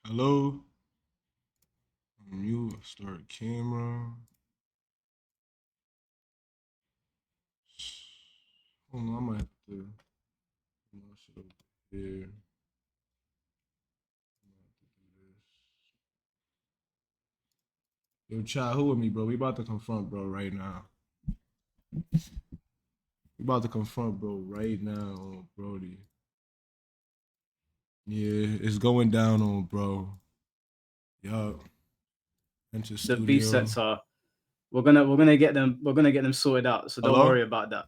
Hello. Mute. Start camera. Hold on, I might have to put my shit over here. I might have to do this. Yo, chat, who with me, bro? We about to confront, bro, right now. We about to confront, bro, right now on Brody. Yeah, it's going down on, bro. Yup. Enter The beef studio. sets are we're gonna get them sorted out. So don't Hello? worry about that.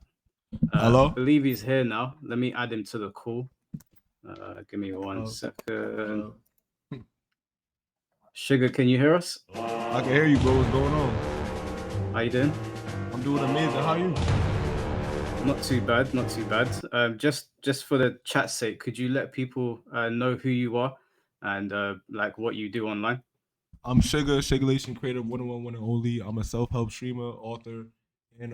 I Hello? believe he's here now. Let me add him to the call. Give me one Hello? second. Hello? Sugar, can you hear us? I can hear you, bro. What's going on? How you doing? I'm doing amazing. How you? Not too bad, not too bad. Just for the chat's sake, could you let people know who you are and like what you do online? I'm Sugar, Sugarlation creator, one and only. I'm a self-help streamer, author, and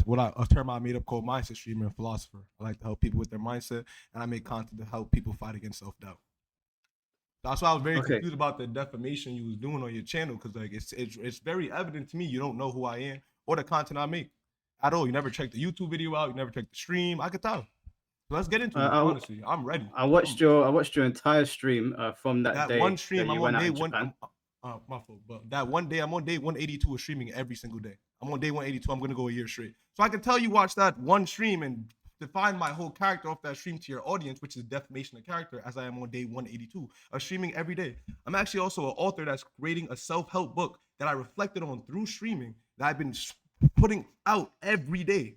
what I a term I made up called mindset streamer and philosopher. I like to help people with their mindset, and I make content to help people fight against self-doubt. That's why I was very Okay. confused about the defamation you was doing on your channel, because like it's very evident to me you don't know who I am or the content I make at all. You never checked the YouTube video out. You never checked the stream. I could tell. So let's get into this. Uh, Honestly, I'm ready. I watched your entire stream from that That one day that stream, you I'm went on out day in one. Japan. My fault, but that one day, I'm on day 182 of streaming every single day. I'm on day 182. I'm gonna go a year straight. So I can tell you watch that one stream and define my whole character off that stream to your audience, which is defamation of character, as I am on day 182 of streaming every day. I'm actually also an author that's creating a self-help book that I reflected on through streaming that I've been putting out every day.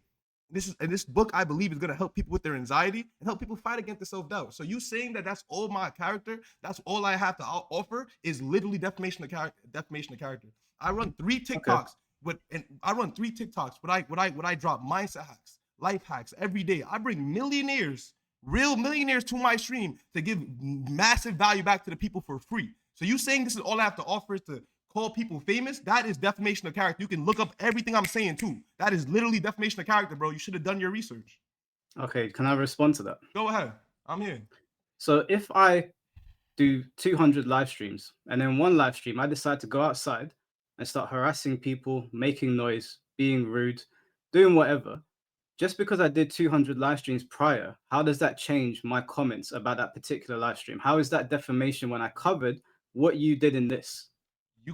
This book I believe is gonna help people with their anxiety and help people fight against the self doubt. So you saying that that's all my character, that's all I have to offer, is literally defamation of character. Defamation of character. I run three Okay. TikToks and I run three TikToks. What I drop mindset hacks, life hacks every day. I bring millionaires, real millionaires, to my stream to give massive value back to the people for free. So you saying this is all I have to offer is to call people famous? That is defamation of character. You can look up everything I'm saying too. That is literally defamation of character, bro. You should have done your research. Okay, can I respond to that? Go ahead. I'm here. So if I do 200 live streams and then one live stream I decide to go outside and start harassing people, making noise, being rude, doing whatever, just because I did 200 live streams prior, how does that change my comments about that particular live stream? How is that defamation when I covered what you did in this?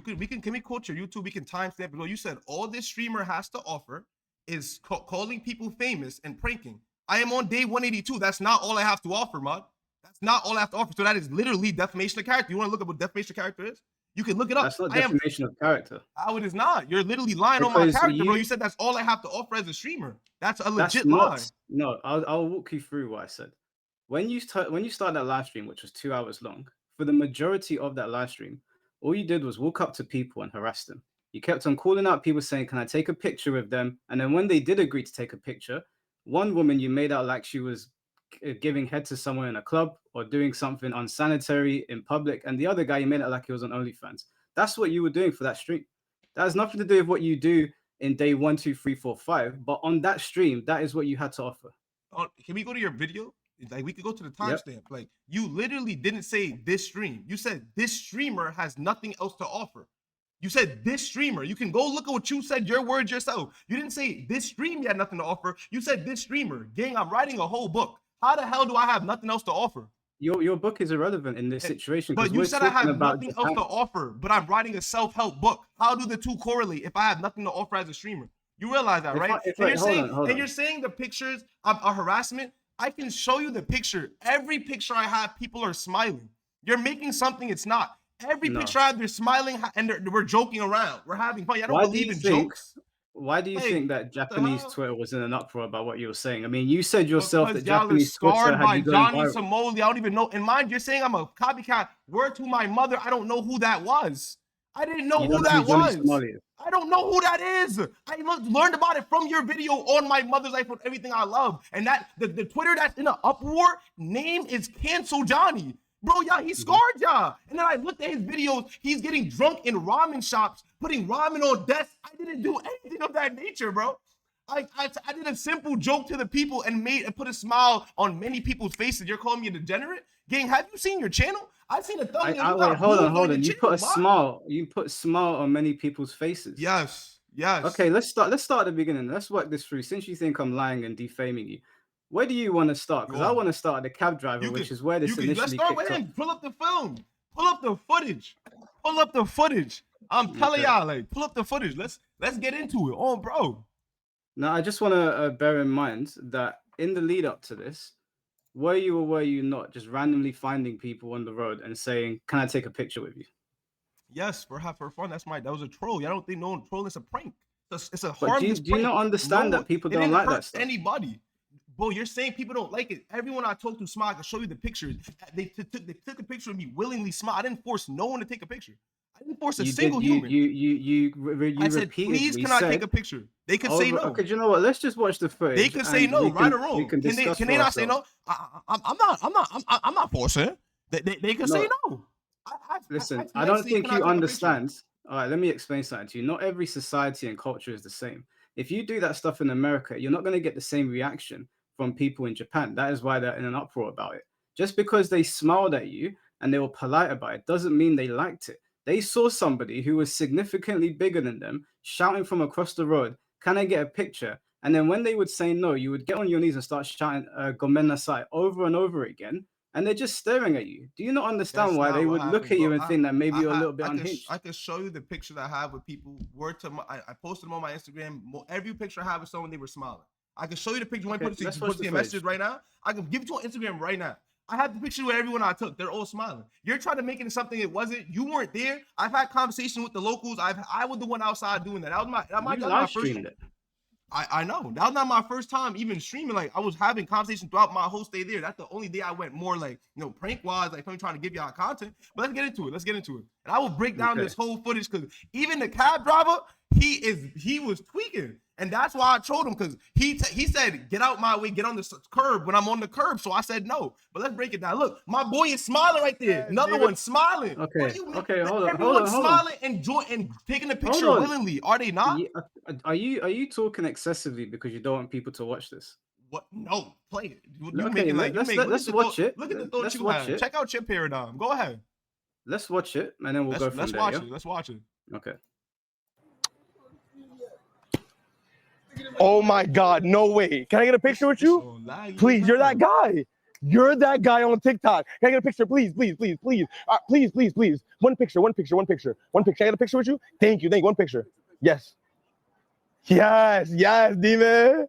Can we quote your YouTube? We can timestamp it. You said all this streamer has to offer is calling people famous and pranking. I am on day 182. That's not all I have to offer, Mud. That's not all I have to offer. So that is literally defamation of character. You want to look up what defamation of character is? You can look it up. That's not I am. defamation of character. How it is not? You're literally lying on my Because character, bro. You said that's all I have to offer as a streamer. That's a that's legit not lie. no. I'll walk you through what I said. When you start that live stream, which was 2 hours long, for the majority of that live stream, all you did was walk up to people and harass them. You kept on calling out people saying, "Can I take a picture with them?" And then when they did agree to take a picture, one woman you made out like she was giving head to someone in a club or doing something unsanitary in public, and the other guy you made it like he was on OnlyFans. That's what you were doing for that stream. That has nothing to do with what you do in day 1, 2, 3, 4, 5. But on that stream, that is what you had to offer. Can we go to your video? Like we could go to the Yep. timestamp. Like you literally didn't say this stream. You said this streamer has nothing else to offer. You said this streamer. You can go look at what you said, your words yourself. You didn't say this stream you had nothing to offer. You said this streamer. Gang, I'm writing a whole book. How the hell do I have nothing else to offer? Your book is irrelevant in this situation because But you we're said I talking have about nothing else to Japan. offer, but I'm writing a self-help book. How do the two correlate if I have nothing to offer as a streamer? You realize that, right? If And I you're hold saying on, hold and on. you're saying the pictures are harassment. I can show you the picture. Every picture I have, people are smiling. You're making something it's not. Every No. picture I have, they're smiling and we're joking around. We're having fun. I don't Why do believe you in think? jokes. Why do you Like, think that what the Japanese hell? Twitter was in an uproar about what you were saying? I mean, you said yourself that Because y'all are Japanese Twitter scarred had by you going Johnny viral. Samoli. I don't even know. And mind, you're saying I'm a copycat. Word to my mother, I don't know who that was. I didn't know You who don't know that who Johnny was. Somali is. I don't know who that is. I learned about it from your video on my mother's life with everything I love. And that the Twitter that's in an uproar name is Cancel Johnny. Bro, yeah, he scarred y'all. And then I looked at his videos. He's getting drunk in ramen shops, putting ramen on desks. I didn't do anything of that nature, bro. I did a simple joke to the people and put a smile on many people's faces. You're calling me a degenerate? Gang, have you seen your channel? I've seen a thumbnail. You wait, got hold views on. your You channel, put a man. smile. You put smile on many people's faces. Yes. Okay, let's start at the beginning. Let's work this through. Since you think I'm lying and defaming you, where do you want to start? Because I want to start at the cab driver, which is where this Let's initially start with kicked off. him. Pull up the film. Pull up the footage. Pull up the footage. I'm telling y'all, like, pull up the footage. Let's get into it. Oh, bro. Now, I just want to bear in mind that in the lead up to this, were you or were you not just randomly finding people on the road and saying, "Can I take a picture with you?" Yes, for fun. That was a troll. I don't think no one trolling. It's a prank. It's a But harmless do you not understand that people don't like that stuff? Anybody. Bro, you're saying people don't like it. Everyone I talked to, Smile, I can show you the pictures. They took a picture of me willingly. Smile. I didn't force no one to take a picture. I didn't force a single human. I said, please, can I take a picture? They could say no. Okay, do you know what? Let's just watch the footage. They could say no, right or wrong. Can they not say no? I'm not forcing. They could say no. Listen, I don't think you understand. All right, let me explain something to you. Not every society and culture is the same. If you do that stuff in America, you're not going to get the same reaction from people in Japan. That is why they're in an uproar about it. Just because they smiled at you and they were polite about it doesn't mean they liked it. They saw somebody who was significantly bigger than them shouting from across the road, "Can I get a picture?" And then when they would say no, you would get on your knees and start shouting "Gomen nasai" over and over again. And they're just staring at you. Do you not understand why they would look at you and think that maybe you're a little bit unhinged? I can show you the picture that I have with people. I posted them on my Instagram. Every picture I have with someone, they were smiling. I can show you the picture. Okay, put the messages right now. I can give it to you on Instagram right now. I have the picture with everyone I took. They're all smiling. You're trying to make it something it wasn't. You weren't there. I've had conversations with the locals. I was the one outside doing that. That was my first. I know. That was not my first time even streaming. Like, I was having conversations throughout my whole stay there. That's the only day I went more like, prank wise, like trying to give y'all content. But let's get into it. And I will break down this whole footage because even the cab driver, he was tweaking. And that's why I told him, because he said, "Get out my way, get on the curb," when I'm on the curb. So I said no. But let's break it down. Look, my boy is smiling right there. Another one smiling. Okay, hold on. Everyone's smiling and taking a picture willingly. Are they not? Are you talking excessively because you don't want people to watch this? What? No, play it. Let's watch it. Look at the thought you have. Check out your paradigm. Go ahead. Let's watch it, and then we'll go from there. Let's watch it. Okay. Oh my God, no way. Can I get a picture with you? Please, you're that guy. You're that guy on TikTok. Can I get a picture? Please. Please. One picture. Can I get a picture with you? Thank you. One picture. Yes, Demon.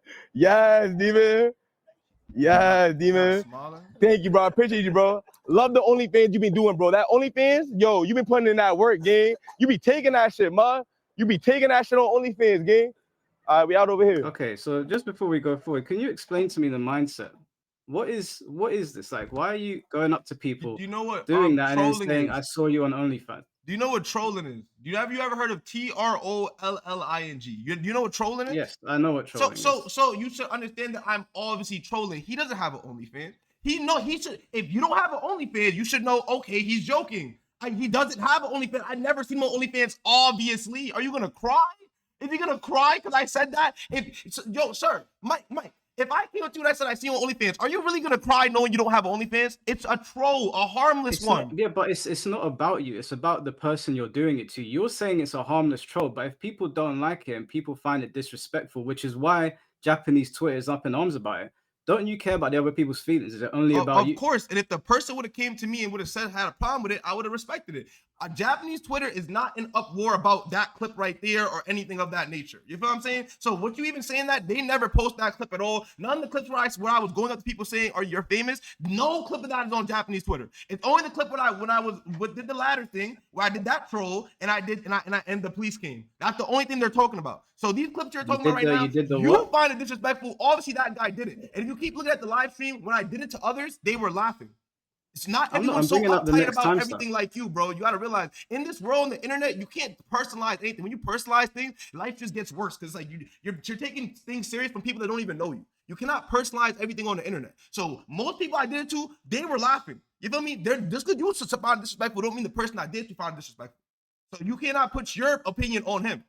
Thank you, bro. I appreciate you, bro. Love the OnlyFans you been doing, bro. That OnlyFans, yo, you been putting in that work, gang. You be taking that shit, man. You be taking that shit on OnlyFans, gang. All right, we out over here. Okay, so just before we go forward, can you explain to me the mindset? What is this like? Why are you going up to people, doing that and then saying, "I saw you on OnlyFans"? Do you know what trolling is? Have you ever heard of TROLLING? Do you know what trolling is? Yes, I know what trolling is. So you should understand that I'm obviously trolling. He doesn't have an OnlyFans. He should. If you don't have an OnlyFans, you should know. Okay, he's joking. He doesn't have an OnlyFans. I never seen him on OnlyFans. Obviously, are you gonna cry? Is he gonna cry because I said that? Sir, Mike, if I came up to you and I said I see you on OnlyFans, are you really gonna cry knowing you don't have OnlyFans? It's a troll, a harmless one. But it's not about you. It's about the person you're doing it to. You're saying it's a harmless troll, but if people don't like it and people find it disrespectful, which is why Japanese Twitter is up in arms about it, don't you care about the other people's feelings? Is it only about you? Of course. And if the person would have came to me and would have said had a problem with it, I would have respected it. Japanese Twitter is not in uproar about that clip right there or anything of that nature. You feel what I'm saying? So what you even saying that? They never post that clip at all. None of the clips where I was going up to people saying, "Are you famous?" No clip of that is on Japanese Twitter. It's only the clip when I did the ladder thing where I did that troll and the police came. That's the only thing they're talking about. So these clips you're talking about right now, you find it disrespectful. Obviously that guy did it. And if you keep looking at the live stream, when I did it to others, they were laughing. It's not everyone's so uptight about everything like you, bro. You got to realize in this world, on the internet, you can't personalize anything. When you personalize things, life just gets worse because like you're taking things serious from people that don't even know you. You cannot personalize everything on the internet. So most people I did it to, they were laughing. You feel me? Just because you found disrespectful don't mean the person I did to find disrespectful. So you cannot put your opinion on him.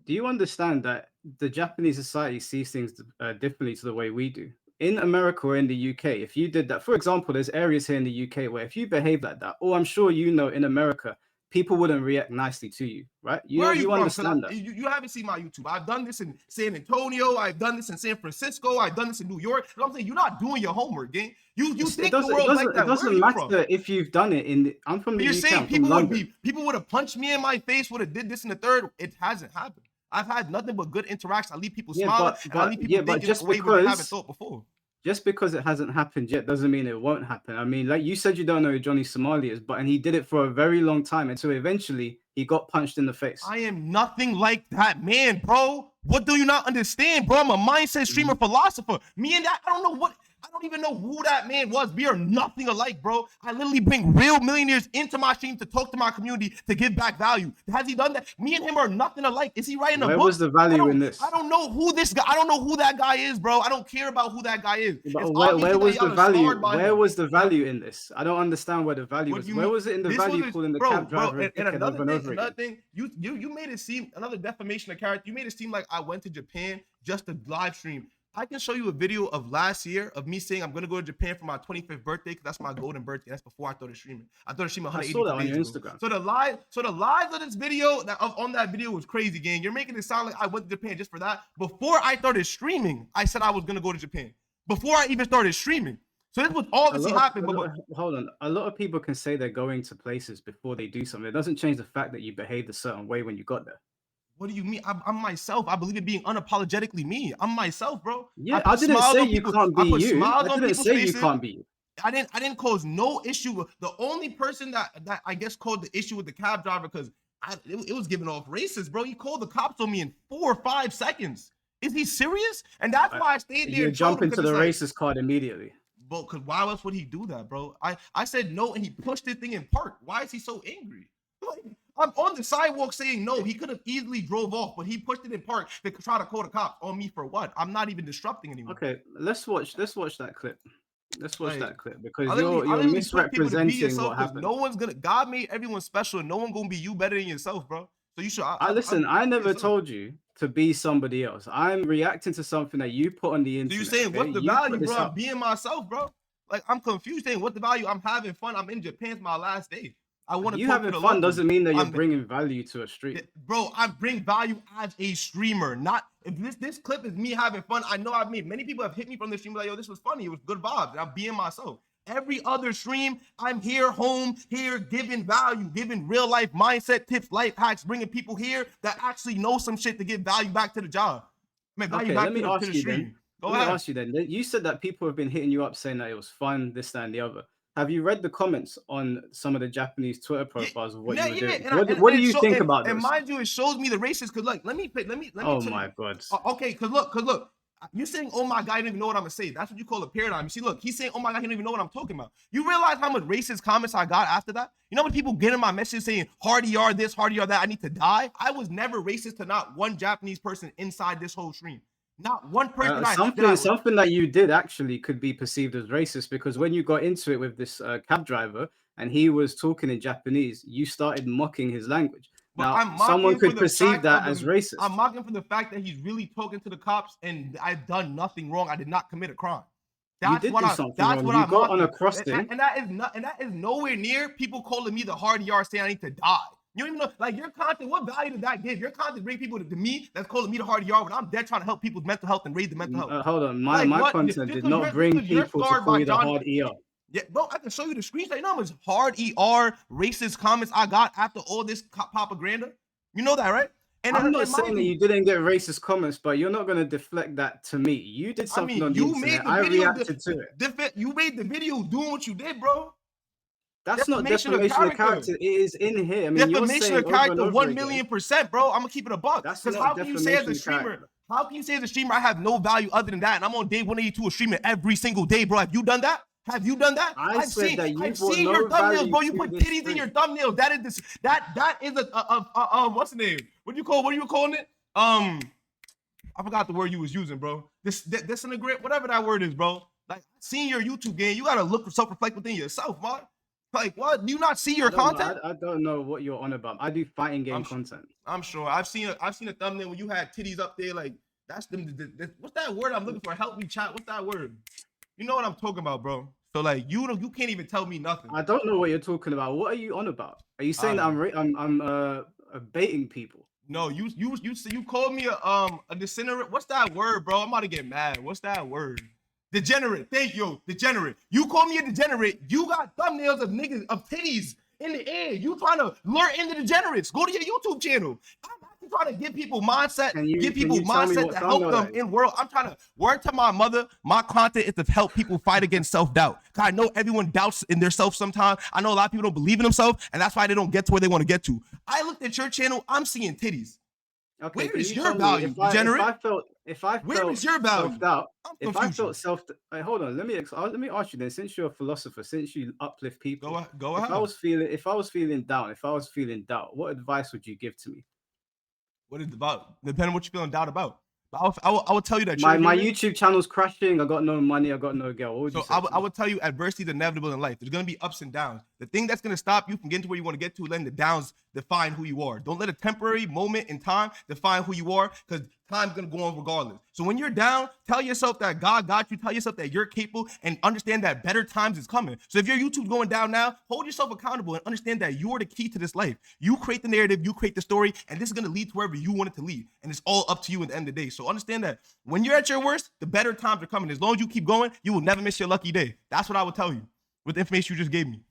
Do you understand that the Japanese society sees things differently to the way we do? In America or in the UK, if you did that, for example, there's areas here in the UK where if you behave like that, or I'm sure you know in America, people wouldn't react nicely to you, right? Where are you You from? understand that. You haven't seen my YouTube. I've done this in San Antonio. I've done this in San Francisco. I've done this in New York. You know what I'm saying? You're not doing your homework, gang. You think the world like that. It doesn't matter if you've done it in. I'm from the You're UK. saying I'm from London. people would have punched me in my face, would have did this in the third. It hasn't happened. I've had nothing but good interaction. I leave people smiling. I leave people thinking just the way they haven't thought before. Just because it hasn't happened yet doesn't mean it won't happen. I mean, like you said, you don't know who Johnny Somali is, and he did it for a very long time until eventually he got punched in the face. I am nothing like that man, bro. What do you not understand, bro? I'm a mindset streamer, philosopher. Me and that, I don't even know who that man was. We are nothing alike, bro. I literally bring real millionaires into my stream to talk to my community to give back value. Has he done that? Me and him are nothing alike. Is he writing a book? Where was the value in this? I don't know who this guy. I don't know who that guy is, bro. I don't care about who that guy is. But where was the value? Where was the value in this? I don't understand where the value was. Where was it in the value calling the cab driver? And another thing, you made it seem, another defamation of character. You made it seem like I went to Japan just to live stream. I can show you a video of last year of me saying I'm gonna go to Japan for my 25th birthday because that's my golden birthday. That's before I started streaming. I started streaming 180 I saw that on your days Instagram. So the live of this video on that video was crazy, gang. You're making it sound like I went to Japan just for that. Before I started streaming, I said I was gonna go to Japan. Before I even started streaming. So this was obviously happening. Hold on. A lot of people can say they're going to places before they do something. It doesn't change the fact that you behaved a certain way when you got there. What do you mean? I'm myself. I believe in being unapologetically me. I'm myself, bro. Yeah, I didn't say you can't be you. I didn't say you can't be you. I didn't cause no issue. The only person that I guess caused the issue with the cab driver because it was giving off racist, bro. He called the cops on me in 4 or 5 seconds. Is he serious? And that's why I stayed there. You jump into the racist card immediately. Bro, because why else would he do that, bro? I said no, and he pushed this thing in park. Why is he so angry? Like, I'm on the sidewalk saying no. He could have easily drove off, but he pushed it in park to try to call the cops on me for what? I'm not even disrupting anymore. Okay, let's watch that clip. Let's watch that clip because you're misrepresenting what happened. No one's gonna. God made everyone special. No one gonna be you better than yourself, bro. So you should. Listen. I never told you to be somebody else. I'm reacting to something that you put on the internet. So you saying what's the value, bro? I'm being myself, bro. Like I'm confused. Saying what the value? I'm having fun. I'm in Japan. It's my last day. I want to. You having fun doesn't mean that you're bringing value to a stream, bro. I bring value as a streamer. Not if this clip is me having fun. I know I've made many people have hit me from the stream like, yo, this was funny. It was good vibes. And I'm being myself. Every other stream, I'm here, giving value, giving real life mindset tips, life hacks, bringing people here that actually know some shit to give value back to the job. Okay, let me ask you then. Let me ask you then. You said that people have been hitting you up saying that it was fun, this, that, and the other. Have you read the comments on some of the Japanese Twitter profiles of what you were doing? What do you think about this? And mind you, it shows me the racist. Cause like, let me. Oh my God. Okay, cause look. You're saying, oh my God, I don't even know what I'm gonna say. That's what you call a paradigm. You see, look, he's saying, oh my God, he don't even know what I'm talking about. You realize how much racist comments I got after that? You know when people get in my message saying, hard ER this, hard ER that, I need to die? I was never racist to not one Japanese person inside this whole stream. Not one person. Something that you did actually could be perceived as racist because when you got into it with this cab driver and he was talking in Japanese, you started mocking his language. Now, someone could perceive that as racist. I'm mocking for the fact that he's really talking to the cops and I've done nothing wrong. I did not commit a crime. That's what you got on a crossing. And that is nowhere near people calling me the hard ER saying I need to die. You don't even know, like your content, what value did that give? Your content bring people to me that's calling me the hard ER when I'm dead trying to help people's mental health and raise the mental health. Hold on, my content did not bring people to call you the hard ER. Yeah, bro, I can show you the screenshots. You know how much hard ER racist comments I got after all this propaganda? You know that, right? And I'm not saying that you didn't get racist comments, but you're not going to deflect that to me. You did something on the internet. I reacted to it. You made the video doing what you did, bro. That's not defamation of character. It is in here. I mean, defamation of character 1,000,000%, bro. I'm gonna keep it a buck. Because how can you say as a streamer? How can you say as a streamer I have no value other than that? And I'm on day 182 of streaming every single day, bro. Have you done that? Have you done that? I've seen your thumbnails, bro. You put titties in your thumbnails. That is a what's the name? What are you calling it? I forgot the word you was using, bro. Disintegrate, whatever that word is, bro. Like seeing your YouTube game, you gotta look self-reflect within yourself, man. Like, what? Do you not see your content? I don't know what you're on about. I do fighting game content. I'm sure. I've seen a thumbnail when you had titties up there. Like, that's them. What's that word I'm looking for? Help me, chat. What's that word? You know what I'm talking about, bro. So like, you can't even tell me nothing. I don't know what you're talking about. What are you on about? Are you saying that I'm baiting people? No, you called me a degenerate. What's that word, bro? I'm about to get mad. What's that word? Degenerate. Thank you, degenerate. You call me a degenerate. You got thumbnails of niggas of titties in the air. You trying to lure in the degenerates. Go to your YouTube channel. I'm actually trying to give people mindset, to help them in world. I'm trying to word to my mother. My content is to help people fight against self-doubt. Cause I know everyone doubts in their self sometimes. I know a lot of people don't believe in themselves, and that's why they don't get to where they want to get to. I looked at your channel. I'm seeing titties. Okay, where is your value, degenerate? If I where is your value? If I felt hold on, let me ask you then. Since you're a philosopher, since you uplift people, go ahead. If I was feeling doubt, what advice would you give to me? What is it about? Depending on what you're feeling doubt about. I will tell you that my YouTube channel's crashing. I got no money. I got no girl. I would tell you adversity is inevitable in life. There's gonna be ups and downs. The thing that's gonna stop you from getting to where you want to get to, letting the downs define who you are. Don't let a temporary moment in time define who you are, because time's gonna go on regardless. So when you're down, tell yourself that God got you. Tell yourself that you're capable, and understand that better times is coming. So if your YouTube's going down now, hold yourself accountable and understand that you're the key to this life. You create the narrative, you create the story, and this is gonna lead to wherever you want it to lead. And it's all up to you at the end of the day. So understand that when you're at your worst, the better times are coming. As long as you keep going, you will never miss your lucky day. That's what I would tell you with the information you just gave me.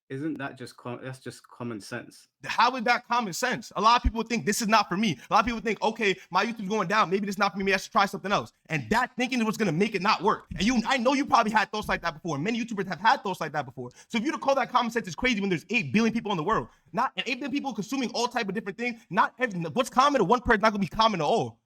Isn't that that's just common sense? How is that common sense? A lot of people think this is not for me. A lot of people think, okay, my YouTube's going down. Maybe this is not for me. Maybe I should try something else. And that thinking is what's going to make it not work. And I know you probably had thoughts like that before. Many YouTubers have had thoughts like that before. So if you to call that common sense is crazy when there's 8 billion people in the world. And 8 billion people consuming all type of different things. What's common to one person not going to be common to all.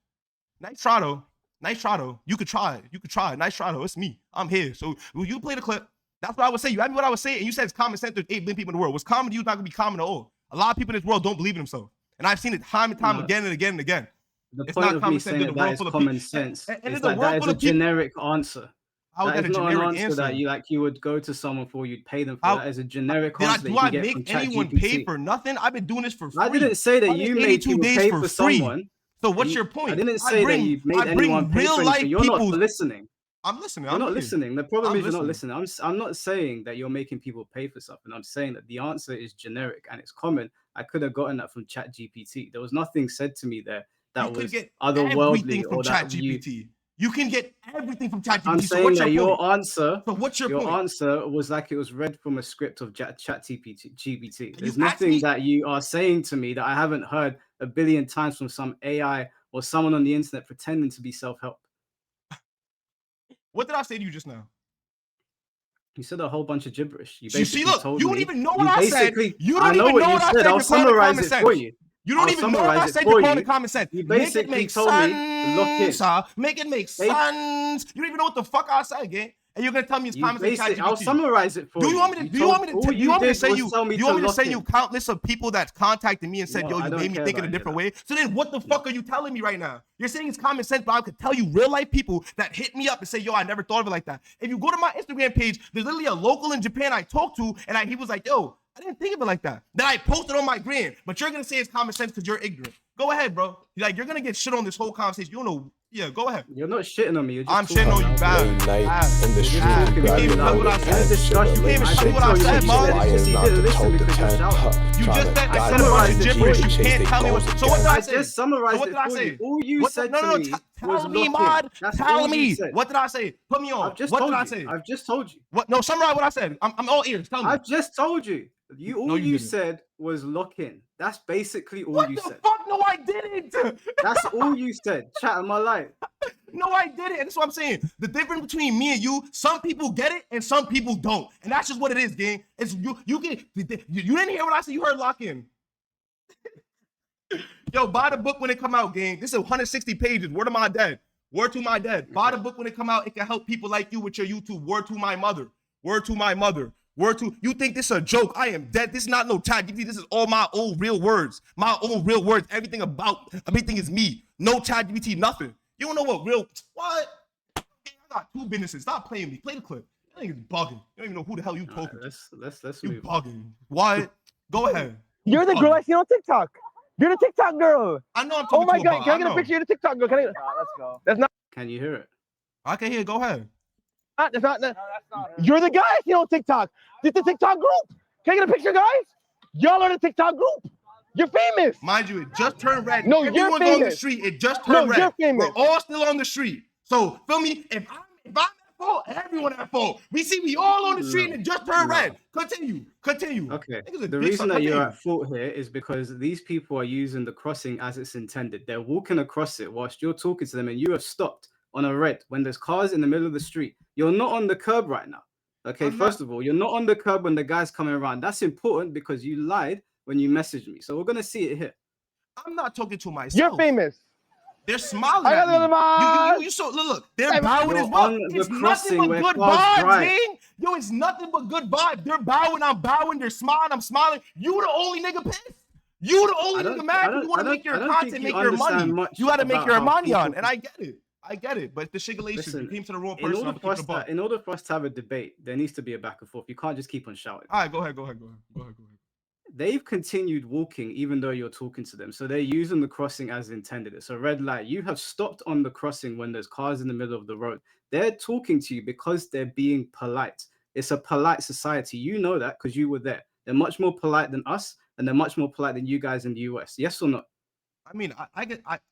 Nice try though. You could try it. Nice try though. It's me. I'm here. So will you play the clip? That's what I would say. You asked me what I would say, and you said it's common sense. There's 8 billion people in the world. What's common to you is not going to be common at all. A lot of people in this world don't believe in themselves. And I've seen it time and time again and again and again. The point of me saying that is common sense. Is that is a generic answer. That is not an answer that you would go to someone for, you'd pay them for. That is a generic answer. Do I make anyone pay for nothing? I've been doing this for free. I didn't say that you made people pay for someone. So what's your point? I didn't say that you made anyone pay for anything. You're not listening. I'm listening. You're not listening. The problem is you're not listening. I'm not saying that you're making people pay for something. I'm saying that the answer is generic and it's common. I could have gotten that from ChatGPT. There was nothing said to me there that was otherworldly or that you can get everything from ChatGPT. I'm saying that your answer. So what's your point? Your answer was like it was read from a script of ChatGPT. There's nothing that you are saying to me that I haven't heard a billion times from some AI or someone on the internet pretending to be self-help. What did I say to you just now? You said a whole bunch of gibberish. You see, look, you don't even know what I said. You don't even know what I said. I'll summarize it for you. You don't even know what I said. You're calling common sense. You basically told me, look in. Make it make sense. You don't even know what the fuck I said, gang. And you're gonna tell me it's common sense. I'll summarize it for you. Do you want me to send you countless of people that contacted me and said, yo, you made me think in a different way? So then what the fuck are you telling me right now? You're saying it's common sense, but I could tell you real life people that hit me up and say, yo, I never thought of it like that. If you go to my Instagram page, there's literally a local in Japan I talked to, and he was like, yo, I didn't think of it like that. Then I posted on my gram, but you're gonna say it's common sense because you're ignorant. Go ahead, bro. Like, you're gonna get shit on this whole conversation. You don't know. Yeah, go ahead. You're not shitting on me. I'm shitting on you, bad. In the street, you can't even know what I said. You can't even shit what I said, man. You just said I said a bunch of gibberish. You can't tell me what. So what did I say? I just summarized it for you. All you said to me was tell me, Mod. Tell me. What did I say? Put me on. What did I say? I've just told you. What? No, summarize what I said. I'm all ears. Tell me. I've just told you. All you said was lock in. That's basically all you said. What the fuck? No, I didn't. That's all you said. Chat in my life. No, I didn't. And that's what I'm saying. The difference between me and you, some people get it and some people don't. And that's just what it is, gang. It's you didn't hear what I said. You heard lock in. Yo, buy the book when it come out, gang. This is 160 pages. Word to my dad. Word to my dad. Buy the book when it come out. It can help people like you with your YouTube. Word to my mother. Word to my mother. You think this is a joke? I am dead. This is not no ChatGPT. This is all my own real words. My own real words. Everything is me. No ChatGPT, nothing. You don't know what? I got 2 businesses. Stop playing me. Play the clip. think it's bugging. You don't even know who the hell you All right, talking to. let's You move. bugging. Why? Go ahead. You're the girl I see on TikTok. You're the TikTok girl. I know I'm talking Oh my to god, about. can I get a picture of the TikTok girl? Can I? Let's go. That's not. Can you hear it? I can hear. Go ahead. That's not. No, that's not her. You're the guy I see on TikTok. This the TikTok group. Can I get a picture, guys? Y'all are the TikTok group. You're famous. Mind you, it just turned red. No, you're Everyone's on the famous. street. It just No, turned red. you're famous. We're all still on the street. So feel me? If I'm at fault, everyone at fault. We all on the street and it just turned red. Continue. Okay. Niggas a The dick reason sucker. that you're Continue. at fault here is because these people are using the crossing as it's intended. They're walking across it whilst you're talking to them, and you have stopped on a red when there's cars in the middle of the street. You're not on the curb right now. Okay, first of all, you're not on the curb when the guy's coming around. That's important because you lied when you messaged me. So we're gonna see it here. I'm not talking to myself. You're famous. They're smiling I at got me. You so look. They're bowing You're as well. on the It's nothing crossing but where good cars vibes, drive. gang. Yo, it's nothing but good vibes. They're bowing. I'm bowing. They're smiling. I'm smiling. You the only nigga pissed. You the only nigga mad because you want to make your content, make your money. You got to make your money on, and I get it. But it's the shiggalation. Listen, You came to the wrong In person. order, for us to have a debate, there needs to be a back and forth. You can't just keep on shouting. All right, go ahead. They've continued walking even though you're talking to them. So they're using the crossing as intended. It's a red light. You have stopped on the crossing when there's cars in the middle of the road. They're talking to you because they're being polite. It's a polite society. You know that because you were there. They're much more polite than us, and they're much more polite than you guys in the US. Yes or no? I mean, I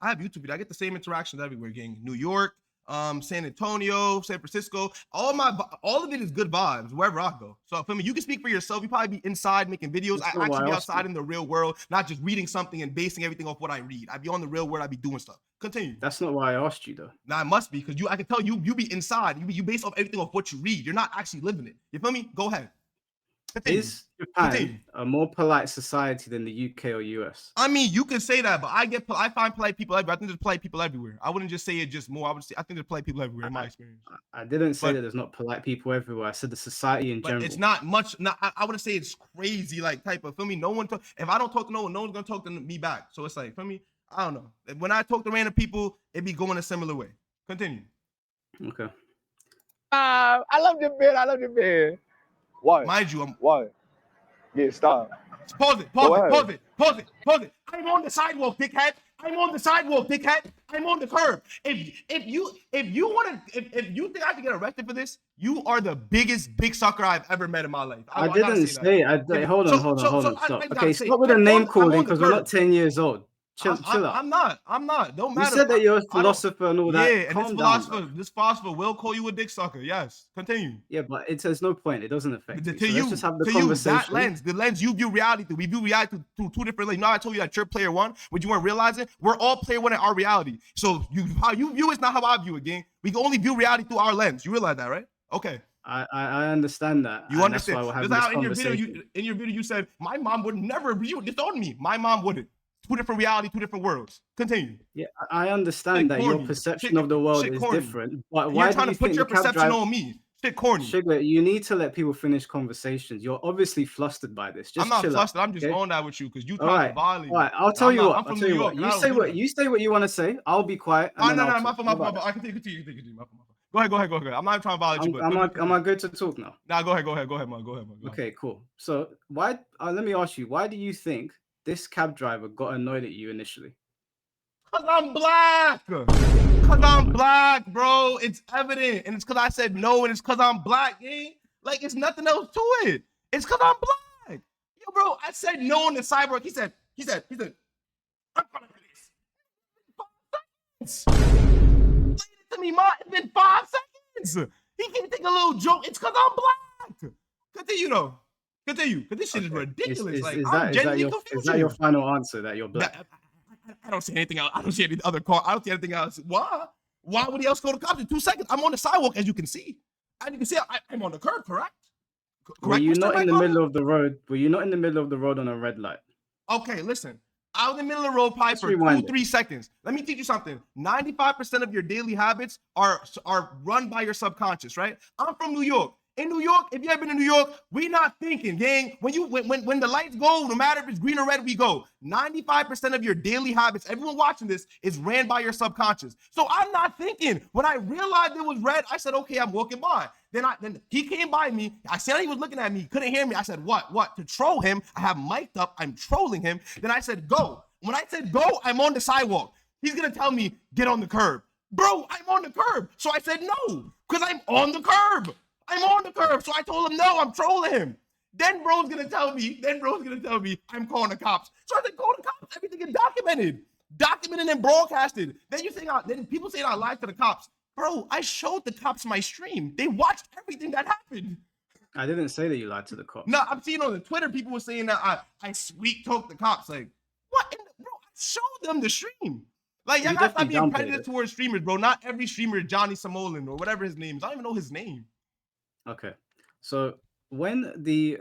have YouTube videos. I get the same interactions everywhere, gang. New York, San Antonio, San Francisco. All of it is good vibes wherever I go. So for me, you can speak for yourself. You probably be inside making videos. That's I not why actually be I asked outside you. in the real world, not just reading something and basing everything off what I read. I be on the real world. I be doing stuff. Continue. That's not why I asked you though. Now it must be because I can tell you be inside. You base off everything off what you read. You're not actually living it. You feel me? Go ahead. Continue. Is Japan Continue. a more polite society than the UK or US? I mean, you can say that, but I find polite people everywhere. I think there's polite people everywhere. I wouldn't just say it just more. I think there's polite people everywhere in my experience. I didn't say But- that there's not polite people everywhere. I said the society in But general. it's not much. I wouldn't say it's crazy, like type of. Feel me? No one. If I don't talk to no one, no one's gonna talk to me back. So it's like, feel me? I don't know. When I talk to random people, it be going a similar way. Continue. Okay. I love your bit. Why? Mind you, Why? Yeah, stop. Pause it. I'm on the sidewalk, dickhead. I'm on the curb. If you think I can get arrested for this, you are the biggest big sucker I've ever met in my life. I gotta didn't say that. say. Hold on. Stop. I Okay, gotta say, stop with the I'm name on calling the because we're not curb. 10 years old. Chill out. I'm not. Don't You matter. said that you're a I don't- philosopher and all that. Yeah, and Calm down, bro. this philosopher will call you a dick sucker. Yes. Continue. Yeah, but there's no point. It doesn't affect To you. So you, let's just have the to you, conversation. that lens, the lens you view reality through. We view reality through two different lenses. You know, I told you that you're player one, but you weren't realizing we're all player one in our reality. So how you view it's not how I view it, gang. We can only view reality through our lens. You realize that, right? Okay. I understand that. You and understand? That's why we're Just having how this conversation. in your video you said my mom would never disown me. My mom wouldn't. Two different reality, two different worlds. Continue. Yeah, I understand that your corny. perception of the world Shit is corny. different. But You're why do trying you to put think your the cab perception driver... on me. Shit corny. Sugar, you need to let people finish conversations. You're obviously flustered by this. Just I'm not chill flustered. out, I'm just okay? on that with you because you All trying right, to violate. all right. I'll tell you what. I'm from I'll tell New you York. what. You say what you want to say. I'll be quiet. No, And then I'll my talk. fault. I can continue. My fault. Go ahead. I'm not trying to violate you, but Am I good to talk now? Nah, go ahead, man. Go ahead. Okay, cool. So why? Let me ask you. Why do you think this cab driver got annoyed at you initially? Cause I'm black. Bro. It's evident, and it's cause I said no, and it's cause I'm black, gang. Like it's nothing else to it. It's cause I'm black. Yo, bro, I said no on the cyborg. He said, I'm gonna do this. 5 seconds. Explain it to me, ma. It's been 5 seconds. He can't take a little joke. It's cause I'm black. Continue though. Continue, cause this shit is ridiculous. I'm genuinely confused. Is that your final answer that you're black? I don't see anything else. I don't see any other car. I don't see anything else. Why? Why would he else go to cops in 2 seconds? I'm on the sidewalk, as you can see. As you can see, I'm on the curb, correct? Were you not in the middle of the road? Were you not in the middle of the road on a red light? Okay, listen. I was in the middle of the road pipe for 2-3 seconds. Let me teach you something. 95% of your daily habits are run by your subconscious, right? I'm from New York. In New York, if you ever been in New York, we not thinking, gang. When the lights go, no matter if it's green or red, we go. 95% of your daily habits, everyone watching this, is ran by your subconscious. So I'm not thinking. When I realized it was red, I said, okay, I'm walking by. Then he came by me. I said he was looking at me. He couldn't hear me. I said, what? To troll him. I have mic'd up. I'm trolling him. Then I said, go. When I said go, I'm on the sidewalk. He's going to tell me, get on the curb. Bro, I'm on the curb. So I said no, because I'm on the curb. I'm on the curb. So I told him, no, I'm trolling him. Then bro's gonna tell me, I'm calling the cops. So I said, call the cops. Everything is documented and broadcasted. Then people say I lied to the cops. Bro, I showed the cops my stream. They watched everything that happened. I didn't say that you lied to the cops. No, I'm seeing on the Twitter, people were saying that I sweet talked the cops. Like, what? Bro, I showed them the stream. Like, y'all gotta stop being prejudice towards streamers, bro. Not every streamer is Johnny Samolan or whatever his name is. I don't even know his name. Okay, so when the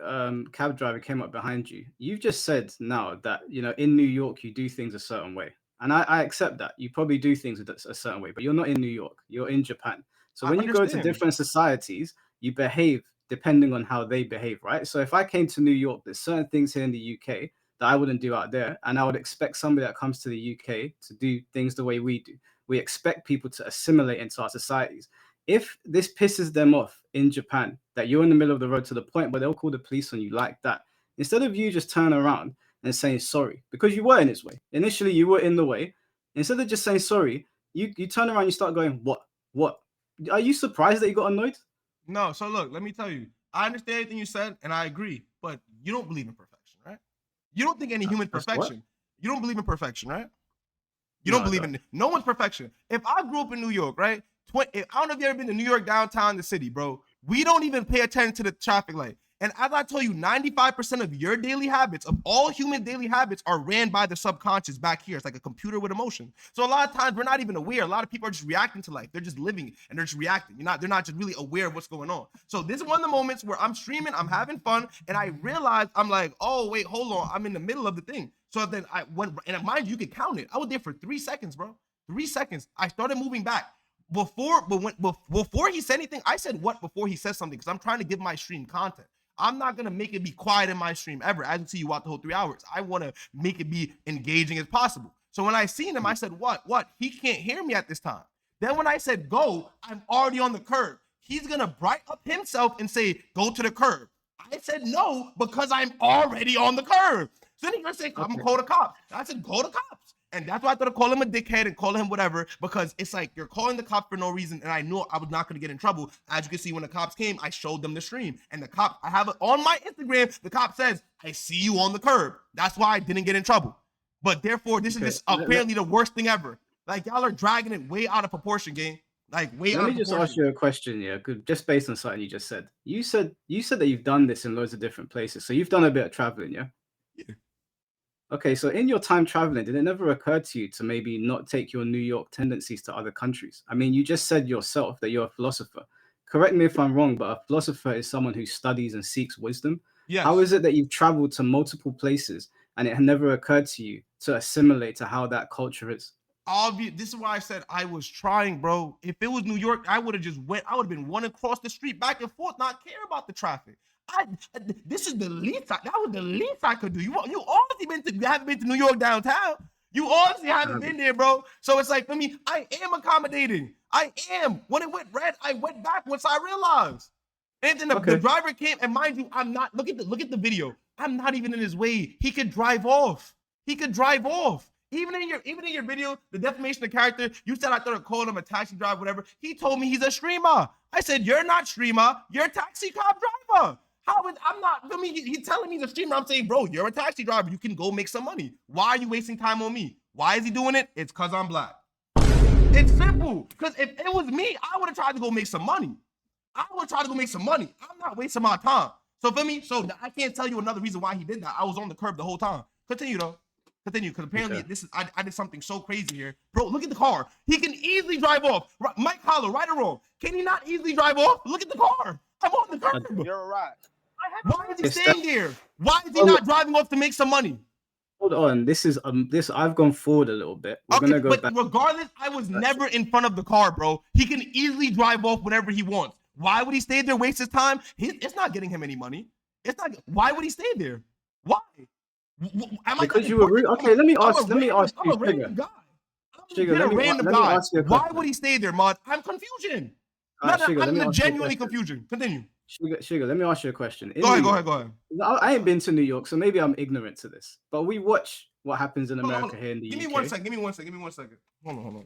cab driver came up behind you, you've just said now that, you know, in New York, you do things a certain way. And I accept that. You probably do things a certain way, but you're not in New York. You're in Japan. So when you go to different societies, you behave depending on how they behave, right? So if I came to New York, there's certain things here in the UK that I wouldn't do out there. And I would expect somebody that comes to the UK to do things the way we do. We expect people to assimilate into our societies. If this pisses them off in Japan, that you're in the middle of the road to the point where they'll call the police on you like that, instead of you just turn around and saying sorry, because you were in his way. Initially, you were in the way. Instead of just saying sorry, you turn around, you start going, what? Are you surprised that you got annoyed? No, so look, let me tell you. I understand everything you said, and I agree, but you don't believe in perfection, right? You don't think any human perfection. You don't believe in perfection, right? You don't believe in no one's perfection. If I grew up in New York, right? I don't know if you ever been to New York downtown, the city, bro. We don't even pay attention to the traffic light. And as I told you, 95% of your daily habits, of all human daily habits, are ran by the subconscious back here. It's like a computer with emotion. So a lot of times we're not even aware. A lot of people are just reacting to life. They're just living and they're just reacting. They're not just really aware of what's going on. So this is one of the moments where I'm streaming, I'm having fun, and I realize I'm like, oh wait, hold on, I'm in the middle of the thing. So then I went, and mind you, can count it. I was there for 3 seconds, bro. 3 seconds. I started moving back. Before he said anything, I said what before he said something, because I'm trying to give my stream content. I'm not gonna make it be quiet in my stream ever. As you see, you watch the whole 3 hours. I want to make it be engaging as possible. So when I seen him, I said, what? He can't hear me at this time. Then when I said go, I'm already on the curb. He's gonna bright up himself and say, go to the curb. I said no, because I'm already on the curb. So then he's gonna say, I'm gonna call the cops. I said, call the cops. And that's why I thought to call him a dickhead and call him whatever, because it's like you're calling the cops for no reason, and I knew I was not going to get in trouble. As you can see, when the cops came, I showed them the stream, and the cop, I have it on my Instagram, the cop says, I see you on the curb. That's why I didn't get in trouble. But therefore, this is just apparently the worst thing ever. Like, y'all are dragging it way out of proportion, gang. Like, way out of proportion. Let me just ask you a question, yeah, just based on something you just said. You said that you've done this in loads of different places, so you've done a bit of traveling, yeah? Yeah. Okay, so in your time traveling, did it never occur to you to maybe not take your New York tendencies to other countries? I mean, you just said yourself that you're a philosopher. Correct me if I'm wrong, but a philosopher is someone who studies and seeks wisdom. Yes. How is it that you've traveled to multiple places and it had never occurred to you to assimilate to how that culture is? This is why I said I was trying, bro. If it was New York, I would have just went. I would have been running across the street back and forth, not care about the traffic. This is the least. That was the least I could do. You obviously haven't been to New York downtown. You obviously haven't been there, bro. So it's like, for me, I am accommodating. I am. When it went red, I went back once I realized. And then the driver came, and mind you, I'm not. Look at the video. I'm not even in his way. He could drive off. Even in your video, the defamation of character, you said I started calling him a taxi driver, whatever. He told me he's a streamer. I said, you're not streamer. You're a taxi cab driver. I'm not, I mean, he's telling me he's a streamer. I'm saying, bro, you're a taxi driver. You can go make some money. Why are you wasting time on me? Why is he doing it? It's because I'm black. It's simple. Because if it was me, I would have tried to go make some money. I'm not wasting my time. So for me, I can't tell you another reason why he did that. I was on the curb the whole time. Continue, though. Because apparently I did something so crazy here. Bro, look at the car. He can easily drive off. Mike Hollow, right or wrong? Can he not easily drive off? Look at the car. I'm on the curb. You're right. Why is he staying there? Why is he not driving off to make some money? Hold on. This I've gone forward a little bit. We're gonna go back. Regardless, I was never in front of the car, bro. He can easily drive off whenever he wants. Why would he stay there, waste his time? It's not getting him any money. It's not. Why would he stay there? Why? Am Because you were rude. Okay, let me ask you, I'm a Sugar. random guy. Sugar, Get a random guy. ask you a Why question. would he stay there, Mod? I'm confusion. Sugar, I'm genuinely confusion. Continue. Sugar, let me ask you a question. Go ahead. I ain't been to New York, so maybe I'm ignorant to this. But we watch what happens in America here in the UK. Give me 1 second. Give me 1 second. Hold on. Hold on.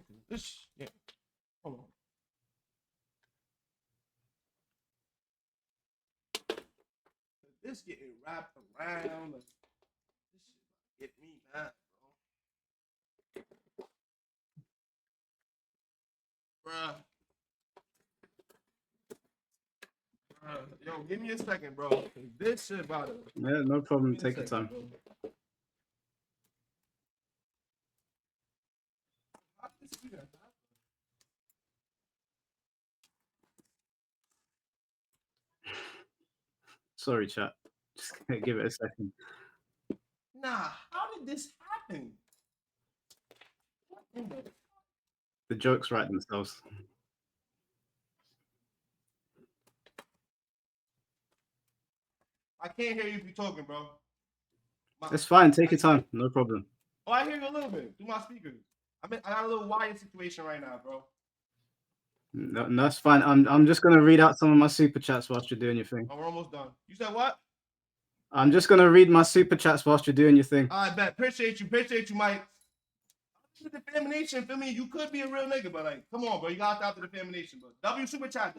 This getting wrapped around. This shit get me mad, bro. Yo, give me a second, bro. This shit about it. Yeah, no problem. Take your time. Bro. How did this even happen? Sorry, chat. Just give it a second. Nah, how did this happen? What in the The jokes write themselves. I can't hear you if you're talking, bro. It's fine. Take your time. No problem. Oh, I hear you a little bit through my speakers. I got a little wired situation right now, bro. No, that's fine. I'm just gonna read out some of my super chats whilst you're doing your thing. Oh, we're almost done. You said what? I'm just gonna read my super chats whilst you're doing your thing. I bet. Appreciate you, Mike. Defamation, feel me? You could be a real nigga, but like, come on, bro. You got out the defamation, bro. W super chats.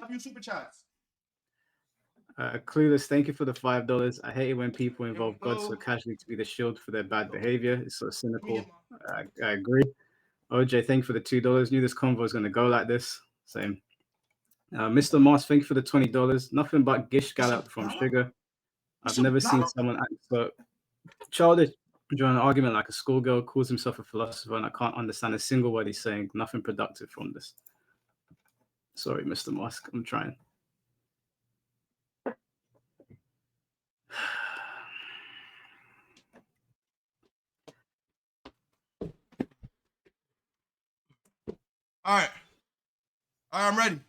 Clueless, thank you for the $5. I hate it when people involve God so casually to be the shield for their bad behavior. It's so cynical. I agree. OJ, thank you for the $2. Knew this convo was gonna go like this. Same. Mr. Moss, thank you for the $20. Nothing but gish gallop from Sugar. I've never seen someone act so childish during an argument like a schoolgirl, calls himself a philosopher, and I can't understand a single word he's saying. Nothing productive from this. Sorry, Mr. Musk. I'm trying. All right, I'm ready.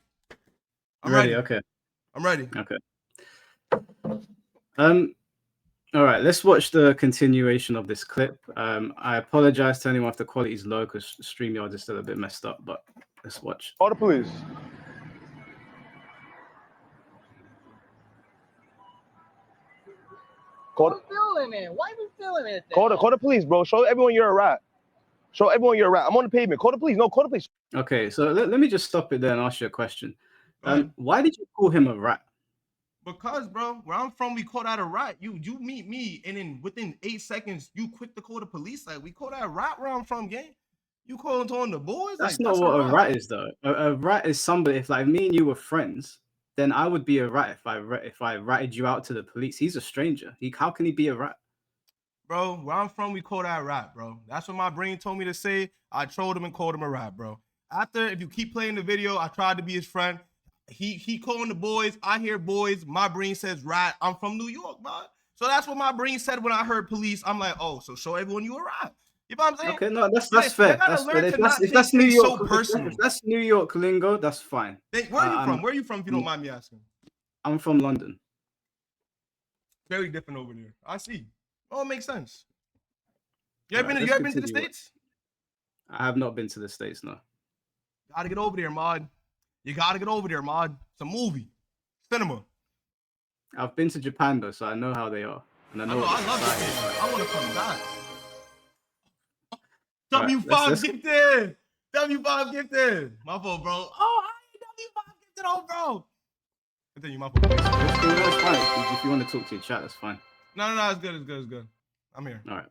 I'm ready. Okay. I'm ready. Okay. All right, let's watch the continuation of this clip. I apologize to anyone if the quality is low because StreamYard is still a bit messed up, but let's watch. Call the police. Call the police, bro. Show everyone you're a rat. I'm on the pavement. Call the police. No, call the police. Okay, so let me just stop it there and ask you a question. Why did you call him a rat? Because, bro, where I'm from, we call that a rat. You meet me, and then within 8 seconds, you quick to call the police. Like, we call that a rat where I'm from, gang. You calling on the boys? That's not what a rat is, though. A rat is somebody. If like me and you were friends, then I would be a rat if I ratted you out to the police. He's a stranger. How can he be a rat? Bro, where I'm from, we call that a rat, bro. That's what my brain told me to say. I trolled him and called him a rat, bro. After, if you keep playing the video, I tried to be his friend. He calling the boys. I hear boys. My brain says rat. I'm from New York, bro. So that's what my brain said when I heard police. I'm like, oh, so show everyone you a rat. You know what I'm saying? Okay, no, that's fair. That's fair. If that's New York, so personal. If that's New York lingo, that's fine. Where are you from? Where are you from? If you don't mind me asking. I'm from London. Very different over there. I see. Oh, it makes sense. You ever been to the States? I have not been to the States, no. Gotta get over there, Mod. You gotta get over there, Mod. It's a movie. Cinema. I've been to Japan, though, so I know how they are. And I know I love Japan. I want to come back. Right, W5 gifted. W5 gifted. My fault, bro. Oh, I ain't W5 gifted, bro. Continue, my fault. That's fine. If you want to talk to your chat, that's fine. No, it's good. I'm here. All right.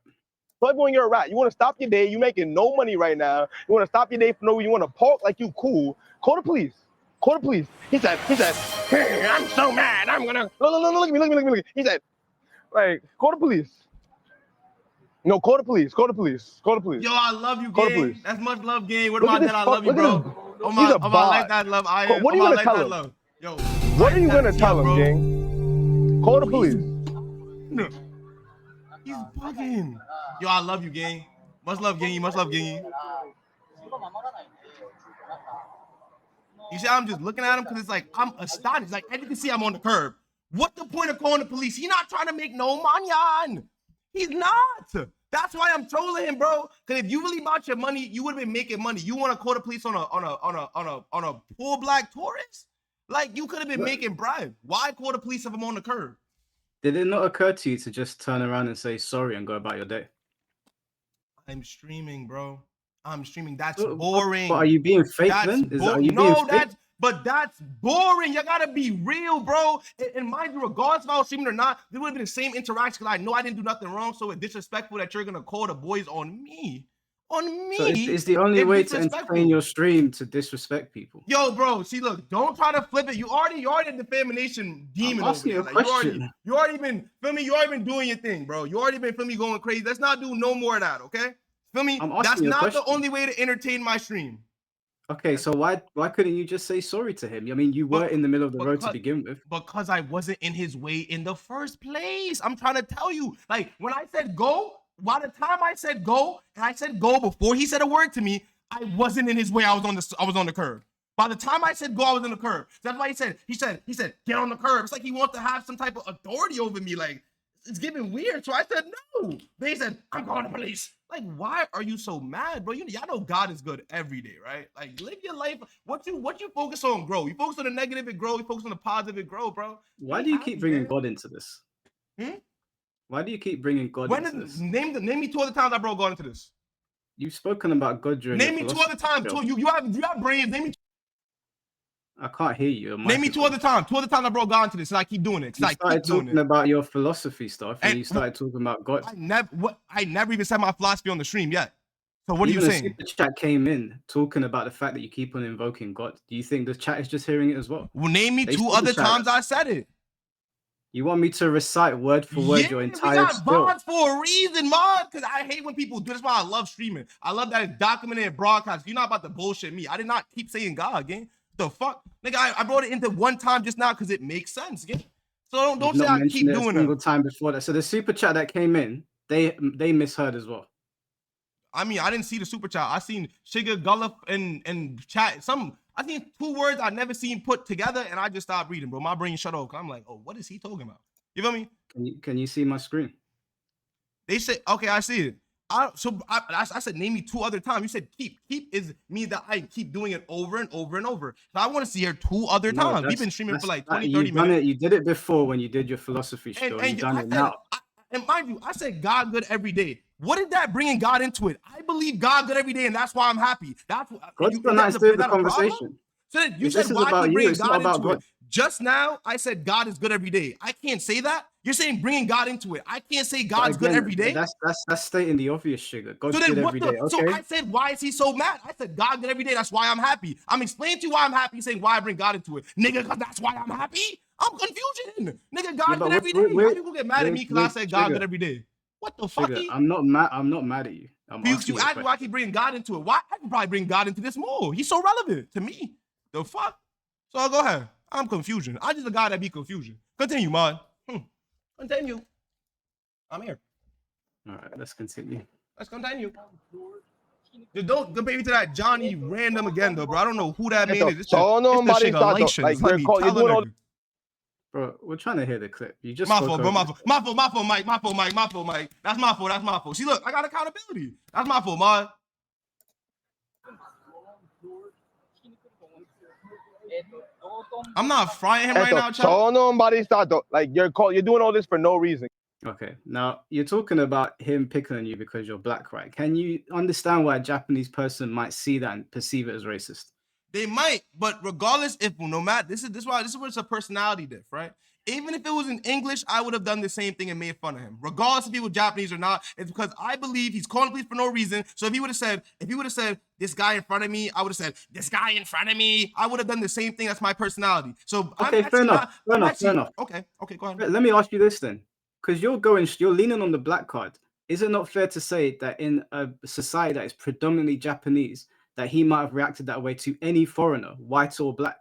Tell everyone you're a rat. You want to stop your day. You making no money right now. You want to stop your day for no. You want to park like you cool. Call the police. He said, hey, I'm so mad. I'm gonna look at me. He said, like, call the police. No, call the police. Yo, I love you, gang. That's much love, gang. What about that? I love you, bro. Oh my life, that love. What are you gonna tell him? Yo, what are you gonna tell him, gang? Call the police. No. He's bugging. Yo, I love you, gang. Much love, gang. You see, I'm just looking at him because it's like I'm astonished. Like, as you can see, I'm on the curb. What the point of calling the police? He's not trying to make no money on. He's not. That's why I'm trolling him, bro. Because if you really bought your money, you would have been making money. You want to call the police on a poor black tourist? Like, you could have been making bread. Why call the police if I'm on the curb? Did it not occur to you to just turn around and say sorry and go about your day? I'm streaming, bro. I'm streaming. That's boring. But are you being fake then? But that's boring. You gotta be real, bro. And mind you, regardless if I was streaming or not, there would have been the same interaction because I know I didn't do nothing wrong. So it's disrespectful that you're gonna call the boys on me. On me. So it's the only way to entertain your stream to disrespect people. Yo, bro, see, look, don't try to flip it. You already a defamation demon. I'm asking you a question. You already been, feel me? You already been doing your thing, bro. You already been, feel me, going crazy. Let's not do no more of that, okay? Feel me? That's not the only way to entertain my stream. Okay, so why couldn't you just say sorry to him? I mean, you were in the middle of the road to begin with. Because I wasn't in his way in the first place. I'm trying to tell you, like, when I said go, by the time I said go, and I said go before he said a word to me, I wasn't in his way. I was on the curb. By the time I said go, I was on the curb. That's why he said get on the curb. It's like he wants to have some type of authority over me. Like, it's getting weird. So I said no. They said I'm calling the police. Like, why are you so mad, bro? Y'all know God is good every day, right? Like, live your life. What you focus on, grow. You focus on the negative, it grow. You focus on the positive, it grow, bro. Why do you keep bringing God into this? Why do you keep bringing God into this? Name me 2 other times I brought God into this. You've spoken about God during. Name me 2 other times. You have brains. Name me. I can't hear you. Name me 2 other times. 2 other times I brought God into this, and I keep doing it. You started talking about your philosophy stuff, and you started talking about God. I never even said my philosophy on the stream yet. So what are you saying? The chat came in talking about the fact that you keep on invoking God. Do you think the chat is just hearing it as well? Well, name me 2 other times I said it. You want me to recite word for word your entire spiel? We got mods for a reason, mod. Because I hate when people do this. Why I love streaming. I love that it's documented and broadcast. You're not about to bullshit me. I did not keep saying God, gang. The fuck, nigga! I brought it into one time just now because it makes sense, gang. So don't say I keep doing it. Single time before that. So the super chat that came in, they misheard as well. I mean, I didn't see the super chat. I seen Shiga Gullif and chat. I seen 2 words I never seen put together, and I just stopped reading, bro. My brain shut off. I'm like, oh, what is he talking about? You feel me? Can you see my screen? They said, okay, I see it. I said, name me 2 other times. You said keep. Keep is me that I keep doing it over and over and over. So I want to see her 2 other times. We've been streaming for like 20, 30 minutes. You did it before when you did your philosophy show. You've done it now. And mind you, I said God good every day. What is that bringing God into it? I believe God good every day, and that's why I'm happy. That's what God's got nothing to do with the conversation. So you said why you bring God into it. Just now, I said God is good every day. I can't say that. You're saying bringing God into it. I can't say God's good every day. That's stating the obvious, sugar. God's good every day. Okay. So I said, why is he so mad? I said God good every day. That's why I'm happy. I'm explaining to you why I'm happy. Saying why I bring God into it, nigga. Because that's why I'm happy. I'm confusion, nigga. God good every day. Why people get mad at me because I said God good every day? What the fuck? I'm not mad. I'm not mad at you. You ask why I keep bringing God into it. Why I can probably bring God into this more. He's so relevant to me. The fuck? So I'll go ahead. I'm confusion. I'm just a guy that be confusion. Continue, man. Continue. I'm here. All right, let's continue. Let's continue. Just don't compare me to that Johnny random again, though, bro. I don't know who that man is. Bro, we're trying to hear the clip. You just my fault, bro. My fault, Mike. That's my fault. See, look, I got accountability. That's my fault, man. I'm not frying him right now, child. Like you're doing all this for no reason. Okay, now you're talking about him picking on you because you're black, right? Can you understand why a Japanese person might see that and perceive it as racist? They might, but regardless, no matter this is where it's a personality diff, right? Even if it was in English, I would have done the same thing and made fun of him. Regardless if he was Japanese or not, it's because I believe he's calling police for no reason. So if he would have said this guy in front of me, I would have said this guy in front of me. I would have done the same thing. That's my personality. So okay, fair enough. Okay, go ahead. Let me ask you this then, because you're leaning on the black card. Is it not fair to say that in a society that is predominantly Japanese, that he might have reacted that way to any foreigner, white or black?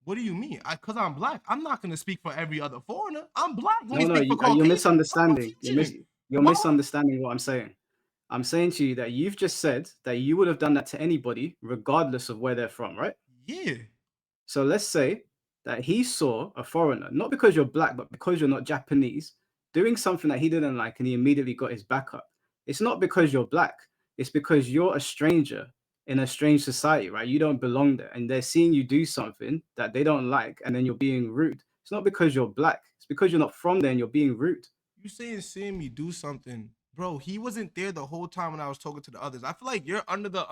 What do you mean? Because I'm black. I'm not going to speak for every other foreigner. I'm black. You're misunderstanding. You're misunderstanding what I'm saying. I'm saying to you that you've just said that you would have done that to anybody, regardless of where they're from, right? Yeah. So let's say that he saw a foreigner, not because you're black, but because you're not Japanese, doing something that he didn't like, and he immediately got his back up. It's not because you're black. It's because you're a stranger in a strange society, right? You don't belong there, and they're seeing you do something that they don't like, and then you're being rude. It's not because you're black. It's because you're not from there and you're being rude. You saying seeing me do something, bro? He wasn't there the whole time when I was talking to the others. I feel like you're under the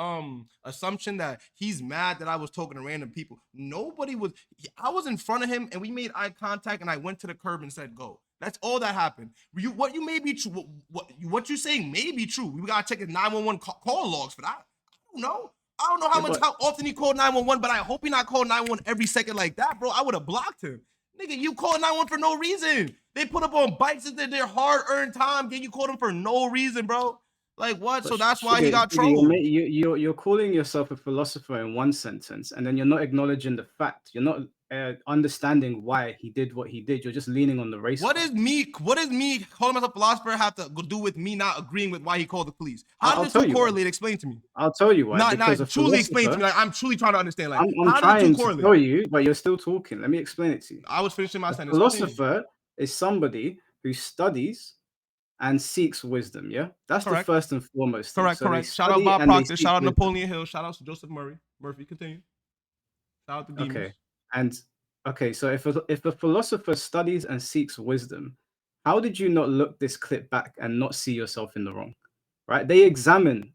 assumption that he's mad that I was talking to random people. Nobody was. I was in front of him and we made eye contact and I went to the curb and said go. That's all that happened. What you may be true. What you saying may be true. We gotta check his 911 call logs for that. I don't know. I don't know how often he called 911, but I hope he not called 911 every second like that, bro. I would have blocked him. Nigga, you called 911 for no reason. They put up on bikes in their hard-earned time. Then you called them for no reason, bro. Like what? But So that's why he Sugar, got Sugar, trolled. you're calling yourself a philosopher in one sentence, and then you're not acknowledging the fact. You're not understanding why he did what he did. You're just leaning on the race What card. does me calling myself a philosopher have to do with me not agreeing with why he called the police? How I'll does tell this you correlate? Explain to me. I'll tell you why. Not Because a truly explain to me. philosopher, Like, I'm truly trying to understand. Like, I'm how trying does the two to tell correlate? you, but you're still talking. Let me explain it to you. I was finishing my A sentence. Continue. philosopher is somebody who studies and seeks wisdom. Yeah, that's Correct. the first and foremost thing. Correct, So they correct. Shout out study Bob and they Proctor. seek Shout out wisdom. Napoleon Hill. Shout out to Joseph Murphy. Continue. Shout out to Demons. Okay. And okay, so if a philosopher studies and seeks wisdom, how did you not look this clip back and not see yourself in the wrong? Right? They examine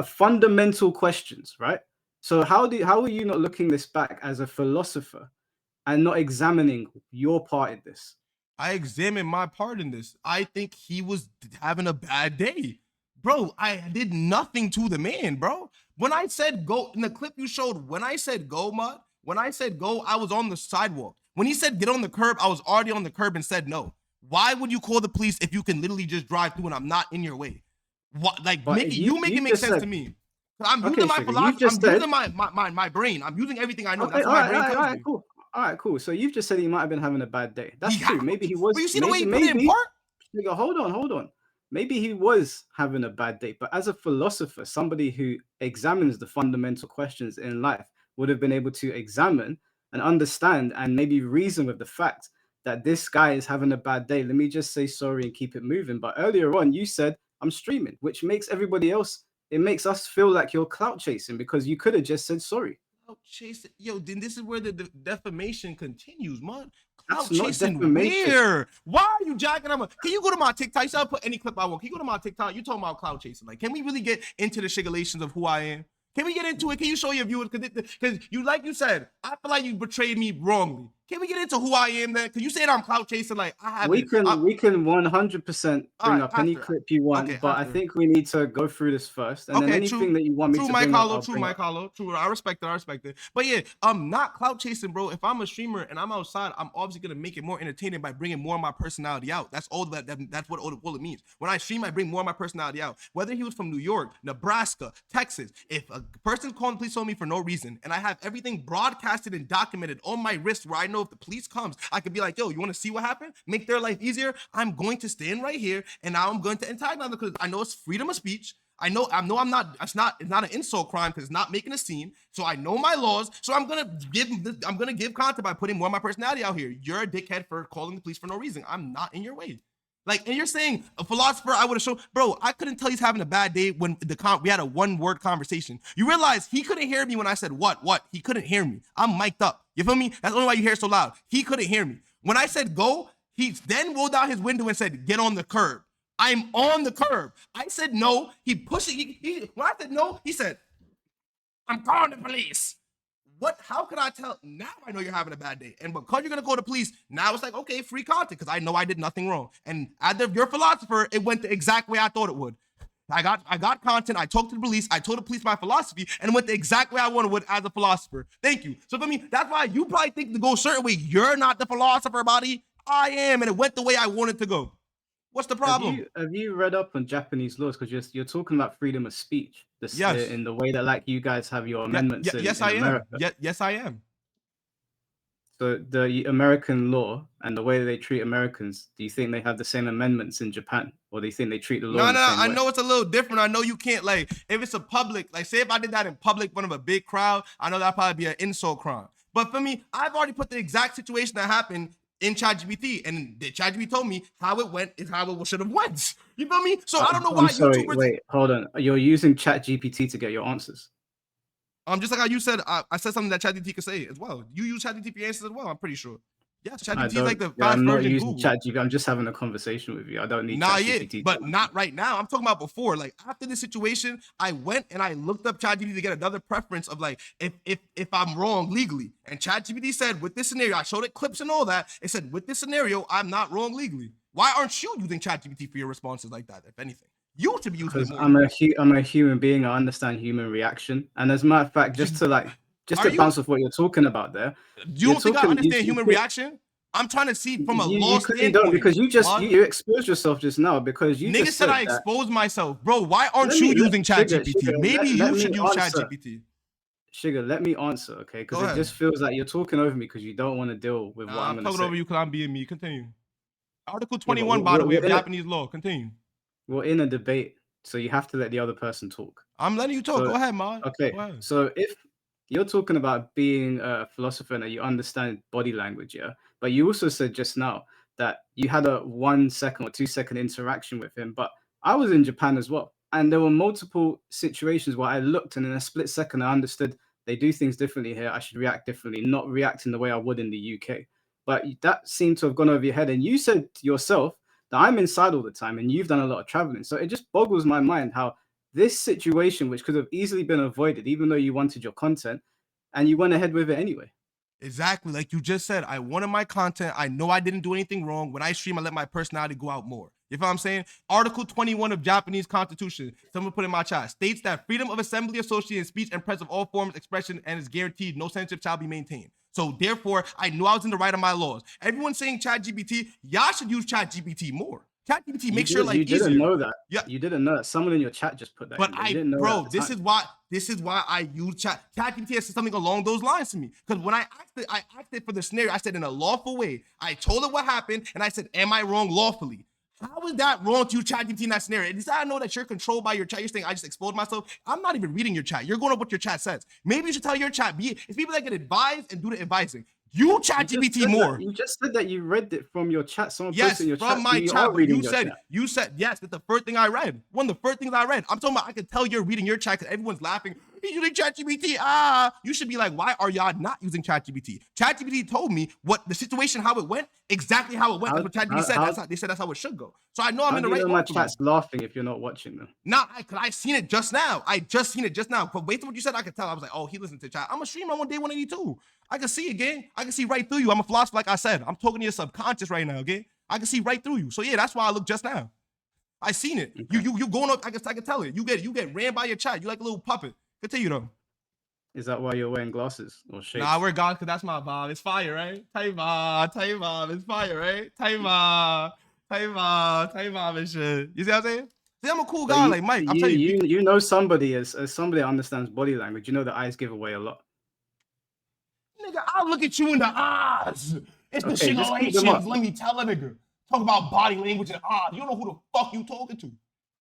fundamental questions, right? So how are you not looking this back as a philosopher and not examining your part in this? I examined my part in this. I think he was having a bad day. Bro, I did nothing to the man, bro. When I said go, in the clip you showed, when I said go, Mud, when I said go, I was on the sidewalk. When he said get on the curb, I was already on the curb and said no. Why would you call the police if you can literally just drive through and I'm not in your way? What, like, But make it make sense to me. I'm using my philosophy. I'm using my brain. I'm using everything I know. Okay, That's all what right, my brain tells me. cool. All right, cool. So you've just said he might have been having a bad day. That's true. Maybe he was. But you see the way he put maybe, it in part? Nigga, hold on. Maybe he was having a bad day, but as a philosopher, somebody who examines the fundamental questions in life would have been able to examine and understand and maybe reason with the fact that this guy is having a bad day. Let me just say sorry and keep it moving. But earlier on, you said I'm streaming, which makes everybody else, it makes us feel like you're clout chasing because you could have just said sorry. Clout chasing, yo, then this is where the defamation continues, man. That's Clout not chasing defamation. where? Why are you jacking up? Can you go to my TikTok? You said I'll put any clip I want. Can you go to my TikTok? You talking about clout chasing? Like, can we really get into the shigulations of who I am? Can we get into it? Can you show your viewers? Because you, like you said, I feel like you betrayed me wrongly. Can we get into who I am then? Because you said I'm clout chasing. Like, I have. We can 100% bring up any clip you want, but I think we need to go through this first, and then anything that you want me to bring up, True, Mike Hollow. True, I respect it. But yeah, I'm not clout chasing, bro. If I'm a streamer and I'm outside, I'm obviously gonna make it more entertaining by bringing more of my personality out. That's all that's what all it means. When I stream, I bring more of my personality out. Whether he was from New York, Nebraska, Texas, if a person calling the police on me for no reason, and I have everything broadcasted and documented on my wrist, where I know if the police comes, I could be like, yo, you want to see what happened? Make their life easier. I'm going to stand right here, and now I'm going to antagonize them because I know it's freedom of speech. I know I'm not. It's not an insult crime because it's not making a scene. So I know my laws. So I'm gonna give content by putting more of my personality out here. You're a dickhead for calling the police for no reason. I'm not in your way. Like, and you're saying a philosopher, I would have shown, bro, I couldn't tell he's having a bad day when we had a one-word conversation. You realize he couldn't hear me when I said what? He couldn't hear me. I'm mic'd up. You feel me? That's the only why you hear so loud. He couldn't hear me. When I said go, he then rolled out his window and said, get on the curb. I'm on the curb. I said no. He pushed it. When I said no, he said, I'm calling the police. What? How can I tell? Now I know you're having a bad day. And because you're going to call the police, now it's like, okay, free content because I know I did nothing wrong. And as your philosopher, it went the exact way I thought it would. I got content. I talked to the police. I told the police my philosophy and it went the exact way I wanted it as a philosopher. Thank you. So for me, that's why you probably think to go a certain way. You're not the philosopher, buddy. I am. And it went the way I wanted to go. What's the problem? Have you read up on Japanese laws? Because you're talking about freedom of speech. Yes. In the way that like you guys have your amendments. Yes, I am. Yes, I am. So the American law and the way they treat Americans, do you think they have the same amendments in Japan, or do you think they treat the law in the same I way? know it's a little different. I know you can't, like, if it's a public, like, say if I did that in public in front of a big crowd, I know that'd probably be an insult crime. But for me, I've already put the exact situation that happened in ChatGPT, and the ChatGPT told me how it went is how it should have went. You feel me? So I don't know why I'm sorry, YouTubers. wait, hold on. You're using ChatGPT to get your answers. Just like how you said, I said something that ChatGPT could say as well. You use ChatGPT for your answers as well, I'm pretty sure. Yes, ChatGPT is like the fast I'm not version using Google. ChatGPT. I'm just having a conversation with you. I don't need Nah, ChatGPT. yeah, but not right now. I'm talking about before. Like after this situation, I went and I looked up ChatGPT to get another preference of like if I'm wrong legally. And ChatGPT said with this scenario, I showed it clips and all that. It said with this scenario, I'm not wrong legally. Why aren't you using ChatGPT for your responses like that? If anything, you should be using it more. I'm a human being. I understand human reaction. And as a matter of fact, just to bounce off what you're talking about there. You don't think I understand human reaction? I'm trying to see from a law standpoint. Don't, because you exposed yourself just now because you niggas just said I exposed myself, bro. Why aren't you using ChatGPT? Maybe you should use ChatGPT. Sugar, let me answer, okay? Because it just feels like you're talking over me because you don't want to deal with what I'm going to say. I'm talking over you because I'm being me. Continue. Article 21, by the way, of Japanese law. Continue. We're in a debate, so you have to let the other person talk. I'm letting you talk. So, go ahead, man. Okay. So if you're talking about being a philosopher and that you understand body language, yeah, but you also said just now that you had a 1 second or 2 second interaction with him. But I was in Japan as well, and there were multiple situations where I looked and in a split second I understood they do things differently here. I should react differently, not react in the way I would in the UK. But that seemed to have gone over your head, and you said yourself that I'm inside all the time, and you've done a lot of traveling. So it just boggles my mind how this situation, which could have easily been avoided, even though you wanted your content, and you went ahead with it anyway. Exactly. Like you just said, I wanted my content. I know I didn't do anything wrong. When I stream, I let my personality go out more. You feel what I'm saying? Article 21 of Japanese Constitution, someone put in my chat, states that freedom of assembly, association, speech, and press of all forms of expression and is guaranteed. No censorship shall be maintained. So therefore, I knew I was in the right of my laws. Everyone saying ChatGPT, y'all should use ChatGPT more. ChatGPT makes your life easier. You didn't know that. Yeah. You didn't know that. Someone in your chat just put that. But this is why I use ChatGPT has something along those lines to me. Because when I asked it for the scenario, I said in a lawful way. I told it what happened, and I said, "Am I wrong lawfully?" How is that wrong to use ChatGPT in that scenario? At I know that you're controlled by your chat. You're saying I just exposed myself. I'm not even reading your chat. You're going up what your chat says. Maybe you should tell your chat. It's people that get advised and do the advising. You ChatGPT more. You just said that you read it from your chat. Someone yes, in your from chat. my chat. But you said yes. That's the first thing I read. One of the first things I read. I'm talking about. I can tell you're reading your chat because everyone's laughing. He's using ChatGPT. You should be like, why are y'all not using ChatGPT? ChatGPT told me what the situation, how it went, exactly how it went. That's what ChatGPT said. They said that's how it should go. So I know I'm in the right. My chat's laughing if you're not watching them. Nah, I seen it just now. I just seen it just now. But based on what you said, I could tell. I was like, oh, he listened to chat. I'm a streamer on day 182. I can see it, gang. I can see right through you. I'm a philosopher, like I said. I'm talking to your subconscious right now, gang. I can see right through you. So yeah, that's why I look just now. I seen it. Okay. You going up. I can tell it. You get ran by your chat. You like a little puppet. Continue though. Is that why you're wearing glasses or shades? Nah, I wear glasses because that's my vibe. It's fire, right? Tight vibe. It's fire, right? Tight vibe and shit. You see what I'm saying? See, I'm a cool guy like Mike. I'm telling you. You know somebody as somebody that understands body language. You know the eyes give away a lot. Nigga, I'll look at you in the eyes. It's the situations. Let me tell a nigga. Talk about body language and eyes. You don't know who the fuck you talking to.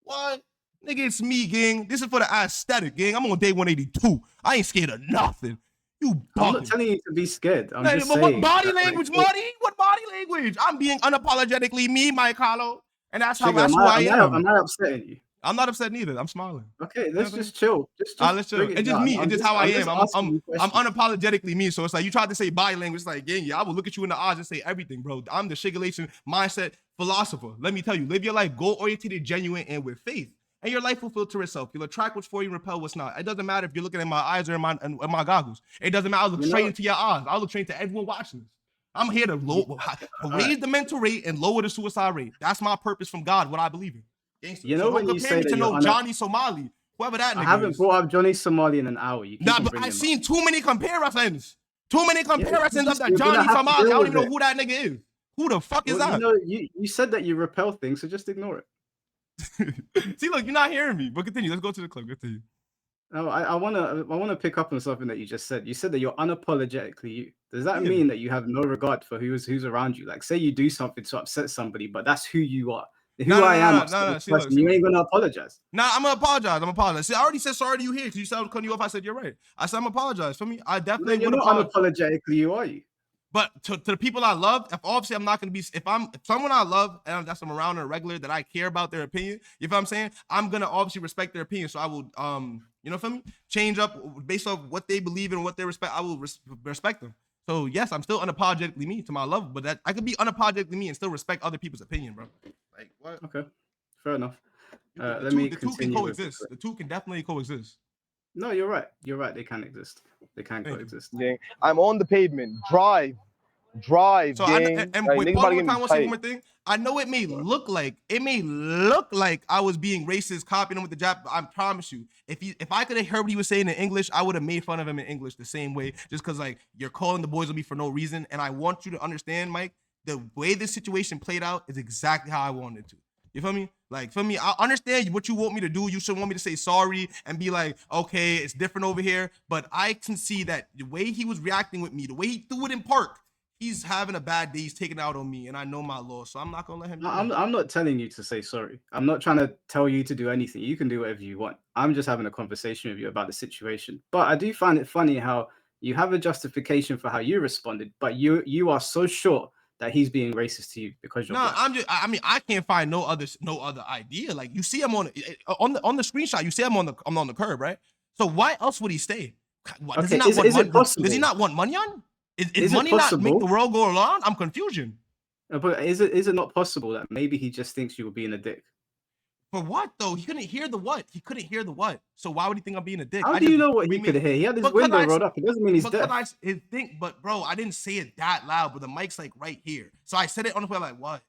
What? Nigga, it's me, gang. This is for the aesthetic, gang. I'm on day 182. I ain't scared of nothing. You bugging. I'm not telling you to be scared. I'm just saying. What body language, Marty? What body language? I'm being unapologetically me, Mike Hollow. And that's who I am. I'm not upsetting you. I'm not upset neither. I'm smiling. Okay, let's just chill. Let's chill. It's just me. It's just how I am. I'm unapologetically me. So it's like you tried to say body language. It's like, yeah, I will look at you in the eyes and say everything, bro. I'm the Shigulation mindset philosopher. Let me tell you, live your life goal-oriented, genuine, and with faith. And your life will filter itself. You'll attract what's for you and repel what's not. It doesn't matter if you're looking at my eyes or in my goggles. It doesn't matter. I'll look straight into your eyes. I'll look straight into everyone watching this. I'm here to raise the mental rate and lower the suicide rate. That's my purpose from God, what I believe in. Gangster. You know, so when you say that know Johnny Somali, whoever that nigga I haven't brought up Johnny Somali in an hour. But I've seen too many comparisons. Too many comparisons of that Johnny Somali. I don't even know who that nigga is. Who the fuck is that? You said that you repel things, so just ignore it. See, look, you're not hearing me. But continue. Let's go to the clip. Continue. No, I wanna pick up on something that you just said. You said that you're unapologetically you. Does that Yeah. mean that you have no regard for who's around you? Like, say you do something to upset somebody, but that's who you are. Who I am, you ain't gonna apologize. Nah, I'm gonna apologize. See, I already said sorry to you here because you said I was cutting you off. I said you're right. I said I'm apologize for me. I definitely You're would not apologize. unapologetically, you are you? But to the people I love, if obviously I'm not gonna be, if someone I love and that's I'm around on a regular that I care about their opinion, you feel what I'm saying? I'm gonna obviously respect their opinion. So I will, you know, feel me? Change up based off what they believe in, what they respect. I will respect them. So yes, I'm still unapologetically me to my love, but that I could be unapologetically me and still respect other people's opinion, bro. Like what? Okay, fair enough. The two can coexist. The two can definitely coexist. No, you're right. You're right. They can exist. They can coexist. Gang. I'm on the pavement. Drive. So gang. and Like, wait, niggas Paul, about to one get me time, I'll say tight. one more thing. I know it may look like I was being racist, copying him with the Jap. I promise you, if I could have heard what he was saying in English, I would have made fun of him in English the same way, just because like you're calling the boys on me for no reason. And I want you to understand, Mike, the way this situation played out is exactly how I wanted it to. You feel me? Like, for me, I understand what you want me to do. You should want me to say sorry and be like, okay, it's different over here. But I can see that the way he was reacting with me, the way he threw it in park, he's having a bad day. He's taking it out on me, and I know my loss, so I'm not gonna let him. I'm not telling you to say sorry. I'm not trying to tell you to do anything. You can do whatever you want. I'm just having a conversation with you about the situation. But I do find it funny how you have a justification for how you responded, but you are so sure that he's being racist to you because you're black. I can't find no other idea. Like, you see him on the screenshot, you see him on the curb, right? So why else would he stay? Does he not want money? Does he not want money on? Is money not make the world go around? I'm confusion. But is it not possible that maybe he just thinks you were being a dick? For what though? He couldn't hear the what. So why would he think I'm being a dick? How do you know what he could hear? He had his window rolled up. It doesn't mean he's deaf. But bro, I didn't say it that loud, but the mic's like right here. So I said it on the way like what?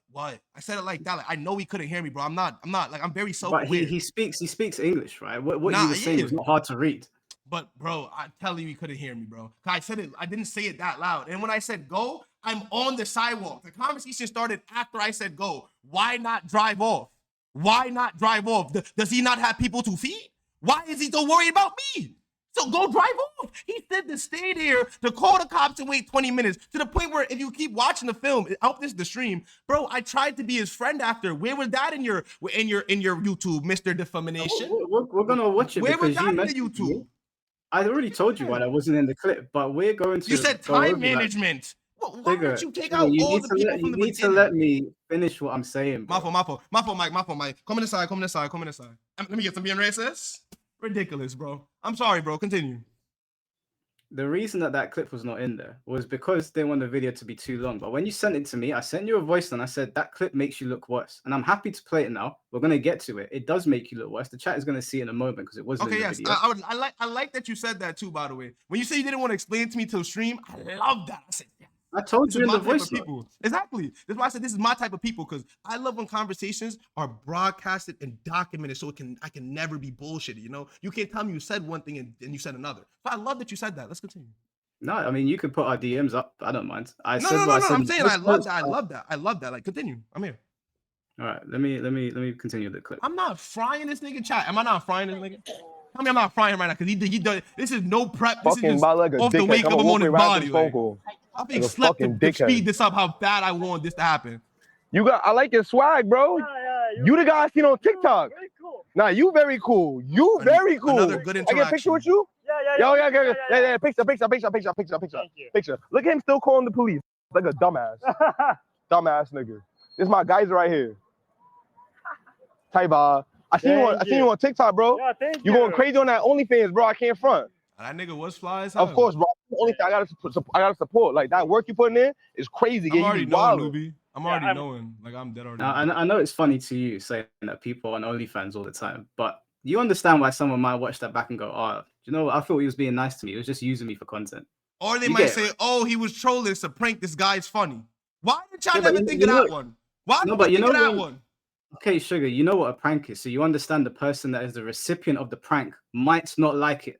I said it like that. Like, I know he couldn't hear me, bro. I'm not like, I'm very self-aware. But he speaks English, right? What you were saying was not hard to read. But bro, I tell you, he couldn't hear me, bro. I said it. I didn't say it that loud. And when I said go, I'm on the sidewalk. The conversation started after I said go. Why not drive off? Does he not have people to feed? Why is he so worried about me? So go drive off. He said to stay there, to call the cops and wait 20 minutes, to the point where if you keep watching the film, the stream, bro, I tried to be his friend after. Where was that in your YouTube, Mr. DEFAMATION? We're gonna watch it. Where was that in the YouTube? I already told you why that wasn't in the clip, but we're going to. You said time management. Why don't you take out all the people from the beginning? You need to let me finish what I'm saying. My fault, Mike. Come on inside. Let me get some being racist. Ridiculous, bro. I'm sorry, bro. Continue. The reason that clip was not in there was because they want the video to be too long. But when you sent it to me, I sent you a voice and I said, that clip makes you look worse. And I'm happy to play it now. We're going to get to it. It does make you look worse. The chat is going to see it in a moment because it wasn't in the video. I like that you said that too, by the way. When you say you didn't want to explain it to me till stream, I love that. I said, yeah. I told you in the voice note. Exactly. That's why I said this is my type of people, because I love when conversations are broadcasted and documented, so I can never be bullshitted. You know, you can't tell me you said one thing and you said another. So I love that you said that. Let's continue. No, I mean, you could put our DMs up. I don't mind. I'm saying I love that. Like, continue. I'm here. All right, let me continue the clip. I'm not frying this nigga chat. Am I not frying this nigga? Tell me I'm not frying right now, because he does. This is no prep. This is just off the wake up on his body. Like, I think slept to speed this up. How bad I want this to happen. I like your swag, bro. You the guy I seen on TikTok. Very cool. Nah, you very cool. Very cool. Another good interaction. I get a picture with you? Yeah. Picture. Look at him still calling the police. Like a dumbass. Dumbass nigga. This is my guys right here. Taiba. I seen you on TikTok, bro. Yeah, thank you. You going crazy on that OnlyFans, bro. I can't front. That nigga was fly as hell. Of course, bro. Only thing I gotta support. Like, that work you putting in is crazy. I'm already knowing, Newbie. I'm already knowing. Like, I'm dead already. I know it's funny to you saying that people are on OnlyFans all the time, but you understand why someone might watch that back and go, oh, you know what? I thought he was being nice to me. He was just using me for content. Or they might say, oh, he was trolling. It's a prank. This guy's funny. Why did y'all never think of that one? Why did you think of that one? Okay, Sugar, you know what a prank is, so you understand the person that is the recipient of the prank might not like it.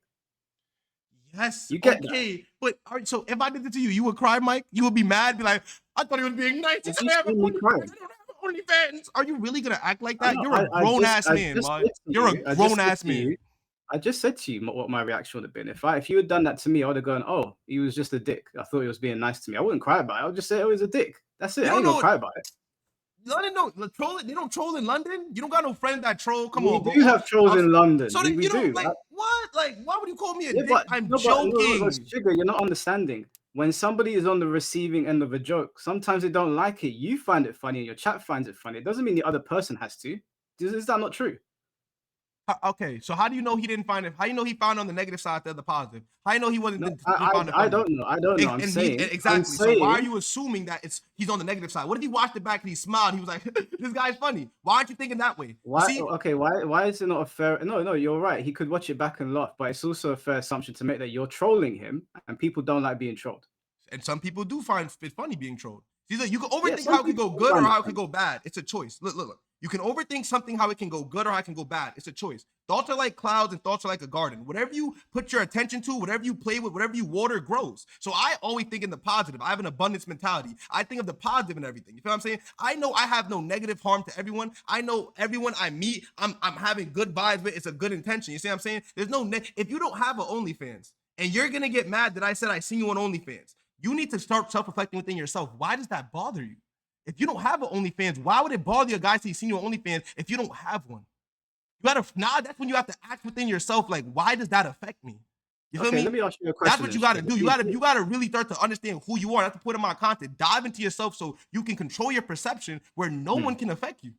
Yes, you get that. But all right, so if I did it to you, you would cry, Mike? You would be mad, be like, I thought he was being nice. I don't have OnlyFans. Are you really gonna act like that? You're a grown-ass man, Mike. You're a grown-ass man. I just said to you what my reaction would have been. If you had done that to me, I would have gone, "Oh, he was just a dick. I thought he was being nice to me." I wouldn't cry about it. I would just say, "Oh, he's a dick." That's it. You I don't ain't gonna know. cry about it. London don't troll it. They don't troll in London. You don't got no friend that troll. Come We on, bro. do have trolls in London. So then we you don't do. like what? Like, why would you call me a Yeah, dick? but I'm no, but joking. Sugar, you're not understanding. When somebody is on the receiving end of a joke, sometimes they don't like it. You find it funny, and your chat finds it funny. It doesn't mean the other person has to. Is that not true? Okay, so how do you know he didn't find it? How do you know he found on the negative side the positive? How do you know he wasn't? No, He found it funny? I don't know. I don't know. I'm saying exactly. I'm So why are saying, you assuming that he's on the negative side? What if he watched it back and he smiled? He was like, "This guy's funny." Why aren't you thinking that way? why? See, Okay, why is it not a fair? No, you're right. He could watch it back and laugh, but it's also a fair assumption to make that you're trolling him, and people don't like being trolled. and some people do find it funny being trolled. See, look, you can Yeah, overthink some how it can go people good or find it how it can funny. go bad. It's a choice. Look. You can overthink something how it can go good or how it can go bad. It's a choice. Thoughts are like clouds and thoughts are like a garden. Whatever you put your attention to, whatever you play with, whatever you water grows. So I always think in the positive. I have an abundance mentality. I think of the positive in everything. You feel what I'm saying? I know I have no negative harm to everyone. I know everyone I meet, I'm having good vibes with. It's a good intention. You see what I'm saying? There's no if you don't have an OnlyFans and you're gonna get mad that I said I seen you on OnlyFans, you need to start self-reflecting within yourself. Why does that bother you? If you don't have an OnlyFans, why would it bother you a guy to see you on OnlyFans if you don't have one? You gotta that's when you have to act within yourself. Like, why does that affect me? You feel me? Let me ask you a question. That's what you gotta do. You gotta really start to understand who you are. That's the point of my content. Dive into yourself so you can control your perception where no one can affect you.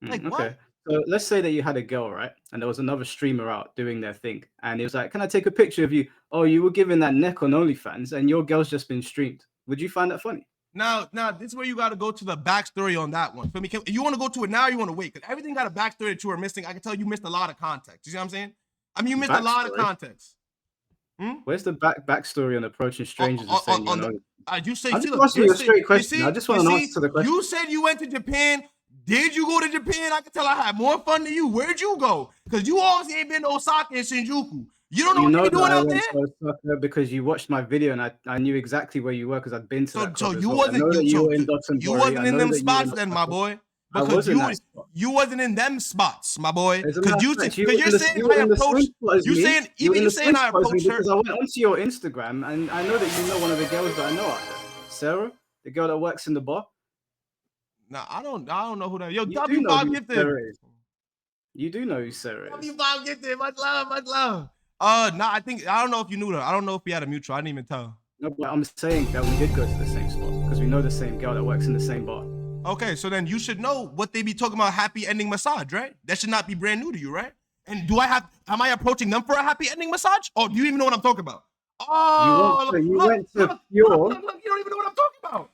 Like Okay. what? So let's say that you had a girl, right? And there was another streamer out doing their thing. And it was like, "Can I take a picture of you?" Oh, you were giving that neck on OnlyFans and your girl's just been streamed. Would you find that funny? Now, this is where you got to go to the backstory on that one. For me, you want to go to it now, or you want to wait? Because everything got a backstory that you are missing. I can tell you missed a lot of context. You see what I'm saying? I mean, you missed a lot of context. Where's the backstory on approaching strangers and saying, you say, I'm just asking you a straight question. I just want an answer to the question. You said you went to Japan. Did you go to Japan? I can tell I had more fun than you. Where'd you go? Because you obviously ain't been to Osaka and Shinjuku. You don't know what you're doing out there? Osaka because you watched my video and I knew exactly where you were because I'd been to that club. So you wasn't in them spots then, my boy. Because you wasn't in them spots, my boy. Because you're saying I approached. You saying I approached her. Because I went onto your Instagram and I know that you know one of the girls that I know out there, Sarah, the girl that works in the bar. Nah, I don't know who that. Yo, You W5 gifted. You do know who Sarah is. W5 gifted. Much love. I don't know if you knew her. I don't know if we had a mutual. I didn't even tell. No, but I'm saying that we did go to the same spot because we know the same girl that works in the same bar. Okay, so then you should know what they be talking about happy ending massage, right? That should not be brand new to you, right? And am I approaching them for a happy ending massage? Or do you even know what I'm talking about? Oh, you went to Pure. You don't even know what I'm talking about.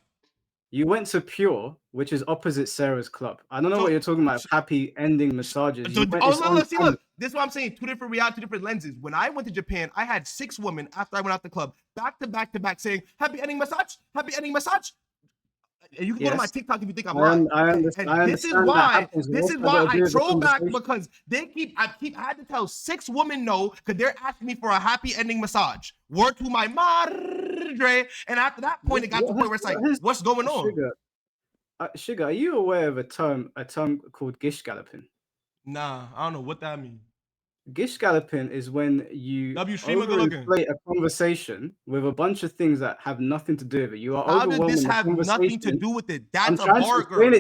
You went to Pure, which is opposite Sarah's club. I don't know what you're talking about. Happy ending massages. Look. This is what I'm saying. Two different reality, two different lenses. When I went to Japan, I had 6 women after I went out the club, back to back, saying, "Happy ending massage, happy ending massage." And you can go to my TikTok if you think I'm lying. I understand. This is why I troll back because I had to tell 6 women no because they're asking me for a happy ending massage. Word to my madre. And after that point, it got to the point where it's like, what's going on? Sugar, are you aware of a term called gish galloping? Nah, I don't know what that means. Gish galloping is when you overinflate a conversation with a bunch of things that have nothing to do with it. You are How overwhelming. How does this have nothing to do with it? That's a bar girl.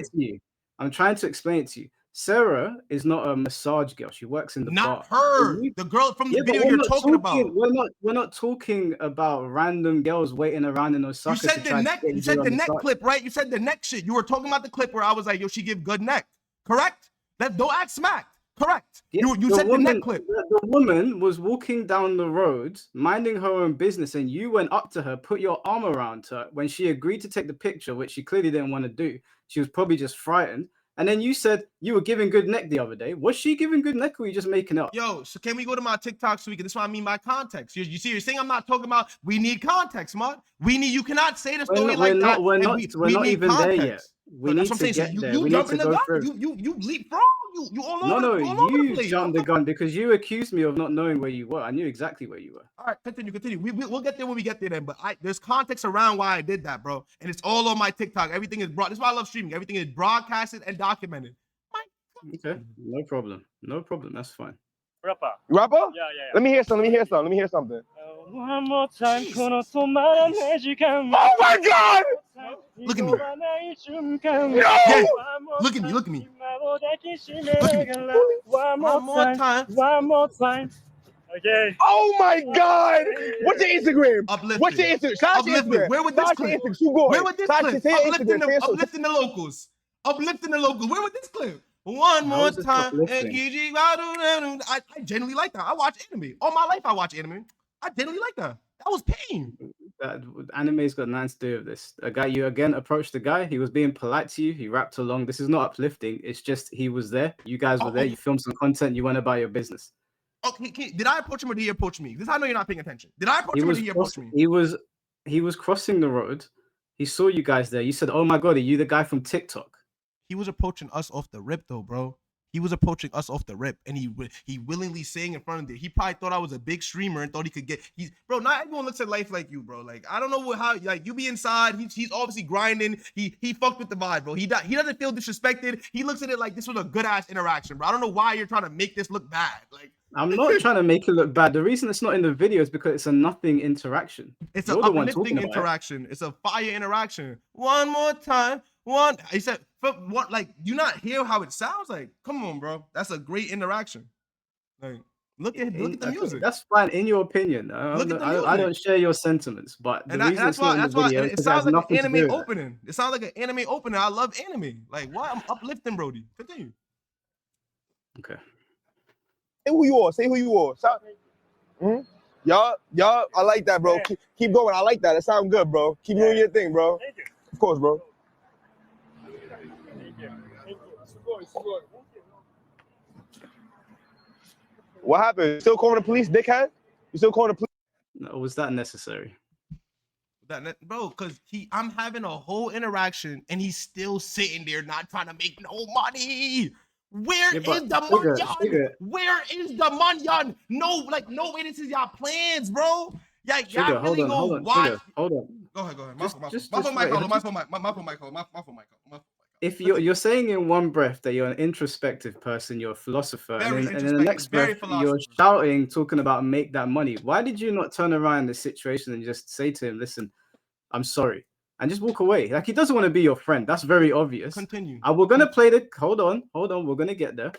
I'm trying to explain it to you. Sarah is not a massage girl. She works in the bar. Not her. The girl from the video you're talking about. We're not talking about random girls waiting around in Osaka. You said the neck clip, right? You said the neck shit. You were talking about the clip where I was like, yo, she give good neck. Correct? Don't act smacked. Correct. Yeah, you said the neck clip. The woman was walking down the road, minding her own business, and you went up to her, put your arm around her. When she agreed to take the picture, which she clearly didn't want to do, she was probably just frightened. And then you said you were giving good neck the other day. Was she giving good neck or were you just making it up? Yo, so can we go to my TikTok so we can, this is what I mean by context. You see, you're saying I'm not talking about, we need context, man. You cannot say the story like that. We're not even there yet. We need to get there. We need to go through. You leapfrog. You all over. No, you jumped the gun because you accused me of not knowing where you were. I knew exactly where you were. All right, continue. We'll get there when we get there then. But there's context around why I did that, bro. And it's all on my TikTok. Everything is brought. This is why I love streaming. Everything is broadcasted and documented. Okay, no problem. That's fine. Rapper. Rapper? Yeah, yeah, yeah. Let me hear something. One more time. Jesus. Oh Oh my God! Look at me. No! Yeah. Look at me. Look at me. One more time. One more time. Okay. Oh my God! What's your Instagram? Uplifting. What's your Instagram? Shout out your Uplifting. Instagram. Where would this Shout out your clip? Instagram. Keep going. Where would this Shout clip? say your Uplifting Instagram. Say the your- uplifting the locals. Uplifting the locals. Where would this clip? One How more is this time. uplifting? I genuinely like that. I watch anime. All my life I watch anime. I genuinely like that. That was pain. That anime's got nothing to do with this. A guy, you again approached the guy. He was being polite to you. He rapped along. This is not uplifting. It's just he was there. You guys were there. You filmed some content. You went about your business. Okay, did I approach him or did he approach me? This is how I know you're not paying attention. Did I approach him or did he approach me? He was crossing the road. He saw you guys there. You said, "Oh my God, are you the guy from TikTok?" He was approaching us off the rip though, bro. He was approaching us off the rip, and he willingly sang in front of it. He probably thought I was a big streamer and thought he could get. Bro. Not everyone looks at life like you, bro. Like I don't know how. Like you be inside. He's obviously grinding. He fucked with the vibe, bro. He doesn't feel disrespected. He looks at it like this was a good ass interaction, bro. I don't know why you're trying to make this look bad. Like I'm not trying to make it look bad. The reason it's not in the video is because it's a nothing interaction. It's You're an the one uplifting talking about it. interaction. It's a fire interaction. One more time. One. He said, "What? Like, you not hear how it sounds? Like, come on, bro. That's a great interaction. Like, look at the Okay, music. that's fine in your opinion. I Look at the don't music. share your sentiments, but the reason it's not in the video it is it sounds has like nothing an to do anime with that. opening. It sounds like an anime opening. I love anime. Like, why I'm uplifting, Brody. Continue. Okay. Say who you are. Say who you are. Shout. Y'all. I like that, bro. Keep going. I like that. It sounds good, bro. Keep doing your thing, bro. Thank you. Of course, bro. Thank you. Sugoi. What happened? You still calling the police, dickhead? You still calling the police? No, was that necessary? Bro, because I'm having a whole interaction and he's still sitting there not trying to make no money. Where is the money? Where is the money? No, way, this is y'all plans, bro. Yeah, y'all really go watch. Hold on. Go ahead. My phone mic hold. If you're saying in one breath that you're an introspective person, you're a philosopher, and in the next breath you're shouting, talking about make that money. Why did you not turn around the situation and just say to him, "Listen, I'm sorry," and just walk away? Like he doesn't want to be your friend. That's very obvious. Continue. We're gonna play the. Hold on. We're gonna get there.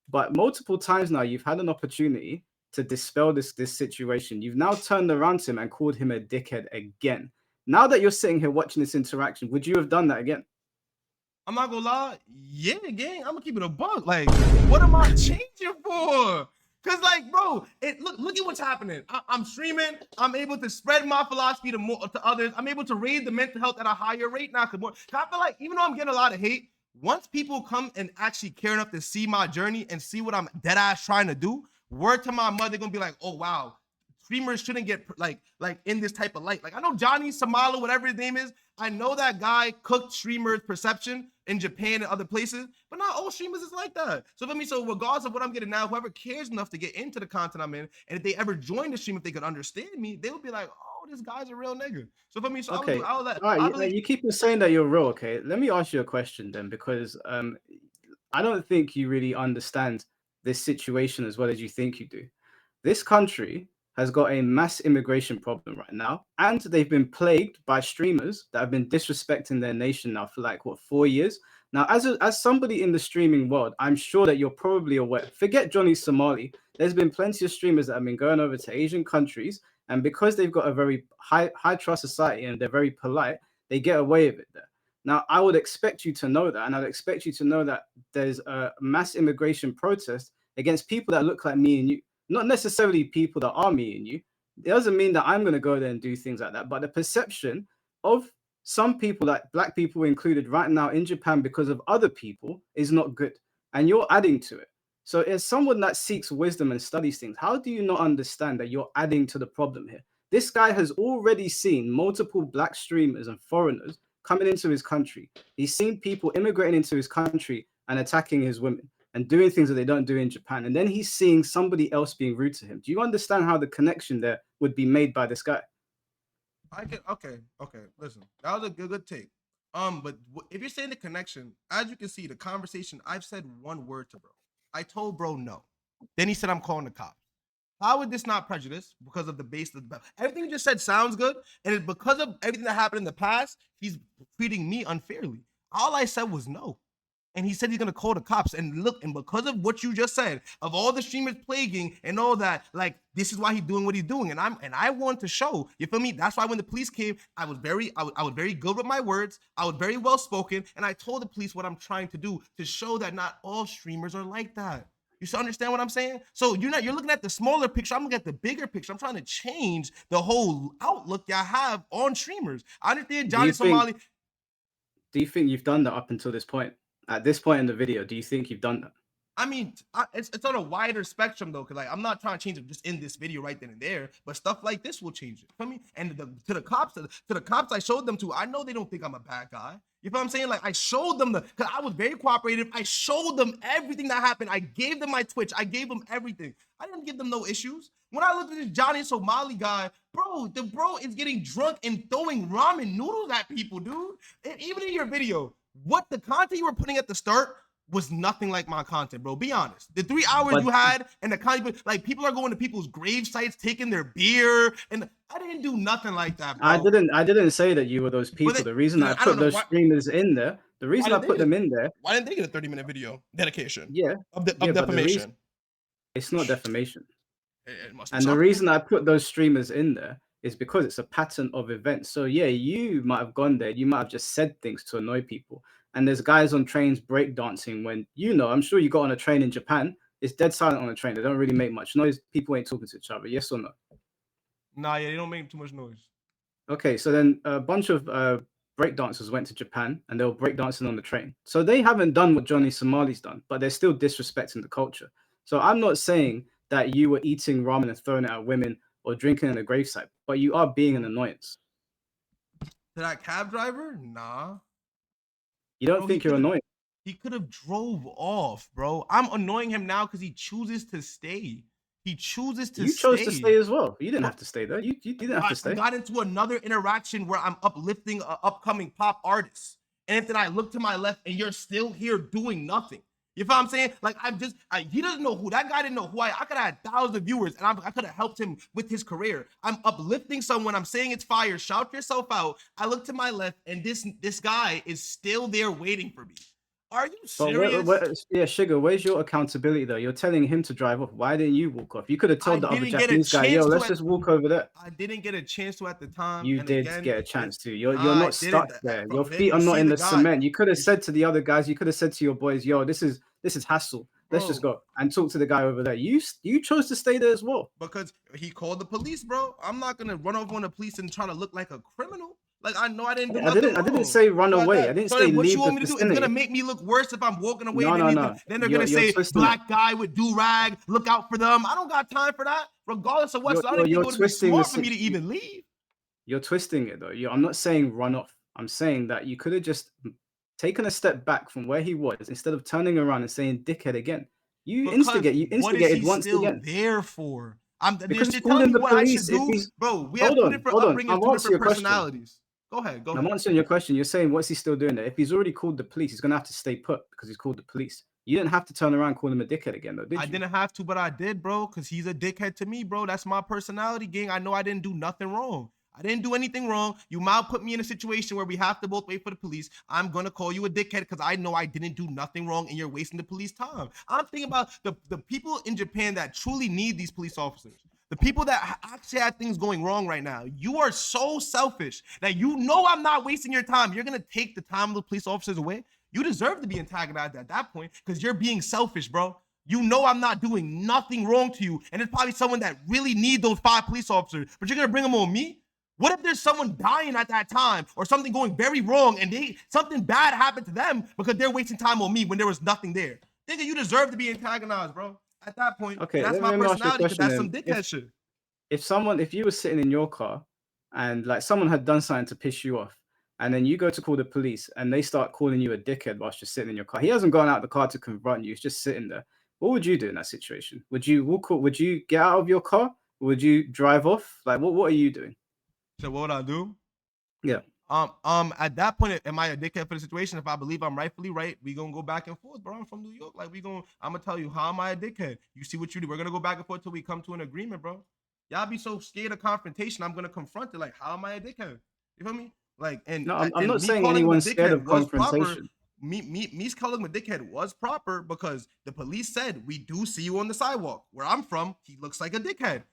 But multiple times now, you've had an opportunity to dispel this situation. You've now turned around to him and called him a dickhead again. Now that you're sitting here watching this interaction, would you have done that again? I'm not gonna lie. Yeah, gang. I'm gonna keep it a buck. Like, what am I changing for? Cause, like, bro, look at what's happening. I'm streaming. I'm able to spread my philosophy to others. I'm able to raise the mental health at a higher rate now. Cause I feel like even though I'm getting a lot of hate, once people come and actually care enough to see my journey and see what I'm dead ass trying to do, word to my mother gonna be like, oh wow, streamers shouldn't get like in this type of light. Like I know Johnny Samala, whatever his name is. I know that guy cooked streamers' perception in Japan and other places, but not all streamers is like that. So regardless of what I'm getting now, whoever cares enough to get into the content I'm in, and if they ever join the stream, if they could understand me, they would be like, oh, this guy's a real nigga. So Okay. All right, you keep saying that you're real. Okay, let me ask you a question then, because I don't think you really understand this situation as well as you think you do. This country has got a mass immigration problem right now, and they've been plagued by streamers that have been disrespecting their nation now for like 4 years. Now, as somebody in the streaming world, I'm sure that you're probably aware. Forget Johnny Somali. There's been plenty of streamers that have been going over to Asian countries, and because they've got a very high trust society and they're very polite, they get away with it there. Now, I would expect you to know that, and I'd expect you to know that there's a mass immigration protest against people that look like me and you. Not necessarily people that are me and you. It doesn't mean that I'm going to go there and do things like that. But the perception of some people, like black people included right now in Japan because of other people, is not good. And you're adding to it. So as someone that seeks wisdom and studies things, how do you not understand that you're adding to the problem here? This guy has already seen multiple black streamers and foreigners coming into his country. He's seen people immigrating into his country and attacking his women and doing things that they don't do in Japan. And then he's seeing somebody else being rude to him. Do you understand how the connection there would be made by this guy? Okay. Listen, that was a good take. But if you're saying the connection, as you can see, the conversation, I've said one word to bro. I told bro no. Then he said, I'm calling the cops. How would this not prejudice? Because of the base of the everything you just said sounds good, and it's because of everything that happened in the past, he's treating me unfairly. All I said was no. And he said he's gonna call the cops. And look, and because of what you just said, of all the streamers plaguing and all that, like this is why he's doing what he's doing. And I want to show, you feel me? That's why when the police came, I was very good with my words. I was very well spoken, and I told the police what I'm trying to do to show that not all streamers are like that. You still understand what I'm saying? So you're looking at the smaller picture. I'm looking at the bigger picture. I'm trying to change the whole outlook y'all have on streamers. I understand Johnny Somali. Do you think you've done that up until this point? At this point in the video, do you think you've done that? I mean, it's on a wider spectrum though, because like I'm not trying to change it just in this video right then and there, but stuff like this will change it. For me, and to the cops I showed them to, I know they don't think I'm a bad guy. You know what I'm saying? Like I showed them because I was very cooperative. I showed them everything that happened. I gave them my Twitch. I gave them everything. I didn't give them no issues. When I looked at this Johnny Somali guy, the bro is getting drunk and throwing ramen noodles at people, dude. And even in your video, what the content you were putting at the start was nothing like my content, bro. Be honest. The 3 hours you had and the content, like people are going to people's grave sites, taking their beer, and I didn't do nothing like that, bro. I didn't say that you were those people. The reason I put those streamers in there, the reason I put them in there. Why didn't they get a 30-minute video dedication? Yeah. Of defamation. It's not defamation. It must be and something. The reason I put those streamers in there is because it's a pattern of events. So yeah, you might have gone there. You might have just said things to annoy people. And there's guys on trains breakdancing when, I'm sure you got on a train in Japan. It's dead silent on a train. They don't really make much noise. People ain't talking to each other. Yes or no? Nah, yeah, they don't make too much noise. Okay, so then a bunch of breakdancers went to Japan and they were breakdancing on the train. So they haven't done what Johnny Somali's done, but they're still disrespecting the culture. So I'm not saying that you were eating ramen and throwing it at women or drinking in a gravesite, but you are being an annoyance. To that cab driver? Nah. You don't think you're annoying? He could have drove off, bro. I'm annoying him now because he chooses to stay. He chooses to stay. You chose to stay as well. You didn't have to stay there. You didn't have to stay. I got into another interaction where I'm uplifting an upcoming pop artist. And then I look to my left and you're still here doing nothing. You feel what I'm saying? Like he doesn't know who, that guy didn't know who I could have had 1,000 viewers and I could have helped him with his career. I'm uplifting someone. I'm saying it's fire. Shout yourself out. I look to my left and this guy is still there waiting for me. Are you serious? Yeah, Sugar, where's your accountability though? You're telling him to drive off. Why didn't you walk off? You could have told the other Japanese guy, yo, let's just walk over there. I didn't get a chance to at the time. You did get a chance to. You're not stuck there. Your feet are not in the cement. You could have said to the other guys, you could have said to your boys, yo, this is hassle. Let's just go and talk to the guy over there. You chose to stay there as well. Because he called the police, bro. I'm not gonna run over on the police and try to look like a criminal. Like I know I didn't do nothing wrong. I didn't say run away. I didn't say leave the vicinity. What you want me to do? It's gonna make me look worse if I'm walking away. No. Then they're gonna say black guy with do-rag, look out for them. I don't got time for that. Regardless of what, so I don't think it would be smart for me to even leave. You're twisting it though. I'm not saying run off. I'm saying that you could have just taken a step back from where he was instead of turning around and saying dickhead again. You instigated once again. What is he still there for? Because he's calling the police. Bro, we have two different upbringings, two different personalities. Go ahead. I'm answering your question. You're saying, what's he still doing there? If he's already called the police, he's going to have to stay put because he's called the police. You didn't have to turn around and call him a dickhead again, though, did you? I didn't have to, but I did, bro, because he's a dickhead to me, bro. That's my personality, gang. I know I didn't do nothing wrong. I didn't do anything wrong. You might put me in a situation where we have to both wait for the police. I'm going to call you a dickhead because I know I didn't do nothing wrong and you're wasting the police time. I'm thinking about the people in Japan that truly need these police officers. The people that actually have things going wrong right now. You are so selfish that you know I'm not wasting your time. You're going to take the time of the police officers away. You deserve to be antagonized at that point because you're being selfish, bro. You know I'm not doing nothing wrong to you. And it's probably someone that really need those 5 police officers, but you're going to bring them on me? What if there's someone dying at that time or something going very wrong and something bad happened to them because they're wasting time on me when there was nothing there? Think you deserve to be antagonized, bro. At that point, okay, that's my personality because that's some dickhead shit. If you were sitting in your car and like someone had done something to piss you off and then you go to call the police and they start calling you a dickhead whilst you're sitting in your car, he hasn't gone out of the car to confront you. He's just sitting there. What would you do in that situation? Would you get out of your car? Would you drive off? Like, what are you doing? So what would I do? Yeah. At that point, am I a dickhead for the situation? If I believe I'm rightfully right, we gonna go back and forth, bro. I'm from New York. Like, I'm gonna tell you, how am I a dickhead? You see what you do. We're gonna go back and forth till we come to an agreement, bro. Y'all be so scared of confrontation. I'm gonna confront it. Like, how am I a dickhead? You feel me? Like, and No, I'm and not me saying calling him a anyone's scared dickhead of was proper. confrontation. Me calling him a dickhead was proper because the police said, we do see you on the sidewalk. Where I'm from, he looks like a dickhead.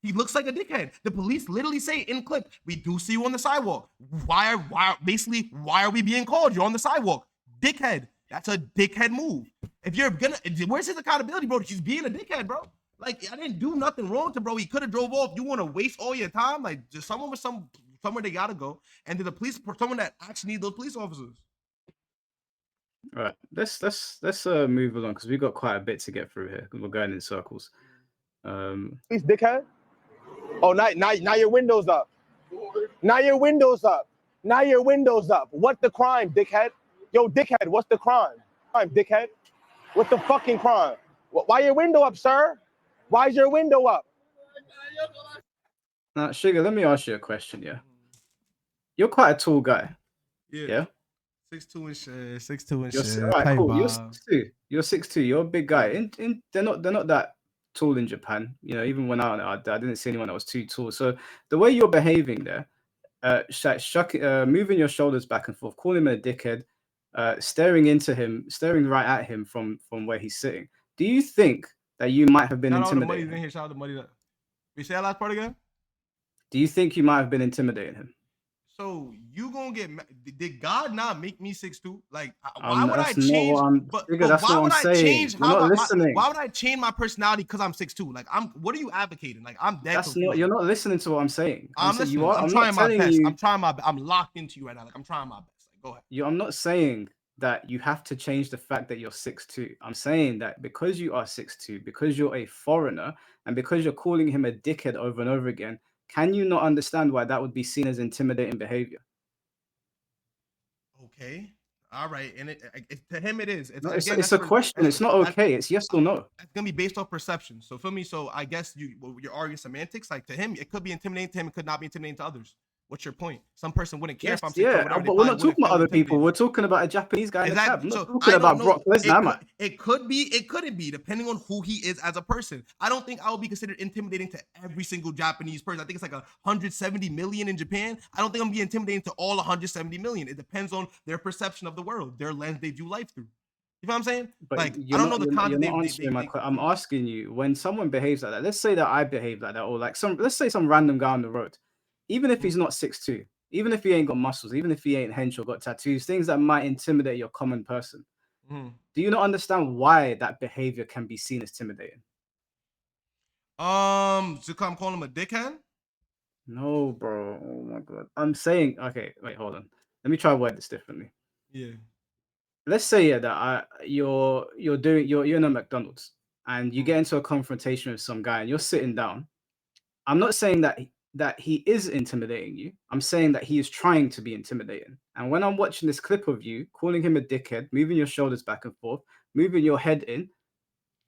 He looks like a dickhead. The police literally say in clip, we do see you on the sidewalk. Why are we being called? You're on the sidewalk. Dickhead. That's a dickhead move. If you're gonna, where's his accountability, bro? He's being a dickhead, bro. Like, I didn't do nothing wrong to bro. He could have drove off. You want to waste all your time? Like, just someone with somewhere they gotta go. And to the police, someone that actually needs those police officers. All right, let's move along because we've got quite a bit to get through here. We're going in circles. Please, dickhead. Oh, now your windows up. Now your windows up. Now your windows up. What the crime, dickhead? Yo, dickhead, what's the crime? Dickhead? What's the fucking crime? Why your window up, sir? Why is your window up? Now, Sugar, let me ask you a question, yeah? You're quite a tall guy. Yeah? 6'2" and shit. 6'2" and You're, shit. all right, cool. You're Vibe. 6'2". You're 6'2". You're a big guy. They're not that tall in Japan. You know, even when I didn't see anyone that was too tall. So the way you're behaving there, moving your shoulders back and forth, calling him a dickhead, staring right at him from where he's sitting. Do you think that you might have been intimidating him? In here. Shout out the money. We say that last part again? Do you think you might have been intimidating him? So you gonna get? Did God not make me 6'2"? Like, why would I change? Why would I change? Why would I change my personality because I'm 6'2"? Like, what are you advocating? Like, I'm dead. You're not listening to what I'm saying. I'm listening. I'm trying my best. I'm locked into you right now. Like, I'm trying my best. Like, go ahead. I'm not saying that you have to change the fact that you're 6'2". I'm saying that because you are 6'2", because you're a foreigner, and because you're calling him a dickhead over and over again, can you not understand why that would be seen as intimidating behavior? Okay. All right. And to him, it is. It's a question. It's not okay. It's yes or no. It's going to be based off perception. So for me, I guess you're arguing semantics. Like, to him, it could be intimidating to him. It could not be intimidating to others. What's your point? Some person wouldn't care if I'm saying but we're not talking about other people. We're talking about a Japanese guy in a cab. I'm not talking about Brock Lesnar. It could be, it couldn't be, depending on who he is as a person. I don't think I would be considered intimidating to every single Japanese person. I think it's like 170 million in Japan. I don't think I'm gonna be intimidating to all 170 million. It depends on their perception of the world, their lens they view life through. You know what I'm saying? But like, I don't know the context. I'm asking you, when someone behaves like that, let's say that I behave like that, or like let's say some random guy on the road, even if he's not 6'2", even if he ain't got muscles, even if he ain't hench or got tattoos, things that might intimidate your common person. Do you not understand why that behavior can be seen as intimidating? So I'm calling him a dickhead? No, bro. Oh my god. I'm saying, okay, wait, hold on. Let me try to word this differently. Yeah. Let's say that you're in a McDonald's and you get into a confrontation with some guy and you're sitting down. I'm not saying that he is intimidating you. I'm saying that he is trying to be intimidating. And when I'm watching this clip of you calling him a dickhead, moving your shoulders back and forth, moving your head in,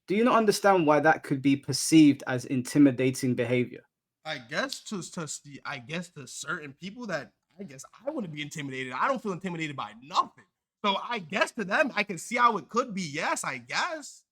do you not understand why that could be perceived as intimidating behavior? I guess to certain people that I guess I wouldn't be intimidated. I don't feel intimidated by nothing. So I guess to them, I can see how it could be. Yes, I guess.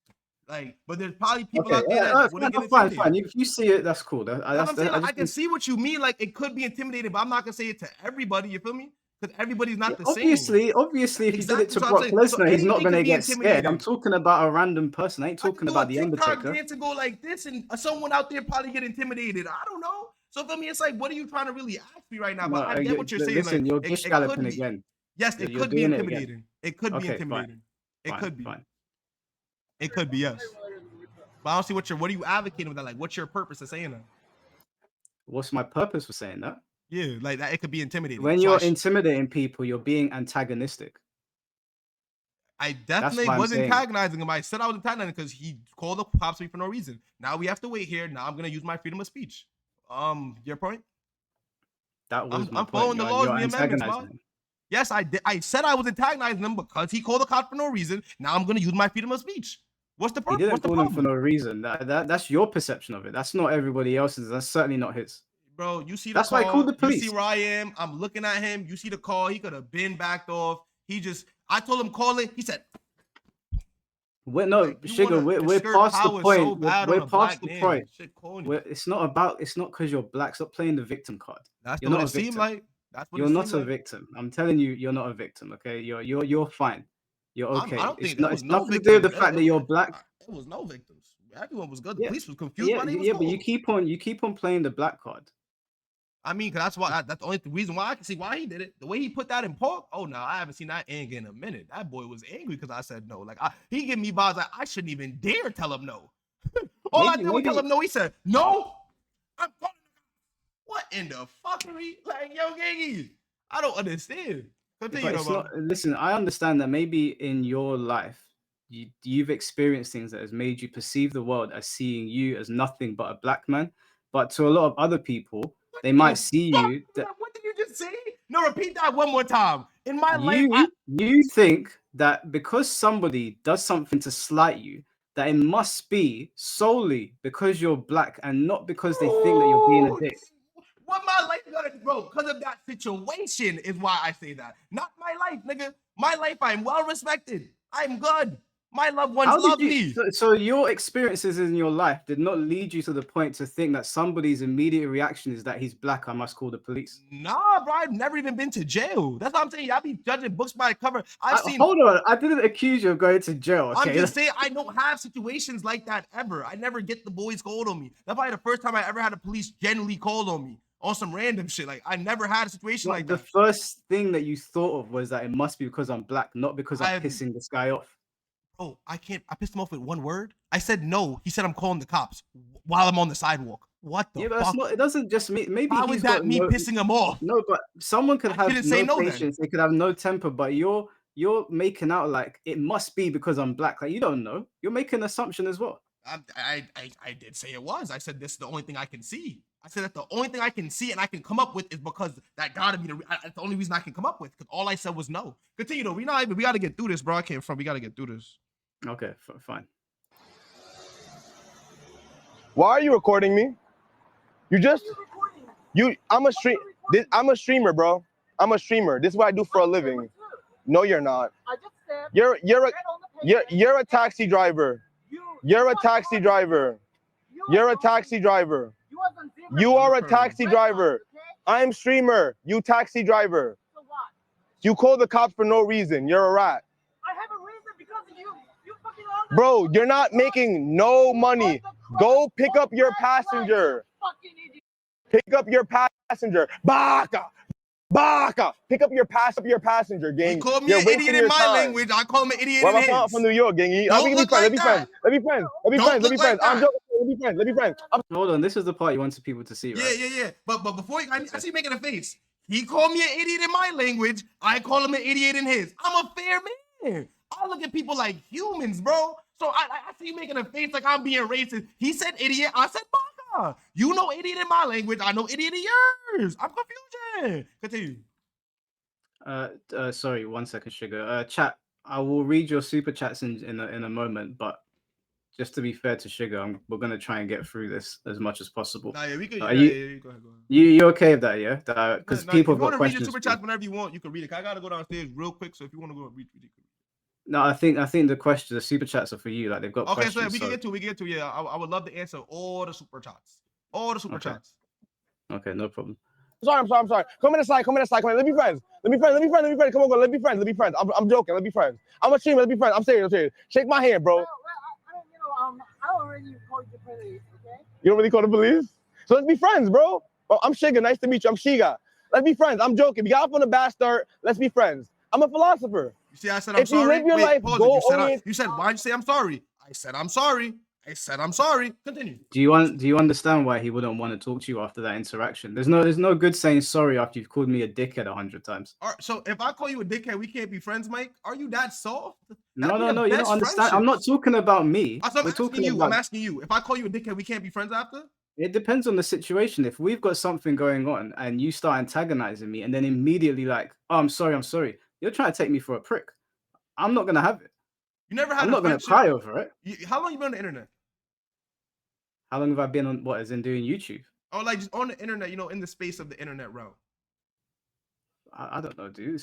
Like, but there's probably people out there that wouldn't get intimidated. Fine. If you see it, that's cool. I can see what you mean. Like, it could be intimidating, but I'm not gonna say it to everybody. You feel me? Because everybody's not the same. Obviously, if you did it to Brock Lesnar, he's not gonna get scared. I'm talking about a random person. I ain't talking about the Undertaker. To go like this, and someone out there probably get intimidated. I don't know. So for me, it's like, what are you trying to really ask me right now? But I get what you're saying. Listen, you're gish galloping again. Yes, it could be intimidating. It could be intimidating. It could be. It could be, yes. But I don't see what are you advocating with that? Like, what's your purpose of saying that? What's my purpose for saying that? Yeah, like that. It could be intimidating. When you're intimidating people, you're being antagonistic. I definitely was antagonizing him. I said I was antagonizing because he called the cops for no reason. Now we have to wait here. Now I'm gonna use my freedom of speech. Your point? That was I'm following the laws and the amendments, man. Yes, I did. I said I was antagonizing him because he called the cops for no reason. Now I'm gonna use my freedom of speech. What's the purpose? He didn't call him for no reason. That's your perception of it. That's not everybody else's. That's certainly not his. Bro, you see the That's call. why I called the You see police. where I am. I'm looking at him. You see the call. He could have been backed off. I told him call it. He said, No, like, you Sugar, want to we're skirt past the power so point. bad We're on a past black the man. point. Shit corny. It's not because you're black. Stop playing the victim card. That's You're what not it a seemed victim. like. That's what You're it not seemed a like. victim. I'm telling you, you're not a victim. Okay, you're fine. You're okay. I don't think there was It's no nothing to do with the victims. fact that you're black. There was no victims. Everyone was good. The Yeah, police was confused. My name was but you keep on playing the black card. I mean, cause that's the only reason why I can see why he did it. The way he put that in pork. Oh no, I haven't seen that anger in a minute. That boy was angry because I said no. Like he gave me vibes like I shouldn't even dare tell him no. All I did was tell him no. He said no. I'm calling. What in the fuckery? Like yo, Gangy, I don't understand. Continue, But it's not. Listen, I understand that maybe in your life you've experienced things that has made you perceive the world as seeing you as nothing but a black man. But to a lot of other people, they might see you. What did you just say? No, repeat that one more time. In my life, you think that because somebody does something to slight you, that it must be solely because you're black and not because they think that you're being a dick. What my life gonna do, bro? Because of that situation is why I say that. Not my life, nigga. My life, I'm well respected. I'm good. My loved ones love me. So your experiences in your life did not lead you to the point to think that somebody's immediate reaction is that he's black, I must call the police. Nah, bro, I've never even been to jail. That's what I'm saying. Y'all be judging books by cover. Hold on, I didn't accuse you of going to jail. Okay? I'm just saying I don't have situations like that ever. I never get the boys called on me. That's probably the first time I ever had a police generally called on me on some random shit. Like I never had a situation like that. The first thing that you thought of was that it must be because I'm black, not because I'm pissing this guy off. Oh, I pissed him off with one word. I said no. He said I'm calling the cops while I'm on the sidewalk. What the fuck? It doesn't just mean maybe how is that me pissing him off? No, but someone could have no patience. They could have no temper, but you're making out like it must be because I'm black. Like you don't know. You're making an assumption as well. I did say it was. I said this is the only thing I can see. I said that the only thing I can see and I can come up with is because that gotta be that's the only reason I can come up with. Because all I said was no. Continue though. We gotta get through this, bro. I can't front. We gotta get through this. Okay, fine. Why are you recording me? I'm a streamer, bro. I'm a streamer. This is what I do for a living. No, you're not. I just said you're a taxi driver. You're a taxi driver. You're a taxi driver. You are a taxi driver. I'm streamer. You taxi driver. So what? You call the cops for no reason. You're a rat. I have a reason because of you. You fucking on Bro, you're not making no money. Go pick up your passenger. fucking idiot. Pick up your passenger. Baka. Baka. Pick up your passenger, gang. You call me an idiot in my language. I call him an idiot in his. I'm from New York, gang. Let me be friends. Let me be friends. I'm joking. Let me be friends. Hold on, this is the part you wanted people to see, right? Yeah. But before I see you making a face. He called me an idiot in my language. I call him an idiot in his. I'm a fair man. I look at people like humans, bro. So I see you making a face like I'm being racist. He said idiot. I said baka. You know idiot in my language. I know idiot in yours. I'm confused. Continue. Sorry, 1 second, Sugar. Chat. I will read your super chats in a moment, but just to be fair to Sugar, we're gonna try and get through this as much as possible. Nah, yeah, we could. Go ahead. You okay with that? Yeah, because people have got questions. If you want to read your super chats whenever you want, you can read it. I gotta go downstairs real quick, so if you want to go read it. No, I think the super chats are for you. Like they've got questions. Okay, so we can get to. Yeah, I would love to answer all the super chats. Chats. Okay, no problem. I'm sorry. Come in the side. Come on, let me be friends. Come on, let me be friends. I'm joking. Let me be friends. I'm a streamer. Let me be friends. I'm serious. Shake my hand, bro. I already called the police, okay? You don't really call the police? So let's be friends, bro. Oh, I'm Shiga. Nice to meet you. I'm Shiga. Let's be friends. I'm joking. We got off on a bad start. Let's be friends. I'm a philosopher. You see, I said I'm sorry. If you live your life, go you said, why'd you say I'm sorry? I said I'm sorry. Continue. Do you understand why he wouldn't want to talk to you after that interaction? There's no good saying sorry after you've called me a dickhead 100 times. All right, so if I call you a dickhead, we can't be friends, Mike. Are you that soft? No, you don't understand. I'm not talking about me. I'm asking you. If I call you a dickhead, we can't be friends after? It depends on the situation. If we've got something going on and you start antagonizing me and then immediately like, oh, I'm sorry. You're trying to take me for a prick. I'm not gonna have it. You never had. I'm not gonna cry over it. How long you been on the internet? How long have I been on? What, as in doing YouTube? Or like just on the internet, you know, in the space of the internet realm. I don't know, dude.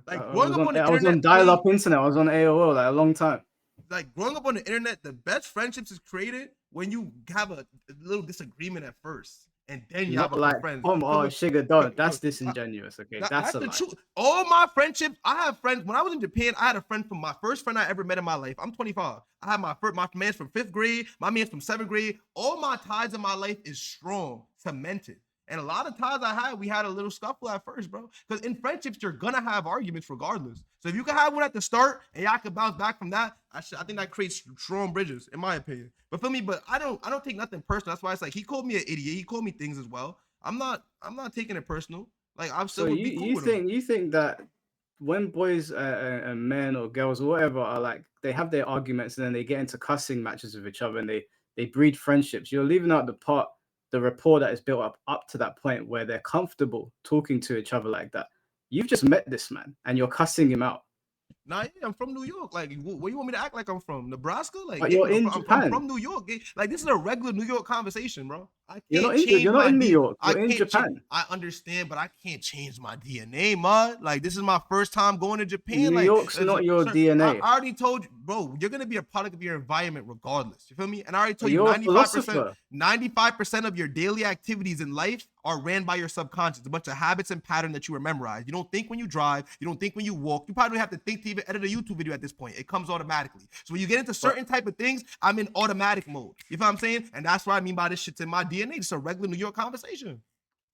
Like growing up on the I was internet, on dial-up internet. I was on AOL like a long time. like growing up on the internet, the best friendships is created when you have a little disagreement at first, and then you have Not a like, friend. oh, sugar, don't. That's disingenuous. Okay, that's a the lie. truth. All my friendships, I have friends. When I was in Japan, I had a friend from my first friend I ever met in my life. I'm 25. I had my man's from 5th grade, my man's from 7th grade. All my ties in my life is strong, cemented. And a lot of ties I had, we had a little scuffle at first, bro. Because in friendships, you're gonna have arguments regardless. So if you can have one at the start and y'all can bounce back from that, I think that creates strong bridges, in my opinion. But for me, I don't take nothing personal. That's why it's like he called me an idiot. He called me things as well. I'm not taking it personal. Like I'm still So would be cool with him. you think that when boys and men or girls or whatever are like they have their arguments and then they get into cussing matches with each other and they breed friendships, you're leaving out the rapport that is built up to that point where they're comfortable talking to each other like that. You've just met this man and you're cussing him out. Nah, yeah, I'm from New York. Like, where you want me to act like I'm from? Nebraska? Like, But yeah, you're in I'm Japan. from New York. Like, this is a regular New York conversation, bro. I You're can't not in, change you're not my in New D- York. I You're in can't Japan. I understand, but I can't change my DNA, man. Like, this is my first time going to Japan. New Like, York's not your DNA. I already told you, bro. You're gonna be a product of your environment, regardless. You feel me? And I already told you, You're a 95%, philosopher. 95% of your daily activities in life are ran by your subconscious. A bunch of habits and patterns that you memorize. You don't think when you drive. You don't think when you walk. You probably don't have to think to even edit a YouTube video at this point. It comes automatically. So when you get into certain type of things, I'm in automatic mode. You feel what I'm saying? And that's what I mean by this shit's in my DNA. It's a regular New York conversation.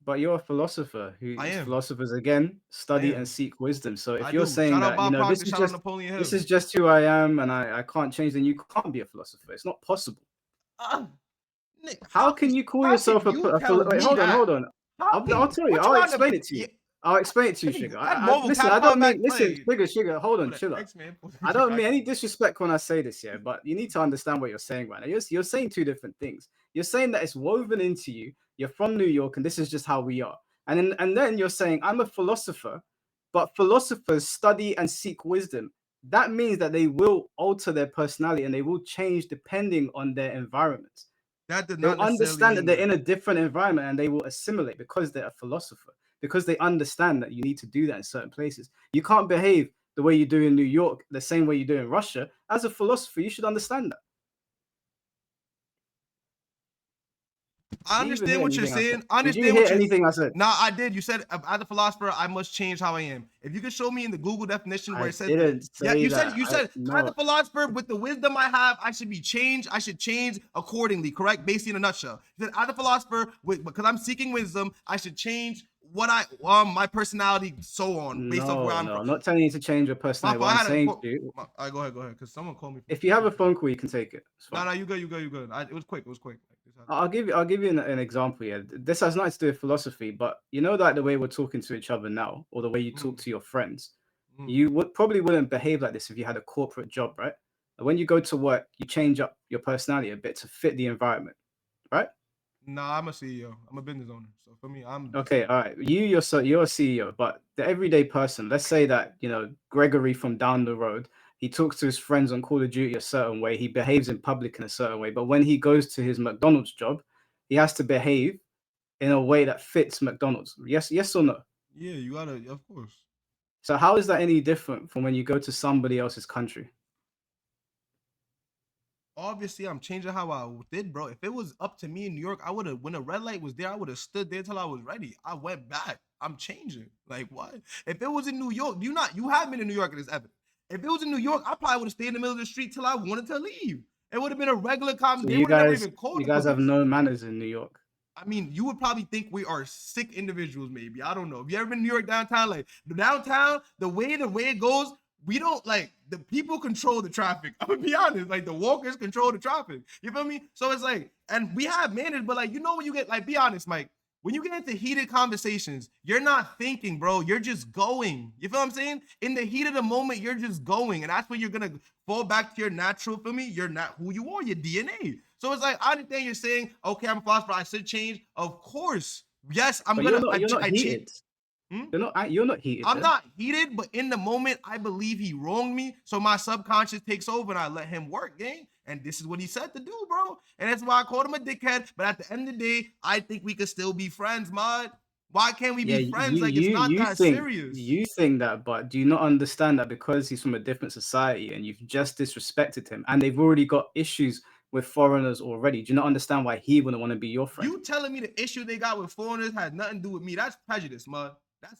But you're a philosopher. I am. Philosophers again study am. and seek wisdom. So if I you're do. saying Shout out that Bob Proctor, this is shout out just Napoleon Hill. this is just who I am and I can't change, then you can't be a philosopher. It's not possible. Nick, How can you call yourself a philosopher? Wait, hold on. I'll tell you. I'll explain it to you. I'll explain it to you, Sugar. Listen, I don't mean Sugar. Hold on, chill out. I don't mean any disrespect when I say this, yeah, but you need to understand what you're saying right now. You're saying two different things. You're saying that it's woven into you. You're from New York, and this is just how we are. And then you're saying I'm a philosopher, but philosophers study and seek wisdom. That means that they will alter their personality and they will change depending on their environment. That does not They'll understand that they're in a different environment and they will assimilate because they're a philosopher, because they understand that you need to do that in certain places. You can't behave the way you do in New York the same way you do in Russia. As a philosopher, you should understand that. I understand what you're saying. I Did you understand hear what anything I said? Nah, I did. You said as a philosopher, I must change how I am. If you could show me in the Google definition where it says, you said as a philosopher with the wisdom I have, I should be changed. I should change accordingly. Correct? Basically, in a nutshell, you said as a philosopher, because I'm seeking wisdom, I should change what my personality, so on, based off where I'm from. I'm not telling you to change your personality. What I'm saying to you, go ahead, because someone called me. If you have a phone call, you can take it. No, you good. It was quick. I'll give you an example here. This has nothing to do with philosophy, but you know that the way we're talking to each other now, or the way you talk to your friends, you probably wouldn't behave like this if you had a corporate job, right? When you go to work, you change up your personality a bit to fit the environment, right? Nah, I'm a CEO. I'm a business owner. So for me, I'm okay. All right, you're a CEO, but the everyday person. Let's say that Gregory from down the road. He talks to his friends on Call of Duty a certain way. He behaves in public in a certain way. But when he goes to his McDonald's job, he has to behave in a way that fits McDonald's. Yes or no? Yeah, you gotta, of course. So how is that any different from when you go to somebody else's country? Obviously, I'm changing how I did, bro. If it was up to me in New York, I would have, when a red light was there, I would have stood there till I was ready. I went back. I'm changing. Like, what? If it was in New York, you have been in New York and it's evident. If it was in New York, I probably would have stayed in the middle of the street till I wanted to leave. It would have been a regular conversation. So you guys have no manners in New York. I mean, you would probably think we are sick individuals, maybe. I don't know. Have you ever been in New York downtown? Like, the downtown, the way it goes, we don't, like, the people control the traffic. I'm gonna be honest. Like, the walkers control the traffic. You feel me? So it's like, and we have manners, but like, when you get, like, be honest, Mike. When you get into heated conversations, you're not thinking, bro. You're just going. You feel what I'm saying? In the heat of the moment, you're just going. And that's when you're going to fall back to your natural, feel me? You're not who you are, your DNA. So it's like, I understand you're saying, okay, I'm a philosopher, I should change. Of course. Yes, I'm going to. You're not heated. You're not heated. I'm not heated, but in the moment, I believe he wronged me. So my subconscious takes over and I let him work, gang. And this is what he said to do, bro. And that's why I called him a dickhead. But at the end of the day, I think we could still be friends, man. Why can't we be friends? Like, it's not that serious. You think that, but do you not understand that because he's from a different society and you've just disrespected him, and they've already got issues with foreigners already? Do you not understand why he wouldn't want to be your friend? You telling me the issue they got with foreigners has nothing to do with me? That's prejudice, man.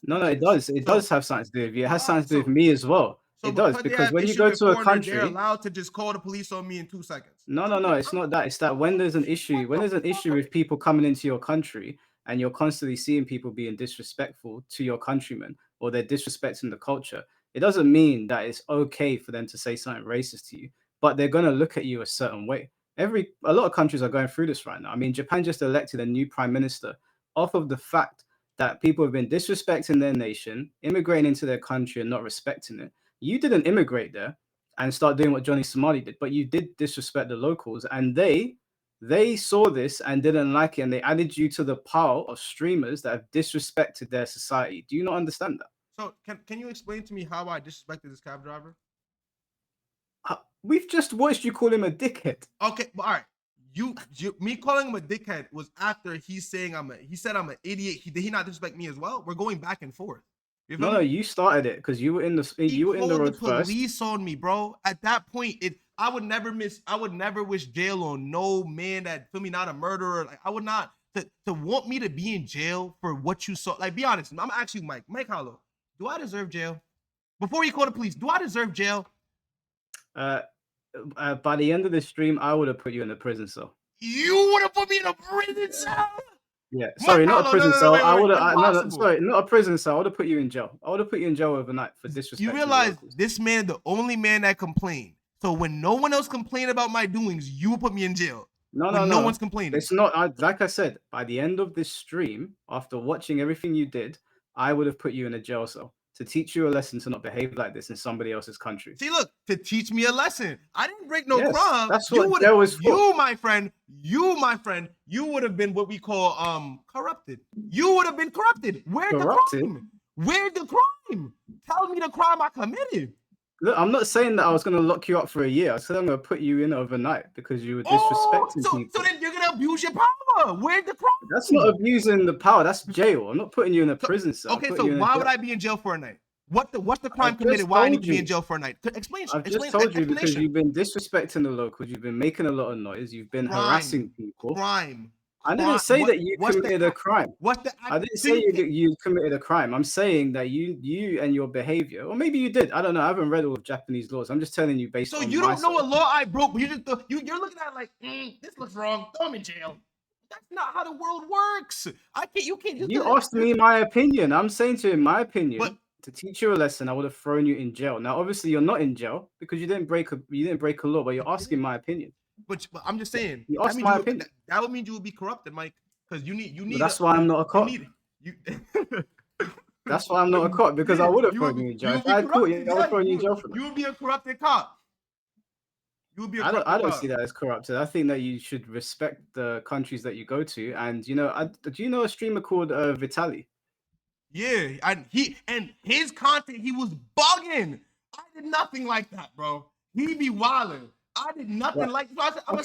No, it does. It does have something to do with you. It has something to do with me as well. It does, because when you go to a country, they're allowed to just call the police on me in 2 seconds. No, it's not that. It's that when there's an issue with people coming into your country and you're constantly seeing people being disrespectful to your countrymen, or they're disrespecting the culture, it doesn't mean that it's okay for them to say something racist to you, but they're going to look at you a certain way. A lot of countries are going through this right now. I mean, Japan just elected a new prime minister off of the fact that people have been disrespecting their nation, immigrating into their country and not respecting it. You didn't immigrate there and start doing what Johnny Somali did, but you did disrespect the locals, and they saw this and didn't like it, and they added you to the pile of streamers that have disrespected their society. Do you not understand that? So can you explain to me how I disrespected this cab driver? We've just watched you call him a dickhead. Okay, but all right. Me calling him a dickhead was after he's saying he said I'm an idiot. Did he not disrespect me as well? We're going back and forth. No, you started it because you were in the road first. Police on me, bro. At that point, I would never wish jail on no man that, feel me, not a murderer. Like, I would not to want me to be in jail for what you saw. Like, be honest. I'm asking you, Mike Hollow, do I deserve jail? Before you call the police, do I deserve jail? By the end of the stream, I would have put you in a prison cell. You would have put me in a prison cell? Yeah, sorry, not a prison cell. I would have. Sorry, not a prison cell. I would have put you in jail. I would have put you in jail overnight for disrespect. You realize this man, the only man that complained. So when no one else complained about my doings, you would put me in jail. No one's complaining. It's not. Like I said, by the end of this stream, after watching everything you did, I would have put you in a jail cell to teach you a lesson to not behave like this in somebody else's country. See, look, to teach me a lesson. I didn't break no crime. That's what jail was for. You, my friend, you would have been what we call corrupted. You would have been corrupted. Where's the crime? Where's the crime? Tell me the crime I committed. Look, I'm not saying that I was going to lock you up for a year. I said I'm going to put you in overnight because you were disrespecting people. So then you're going to abuse your power. Where's the crime? That's not abusing the power. That's jail. I'm not putting you in a prison cell. Okay, so why would I be in jail for a night? What's the crime committed? Why I need to be in jail for a night? Explain. I've just told you because you've been disrespecting the locals. You've been making a lot of noise. You've been harassing people. I didn't say that you committed a crime. I didn't say you committed a crime. I'm saying that you and your behavior, or maybe you did. I don't know. I haven't read all of Japanese laws. I'm just telling you based on. So you don't know a law I broke, but you're looking at it like, this looks wrong. Throw him in jail. That's not how the world works. You asked me my opinion. I'm saying to him my opinion. But to teach you a lesson, I would have thrown you in jail. Now, obviously, you're not in jail because you didn't break a law, but you're asking my opinion. But I'm just saying. You asked my opinion. That would mean you would be corrupted, Mike, because you need. Well, that's why I'm not a cop. That's why I'm not a cop, because I would have thrown you in jail. If I had caught you, I would have thrown you in jail for that. You would be a corrupted cop. You would be. I don't see that as corrupted. I think that you should respect the countries that you go to. And do you know a streamer called Vitaly? Yeah, and his content, he was bugging. I did nothing like that, bro. He be wilding. I did nothing like that. I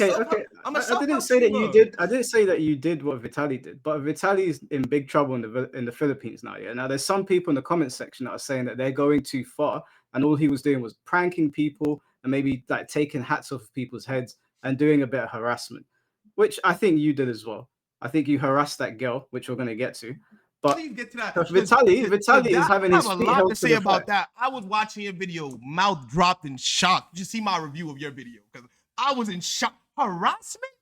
didn't say that you did. I didn't say that you did what Vitaly did, but Vitaly is in big trouble in the Philippines now. Yeah. Now there's some people in the comment section that are saying that they're going too far, and all he was doing was pranking people and maybe like taking hats off of people's heads and doing a bit of harassment, which I think you did as well. I think you harassed that girl, which we're going to get to. But please get to that. Vitaly is having his feet held to the fire. I have a lot to say about that. I was watching your video, mouth dropped in shock. Did you see my review of your video? Because I was in shock. Harassment?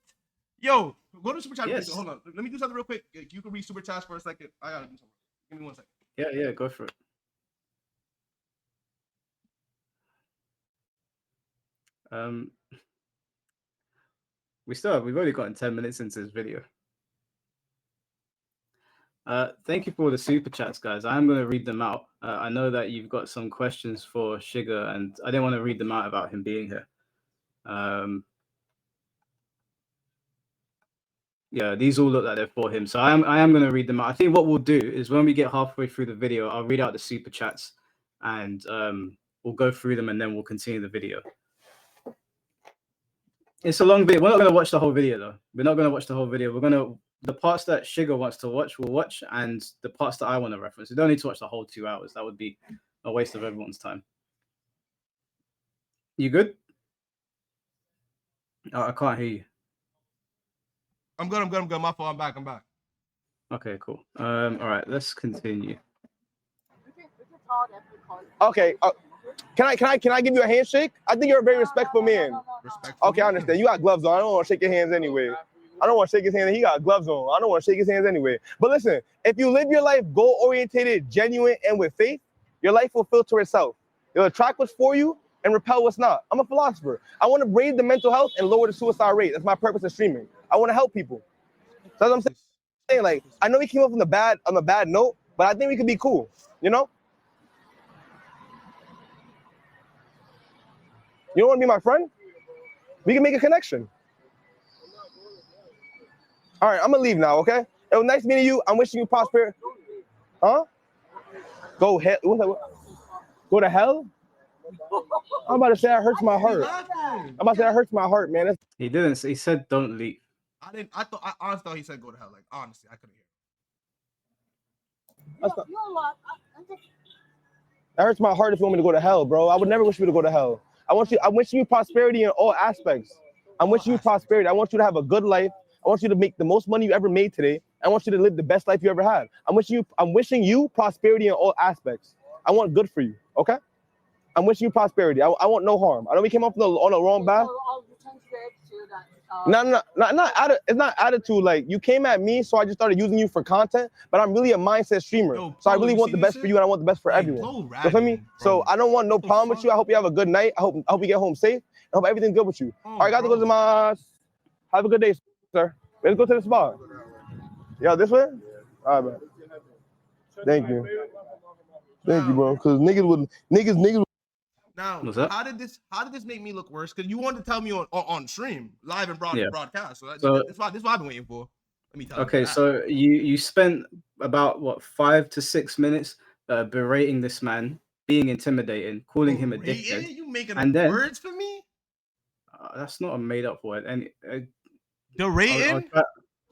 Yo, go to Super Chat. Yes. Hold on. Let me do something real quick. You can read Super Chats for a second. I got to do something. Give me 1 second. Yeah, go for it. We've only gotten 10 minutes into this video. Thank you for all the super chats, guys. I am going to read them out. I know that you've got some questions for Shiga, and I didn't want to read them out about him being here. Yeah, these all look like they're for him, so I am going to read them out. I think what we'll do is when we get halfway through the video, I'll read out the super chats, and we'll go through them, and then we'll continue the video. It's a long video. We're not gonna watch the whole video though. We're not gonna watch the whole video. We're gonna the parts that Shiga wants to watch, we'll watch, and the parts that I want to reference. We don't need to watch the whole 2 hours. That would be a waste of everyone's time. You good? Oh, I can't hear you. I'm good. My fault. I'm back. Okay, cool. All right, let's continue. Okay. Can I give you a handshake? I think you're a very respectful man. Respectful. Okay, I understand. You got gloves on. I don't want to shake your hands anyway. I don't want to shake his hand. He got gloves on. I don't want to shake his hands anyway. But listen, if you live your life goal-orientated, genuine, and with faith, your life will filter itself. It'll attract what's for you and repel what's not. I'm a philosopher. I want to raise the mental health and lower the suicide rate. That's my purpose in streaming. I want to help people. So that's what I'm saying. Like, I know we came up on a bad note, but I think we could be cool. You know? You don't want to be my friend? We can make a connection. All right, I'm gonna leave now, okay? It was nice meeting you. I'm wishing you prosperity. Huh? Go hell? Go to hell? I'm about to say that hurts my heart. I'm about to say that hurts my heart, man. He didn't. He said don't leave. I honestly thought he said go to hell. Like honestly, I couldn't hear. That hurts my heart if you want me to go to hell, bro. I would never wish you to go to hell. I'm wishing you prosperity in all aspects. I'm wishing you prosperity. I want you to have a good life. I want you to make the most money you ever made today. I want you to live the best life you ever had. I'm wishing you prosperity in all aspects. I want good for you, okay? I'm wishing you prosperity. I want no harm. I know we came off on the wrong path. No, it's not attitude. Like, you came at me, so I just started using you for content, but I'm really a mindset streamer. So I really want the best for you, and I want the best for everyone. You feel me? So I don't want no problem with you. I hope you have a good night. I hope you get home safe. I hope everything's good with you. All right, got to go to my... Have a good day, sir. Let's go to the spot. Yeah, this way? All right, man. Thank you. Thank you, bro. Because niggas. Now, how did this make me look worse? Because you wanted to tell me on stream, live and broadcast. So that's what I've been waiting for. Let me tell you. Okay, so you spent about what 5 to 6 minutes berating this man, being intimidating, calling him a dickhead. You making words for me? That's not a made up word. And berating?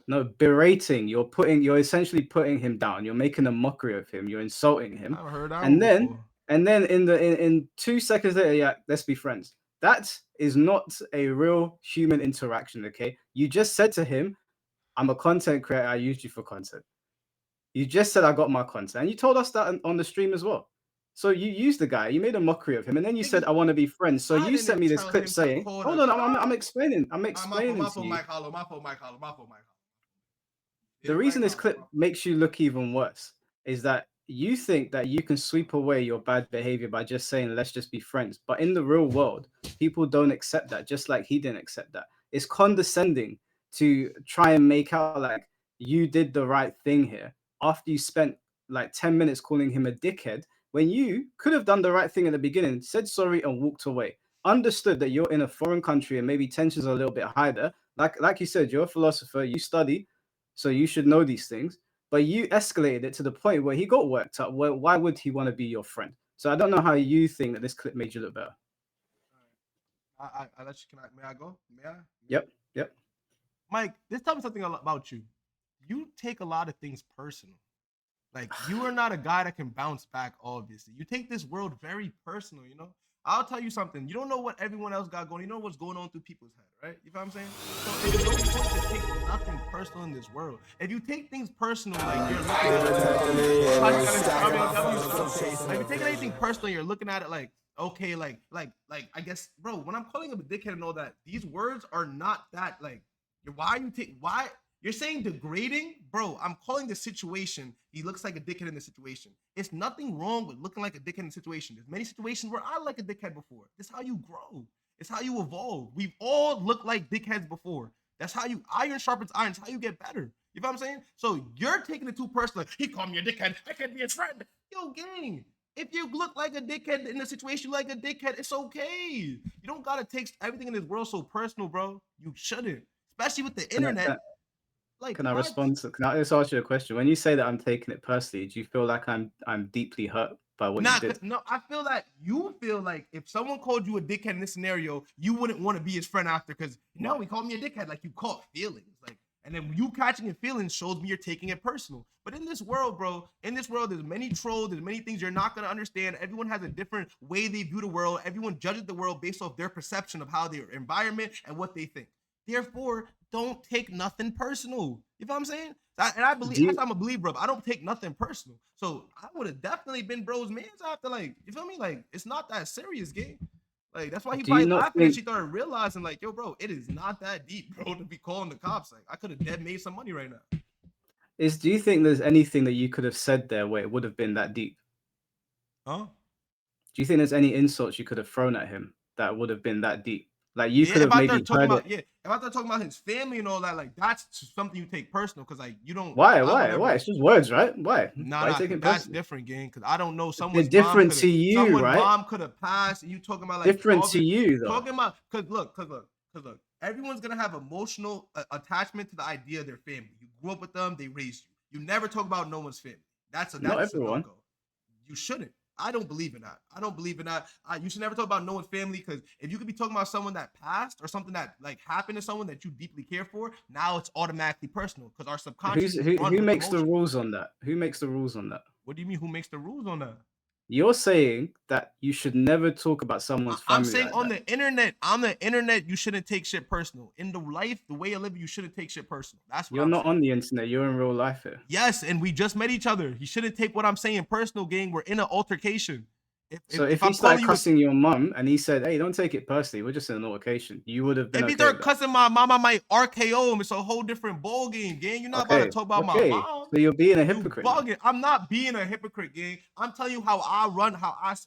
No, berating. You're essentially putting him down. You're making a mockery of him. You're insulting him. I've heard that. And then in 2 seconds later, yeah, let's be friends. That is not a real human interaction, okay? You just said to him, I'm a content creator. I used you for content. You just said I got my content. And you told us that on the stream as well. So you used the guy. You made a mockery of him. And then you said, I want to be friends. So you sent me this clip saying, hold on, I'm explaining. I'm explaining to you. My fault. The reason this clip makes you look even worse is that you think that you can sweep away your bad behavior by just saying, let's just be friends. But in the real world, people don't accept that, just like he didn't accept that. It's condescending to try and make out like you did the right thing here after you spent like 10 minutes calling him a dickhead when you could have done the right thing at the beginning, said sorry and walked away. Understood that you're in a foreign country and maybe tensions are a little bit higher. Like you said, you're a philosopher, you study, so you should know these things. But you escalated it to the point where he got worked up. Why would he want to be your friend? So I don't know how you think that this clip made you look better. I let you. May I go? May I? Yep. Mike, this tells me something about you. You take a lot of things personal. Like, you are not a guy that can bounce back, obviously. You take this world very personal, you know? I'll tell you something. You don't know what everyone else got going. You know what's going on through people's head, right? You know what I'm saying? So there's no point to take nothing personal in this world. If you take things personal, like you're looking at if you're taking anything personal, you're looking at it like, okay, like I guess, bro, when I'm calling him a dickhead and all that, these words are not that like. Why you're saying degrading, bro? I'm calling the situation. He looks like a dickhead in the situation. It's nothing wrong with looking like a dickhead in the situation. There's many situations where I like a dickhead before. This is how you grow. It's how you evolve. We've all looked like dickheads before. That's how you iron sharpens iron. It's how you get better. You know what I'm saying? So you're taking it too personal. He called me a dickhead. I can't be his friend. Yo, gang. If you look like a dickhead in a situation like a dickhead, it's okay. You don't gotta take everything in this world so personal, bro. You shouldn't. Especially with the internet. Like, Can I what? respond to? Can I just ask you a question? When you say that I'm taking it personally, do you feel like I'm deeply hurt by what you did? No, I feel that you feel like if someone called you a dickhead in this scenario, you wouldn't want to be his friend after because no, he called me a dickhead. Like you caught feelings. Like, and then you catching your feelings shows me you're taking it personal. But in this world, bro, in this world, there's many trolls, there's many things you're not gonna understand. Everyone has a different way they view the world. Everyone judges the world based off their perception of how their environment and what they think. Therefore, don't take nothing personal. You know what I'm saying? I believe Do that's you, I'm a believer, bro. I don't take nothing personal. So I would have definitely been bro's man's after, like, you feel me? Like, it's not that serious, game. Like, that's why he do you probably not laughing and think? she started realizing, like, yo, bro, it is not that deep, bro, to be calling the cops. Like, I could have dead made some money right now. Do you think there's anything that you could have said there where it would have been that deep? Huh? Do you think there's any insults you could have thrown at him that would have been that deep? Like you Yeah, could if have I maybe start talking heard about it. if I start talking about his family and all that, like that's something you take personal because like you don't. Why? I would Why? Why? never. It's just words, right? Why? Nah, Why are you nah, taking cause it that's personally? different, gang. Cause I don't know They're different to you, right? mom could have passed, and you talking about like Different all to the you, though. talking about. Cause look. Everyone's gonna have emotional attachment to the idea of their family. You grew up with them, they raised you. You never talk about no one's family. That's a Not no everyone. go. You shouldn't. I don't believe in that. I don't believe in that. You should never talk about no one's family because if you could be talking about someone that passed or something that like happened to someone that you deeply care for, now it's automatically personal because our subconscious is run Who with makes the emotion. rules on that? Who makes the rules on that? What do you mean? Who makes the rules on that? You're saying that you should never talk about someone's I'm family saying like on that. the internet, you shouldn't take shit personal. In the life, the way you live, you shouldn't take shit personal. That's what You're I'm not saying. on the internet. You're in real life here. Yes, and we just met each other. You shouldn't take what I'm saying personal, gang. We're in an altercation. So if If he I'm started calling you cussing your mum and he said, "Hey, don't take it personally. We're just in an altercation," you would have been if he okay start with that. cussing my mom, I might RKO him. It's a whole different ball game, gang. You're not about to Okay. talk about my Okay. mom. So you're being a You hypocrite now. bugging. I'm not being a hypocrite, gang. I'm telling you how I run,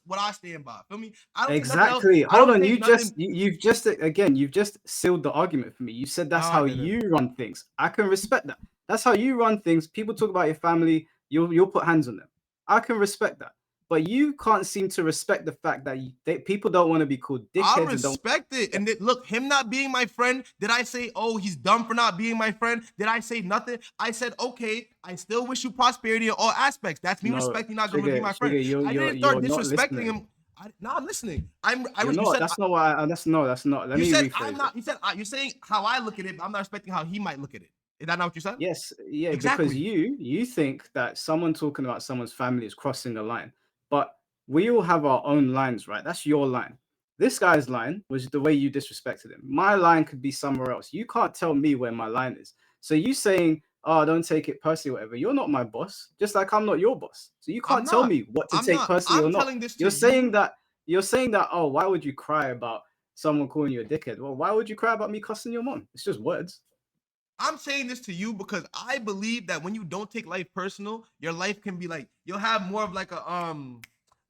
what I stand by. Feel me? I don't take nothing Exactly. else. I Hold don't on. take nothing. You've just again you've just sealed the argument for me. You said that's No, I how didn't. you run things. I can respect that. That's how you run things. People talk about your family. You'll put hands on them. I can respect that. But you can't seem to respect the fact that people don't want to be called I dickheads and don't. respect it. And look, him not being my friend, did I say, oh, he's dumb for not being my friend? Did I say nothing? I said, okay, I still wish you prosperity in all aspects. That's me No, respecting not going to be my friend. Sugar, I didn't start you're not disrespecting listening. him. No, I'm listening. You're You not. said That's not what. That's not. Let you me said rephrase I'm not. You said you're saying how I look at it, but I'm not respecting how he might look at it. Is that not what you said? Yes, yeah, because Exactly. you think that someone talking about someone's family is crossing the line, but we all have our own lines, right? That's your line. This guy's line was the way you disrespected him. My line could be somewhere else. You can't tell me where my line is. So you saying, "Oh, don't take it personally," whatever. You're not my boss, just like I'm not your boss. So you I'm can't tell not. me what to I'm take not. personally I'm or not. telling this to You're saying you. that. You're saying that. Oh, why would you cry about someone calling you a dickhead? Well, why would you cry about me cussing your mom? It's just words. I'm saying this to you because I believe that when you don't take life personal, your life can be like you'll have more of like a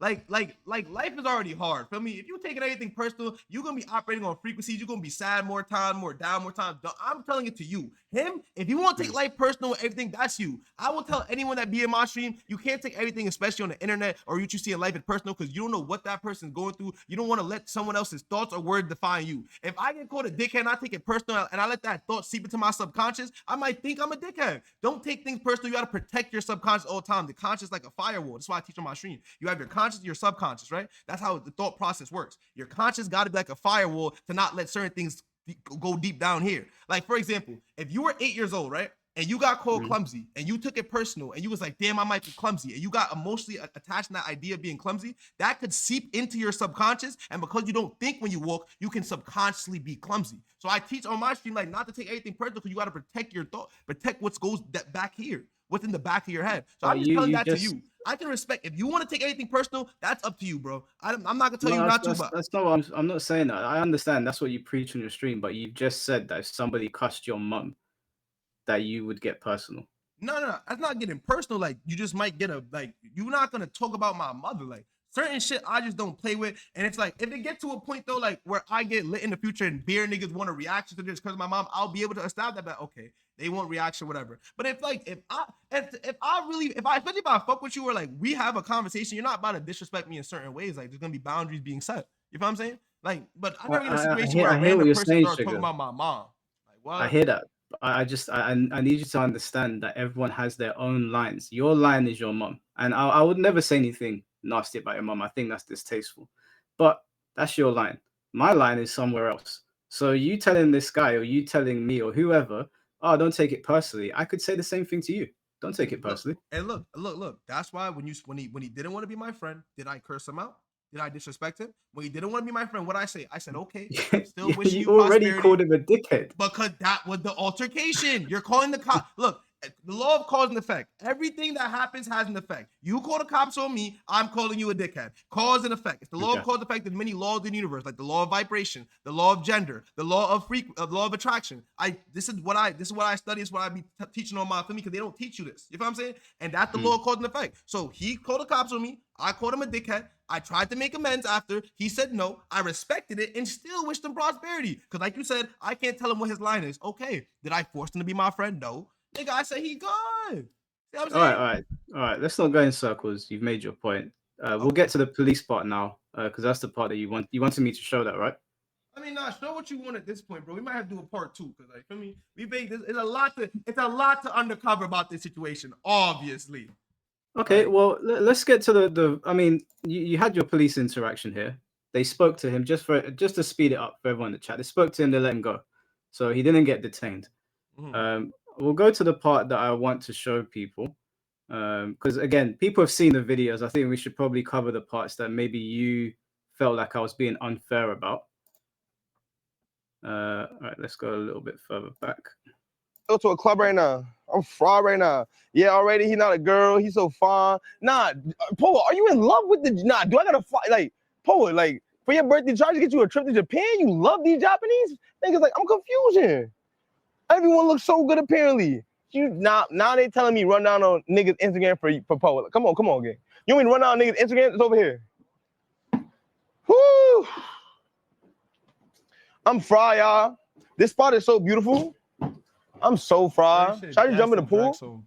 like life is already hard. Feel me? If you're taking anything personal, you're gonna be operating on frequencies. You're gonna be sad more time, more down more time. I'm telling it to you. Him, if you want to take life personal and everything, that's you. I will tell anyone that be in my stream, you can't take everything, especially on the internet or what you see in life, as personal because you don't know what that person's going through. You don't want to let someone else's thoughts or words define you. If I get called a dickhead and I take it personal and I let that thought seep into my subconscious, I might think I'm a dickhead. Don't take things personal. You got to protect your subconscious all the time. The conscious is like a firewall. That's why I teach on my stream. You have your conscious, your subconscious, right? That's how the thought process works. Your conscious got to be like a firewall to not let certain things go deep down here. Like, for example, if you were 8 years old, right? And you got called clumsy and you took it personal and you was like, damn, I might be clumsy. And you got emotionally attached to that idea of being clumsy, that could seep into your subconscious. And because you don't think when you walk, you can subconsciously be clumsy. So I teach on my stream, like not to take anything personal because you got to protect your thought, protect what goes back here, what's in the back of your head. So I'm just telling that to you. I can respect if you want to take anything personal, that's up to you, bro. I'm not gonna tell you not to. But That's not what I'm not saying that. I understand that's what you preach on your stream, but you just said that if somebody cussed your mum, that you would get personal. No, that's not getting personal. Like you just might get you're not gonna talk about my mother. Like certain shit I just don't play with. And it's like if it gets to a point though, like where I get lit in the future and beer niggas want a reaction to this because of my mom, I'll be able to establish that. Okay, they want reaction, whatever. But if especially if I fuck with you or like we have a conversation, you're not about to disrespect me in certain ways. Like there's gonna be boundaries being set. You know what I'm saying? Like, but I'm never in a situation where a random person starts talking about my mom. Like what? I hear that. I need you to understand that everyone has their own lines. Your line is your mom, and I would never say anything nasty about your mom. I think that's distasteful, but that's your line. My line is somewhere else. So you telling this guy, or you telling me, or whoever, oh, don't take it personally. I could say the same thing to you. Don't take it personally. Look. That's why when he didn't want to be my friend, did I curse him out? Did I disrespect him? When he didn't want to be my friend, what I say? I said, okay, still wishing you already prosperity. called him a dickhead. Because that was the altercation. You're calling the cop. Look, the law of cause and effect. Everything that happens has an effect. You call the cops on me, I'm calling you a dickhead. Cause and effect. It's the law of cause and effect. There's many laws in the universe, like the law of vibration, the law of gender, the law of law of attraction. This is what I study. It's what I be teaching on my family, because they don't teach you this. You know what I'm saying? And that's the law of cause and effect. So he called the cops on me. I called him a dickhead. I tried to make amends after. He said no. I respected it and still wished him prosperity. Because like you said, I can't tell him what his line is. Okay. Did I force him to be my friend? No. Nigga, I said he good. You know what I'm saying? All right. Let's not go in circles. You've made your point. We'll get to the police part now, because that's the part that you wanted me to show that, right? I mean, show what you want at this point, bro. We might have to do a part 2, because like, I mean, it's a lot to uncover about this situation, obviously. Okay, well, let's get to the. I mean, you had your police interaction here. They spoke to him just to speed it up for everyone in the chat. They spoke to him, they let him go, so he didn't get detained. We'll go to the part that I want to show people, because again, people have seen the videos. I think we should probably cover the parts that maybe you felt like I was being unfair about. All right, let's go a little bit further back. Go to a club right now. I'm fraud right now. Yeah, already he not a girl. He's so fine. Nah, Poa, are you in love with the? Nah, do I gotta fight? Like, Poa, like for your birthday, try to get you a trip to Japan. You love these Japanese niggas. Like, I'm confused here. Everyone looks so good apparently. You now they telling me run down on niggas Instagram for Poa. Like, come on, gang. You want me to run down on niggas Instagram? It's over here. Whoo! I'm fry, y'all. This spot is so beautiful. I'm so fried. Should I just jump in the pool?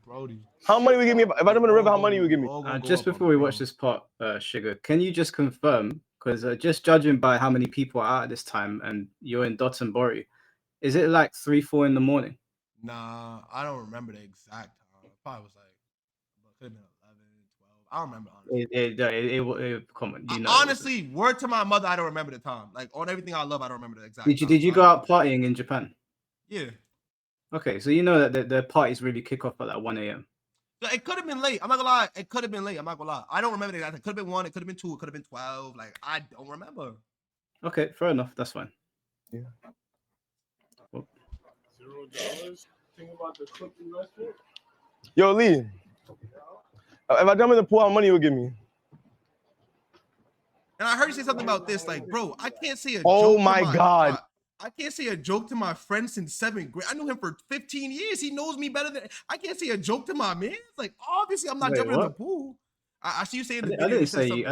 How much would you give me if I jump in the river? How much you would give me? Just before we watch this part, Sugar, can you just confirm? Because just judging by how many people are out at this time, and you're in Dotonbori, is it like 3-4 in the morning? Nah, I don't remember the exact time. It probably was like, could have been 11, 12. I don't remember honestly. Come on, honestly, word to my mother, I don't remember the time. Like on everything I love, I don't remember the exact time. Did you go out partying in Japan? Yeah. Okay, so you know that the parties really kick off at like 1 a.m. So it could have been late. I'm not gonna lie. It could have been late. I'm not gonna lie. I don't remember the exact. It could have been 1. It could have been 2. It could have been 12. Like I don't remember. Okay, fair enough. That's fine. Yeah. $0. Think about the cooking restaurant. Yo, Lee. If I jump in the pool, how much money you would give me? And I heard you say something about this. Like, bro, I can't say a joke. Oh my God. I can't say a joke to my friend since 7th grade. I knew him for 15 years. He knows me better than I can't say a joke to my man. Like, obviously, I'm not jumping in the pool. I see you saying the video. I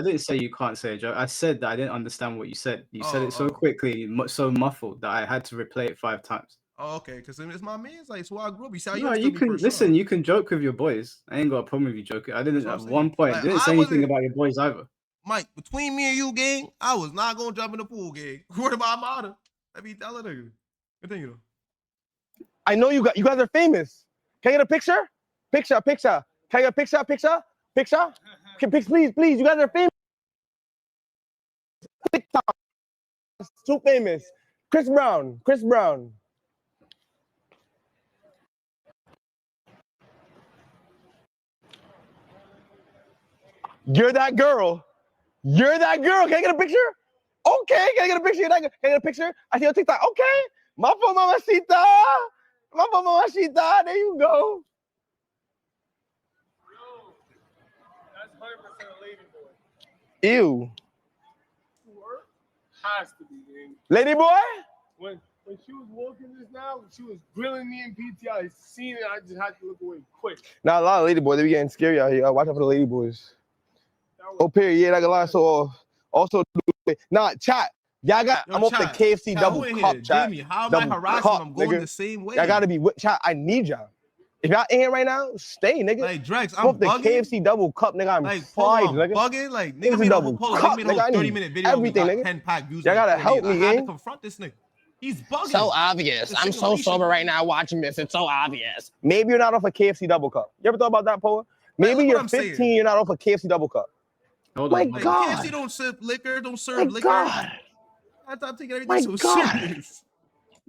didn't say you can't say a joke. I said that I didn't understand what you said. You said it so quickly, so muffled that I had to replay it 5 times. Oh, okay, because it's my man's like, so I grew up. You can listen. You can joke with your boys. I ain't got a problem with you joking. I didn't at one point. Like, didn't say anything about your boys either. Mike, between me and you, gang, I was not gonna jump in the pool, gang. What about Mata? I be telling nigga. Continue. I know you guys are famous. Can I get a picture? Picture. Can I get a picture? Please. You guys are famous. TikTok. Too famous. Chris Brown. You're that girl. Can I get a picture? Okay, can I get a picture? I see your TikTok. Okay. Mapo mamacita. There you go. Yo, that's 100% a lady boy. Ew. Has to be, man. Lady boy? When she was walking this now, she was grilling me in PT. I seen it. I just had to look away quick. Not a lot of lady boys. They be getting scary out here. Watch out for the lady boys. Oh, period. Yeah, not gonna lie. So also, chat. Y'all got. I'm off the KFC double cup, chat. Jamie, how am I harassing him? I'm going the same way. I gotta be with chat. I need y'all. If y'all in here right now, stay, nigga. Like Drex, I'm off the KFC double cup, nigga. I'm like, fried, nigga. Bugging, like nigga made a whole 30-minute video. Everything, got nigga. 10-pack views. Y'all gotta help me, I had to confront this nigga. He's bugging. So obvious. The I'm so simulation. sober right now watching this. It's so obvious. Maybe you're not off a KFC double cup. You ever thought about that, Poa? Maybe look what you're I'm 15, saying. you're not off a KFC double cup. Hold My on. Like, God. KFC don't serve liquor. Don't My serve liquor. God. I'm taking everything My so God. serious.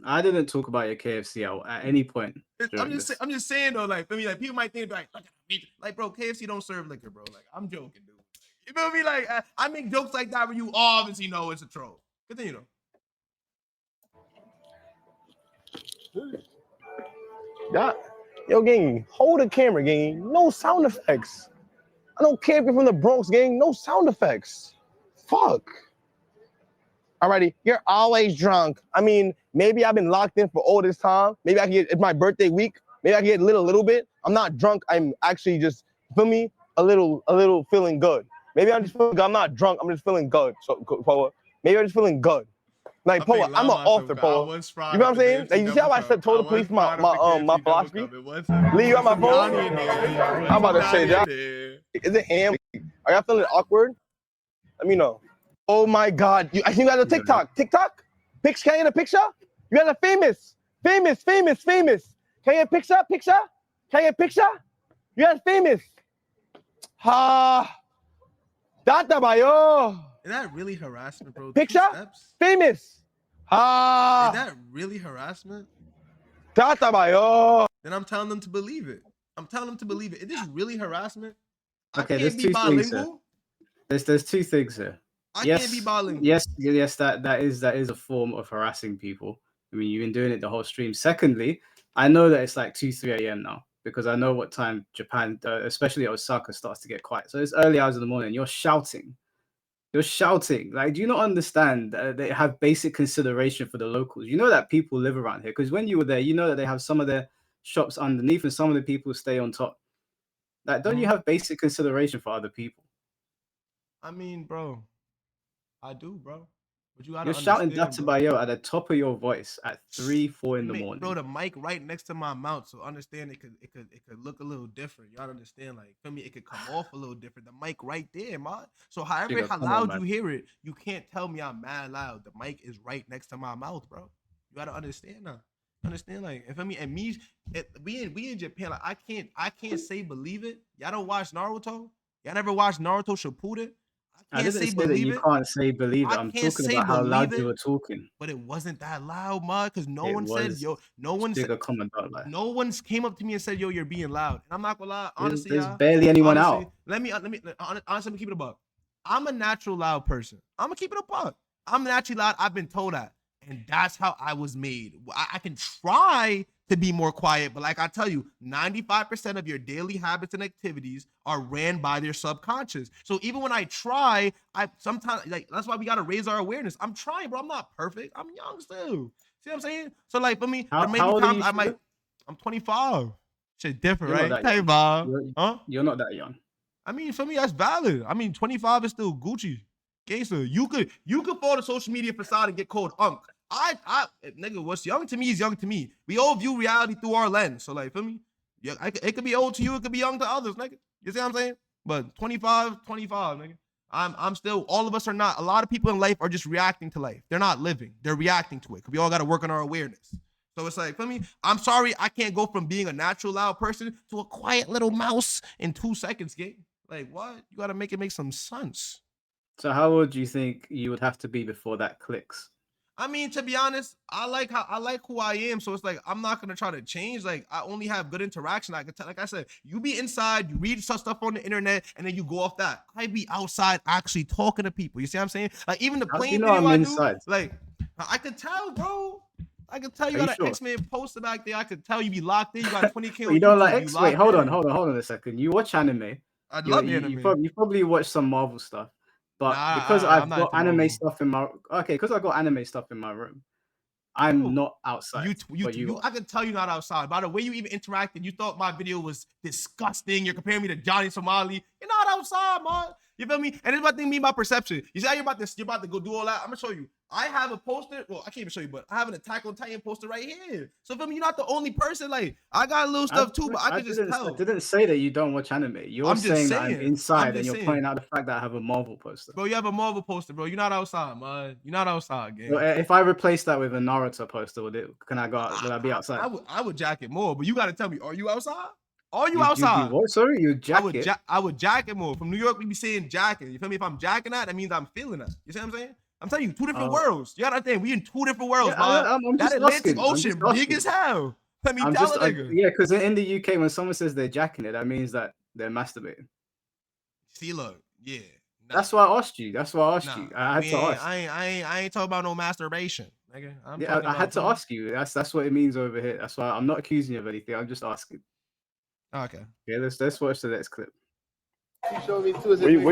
I didn't talk about your KFC at any point. I'm just saying though, like, feel me, like people might think like, bro, KFC don't serve liquor, bro. Like, I'm joking, dude. You feel me? Like, I make jokes like that where you obviously know it's a troll. Continue though. That, yo, gang, hold the camera, gang. No sound effects. I don't care if you're from the Bronx, gang. No sound effects. Fuck. Alrighty, you're always drunk. I mean, maybe I've been locked in for all this time. Maybe I can get, it's my birthday week. Maybe I can get a little bit. I'm not drunk. I'm actually just, feel me, a little feeling good. Maybe I'm just feeling good. I'm not drunk. I'm just feeling good. So, Poa, maybe I'm just feeling good. Like, Poa, I'm an author, Poa. You know what I'm saying? Like, you see how I said, told the police my philosophy? Lee, you got my phone? I'm about to say that. Is it ham? Are y'all feeling awkward? Let me know. Oh my God. I think you got a TikTok. TikTok? Can I get a picture? You got a famous. Can I get a picture? Can I get a picture? You got famous. Data ba yo? Is that really harassment, bro? Picture? Famous. Is that really harassment? Data ba yo? Then I'm telling them to believe it. Is this really harassment? Okay, I there's can't be two things here. bilingual. There's two things here. I can't be bilingual. Yes, that is a form of harassing people. I mean, you've been doing it the whole stream. Secondly, I know that it's like 2, 3 a.m. now because I know what time Japan, especially Osaka, starts to get quiet. So it's early hours of the morning. You're shouting. Like, do you not understand they have basic consideration for the locals? You know that people live around here because when you were there, you know that they have some of their shops underneath and some of the people stay on top. Like, don't you have basic consideration for other people? I mean, bro, I do, bro. But you gotta You're shouting understand, Databayo at the top of your voice at 3, 4 in the morning. Bro, the mic right next to my mouth, so understand it could look a little different. Y'all understand, like, feel me? It could come off a little different. The mic right there, man. So however how loud you hear it, you can't tell me I'm mad loud. The mic is right next to my mouth, bro. You gotta understand that. Understand, like, if I mean, and me, we in Japan, like, I can't say believe it. Y'all don't watch Naruto. Y'all never watched Naruto Shippuden. I didn't say that you can't say believe it. I'm talking about how loud you were talking. But it wasn't that loud, man, because no one came up to me and said, yo, you're being loud. And I'm not gonna lie, honestly, there's barely anyone out. Let me honestly keep it a buck. I'm a natural loud person. I'm gonna keep it a buck. I'm naturally loud. I've been told that. And that's how I was made. I can try to be more quiet, but like I tell you, 95% of your daily habits and activities are ran by their subconscious. So even when I try, I sometimes, like, that's why we gotta raise our awareness. I'm trying, bro. I'm not perfect. I'm young still. See what I'm saying? So like for me, how old are you? I'm 25. Shit different, You're right? Hey, Bob. Huh? You're not that young. I mean, for me, that's valid. I mean, 25 is still Gucci. Gangster. You could fall to social media facade and get called unk. Nigga, what's young to me is young to me. We all view reality through our lens. So like, feel me? Yeah, it could be old to you, it could be young to others, nigga. You see what I'm saying? But 25, nigga. I'm still, all of us are not, a lot of people in life are just reacting to life. They're not living. They're reacting to it. Cause we all gotta work on our awareness. So it's like, feel me? I'm sorry, I can't go from being a natural loud person to a quiet little mouse in 2 seconds, gang. Like, what? You gotta make it make some sense. So how old do you think you would have to be before that clicks? I mean, to be honest, I like who I am. So it's like, I'm not going to try to change. Like, I only have good interaction. I can tell, like I said, you be inside, you read some stuff on the internet, and then you go off that. I be outside actually talking to people. You see what I'm saying? Like, even the plane video I do, like, I could tell, bro. I could tell you got an X-Men poster back there. I could tell you be locked in. You got 20K. You don't like X? Wait, hold on a second. You watch anime. I love anime. You probably watch some Marvel stuff. But because I've got anime stuff in my room, I'm not outside. I can tell you're not outside. By the way you even interacted, you thought my video was disgusting. You're comparing me to Johnny Somali. You're not outside, man. You feel me? And it's about thing me about perception. You see how you're about to go do all that? I'm gonna show you. I have a poster. Well, I can't even show you, but I have an Attack on Titan poster right here. So feel me, you're not the only person. Like I got a little stuff too, but I can just tell. I didn't say that you don't watch anime. You're saying that I'm inside, and you're pointing out the fact that I have a Marvel poster. Bro, you have a Marvel poster, bro. You're not outside, man. You're not outside, gang. Well, if I replace that with a Naruto poster, would I go out? Would I be outside? I would jack it more, but you gotta tell me, are you outside? Are you outside? What? Sorry, you jacket? I would jack it more. From New York, we be saying jacking. You feel me? If I'm jacking that means I'm feeling that. You see what I'm saying? I'm telling you, two different worlds. You gotta understand, we in two different worlds, man. I'm that Atlantic Ocean, big as hell. Let me tell a nigga. Yeah, because in the UK, when someone says they're jacking it, that means that they're masturbating. See, look, yeah. Nah. That's why I asked you. I had to ask. I ain't talking about no masturbation, nigga. I had to ask you. That's what it means over here. That's why I'm not accusing you of anything. I'm just asking. Okay. Yeah, let's watch the next clip. Where you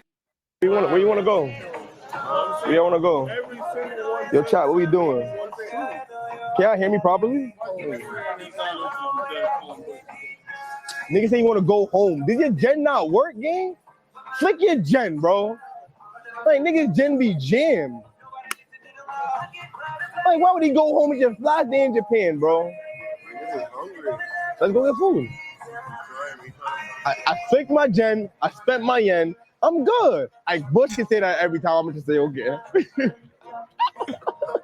want to go? Where you want to go? Yo, chat, what we doing? Can y'all hear me properly? Nigga say you want to go home. Did your gen not work, gang? Flick your gen, bro. Like, nigga, gen be jammed. Like, why would he go home with your last day in Japan, bro? Let's go get food. I flicked my gen. I spent my yen. I'm good. Bush can say that every time. I'm gonna just say okay.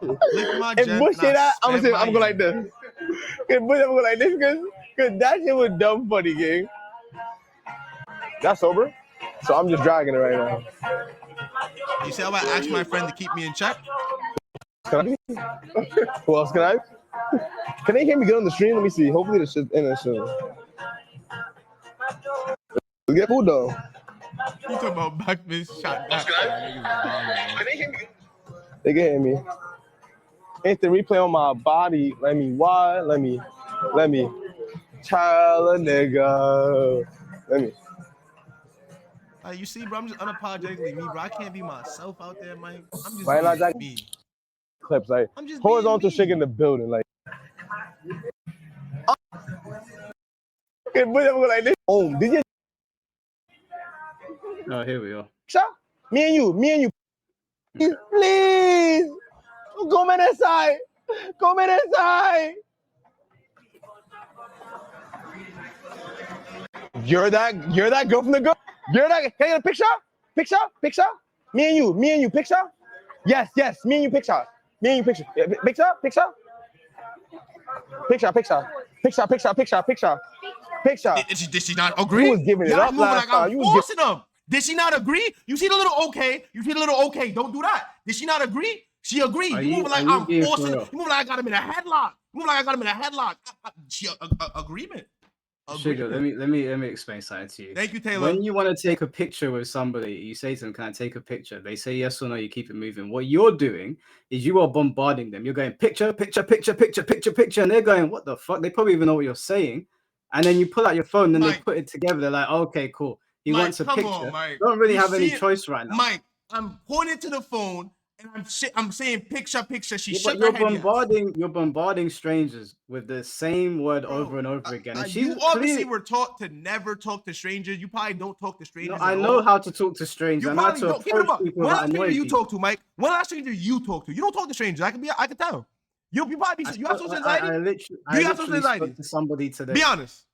If Bush say that, I'm gonna go like this. If Bush ever go like this, cause that shit was dumb funny, gang. That's sober. So I'm just dragging it right now. You see how I asked my friend to keep me in check? Can I? Who else can I? Can they hear me good on the stream? Let me see. Hopefully the shit's in the show. Let's get food though. You talking about backfist shot? Can they hear me? They can hear me. Instant replay on my body. Let me child a nigga. Let me. You see, bro, I'm just unapologetically me, bro. I can't be myself out there, man. I'm just being me. Clips like horizontal shit in the building, like. Okay, but I'm like this. Home. Did you? Oh, here we are. Me and you. Please. Come inside. You're that girl from the girl. You're that. Can I get a picture? Picture. Me and you. Picture. Yes. Me and you. Picture. Picture. Did she not agree? You was giving it up last time. You was forcing them. Did she not agree? You see the little okay. Don't do that. Did she not agree? She agreed. You moving like I'm forcing. You moving like I got him in a headlock. She agreement. Sugar, let me explain something to you. Thank you, Taylor. When you want to take a picture with somebody, you say to them, "Can I take a picture?" They say yes or no. You keep it moving. What you're doing is you are bombarding them. You're going picture, and they're going, "What the fuck?" They probably even know what you're saying. And then you pull out your phone, and they put it together. They're like, "Okay, cool." He wants a picture. On, Mike. Don't really have any choice right now. Mike, I'm pointing to the phone and I'm saying picture. She shook her head. You're bombarding strangers with the same word over and over again. And you obviously were taught to never talk to strangers. You probably don't talk to strangers. No, I know how to talk to strangers. I know how to approach people. When last stranger you talk to, Mike? When last stranger you talk to? You don't talk to strangers. I can tell. You probably you have social anxiety. You have social anxiety. To somebody today. Be honest.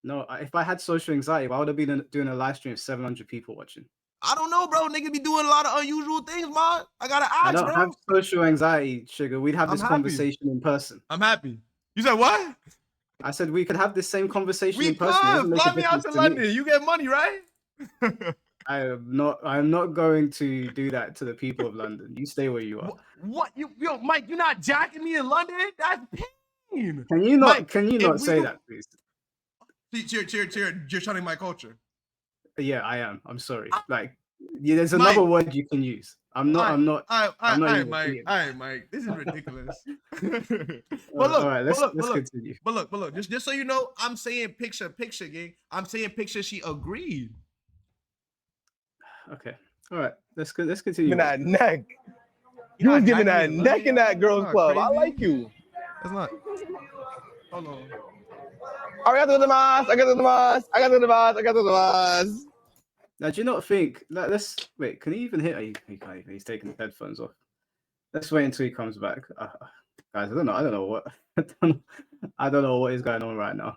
No, if I had social anxiety, why would I be doing a live stream of 700 people watching? I don't know, bro. Niggas be doing a lot of unusual things, man. I gotta ask, I don't have social anxiety, Sugar. We'd have this conversation in person. I'm happy. You said what? I said we could have this same conversation in person. Fly me out to London. You get money, right? I'm not going to do that to the people of London. You stay where you are. What? Yo, Mike, you're not jacking me in London? That's pain. Can you not say that, please? You're shunning my culture. Yeah, I am. I'm sorry. There's another word you can use. I'm not. All right, Mike. This is ridiculous. But look, all right, let's continue. But look. Just so you know, I'm saying picture, gang. I'm saying picture. She agreed. Okay. All right. Let's continue. Giving that neck. You was giving that neck in that girls' club. I like you. That's not. Hold on. Now, do you not think? Let's wait. Can he even hear? He can't even. He's taking his headphones off. Let's wait until he comes back. Guys, I don't know. I don't know what. I don't know what is going on right now.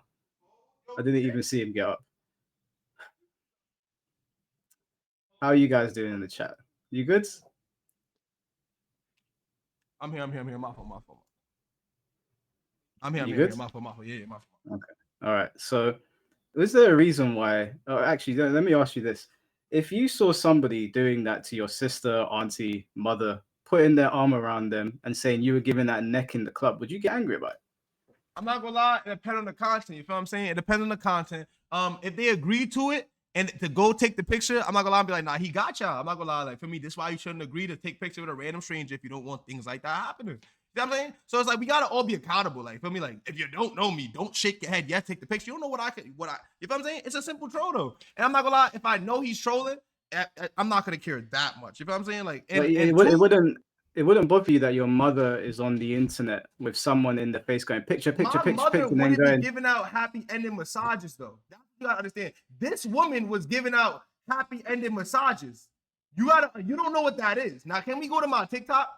I didn't even see him get up. How are you guys doing in the chat? You good? I'm here. My fault. I'm here. You good? My fault. Yeah, my fault. Okay. All right. So, is there a reason why? Oh, actually, let me ask you this: if you saw somebody doing that to your sister, auntie, mother, putting their arm around them and saying you were giving that neck in the club, would you get angry about it? I'm not gonna lie, it depends on the content. You feel what I'm saying? It depends on the content. If they agree to it and to go take the picture, I'm not gonna lie and be like, nah, he got y'all. I'm not gonna lie. Like, for me, this is why you shouldn't agree to take picture with a random stranger if you don't want things like that happening. You know what I'm saying? So it's like we gotta all be accountable. Like, for me, like, if you don't know me, don't shake your head. Yeah, take the picture. You don't know what I you feel what I'm saying? It's a simple troll though. And I'm not gonna lie, if I know he's trolling, I'm not gonna care that much. You feel what I'm saying? Like, it wouldn't bother you that your mother is on the internet with someone in the face going picture, my mother and then wouldn't going, be giving out happy ending massages though. That's what you gotta understand. This woman was giving out happy ending massages. You don't know what that is. Now, can we go to my TikTok?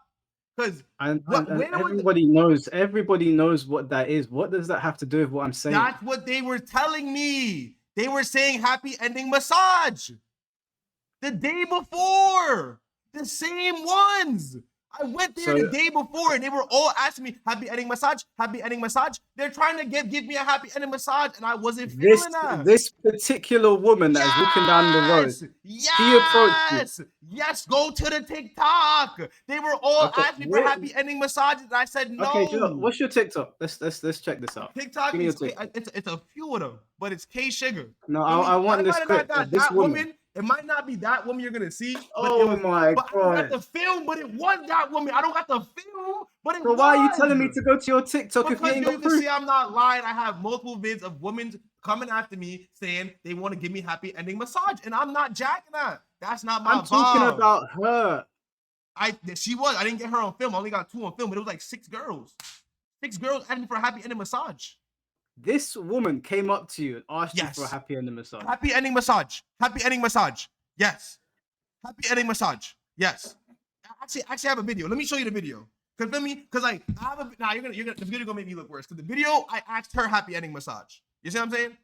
Because everybody knows what that is. What does that have to do with what I'm saying? That's what they were telling me. They were saying happy ending massage the day before. The same ones. I went there the day before and they were all asking me happy ending massage, happy ending massage. They're trying to give me a happy ending massage and I wasn't feeling that. This particular woman that is walking down the road, she approached you. Yes, go to the TikTok. They were all asking me for happy ending massages and I said no. Okay, what's your TikTok? Let's check this out. TikTok is it's a few of them, but it's K Sugar. No, I want this clip of this woman. It might not be that woman you're gonna see. Oh my god! I don't got the film, but it was that woman. I don't got the film, but it was. So why are you telling me to go to your TikTok if you ain't got proof? You can see I'm not lying. I have multiple vids of women coming after me saying they want to give me happy ending massage, and I'm not jacking that. That's not my vibe. I'm talking about her. She was. I didn't get her on film. I only got 2 on film, but it was like 6 girls. 6 girls asking for a happy ending massage. This woman came up to you and asked you for a happy ending massage. Happy ending massage. Happy ending massage. Yes. Happy ending massage. Yes. Actually, I have a video. Let me show you the video. Cause feel me? Cause like I have a the video gonna make me look worse. Cause the video I asked her happy ending massage. You see what I'm saying?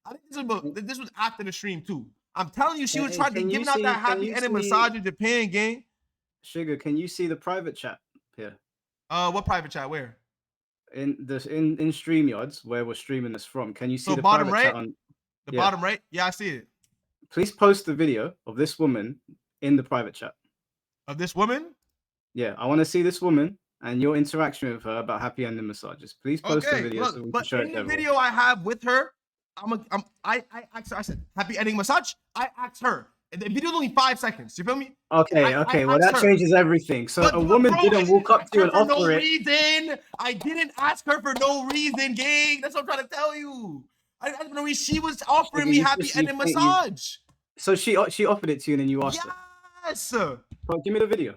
I think this was after the stream too. I'm telling you, she was trying to give out that happy ending massage in Japan game. Sugar, can you see the private chat here? What private chat? Where? In StreamYards, where we're streaming this from. Can you see the bottom private right? chat on Bottom right? Yeah, I see it. Please post the video of this woman in the private chat. Of this woman? Yeah, I want to see this woman and your interaction with her about happy ending massages. Please post the video so we can show it to everyone. In the video I have with her, I asked her, I said, happy ending massage. I asked her. The video's only 5 seconds. You feel me? Okay. Well, that changes everything. So a woman didn't walk up to you and offer it. Reason. I didn't ask her for no reason, gang. That's what I'm trying to tell you. I didn't ask for no reason. She was offering me happy ending massage. So she offered it to you and then you asked her. Yes. Bro, give me the video.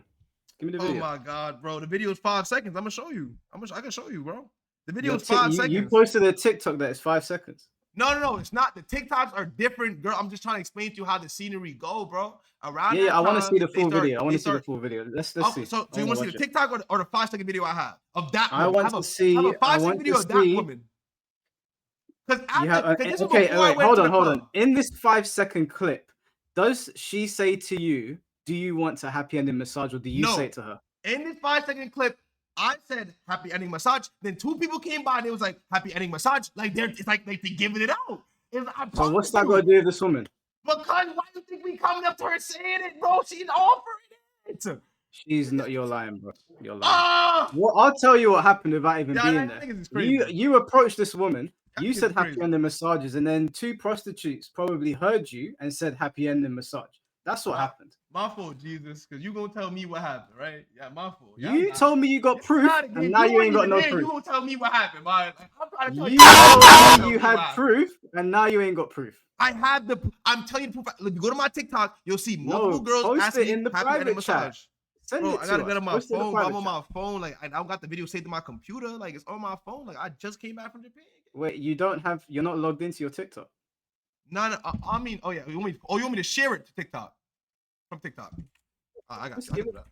Give me the video. Oh my god, bro. The video is 5 seconds. I'm gonna show you. I can show you, bro. The video is 5 seconds. You posted a TikTok that is 5 seconds. No, it's not. The TikToks are different, girl. I'm just trying to explain to you how the scenery go, bro. Around I want to see the full video. I want to see the full video. Let's see. So you want to see the TikTok or the 5-second video I have of that? I want to see. I have a 5-second video of that woman. Okay, wait, hold on. In this 5-second clip, does she say to you, "Do you want a happy ending massage?" or do you say it to her? In this 5-second clip, I said happy ending massage. Then 2 people came by and it was like happy ending massage. Like it's like they giving it out. So what's that got to do with this woman? Because why do you think we coming up to her saying it, bro? She's offering it. She's not. You're lying, bro. You're lying. Well, I'll tell you what happened without even being there. You approached this woman. You said happy ending massages, and then 2 prostitutes probably heard you and said happy ending massage. That's what happened. My fault, Jesus, because you gonna tell me what happened, right? Yeah, my fault. You told me you got proof, and now you ain't got no proof. You gonna tell me what happened, man? I'm trying to tell you. You had proof, and now you ain't got proof. I have the. I'm telling you, if you go to my TikTok, you'll see multiple girls asking in the private chat. Bro, I gotta get on my phone. I'm on my phone. Like I don't got the video saved to my computer. Like it's on my phone. Like I just came back from Japan. Wait, you're not logged into your TikTok? No. I mean, oh yeah. You want me to share it to TikTok from TikTok? I got you. I can do that.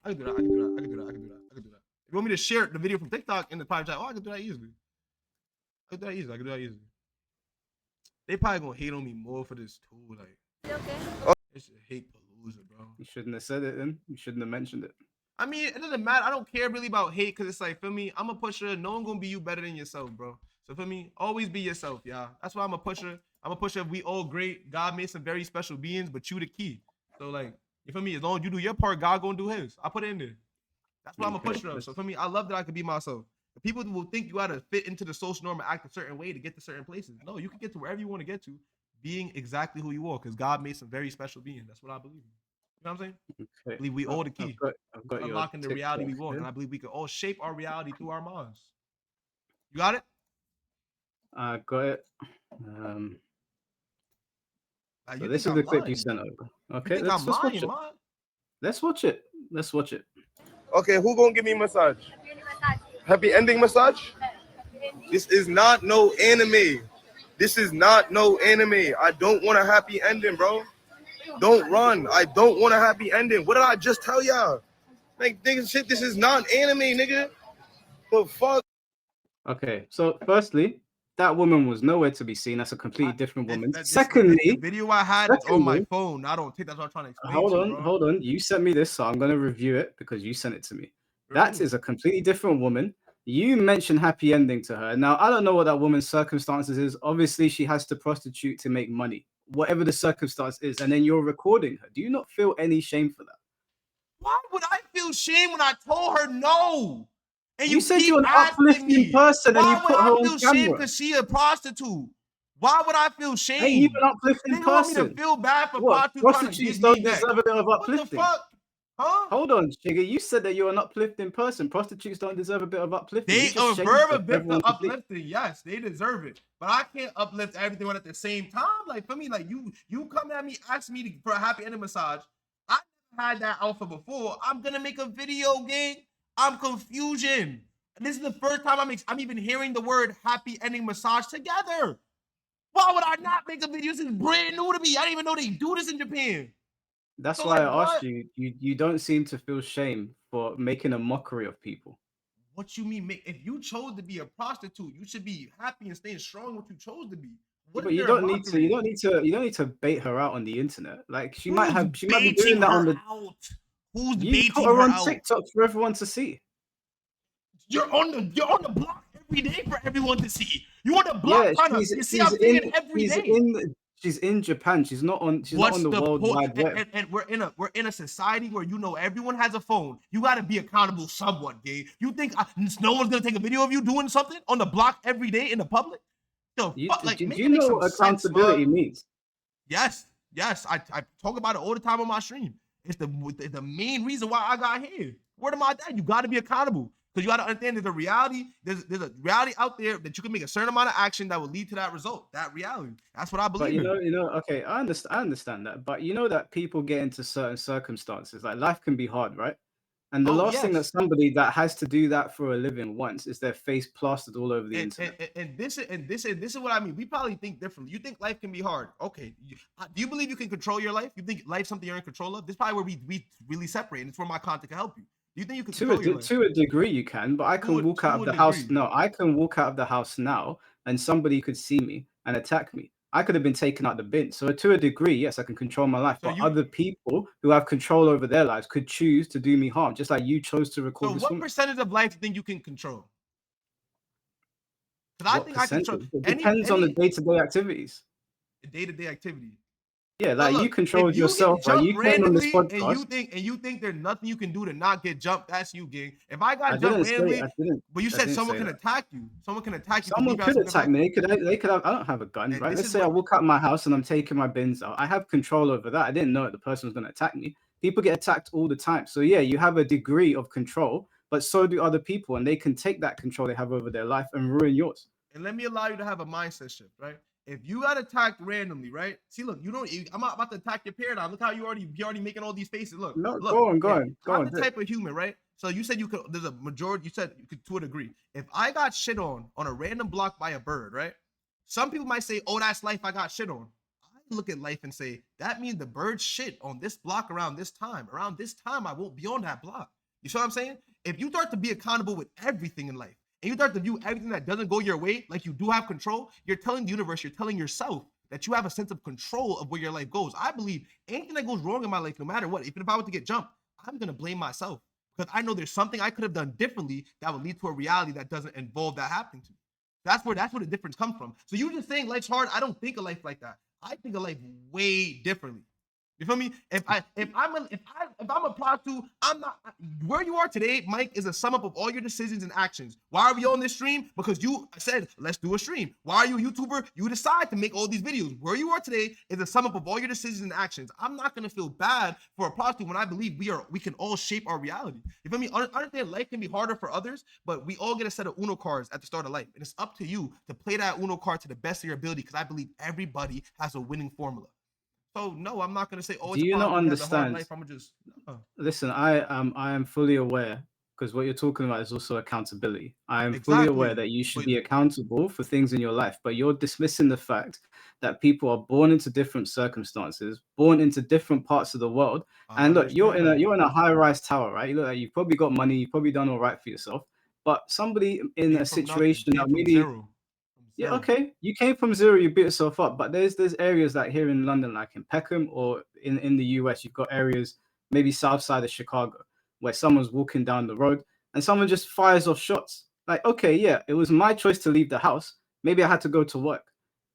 I can do that. I can do that. I can do that. I can do that. I can do that. If you want me to share the video from TikTok in the private chat, I can do that easily. I can do that easily. I can do that easily. They probably gonna hate on me more for this too. Like, it's a hate palooza, bro. You shouldn't have said it then. You shouldn't have mentioned it. I mean, it doesn't matter. I don't care really about hate because it's like, for me, I'm a pusher. No one gonna be you better than yourself, bro. So for me, always be yourself, y'all. That's why I'm a pusher. I'm a pusher. We all great. God made some very special beings, but you the key. So like, you feel me? As long as you do your part, God gonna do his. I put it in there. That's why I'm a pusher of. So for me, I love that I could be myself. People will think you gotta fit into the social norm and act a certain way to get to certain places. No, you can get to wherever you want to get to, being exactly who you are, because God made some very special beings. That's what I believe in. You know what I'm saying? Okay. I believe we all the key. I've got Unlocking the reality we want, and I believe we can all shape our reality through our minds. You got it? I got it. So this is I'm the clip lying. you sent over. You Okay, think let's I'm watch lying, it. man? Let's watch it. Let's watch it. Okay, who gonna give me massage? Happy ending massage? This is not no anime. This is not no anime. I don't want a happy ending, bro. Don't run. I don't want a happy ending. What did I just tell y'all? Like, nigga, shit, this is not anime, nigga. The fuck? Okay, so firstly, that woman was nowhere to be seen. That's a completely different woman. The Secondly, video I had is on my phone. I don't think that's what I'm trying to explain. hold on. You sent me this, so I'm gonna review it because you sent it to me. That is a completely different woman. You mentioned happy ending to her. Now, I don't know what that woman's circumstances is. Obviously, she has to prostitute to make money, whatever the circumstance is, and then you're recording her. Do you not feel any shame for that? Why would I feel shame when I told her no? And you said you're an uplifting person and you put her on camera. Why would I feel shame because she a prostitute? Why would I feel shame? Hey, you an uplifting person. Want me to feel bad for prostitutes don't deserve a bit of uplifting. What the fuck? Huh? Hold on, Chigga. You said that you're an uplifting person. Prostitutes don't deserve a bit of uplifting. They deserve a bit of uplifting. Yes, they deserve it. But I can't uplift everyone at the same time. Like, for me, like, you come at me, ask me for a happy ending massage. I never had that offer before. I'm gonna make a video, gang. I'm confusion. And this is the first time I'm even hearing the word happy ending massage together. Why would I not make a video? This is brand new to me. I didn't even know they do this in Japan. That's why I asked you. You don't seem to feel shame for making a mockery of people. What you mean? If you chose to be a prostitute, you should be happy and staying strong. What you chose to be. But you don't need to. You don't need to bait her out on the internet. Like she might be doing that on the. Who's you put her on TikTok for everyone to see. You're on the block every day for everyone to see. You on the block, you see I'm saying every day. She's in Japan. She's not on. She's not on the World Wide Web. And we're in a society where everyone has a phone. You got to be accountable somewhat, gay. You think no one's gonna take a video of you doing something on the block every day in the public? Do you know what accountability means? Yes. I talk about it all the time on my stream. It's the main reason why I got here. Word of my dad, you got to be accountable. Because you got to understand there's a reality out there that you can make a certain amount of action that will lead to that result, that reality. That's what I believe in. Okay, I understand that. But you know that people get into certain circumstances. Like life can be hard, right? And the last thing that somebody that has to do that for a living wants is their face plastered all over the internet. And this is what I mean. We probably think differently. You think life can be hard. Okay. Do you believe you can control your life? You think life's something you're in control of? This is probably where we really separate, and it's where my content can help you. Do you think you can to a degree you can, but I can walk out of the house. No, I can walk out of the house now and somebody could see me and attack me. I could have been taken out the bin. So to a degree, yes, I can control my life. But other people who have control over their lives could choose to do me harm, just like you chose to record this. So what percentage of life do you think you can control? Because I think I control. It depends on the day-to-day activities. The day-to-day activity. Yeah, like you controlled yourself. Like you came on this podcast, and you think there's nothing you can do to not get jumped. That's you, gang. If I got jumped randomly, but you said someone can attack you. Someone can attack you. Someone could attack me. They could have. I don't have a gun, right? Let's say I walk out my house and I'm taking my bins out. I have control over that. I didn't know that the person was going to attack me. People get attacked all the time. So yeah, you have a degree of control, but so do other people, and they can take that control they have over their life and ruin yours. And let me allow you to have a mindset shift, right? If you got attacked randomly, right? See, look, I'm not about to attack your paradigm. Look how you're already making all these faces. Look, go on. I'm the type of human, right? So you said there's a majority. You said you could to a degree. If I got shit on a random block by a bird, right? Some people might say, oh, that's life I got shit on. I look at life and say, that means the birds shit on this block around this time. Around this time, I won't be on that block. You see what I'm saying? If you start to be accountable with everything in life, and you start to view everything that doesn't go your way like you do have control, you're telling the universe, you're telling yourself that you have a sense of control of where your life goes. I believe anything that goes wrong in my life, no matter what, even if I were to get jumped, I'm going to blame myself because I know there's something I could have done differently that would lead to a reality that doesn't involve that happening to me. That's where the difference comes from. So you just saying life's hard. I don't think of life like that. I think of life way differently. You feel me? If I'm a prostitute, I'm not where you are today. Mike is a sum up of all your decisions and actions. Why are we on this stream? Because you said let's do a stream. Why are you a YouTuber? You decide to make all these videos. Where you are today is a sum up of all your decisions and actions. I'm not gonna feel bad for a prostitute when I believe we can all shape our reality. You feel me? Understand life can be harder for others, but we all get a set of Uno cards at the start of life, and it's up to you to play that Uno card to the best of your ability. Because I believe everybody has a winning formula. So no, I'm not gonna say, oh, it's Do you not understand? life. I'm gonna just Listen, I am fully aware because what you're talking about is also accountability. I am fully aware exactly. that you should But be accountable for things in your life, but you're dismissing the fact that people are born into different circumstances, born into different parts of the world. I And look, you're understand. in a high-rise tower, right? You look like you've probably got money, you've probably done all right for yourself. But somebody in Came a from nothing. situation that Came from maybe zero. yeah, okay. You came from zero, you built yourself up. But there's areas like here in London, like in Peckham, or in the US, you've got areas maybe south side of Chicago where someone's walking down the road and someone just fires off shots. Like, okay, yeah, it was my choice to leave the house. Maybe I had to go to work.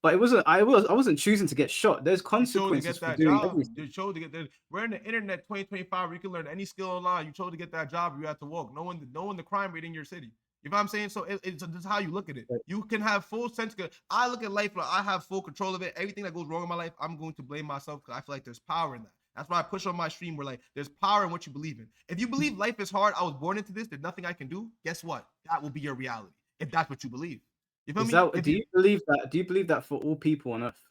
But I wasn't choosing to get shot. There's You chose to consequences get for that doing job. everything. You chose to get that. We're in the internet 2025 where you can learn any skill online. You chose to get that job. You had to walk. No one the crime rate in your city. You know what I'm saying? So it's just how you look at it. You can have full sense. I look at life like I have full control of it. Everything that goes wrong in my life, I'm going to blame myself because I feel like there's power in that. That's why I push on my stream where like there's power in what you believe in. If you believe life is hard, I was born into this, there's nothing I can do. Guess what? That will be your reality if that's what you believe. You feel me? Do you believe that? Do you believe that for all people on earth?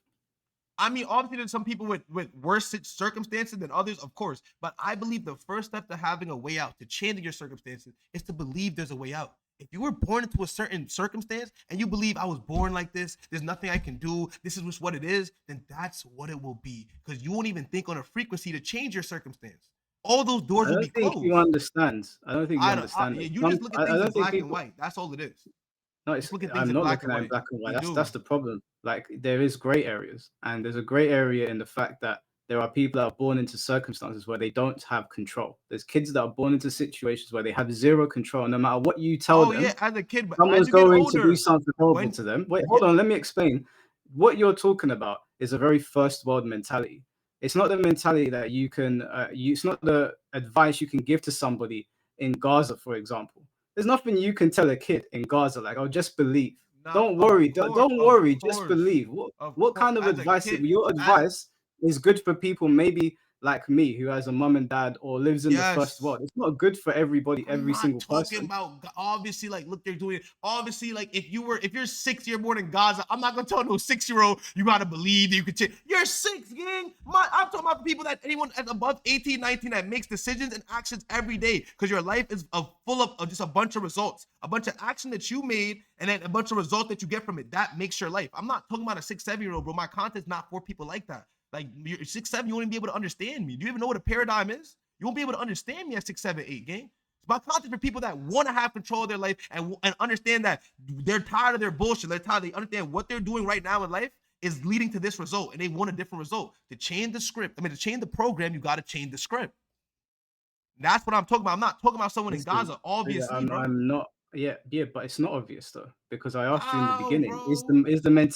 I mean, obviously, there's some people with worse circumstances than others, of course. But I believe the first step to having a way out, to changing your circumstances, is to believe there's a way out. If you were born into a certain circumstance and you believe I was born like this, there's nothing I can do, this is just what it is, then that's what it will be. Because you won't even think on a frequency to change your circumstance. All those doors I will don't be think closed. you understand. I don't think you understand it. You just look at I things in don't think black and people. white. That's all it is. No, Just look at things I'm in not black looking and at it in white. black and white. You That's do. the problem. Like there is gray areas, and there's a gray area in the fact that there are people that are born into circumstances where they don't have control. There's kids that are born into situations where they have zero control. No matter what you tell Oh them, yeah, as a kid, but as someone's you get going to do older, something horrible when to them. Wait, yeah, hold on. Let me explain. What you're talking about is a very first world mentality. It's not the mentality that you can. It's not the advice you can give to somebody in Gaza, for example. There's nothing you can tell a kid in Gaza like, "Oh, just believe. nah, Don't worry. Don't worry. Just course, believe." What kind of as a advice? kid, Your as advice is good for people maybe like me who has a mom and dad or lives in the first yes. world. It's not good for everybody, I'm every not single talking person. about obviously like look they're doing it. Obviously, like if you're 6 year born in Gaza, I'm not gonna tell no 6-year-old you gotta believe that you can change. You're 6, gang. I'm talking about people that anyone that's above 18, 19 that makes decisions and actions every day. Because your life is full of just a bunch of results, a bunch of action that you made, and then a bunch of results that you get from it. That makes your life. I'm not talking about a 6, 7-year-old, bro. My content's not for people like that. Like you're 6, 7, you won't even be able to understand me. Do you even know what a paradigm is? You won't be able to understand me at 6, 7, 8, gang. My content for people that want to have control of their life and understand that they're tired of their bullshit. They're tired. They understand what they're doing right now in life is leading to this result, and they want a different result. To change the script, to change the program, you got to change the script. That's what I'm talking about. I'm not talking about someone in Listen, Gaza, obviously, bro. I'm not. Yeah, yeah, but it's not obvious though because I asked you in the How, beginning: bro?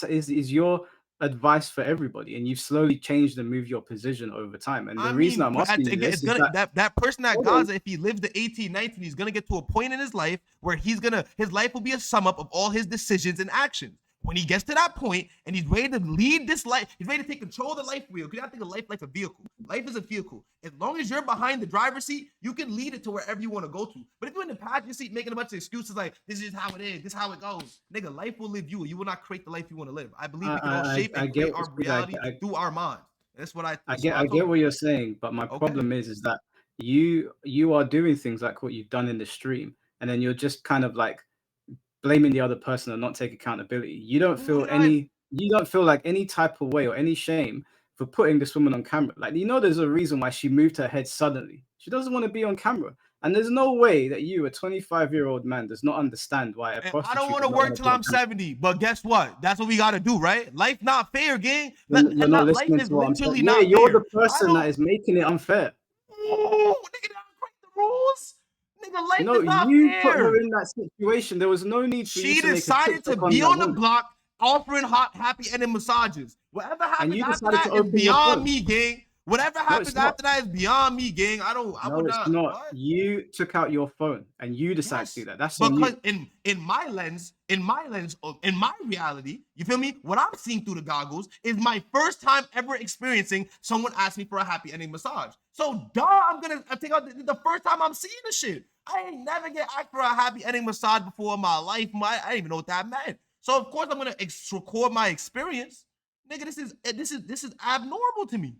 is your advice for everybody? And you've slowly changed and moved your position over time. And I the reason mean, I'm asking you it's this is gonna that that person at hold on, Gaza, if he lives to 18, 19, he's gonna get to a point in his life where his life will be a sum up of all his decisions and actions. When he gets to that point and he's ready to lead this life, he's ready to take control of the life wheel. Because I think of life like a vehicle. Life is a vehicle. As long as you're behind the driver's seat, you can lead it to wherever you want to go to. But if you're in the passenger seat making a bunch of excuses like this is how it is, this is how it goes, nigga, life will live you. You will not create the life you want to live. I believe we can all shape I and get create our reality through our minds. That's what I that's what get I I told get you. what you're saying, but my Okay. problem is that you are doing things like what you've done in the stream, and then you're just kind of like blaming the other person and not take accountability. You don't Who feel did I? any you don't feel like any type of way or any shame for putting this woman on camera. Like, there's a reason why she moved her head suddenly. She doesn't want to be on camera. And there's no way that you, a 25-year-old man, does not understand why a prostitute. I don't want to work till I'm 70, but guess what? That's what we got to do, right? Life not fair, gang. You're not life listening is to what I'm saying. literally Yeah, not you're fair. the person that is making it unfair. Oh, nigga, don't break the rules. Nigga, life No, is not you fair. put her in that situation. There was no need for you She to make a decided to TikTok be that on the woman. block offering hot, happy ending massages. Whatever happens you after decided that to is open your beyond phone. me, gang. Whatever happens it's not. after that is beyond me, gang. I would It's not. not. What? You took out your phone and you decided to do that. That's on because you. in my lens, in my reality, you feel me? What I'm seeing through the goggles is my first time ever experiencing someone ask me for a happy ending massage. So I'm gonna take out the first time I'm seeing the shit. I ain't never get asked for a happy ending massage before in my life. I didn't even know what that meant. So of course I'm gonna record my experience. Nigga, this is abnormal to me.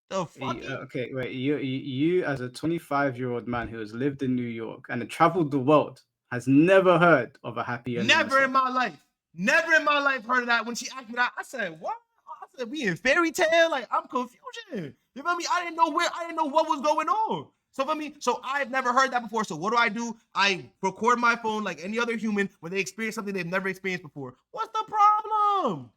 The fuck? Okay, wait. You as a 25-year-old man who has lived in New York and traveled the world has never heard of a happy ending. Never in my life. Never in my life heard of that. When she asked me that, I said, what? I said, we in fairy tale? Like, I'm confusion. You feel me? I didn't know what was going on. So for me, I've never heard that before. So what do? I record my phone like any other human when they experience something they've never experienced before. What's the problem?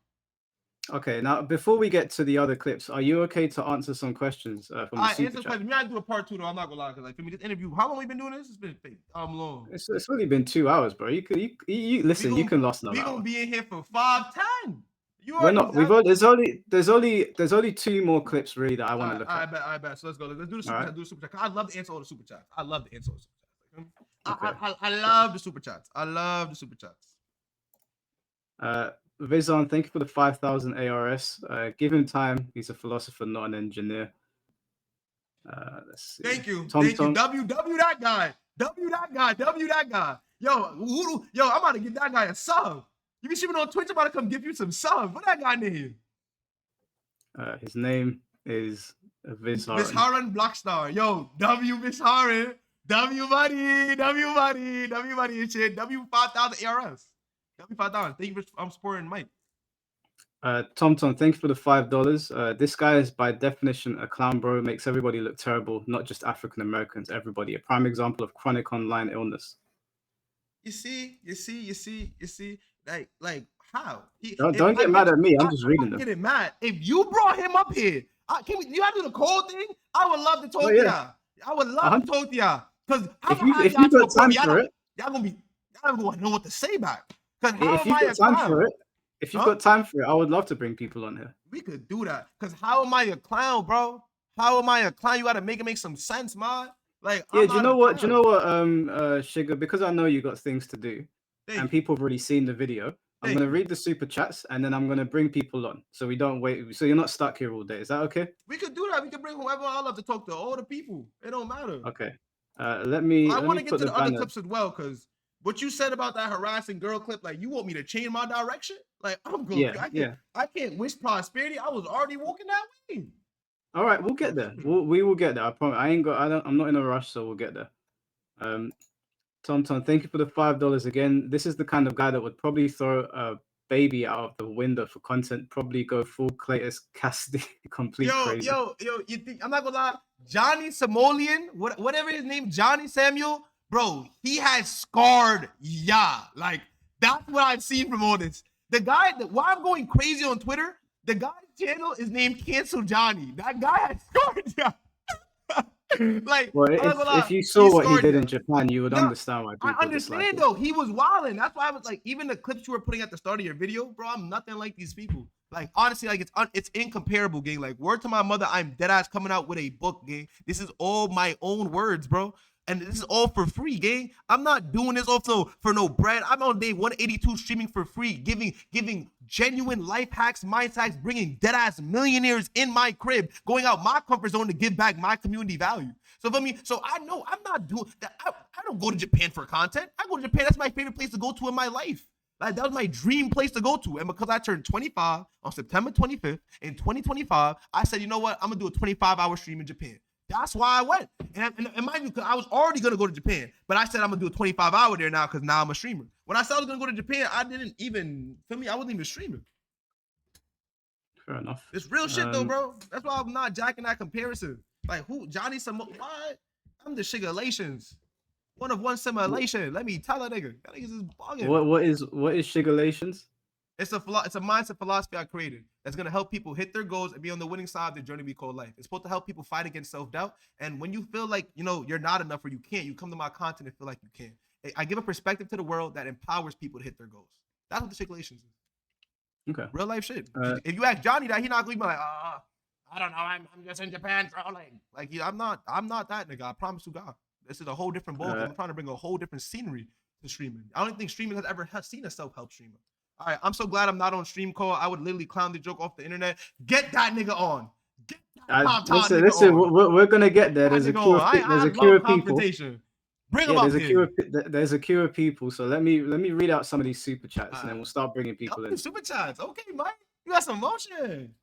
Okay, now before we get to the other clips, are you okay to answer some questions from the super chat? We gotta do a part 2 though. I'm not gonna lie, because like for me, this interview, how long we been doing this? It's been long. It's only been 2 hours, bro. You listen. You can last another hour. We gonna be in here for 5-10. We're not. There's only 2 more clips really that I want to look at. I bet. So let's go. Let's do the super chat. Do the super chat. I love to answer all the super chats. I love the super chats. I love the super chats. I love the super chats. Vizon, thank you for the 5,000 ARS. Give him time. He's a philosopher, not an engineer. Let's see. Thank you. Tom. W that guy. W that guy. Yo, I'm about to give that guy a sub. You be streaming on Twitch, I'm about to come give you some subs. What that guy name? His name is Vizharan. Vizharan Blackstar. Yo, W Vizharan. W buddy and shit. W 5,000 ARS. W5,000. Thank you for supporting Mike. Tom, thank you for the $5. This guy is by definition a clown, bro. Makes everybody look terrible, not just African Americans, everybody. A prime example of chronic online illness. You see. Like how? Don't get mad at me. I'm just reading them. Getting mad. If you brought him up here, you gotta do the cold thing. I would love to talk to y'all. I would love to talk to y'all. Because if you got time for it, y'all gonna know what to say back. Because if you've got time for it, if you've got time for it, I would love to bring people on here. We could do that. Because how am I a clown, bro? How am I a clown? You gotta make it make some sense, man. Like, yeah, do you know what, Sugar? Because I know you got things to do, and people have already seen the video. I'm gonna read the super chats, and then I'm gonna bring people on, so we don't wait. So you're not stuck here all day. Is that okay? We could do that. We could bring whoever. I love to talk to all the people. It don't matter. Okay. Let me. I want to get to the other banner. clips as well, because what you said about that harassing girl clip, like, you want me to change my direction? Like, I'm good. I can't wish prosperity. I was already walking that way. All right, we'll get there. We will get there. I promise. I'm not in a rush, so we'll get there. Tom, thank you for the $5 again. This is the kind of guy that would probably throw a baby out of the window for content. Probably go full Cletus Cassidy, complete crazy. Yo, you think I'm not gonna lie? Johnny Samolian, whatever his name, Johnny Samuel, bro, he has scarred Like, that's what I've seen from all this. The guy why I'm going crazy on Twitter, the guy's channel is named Cancel Johnny. That guy has scarred ya. Like, well, if you saw what he did in Japan, you would understand why people I understand though. He was wilding. That's why I was like, even the clips you were putting at the start of your video, bro, I'm nothing like these people. Like, honestly, like, it's incomparable, gang. Like, word to my mother, I'm dead ass coming out with a book, gang. This is all my own words, bro. And this is all for free, gang. I'm not doing this also for no bread. I'm on day 182 streaming for free, giving genuine life hacks, mind hacks, bringing dead ass millionaires in my crib, going out my comfort zone to give back my community value. So for me, I know I'm not doing that. I don't go to Japan for content. I go to Japan. That's my favorite place to go to in my life. Like, that was my dream place to go to. And because I turned 25 on September 25th in 2025, I said, you know what? I'm going to do a 25-hour stream in Japan. That's why I went. And mind you, I was already going to go to Japan, but I said I'm going to do a 25-hour there now because now I'm a streamer. When I said I was going to go to Japan, I didn't even, I wasn't even streaming. Fair enough. It's real shit though, bro. That's why I'm not jacking that comparison. Like who? Johnny what? I'm the Shigalations. One of one simulation. Let me tell a nigga. That niggas is bugging. What is Shigalations? It's a mindset philosophy I created that's gonna help people hit their goals and be on the winning side of the journey we call life. It's supposed to help people fight against self-doubt. And when you feel like you're not enough or you can't, you come to my content and feel like you can. I give a perspective to the world that empowers people to hit their goals. That's what the Shigalations is. Okay. Real life shit. If you ask Johnny that, he not gonna be like, I don't know, I'm just in Japan trolling. Like I'm not that nigga. I promise to God. This is a whole different ball. I'm trying to bring a whole different scenery to streaming. I don't think streaming has ever seen a self-help streamer. All right, I'm so glad I'm not on stream call. I would literally clown the joke off the internet. Get that nigga on. Get that listen, on. we're gonna get there. There's a queue of people. Bring them up here. There's a queue of people. So let me read out some of these super chats, and then we'll start bringing people in. Super chats, okay, Mike. You got some motion.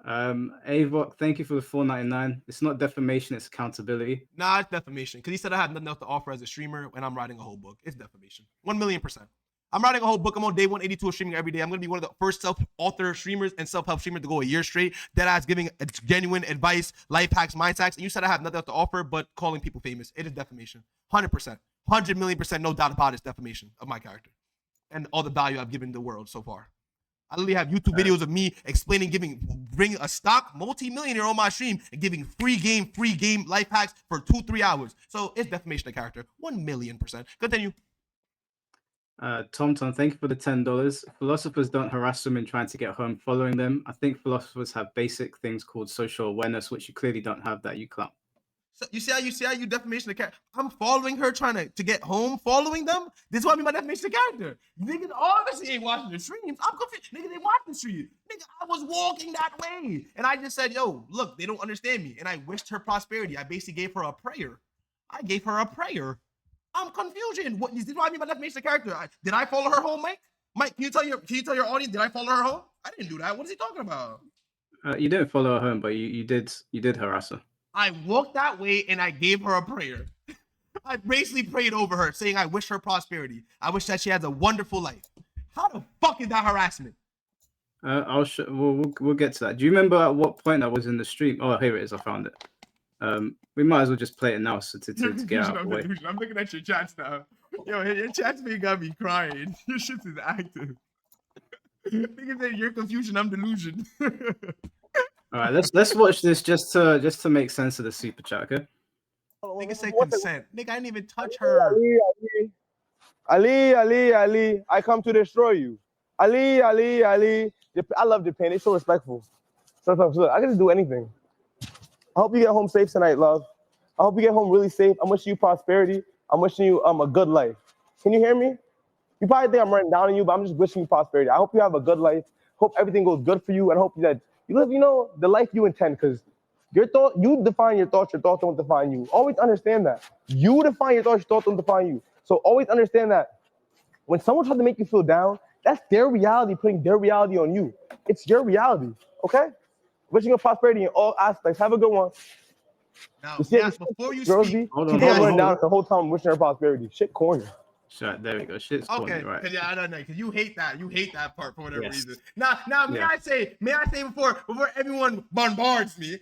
Avok, thank you for the $4.99. It's not defamation, it's accountability. Nah, it's defamation. Because he said I have nothing else to offer as a streamer when I'm writing a whole book. It's defamation. 1,000,000%. I'm writing a whole book. I'm on day 182 of streaming every day. I'm going to be one of the first self-author streamers and self-help streamers to go a year straight. Deadass giving genuine advice, life hacks, mind hacks. And you said I have nothing else to offer but calling people famous. It is defamation. 100%. 100,000,000%, no doubt about it, it's defamation of my character. And all the value I've given the world so far. I literally have YouTube videos of me explaining, bringing a stock multi-millionaire on my stream and giving free game life hacks for 2-3 hours. So it's defamation of character. 1,000,000%. Continue. Tom, thank you for the $10. Philosophers don't harass women trying to get home following them. I think philosophers have basic things called social awareness, which you clearly don't have that you clown. So you see how you defamation of character. I'm following her trying to get home, following them. This is what I mean by defamation of character. Niggas obviously ain't watching the streams. I'm confused. Nigga, they watch the stream. Nigga, I was walking that way. And I just said, yo, look, they don't understand me. And I wished her prosperity. I basically gave her a prayer. I'm confusion. What is this what I mean by defamation of character? Did I follow her home, Mike? Mike, can you tell your audience, did I follow her home? I didn't do that. What is he talking about? You didn't follow her home, but you did harass her. I walked that way and I gave her a prayer. I basically prayed over her, saying I wish her prosperity. I wish that she has a wonderful life. How the fuck is that harassment? We'll get to that. Do you remember at what point I was in the stream? Oh, here it is. I found it. We might as well just play it now so to get out of the way. I'm looking at your chats now. Yo, your chats got me crying. Your shit is active. Nigga say your confusion, I'm delusion. All right, let's watch this just to make sense of the super chat, okay? Nigga say consent. Nigga, I didn't even touch her. Ali, I come to destroy you. Ali. I love Japan. They're so respectful. So I can just do anything. I hope you get home safe tonight, love. I hope you get home really safe. I'm wishing you prosperity. I'm wishing you a good life. Can you hear me? You probably think I'm running down on you, but I'm just wishing you prosperity. I hope you have a good life. Hope everything goes good for you, and hope that you live, the life you intend, because you define your thoughts don't define you. Always understand that. You define your thoughts don't define you. So always understand that when someone tries to make you feel down, that's their reality, putting their reality on you. It's your reality, okay? Wishing you prosperity in all aspects. Have a good one. Now, before you speak, hold on. Down the whole time wishing her prosperity. Shit corny. Shut, there we go. Shit's corny, right? Yeah, I don't know, because you hate that. You hate that part for whatever reason. Now, may I say before everyone bombards me,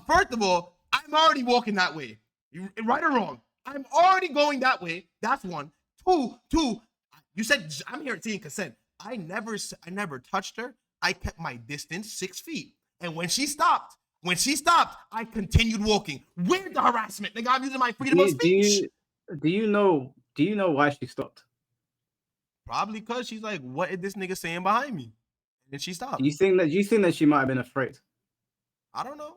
first of all, I'm already walking that way. Right or wrong? I'm already going that way. That's one. Two, you said I'm here seeing consent. I never touched her. I kept my distance 6 feet. And when she stopped, I continued walking. Where's the harassment? Nigga, I'm using my freedom of speech. Do you know why she stopped? Probably because she's like, what is this nigga saying behind me? And she stopped. Do you think that she might have been afraid? I don't know.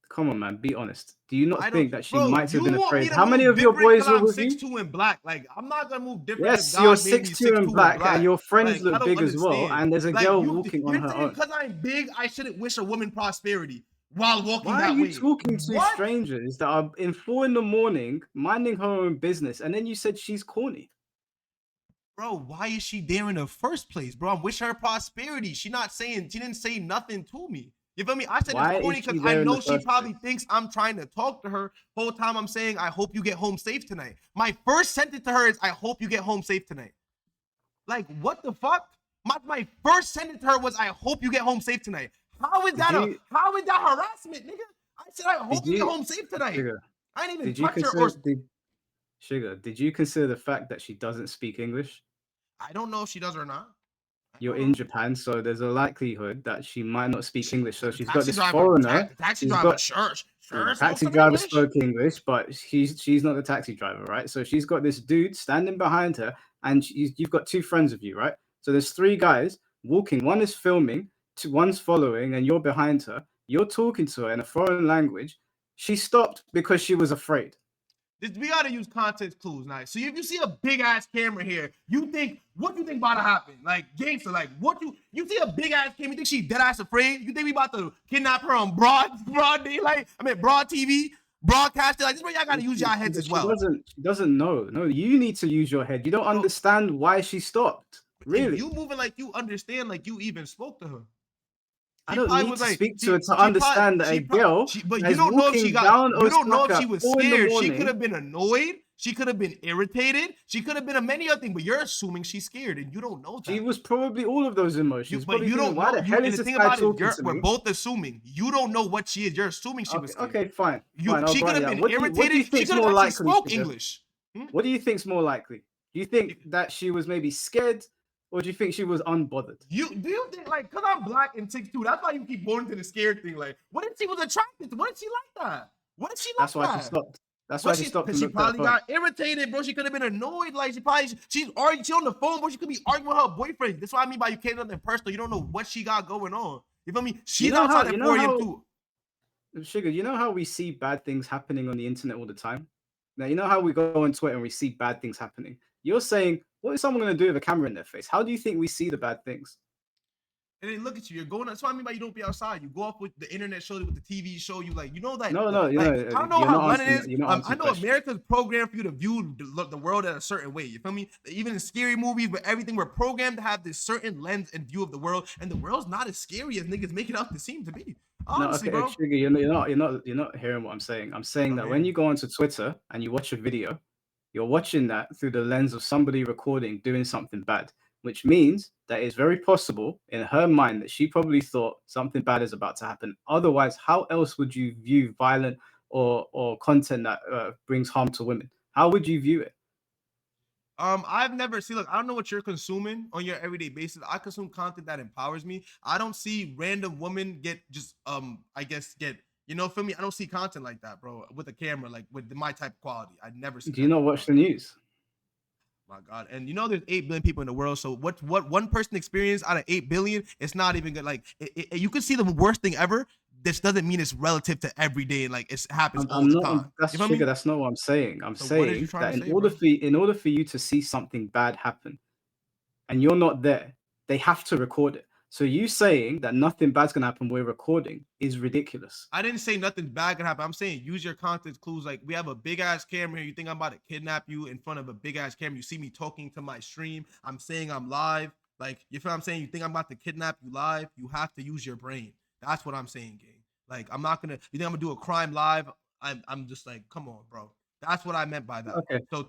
Come on, man. Be honest. Do you not think that she might have been want afraid? me to How many move of your boys different were 'cause with I'm you? 6'2" and black. Like, I'm not gonna move different. Yes, if you're God made me 6'2" and black, and your friends Like, I look don't big as well. understand. And there's a Like, girl walking on you're her thinking own. because I'm big, I shouldn't wish a woman prosperity while walking Why that are you way. talking to What? strangers that are in 4 a.m, minding her own business, and then you said she's corny? Bro, why is she there in the first place, bro? I'm wishing her prosperity. She didn't say nothing to me. You feel me? I said it's corny because I know she probably thinks I'm trying to talk to her. Whole time I'm saying, I hope you get home safe tonight. My first sentence to her is, I hope you get home safe tonight. Like, what the fuck? My first sentence to her was, "I hope you get home safe tonight." How is that harassment, nigga? I said, "I hope you get home safe tonight." Sugar, I didn't even did you touch her or. consider Sugar, did you consider the fact that she doesn't speak English? I don't know if she does or not. You're in Japan, so there's a likelihood that she might not speak English. So The she's got taxi this driver, foreigner. taxi She's driver, got sure, the spoke taxi some driver English. spoke English, but she's not the taxi driver, right? So she's got this dude standing behind her, and you've got two friends of you, right? So there's three guys walking. One is filming, one's following, and you're behind her. You're talking to her in a foreign language. She stopped because she was afraid. We gotta use context clues now. So if you see a big ass camera here, what you think about to happen? Like gangster, like what you see a big ass camera, you think she dead ass afraid? You think we about to kidnap her on broad daylight? I mean broad TV, broadcast? Like this is where y'all gotta use your heads as well. She doesn't know. No, you need to use your head. You don't understand why she stopped. Really? And you moving like you understand, like you even spoke to her. I don't need to speak to her to understand that a girl but is you don't know if walking she got. down You don't know if Osaka she was 4 in the scared. She morning. could have been annoyed. She could have been irritated. She could have been a many other things. But you're assuming she's scared, and you don't know that. She was probably all of those emotions. But you don't know. Why the hell is this guy talking to me? We're both assuming. You don't know what she is. You're assuming she was scared. Okay, fine. She could have been irritated. She could have actually spoke English. What do you think's more likely? Do you think that she was maybe scared, or do you think she was unbothered? Do you think, like, because I'm black and 6'2", that's why you keep going to the scared thing? Like, what if she was attracted? What if she like that? What if she like that? That's why she stopped. That's why she stopped. Because she probably got irritated, bro. She could have been annoyed. Like, she's on the phone, bro. She could be arguing with her boyfriend. That's what I mean by you can't know nothing personal. You don't know what she got going on. You feel me? She's outside at 4 a.m. too. Sugar, you know how we see bad things happening on the internet all the time? Now, you know how we go on Twitter and we see bad things happening? You're saying, what is someone going to do with a camera in their face? How do you think we see the bad things? And then look at you. You're going. That's what I mean by you don't be outside. You go off with the internet show, with the TV show. You like, you know that. No. Like, I don't know how London is. I know questions. America's programmed for you to view the world in a certain way. You feel me? Even in scary movies, but everything, we're programmed to have this certain lens and view of the world, and the world's not as scary as niggas make it out to seem to be. Honestly, no, okay, bro. Sugar, you're not hearing what I'm saying. I'm saying that when you go onto Twitter and you watch a video, you're watching that through the lens of somebody recording doing something bad, which means that it's very possible in her mind that she probably thought something bad is about to happen. Otherwise, how else would you view violent or content that brings harm to women? How would you view it? I've never seen. Look, I don't know what you're consuming on your everyday basis. I consume content that empowers me. I don't see random women get just you know, feel me? I don't see content like that, bro, with a camera, like with my type of quality. I never see. Do you not watch the news? My God. And you know, there's 8 billion people in the world. So what one person experienced out of 8 billion, it's not even good. Like you could see the worst thing ever. This doesn't mean it's relative to every day. Like it happens all the time. That's not what I'm saying. I'm saying that in order for you to see something bad happen and you're not there, they have to record it. So you saying that nothing bad's gonna happen, we're recording, is ridiculous. I didn't say nothing bad can happen. I'm saying use your context clues. Like we have a big ass camera here. You think I'm about to kidnap you in front of a big ass camera? You see me talking to my stream. I'm saying I'm live. Like you feel what I'm saying? You think I'm about to kidnap you live? You have to use your brain. That's what I'm saying, gang. Like I'm not gonna. You think I'm gonna do a crime live? I'm just like, come on, bro. That's what I meant by that. Okay. So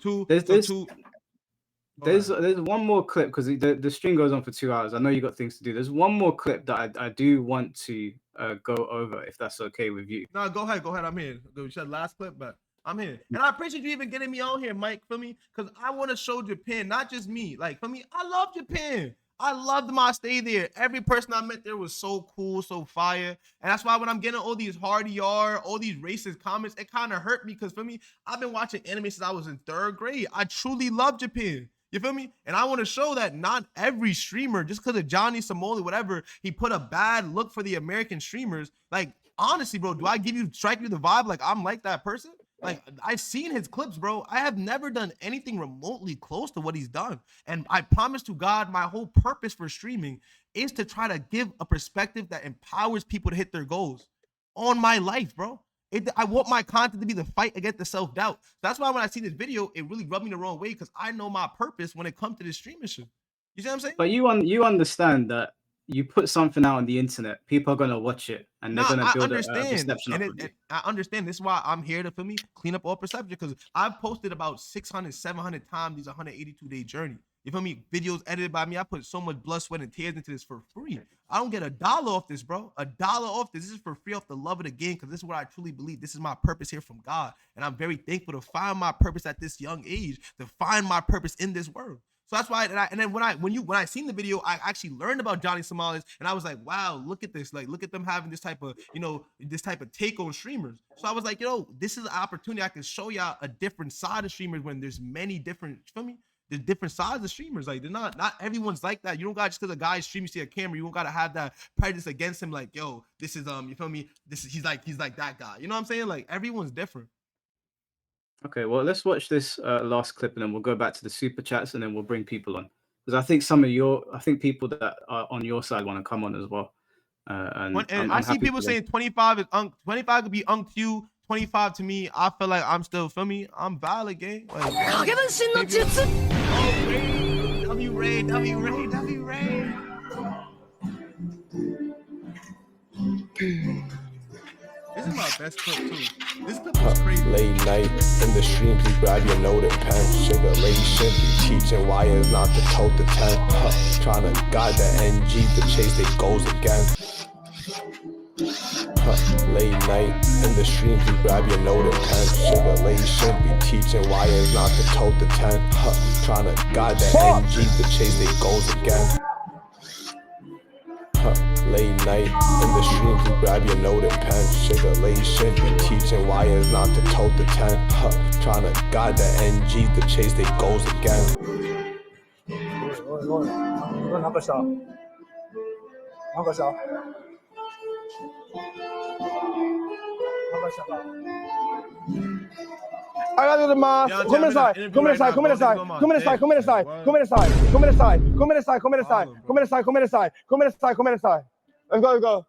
there's one more clip because the stream goes on for 2 hours. I know you got things to do. There's one more clip that I do want to go over, if that's okay with you. No, go ahead. I'm here. You said last clip, but I'm here. And I appreciate you even getting me on here, Mike, for me, because I want to show Japan, not just me. Like, for me, I love Japan. I loved my stay there. Every person I met there was so cool, so fire. And that's why when I'm getting all these hardy R, all these racist comments, it kind of hurt me because for me, I've been watching anime since I was in 3rd grade. I truly love Japan. You feel me? And I want to show that not every streamer, just because of Johnny Samoli, whatever, he put a bad look for the American streamers. Like, honestly, bro, do I strike you the vibe like I'm like that person? Like, I've seen his clips, bro. I have never done anything remotely close to what he's done. And I promise to God, my whole purpose for streaming is to try to give a perspective that empowers people to hit their goals on my life, bro. I want my content to be the fight against the self-doubt. That's why when I see this video, it really rubbed me the wrong way because I know my purpose when it comes to this streaming shit. You see what I'm saying? But you understand that you put something out on the internet, people are gonna watch it and they're gonna build a perception of it. I understand. This is why I'm here to, for me, clean up all perception because I've posted about 600, 700 times these 182-day journey. You feel me? Videos edited by me. I put so much blood, sweat, and tears into this for free. I don't get $1 off this, bro. $1 off this. This is for free off the love of the game, because this is what I truly believe. This is my purpose here from God. And I'm very thankful to find my purpose at this young age, to find my purpose in this world. So that's why, and then when I seen the video, I actually learned about Johnny Somalis, and I was like, wow, look at this. Like, look at them having this type of, this type of take on streamers. So I was like, this is an opportunity I can show y'all a different side of streamers when there's many different, you feel me? There's different sides of streamers. Like, they're not everyone's like that. You don't got, just because a guy streams, you see a camera, you don't gotta have that prejudice against him. Like, yo, this is you feel me? He's like that guy. You know what I'm saying? Like, everyone's different. Okay, well, let's watch this last clip, and then we'll go back to the super chats, and then we'll bring people on, because I think people that are on your side want to come on as well. And I see people saying 25 is 25 could be to 25 to me. I feel like I'm still, feel me? I'm valid, gang. Like, W Ray. This is my best clip too. This clip is crazy. Late night in the stream, please grab your note and pen. Sugar lady simply teaching why it's not to tote the 10. Trying to guide the NG to chase their goals again. Late night in the stream, please grab your note and pen. Sugar lady simply teaching why it's not to tote the 10. Trying to guide the NG to chase their goals again. Late night in the stream, please grab your note and pen. Sugar lady simply teaching why it's not to tote the 10. Trying to guide the NG to chase their goals again. I gotta do the math. Come inside. Come inside. Come inside. Come inside. Come inside. Come inside. Come inside. Come inside. Come inside. Come inside. Come inside. Come inside. Come inside. Let's go. Let's go.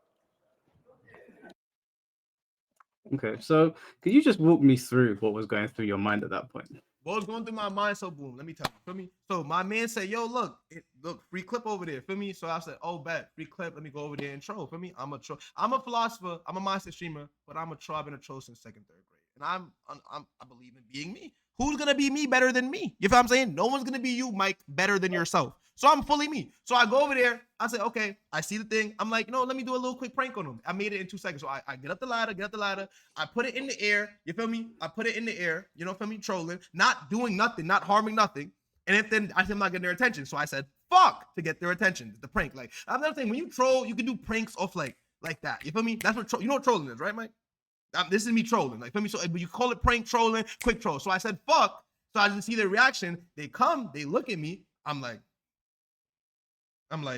Okay, so could you just walk me through what was going through your mind at that point? What was going through my mind? So boom, let me tell you, feel me? So my man said, yo, look, free clip over there, feel me? So I said, oh, bet, free clip, let me go over there and troll, feel me? I'm a troll. I'm a philosopher, I'm a mindset streamer, but I'm a troll. I've been a troll since 2nd, 3rd grade. And I believe in being me. Who's gonna be me better than me? You feel what I'm saying? No one's gonna be you, Mike, better than yourself. So I'm fully me. So I go over there, I say, okay, I see the thing. I'm like, let me do a little quick prank on him. I made it in 2 seconds. So I get up the ladder, I put it in the air, you feel me? I put it in the air, feel me? Trolling, not doing nothing, not harming nothing. And then I said, I'm not getting their attention. So I said, fuck, to get their attention, the prank. Like, I'm not saying, when you troll, you can do pranks off like that. You feel me? That's what, you know what trolling is, right, Mike? This is me trolling, like, feel me? So, but you call it prank trolling, quick troll. So I said, fuck. So I didn't see their reaction. They come, they look at me. I'm like. You feel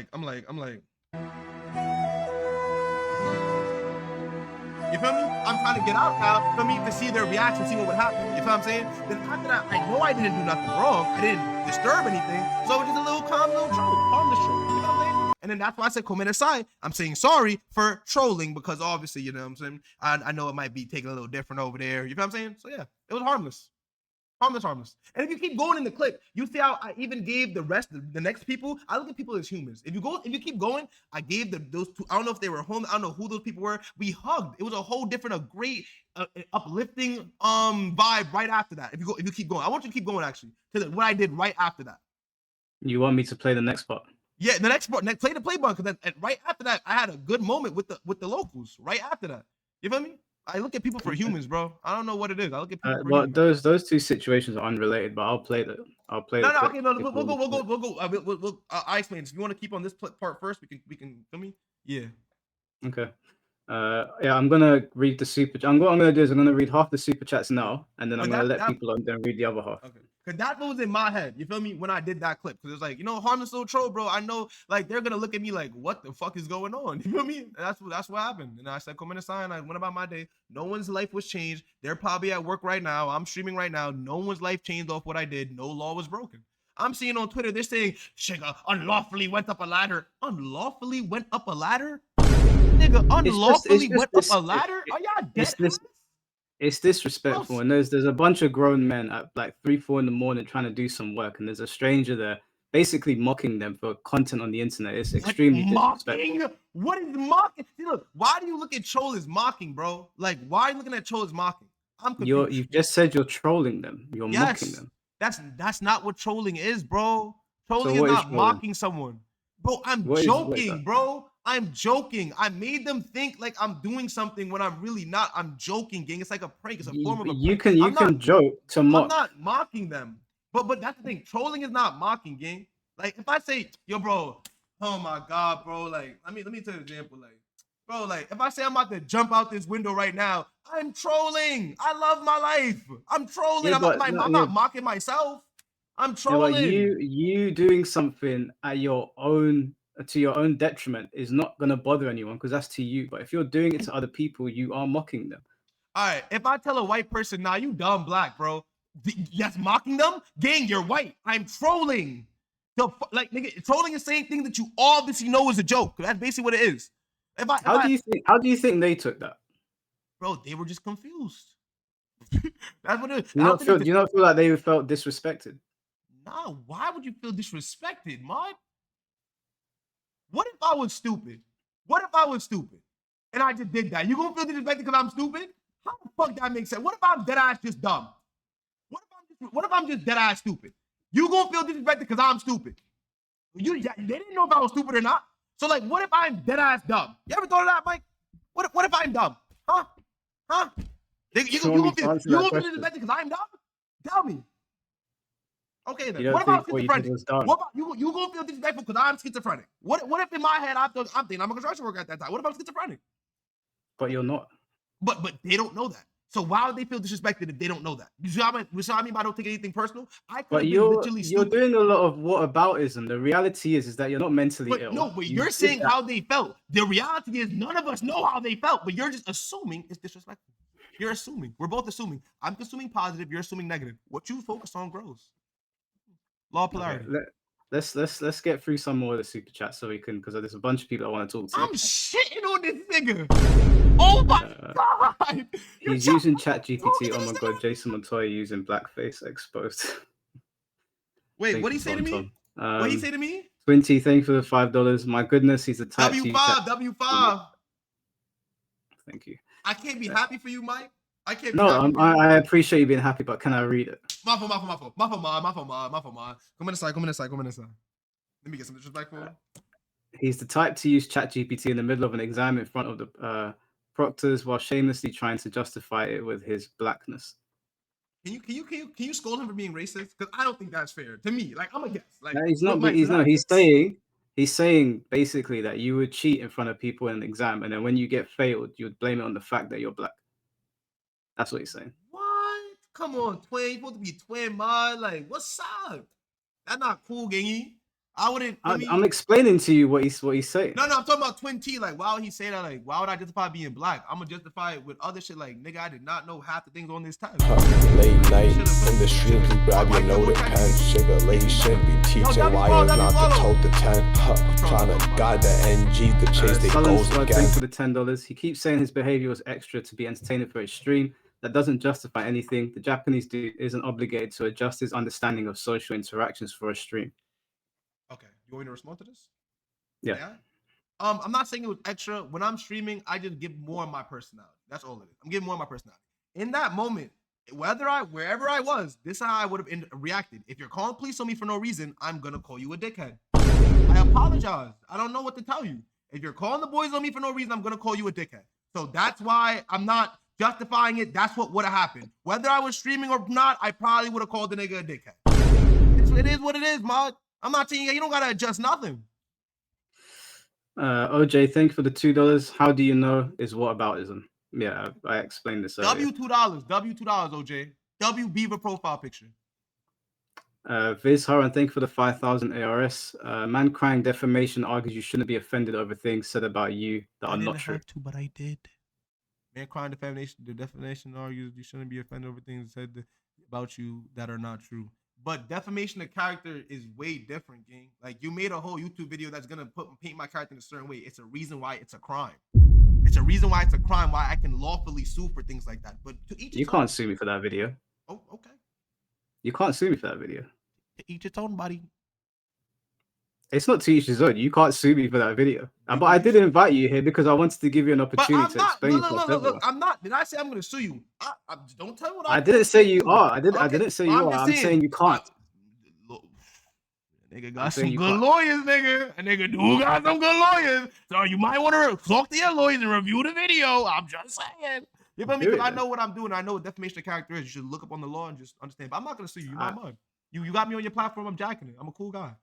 me? I'm trying to get out now for me to see their reaction, see what would happen. You feel what I'm saying? Then after that, I know I didn't do nothing wrong. I didn't disturb anything. So it was just a little calm little troll, harmless troll. You know what I'm saying? And then that's why I said, comment aside. I'm saying sorry for trolling, because obviously, you know what I'm saying? I know it might be taking a little different over there. You feel what I'm saying? So yeah, it was harmless. Harmless. And if you keep going in the clip, you see how I even gave the next people. I look at people as humans. If you keep going, I gave those two. I don't know if they were home. I don't know who those people were. We hugged. It was a whole different, a great, uplifting vibe right after that. If you keep going, I want you to keep going actually to what I did right after that. You want me to play the next part? Yeah, the next part. Play the play button, because then right after that, I had a good moment with the locals. Right after that, you feel me? I look at people for humans, bro. I don't know what it is. I look at people for humans. Those two situations are unrelated, but I'll play the. No, okay, no, we'll go. I explain. If you want to keep on this part first, we can. Feel me? Yeah. Okay. Yeah, I'm gonna read the super. What I'm gonna do is I'm gonna read half the super chats now, and then I'm gonna let people on then read the other half. Okay. Cause that was in my head. You feel me? When I did that clip, because it was like, harmless little troll, bro. I know, like, they're gonna look at me like, what the fuck is going on? You feel me? And that's what happened. And I said, come in and sign. I went about my day. No one's life was changed. They're probably at work right now. I'm streaming right now. No one's life changed off what I did. No law was broken. I'm seeing on Twitter, they're saying, Sugar unlawfully went up a ladder. Unlawfully went up a ladder? Nigga, unlawfully went up a ladder? Are y'all dead? It's disrespectful, and there's a bunch of grown men at like 3-4 in the morning trying to do some work, and there's a stranger there basically mocking them for content on the internet. It's extremely disrespectful. What is mocking? See, look, why do you look at troll as mocking, bro? Like, why are you looking at troll as mocking? I'm confused. You've just said you're trolling them. You're mocking them. That's not what trolling is, bro. Trolling what is is not trolling? mocking someone. Bro, I'm What is joking, that? bro. I'm joking. I made them think like I'm doing something when I'm really not. I'm joking, gang. It's like a prank. It's a form of a You prank. can joke to I'm mock. not mocking them. But that's the thing. Trolling is not mocking, gang. Like if I say, yo, bro, oh my god, bro, like let me tell you an example. Like, bro, like if I say I'm about to jump out this window right now, I'm trolling. I love my life. I'm trolling. Yeah, I'm not mocking myself. I'm Yeah, trolling. but you doing something at your own to your own detriment is not gonna bother anyone because that's to you. But if you're doing it to other people, you are mocking them. All right, if I tell a white person, nah, you dumb black, bro, that's mocking them, gang, you're white. I'm trolling. Like, nigga, trolling is the same thing that you obviously know is a joke. That's basically what it is. How do you think they took that? Bro, they were just confused. That's what it is. Do you not feel like they felt disrespected? Nah, why would you feel disrespected, man? What if I was stupid? What if I was stupid and I just did that? You gonna feel disrespected because I'm stupid? How the fuck that makes sense? What if I'm dead ass just dumb? What if I'm just dead ass stupid? You gonna feel disrespected because I'm stupid? They didn't know if I was stupid or not. So like, what if I'm dead ass dumb? You ever thought of that, Mike? What if I'm dumb? Huh? You gonna feel disrespected because I'm dumb? Tell me. Okay then. What about schizophrenic? What about you gonna feel disrespectful because I'm schizophrenic? What if in my head I'm thinking I'm a construction worker at that time? What about schizophrenic? But you're not. But they don't know that. So why would they feel disrespected if they don't know that? You see what I mean by don't take anything personal? But you're doing a lot of whataboutism. The reality is that you're not mentally ill. No, but you're saying how they felt. The reality is none of us know how they felt, but you're just assuming it's disrespectful. You're assuming. We're both assuming. I'm assuming positive. You're assuming negative. What you focus on grows. Law of polarity. Okay, let's get through some more of the super chat so we can, because there's a bunch of people I want to talk to. I'm shitting on this nigga. Oh my god. He's using ChatGPT. Oh my god, Jason Montoya using blackface exposed. Wait, what did he say to me? What did he say to me? Twinty, thank you for the $5. My goodness, he's a type W5. Thank you. I can't be happy for you, Mike. I can't. I appreciate you being happy, but can I read it? My fault. Come inside. Let me get some disrespectful. He's the type to use ChatGPT in the middle of an exam in front of the proctors while shamelessly trying to justify it with his blackness. Can you scold him for being racist? Because I don't think that's fair to me. Like I'm a guess. Like no, he's saying basically that you would cheat in front of people in an exam, and then when you get failed, you would blame it on the fact that you're black. That's what he's saying. What? Come on, twin. You're supposed to be twin, man. Like, what's up? That's not cool, gangy. I'm explaining to you what he's saying. No, I'm talking about Twin T. Like, why would he say that? Like, why would I justify being black? I'm gonna justify it with other shit. Like, nigga, I did not know half the things on this time. Late night in the streets, we grab your notepad. Tribulation, be teaching why it's not to tote the 10. Trying to guide the NG to chase their goals again. For the $10. He keeps saying his behavior was extra to be entertaining for his stream. That doesn't justify anything. The Japanese dude isn't obligated to adjust his understanding of social interactions for a stream. Okay, you want me to respond to this? Yeah. I'm not saying it was extra. When I'm streaming, I just give more of my personality. That's all it is. I'm giving more of my personality. In that moment, wherever I was, this is how I would have reacted. If you're calling police on me for no reason, I'm gonna call you a dickhead. I apologize. I don't know what to tell you. If you're calling the boys on me for no reason, I'm gonna call you a dickhead. So that's why I'm not justifying it. That's what would have happened. Whether I was streaming or not, I probably would have called the nigga a dickhead. It is what it is, mod. I'm not telling you don't gotta adjust nothing. OJ, thank you for the $2. How do you know is whataboutism? Yeah, I explained this earlier. $2, OJ. W Beaver profile picture. Viz Haran, thank you for the 5,000 ARS. Man crying defamation argues you shouldn't be offended over things said about you that are not true. But I did. Man crying defamation argues you shouldn't be offended over things said about you that are not true. But defamation of character is way different, gang. Like, you made a whole YouTube video that's gonna paint my character in a certain way. It's a reason why it's a crime. It's a reason why it's a crime, why I can lawfully sue for things like that. But to each you can't sue me for that video. Oh, okay. You can't sue me for that video. To each its own, buddy. It's not to each his own. You can't sue me for that video. But I did invite you here because I wanted to give you an opportunity to explain yourself. Look, I'm not. Did I say I'm going to sue you? Don't tell me what I didn't say you are. I didn't say you are. I'm saying you can't. Look, Nigga I'm got saying some you good can't. lawyers, nigga. A nigga do got some good lawyers. So you might want to talk to your lawyers and review the video. I'm just saying. You feel me? Do Because it I then. know what I'm doing. I know what defamation of character is. You should look up on the law and just understand. But I'm not gonna sue you. You my Alright. mud. You got me on your platform. I'm jacking it. I'm a cool guy.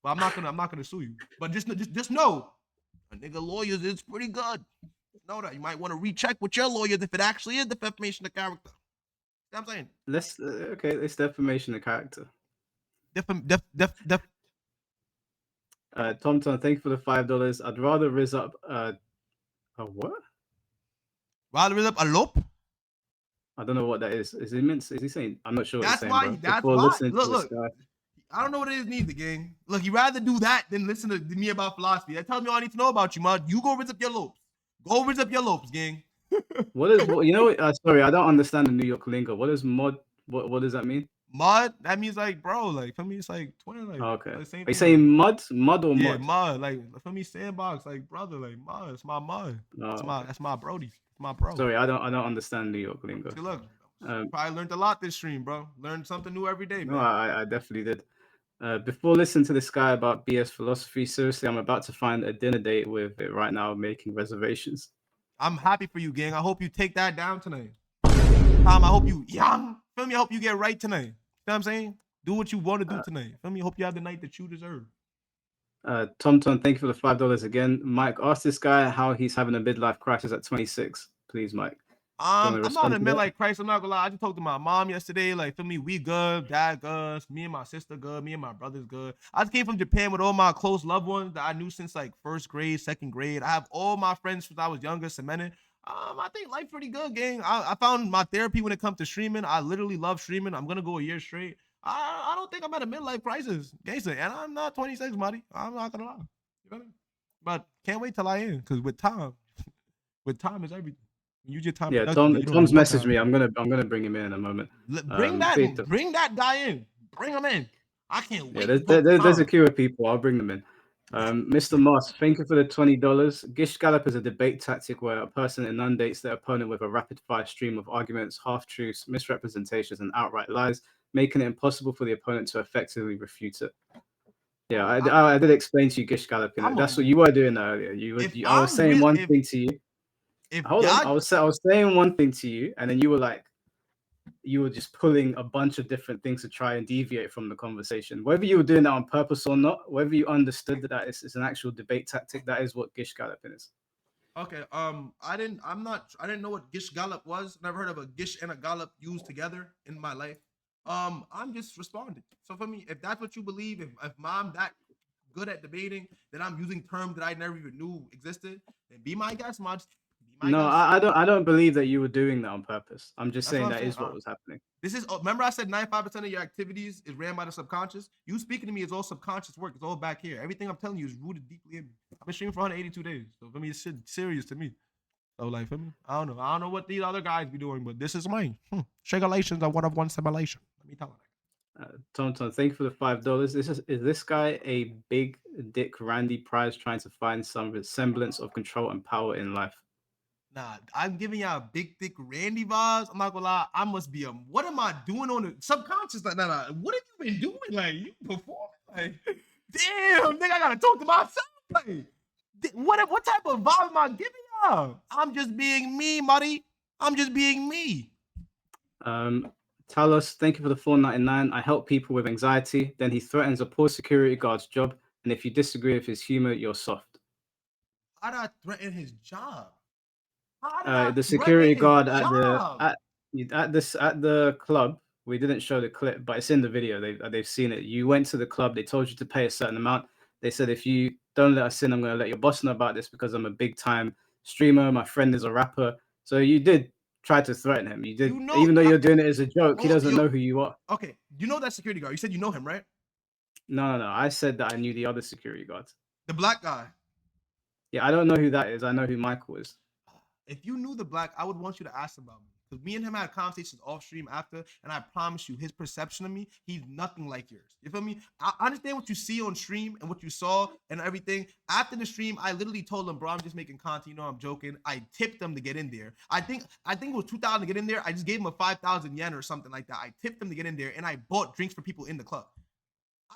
But I'm not gonna sue you. But just know, a nigga lawyers is pretty good. Know that. You might want to recheck with your lawyers if it actually is defamation of character. You know what I'm saying? Let's okay. It's defamation of character. Tom, thank you for the $5. I'd rather riz up. A what? Rather up a lope. I don't know what that is. Is he saying? I'm not sure what he's That's saying, why. bro. That's Before why. listening to this Look. guy. I don't know what it is neither, gang. Look, you rather do that than listen to me about philosophy. That tells me all I need to know about you, mud. You go rinse up your lopes. Go rinse up your lopes, gang. What is you know? Sorry, I don't understand the New York lingo. What is mod? What does that mean? Mud, that means like, bro, like for me, it's like twin, like Okay. the same Are you thing. saying mud? Mud or Yeah, mod? mud, like for me, sandbox, like brother, like mud. It's my mud. Oh, That's my brody. It's my bro. sorry, I don't understand New York lingo. See, look, Um, probably learned a lot this stream, bro. Learned something new every day, No, man. I definitely did. Before listening to this guy about BS philosophy, seriously, I'm about to find a dinner date with it right now, making reservations. I'm happy for you, gang. I hope you take that down tonight. Tom, I hope you feel me? I hope you get right tonight. You know what I'm saying? Do what you want to do tonight. Feel me? Hope you have the night that you deserve. Tom, thank you for the $5 again. Mike, ask this guy how he's having a midlife crisis at 26. Please, Mike. I'm not respond in to that? midlife crisis. I'm not gonna lie. I just talked to my mom yesterday. Like, feel me? We good. Dad good. Me and my sister good. Me and my brother's good. I just came from Japan with all my close loved ones that I knew since like first grade, second grade. I have all my friends since I was younger cemented. I think life pretty good, gang. I found my therapy when it comes to streaming. I literally love streaming. I'm gonna go a year straight. I don't think I'm at a midlife crisis, gangster, and I'm not 26, buddy. I'm not gonna lie. You know what I mean? But can't wait till I am, because with time is everything. Use your time. Yeah, productively. Tom's messaged me. I'm gonna bring him in a moment. Bring Faith, that guy in. Bring him in. I can't wait. yeah, there's a queue of people. I'll bring them in. Mr. Moss, thank you for the $20. Gish Gallop is a debate tactic where a person inundates their opponent with a rapid-fire stream of arguments, half-truths, misrepresentations, and outright lies, making it impossible for the opponent to effectively refute it. Yeah, I did explain to you Gish Gallop. That's what you were doing earlier. I was saying one thing to you. Hold on, I was saying one thing to you, and then you were like, you were just pulling a bunch of different things to try and deviate from the conversation. Whether you were doing that on purpose or not, whether you understood that it's an actual debate tactic, that is what Gish Galloping is. Okay. I didn't know what Gish Gallop was. Never heard of a Gish and a Gallop used together in my life. I'm just responding. So for me, if that's what you believe, if I'm that good at debating, that I'm using terms that I never even knew existed, then be my guest, Mod. No, I don't believe that you were doing that on purpose. I'm just saying that is what was happening. This is, remember I said 95% of your activities is ran by the subconscious. You speaking to me is all subconscious work. It's all back here. Everything I'm telling you is rooted deeply in me. I've been streaming for 182 days. So for me, it's shit serious to me. So like, for me, I don't know what these other guys be doing, but this is mine. Shagulations are one of one simulation. Let me tell you. Tom, thank you for the $5. Is this guy a big dick Randy Prize trying to find some semblance of control and power in life? Nah, I'm giving y'all big, thick Randy vibes. I'm not gonna lie. I must be what am I doing on the subconscious? Like, nah. What have you been doing? Like, you performing? Like, damn, nigga, I gotta talk to myself. Like, what type of vibe am I giving y'all? I'm just being me, buddy. I'm just being me. Talos, thank you for the $4.99. I help people with anxiety. Then he threatens a poor security guard's job. And if you disagree with his humor, you're soft. How did I threaten his job? The security guard at the club. We didn't show the clip, but it's in the video. They've seen it. You went to the club. They told you to pay a certain amount. They said, if you don't let us in, I'm going to let your boss know about this because I'm a big time streamer. My friend is a rapper. So you did try to threaten him. You did, even though you're doing it as a joke. He doesn't know who you are. Okay, you know that security guard. You said you know him, right? No. I said that I knew the other security guards. The black guy. Yeah, I don't know who that is. I know who Michael is. If you knew the black, I would want you to ask about me. Because me and him had conversations off stream after, and I promise you, his perception of me, he's nothing like yours. You feel me? I understand what you see on stream and what you saw and everything. After the stream, I literally told him, bro, I'm just making content. You know, I'm joking. I tipped him to get in there. I think it was 2,000 to get in there. I just gave him a 5,000 yen or something like that. I tipped him to get in there, and I bought drinks for people in the club.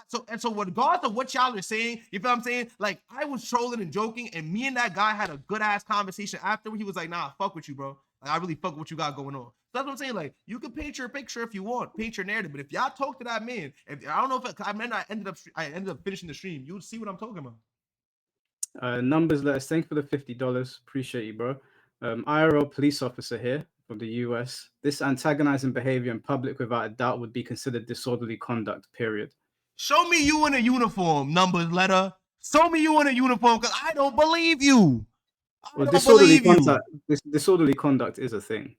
So regardless of what y'all are saying, you feel what I'm saying? Like, I was trolling and joking, and me and that guy had a good ass conversation after. He was like, nah, fuck with you, bro. Like, I really fuck with what you got going on. So that's what I'm saying. Like, you can paint your picture if you want, paint your narrative. But if y'all talk to that man, if I don't know if I ended up finishing the stream, you'll see what I'm talking about. Numbers letters. Thank you for the $50. Appreciate you, bro. IRL police officer here from the US. This antagonizing behavior in public without a doubt would be considered disorderly conduct, period. Show me you in a uniform, numbers letter. Show me you in a uniform, because I don't believe you. Well, disorderly conduct is a thing.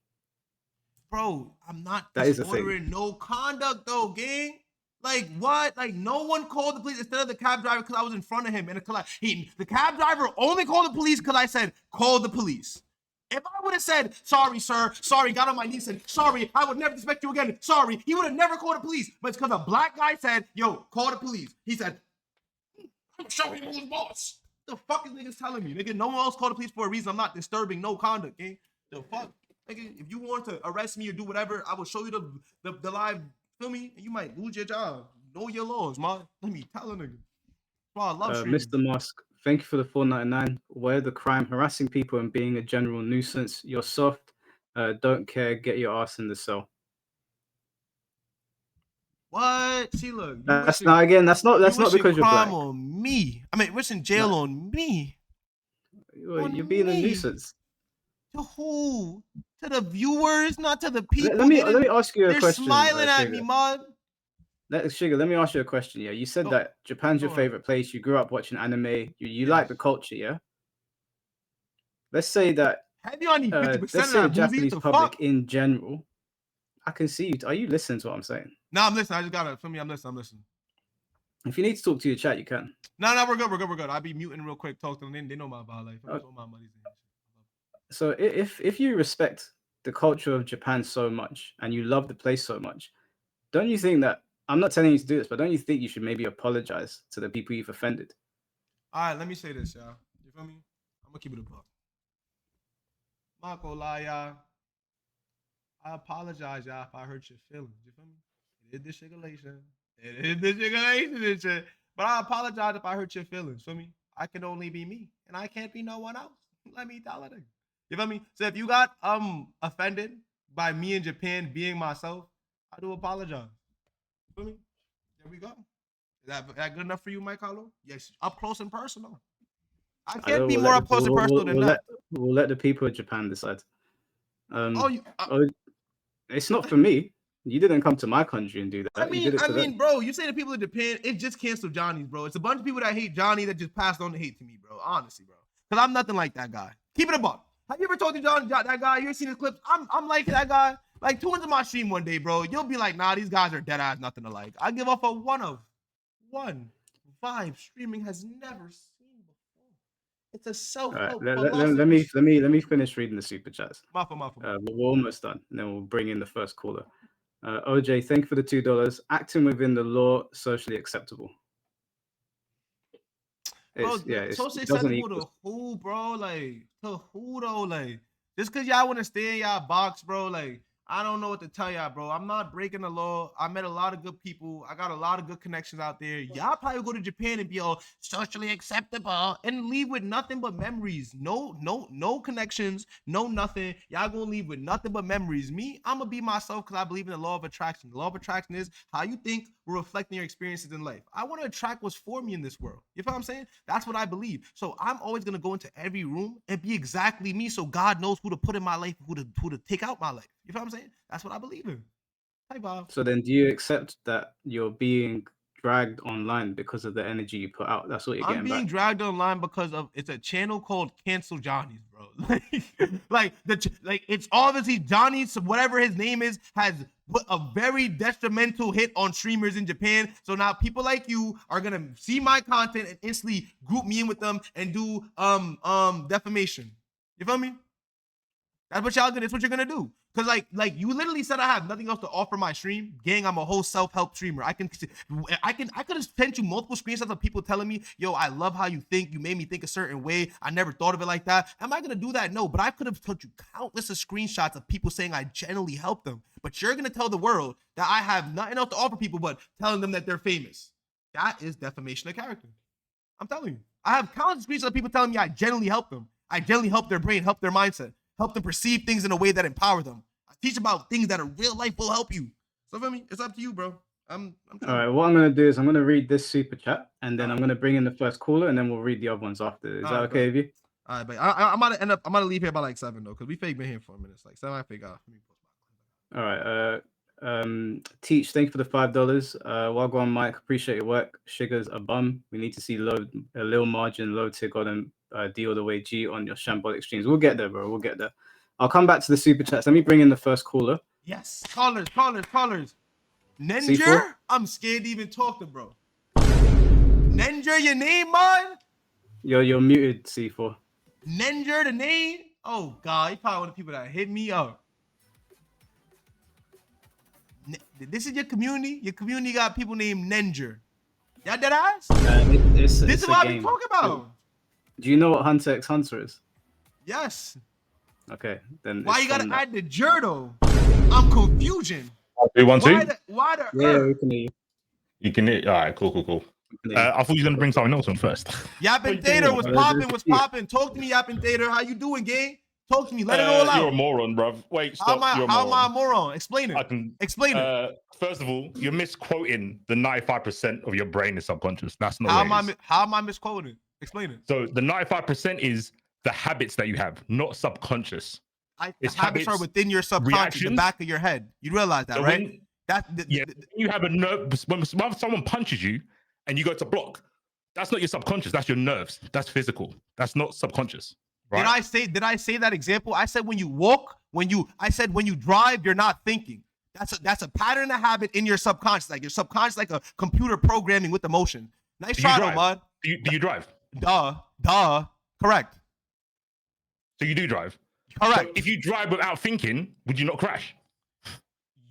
Bro, I'm not that disordering no conduct though, gang. Like, what? Like, no one called the police instead of the cab driver because I was in front of him. And the cab driver only called the police because I said, call the police. If I would have said, sorry, sir, sorry, got on my knees and sorry, I would never respect you again, sorry, he would have never called the police. But it's because a black guy said, yo, call the police. He said, I'm showing you who's boss. The fuck is niggas telling me? Nigga, no one else called the police for a reason. I'm not disturbing no conduct, gang. The fuck? Nigga, if you want to arrest me or do whatever, I will show you the live, feel me? And you might lose your job. Know your laws, man. Let me tell a nigga. Bro, I love Mr. Musk, thank you for the $4.99. Where the crime, harassing people and being a general nuisance. You're soft, don't care, get your ass in the cell. What? See, look. That's not because you're black. On me. I mean, wishing jail on me. You're being a nuisance. To who? To the viewers, not to the people. Let me ask you a question. They're smiling at me, man. Sugar, let me ask you a question. Yeah, you said that Japan's your favorite place. You grew up watching anime. You like the culture, yeah. Let's say that. Let's say the Japanese public in general. I can see you. Are you listening to what I'm saying? No, I'm listening. I just gotta. For me, I'm listening. If you need to talk to your chat, you can. No, we're good. I'll be muting real quick. Talk to them. They know my vibe life. My money's in. So if you respect the culture of Japan so much and you love the place so much, don't you think that, I'm not telling you to do this, but don't you think you should maybe apologize to the people you've offended? All right, let me say this, y'all. You feel me? I'm gonna keep it a buck. I'm not gonna lie, y'all. I apologize, y'all, if I hurt your feelings. You feel me? It is disregulation and shit. But I apologize if I hurt your feelings. Feel me? I can only be me, and I can't be no one else. Let me tell it. You feel me? So if you got offended by me in Japan being myself, I do apologize. You feel me? There we go. Is that good enough for you, Mike Hollow? Yes, up close and personal. I can't be more up close and personal than that. We'll let the people of Japan decide. It's not for me. You didn't come to my country and do that. I mean, bro, you say the people of Japan, it just canceled Johnny's, bro. It's a bunch of people that hate Johnny that just passed on the hate to me, bro. Honestly, bro. Because I'm nothing like that guy. Keep it a buck. Have you ever talked to that guy? You ever seen his clips? I'm like that guy. Like, tune into my stream one day, bro. You'll be like, nah, these guys are dead ass nothing to like. I give off a one vibe streaming has never seen before. It's a self-help. Let me finish reading the super chats. We're almost done, and then we'll bring in the first caller. OJ, thank you for the $2. Acting within the law, socially acceptable. Socially acceptable to who, bro? Like, to who though? Like, just because y'all want to stay in y'all box, bro, like, I don't know what to tell y'all, bro. I'm not breaking the law. I met a lot of good people. I got a lot of good connections out there. Y'all probably go to Japan and be all socially acceptable and leave with nothing but memories. No connections, no nothing. Y'all gonna leave with nothing but memories. Me, I'm gonna be myself because I believe in the law of attraction. The law of attraction is how you think will reflect your experiences in life. I want to attract what's for me in this world. You feel what I'm saying? That's what I believe. So I'm always gonna go into every room and be exactly me, so God knows who to put in my life, who to take out my life. You feel what I'm saying? That's what I believe in. Hey, Bob. So then, do you accept that you're being dragged online because of the energy you put out? That's what you're getting. I'm being dragged online because of it's a channel called Cancel Johnny's, bro. like it's obviously Johnny's, whatever his name is, has put a very detrimental hit on streamers in Japan. So now people like you are gonna see my content and instantly group me in with them and do defamation. You feel me? That's what y'all gonna. That's what you're gonna do. Cause like you literally said I have nothing else to offer my stream, gang. I'm a whole self-help streamer. I could have sent you multiple screenshots of people telling me, yo, I love how you think. You made me think a certain way. I never thought of it like that. Am I gonna do that? No, but I could have told you countless of screenshots of people saying I genuinely helped them. But you're gonna tell the world that I have nothing else to offer people but telling them that they're famous. That is defamation of character. I'm telling you. I have countless screenshots of people telling me I genuinely help them. I genuinely help their brain, help their mindset, help them perceive things in a way that empower them. I teach about things that in real life will help you. So for me, it's up to you, bro. I'm All right, what I'm gonna do is I'm gonna read this super chat, and then I'm gonna bring in the first caller, and then we'll read the other ones after. Is that okay with you? All right, but I'm gonna leave here by like 7 though, because we fake been here for a minute. It's like 7. I fake out. All right. Teach, thank you for the $5. Wagwan Mike, appreciate your work. Sugar's a bum. We need to see a little margin, low tick on D all the way G on your shambolic streams. We'll get there, bro. We'll get there. I'll come back to the super chats. Let me bring in the first caller. Yes, callers. Nenger, C4? I'm scared to even talk to bro. Nenger, your name, man? You're muted, C4. Nenger, the name? Oh God, you probably one of the people that hit me up. This is your community. Your community got people named Nenger. Y'all dead ass? This is what I'm talking about. Do you know what Hunter x Hunter is? Yes. Okay, then. Why you gotta add the Jurdo? I'm confusion. 3, 1, 2. Why the Yeah, we can hear you. You can hear. All right, cool. I thought you were gonna bring something else on first. Yappin' Tater was popping. Talk to me, Yappin' Tater. How you doing, gang? Talk to me. Let it all out. You're a moron, bruv. Wait, stop. How am I a moron? Explain it. Explain it. First of all, you're misquoting the 95% of your brain is subconscious. That's not how am I misquoting? Explain it. So the 95% is the habits that you have, not subconscious. The habits are within your subconscious, the back of your head. You realize that, right? You have a nerve. When someone punches you and you go to block, that's not your subconscious. That's your nerves. That's physical. That's not subconscious. Right? Did I say that example? I said when you walk, when you drive, you're not thinking. That's a pattern of habit in your subconscious. Like your subconscious, like a computer programming with emotion. Nice try, though, bud. Do you drive? Duh. Correct. So you do drive? Correct. So if you drive without thinking, would you not crash?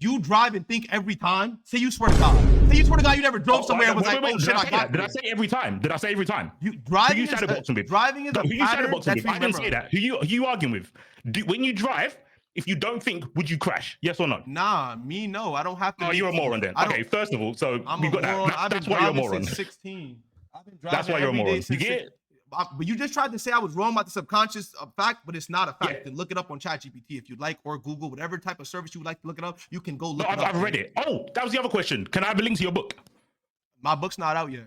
You drive and think every time. Say you swear to God. Say you swear to God you never drove somewhere and was like, oh shit, I got Did I say every time? You driving who you shadowboxing with? Driving is a pattern. I didn't say that. Who you arguing with? When you drive, if you don't think, would you crash? Yes or no? Nah, me no. I don't have to. Oh, you're a moron then. Okay, first of all, so we got that. That's why you're a moron. Since 16. I've been driving. That's why you're a moron. You get it? But you just tried to say I was wrong about the subconscious fact, but it's not a fact. You can look it up on ChatGPT if you'd like, or Google, whatever type of service you would like to look it up. You can go look it up. I've read it. Oh, that was the other question. Can I have a link to your book? My book's not out yet.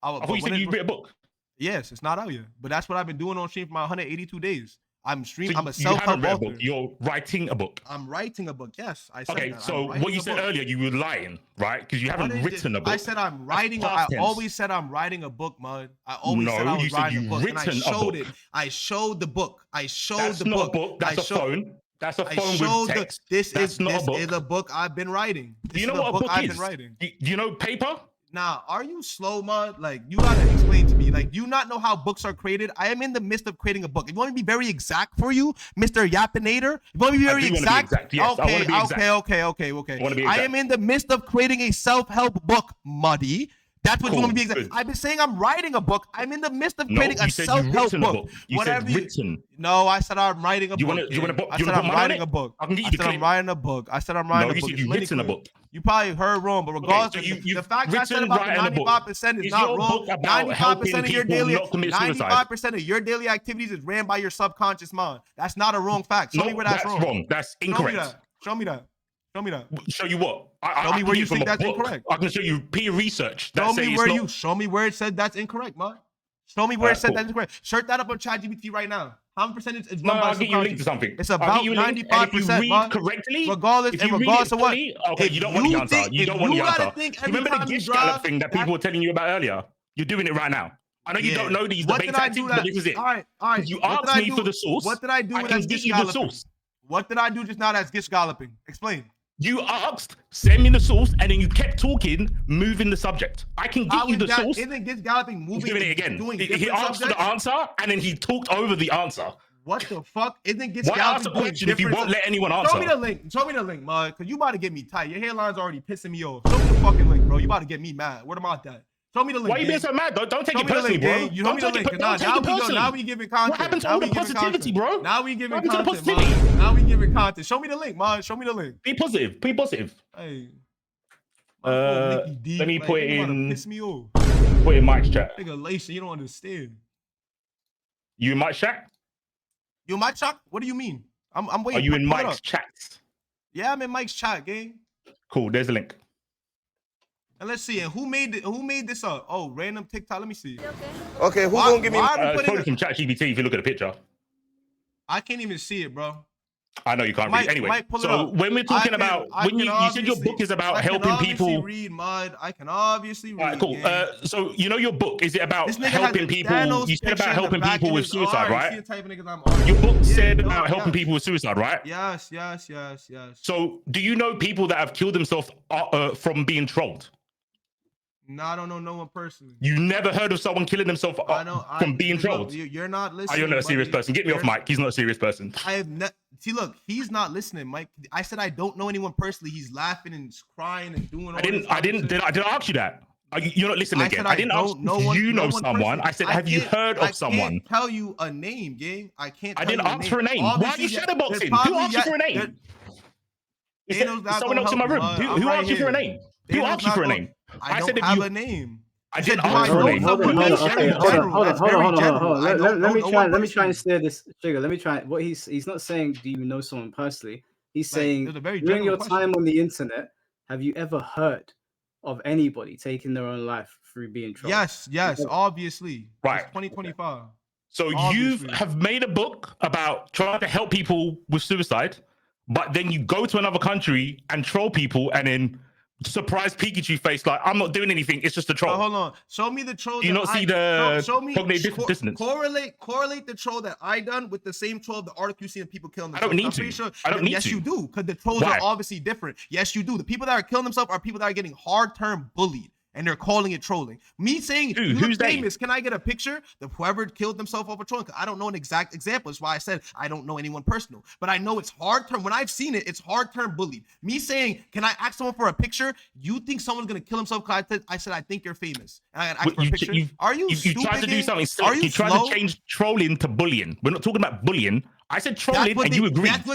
I thought you said you read a book. Yes, it's not out yet. But that's what I've been doing on stream for my 182 days. I'm streaming. I'm a self-help author. You're writing a book. I'm writing a book. Yes, I said okay, that. So what you said earlier, you were lying, right? Because you haven't written a book. I said I'm writing. I always said I'm writing a book, man. I always said I was writing a book, and I showed it. I showed the book. I showed the book. That's not a book. That's a phone. That's a phone with text. This is a book I've been writing. Do you know what a book is? Do you know paper? Nah, are you slow, man? Like, you gotta explain to me. Like, do you not know how books are created? I am in the midst of creating a book. If you want me to be very exact for you, Mr. Yappinator, if you want me to be very exact, yes, okay. I am in the midst of creating a self-help book, Muddy. That's what you want me to be exact. I've been saying I'm writing a book. I'm in the midst of creating a self-help book. Whatever you said. No, I said I'm writing a book. I said I'm writing a book. I said I'm writing a book. I said I'm writing a book. You said you've written a book. You probably heard wrong, but regardless, the fact I said about the 95% is not wrong. 95% of your daily 95% of your daily activities is ran by your subconscious mind. That's not a wrong fact. Show me where that's wrong. That's incorrect. Show me that. Show you what? Show me where you think that's incorrect. I can show you peer research. Show me where it said that's incorrect, man. Show me where it said that's incorrect. Search that up on ChatGPT right now. How many percentage is run by I'll get you a link to something. It's about 95%, man. Correctly, regardless of what. Okay, you don't want the answer. You don't want the answer. Remember the gift gallop thing that people were telling you about earlier? You're doing it right now. I know you don't know these debate tactics, but this is it. All right. You asked me for the source. What did I do? I can get you the source. What did I do just now that's gish galloping? Explain. You asked, send me the source, and then you kept talking, moving the subject. I can get you the source. Isn't gish galloping moving? He's doing it again. He asked for the answer, and then he talked over the answer. What the fuck? Isn't gish galloping? Why ask a question if you won't let anyone answer? Show me the link, man, because you about to get me tight. Your hairline's already pissing me off. Show me the fucking link, bro. You about to get me mad. Where am I at? Show me the link. Why are you being so mad? Don't take it personally, bro. You show me the link. Now we giving content. What happened to all the positivity, bro? Now we giving content, man. Now we giving content. Show me the link, man. Show me the link. Be positive. Be positive. Hey, Let me put it in. Piss me off. Put in Mike's chat. Nigga, Lacia, you don't understand. You in Mike's chat? You in my chat? What do you mean? I'm waiting. Are you in Pull it Mike's up. chat? Yeah, I'm in Mike's chat, gang. Cool. There's a link. And let's see. And who made this up? Oh, random TikTok. Let me see. Okay, who gonna give me? It's probably from ChatGPT if you look at the picture. I can't even see it, bro. I know you can't read. Anyway, Mike, pull it so up. when we're talking about, when you said your book is about helping people. Read, Mud. I can obviously read. All right, cool. So you know your book, is it about This nigga helping has a people? Thanos You said picture about in the helping back people of with his suicide, arm. right? See the type of niggas I'm arguing Your book with. said Yeah, about helping yes. people with suicide, right? Yes. So do you know people that have killed themselves from being trolled? No, I don't know no one personally. You never heard of someone killing themselves from being trolled? You're not listening. You're not a serious person. Get me off Mike. He's not a serious person. I have see. Look, he's not listening, Mike. I said I don't know anyone personally. He's laughing and crying and doing. Did I ask you that? You're not listening again. I didn't ask if you know someone. I said, have you heard of someone? I can't tell you a name, gang. I can't. I didn't ask for a name. Why are you shadowboxing? Who asked you for a name? Is someone else in my room? Who asked you for a name? Who asked you for a name? I said if you have a name. I didn't ask for a name. Hold on. Let me try and steer this. Sugar, let me try. What he's not saying, do you know someone personally? He's saying, during your time on the internet, have you ever heard of anybody taking their own life through being trolled? Yes, obviously. Right. It's 2025. So you have made a book about trying to help people with suicide, but then you go to another country and troll people and then surprise Pikachu face like, I'm not doing anything, it's just a troll. Hold on. Show me the troll. Do you not see the cognitive dissonance? Correlate the troll that I done with the same troll of the article you see of people killing themselves. I don't need to. Sure, I don't need yes, to. you do, because the trolls are obviously different. Yes, you do. The people that are killing themselves are people that are getting hard-term bullied. And they're calling it trolling. Me saying, who's famous? Can I get a picture? Whoever killed themselves over trolling. I don't know an exact example. That's why I said I don't know anyone personal. But I know it's hard term. When I've seen it, it's hard term bullied. Me saying, can I ask someone for a picture? You think someone's gonna kill himself? I said I think you're famous. And I gotta ask for a picture. Are you stupid? You tried to do something silly. You tried to change trolling to bullying. We're not talking about bullying. I said trolling, and you agreed. That's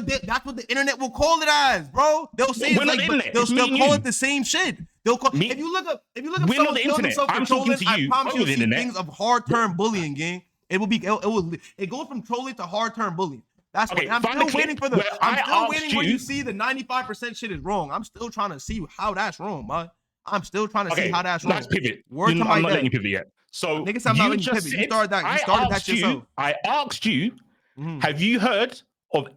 what the internet will call it as, bro. They'll say they'll call it the same shit. They'll call if you look up someone killing himself for trolling, I promise you'll see things of hard-term bullying, gang. It goes from trolling to hard-term bullying. That's what I'm still waiting for where you see the 95% shit is wrong. I'm still trying to see how that's wrong, man. I'm still trying to see how that's wrong. Let's pivot. I'm not letting you pivot yet. So niggas, I'm not letting you pivot. You started that yourself. I asked you, have you heard of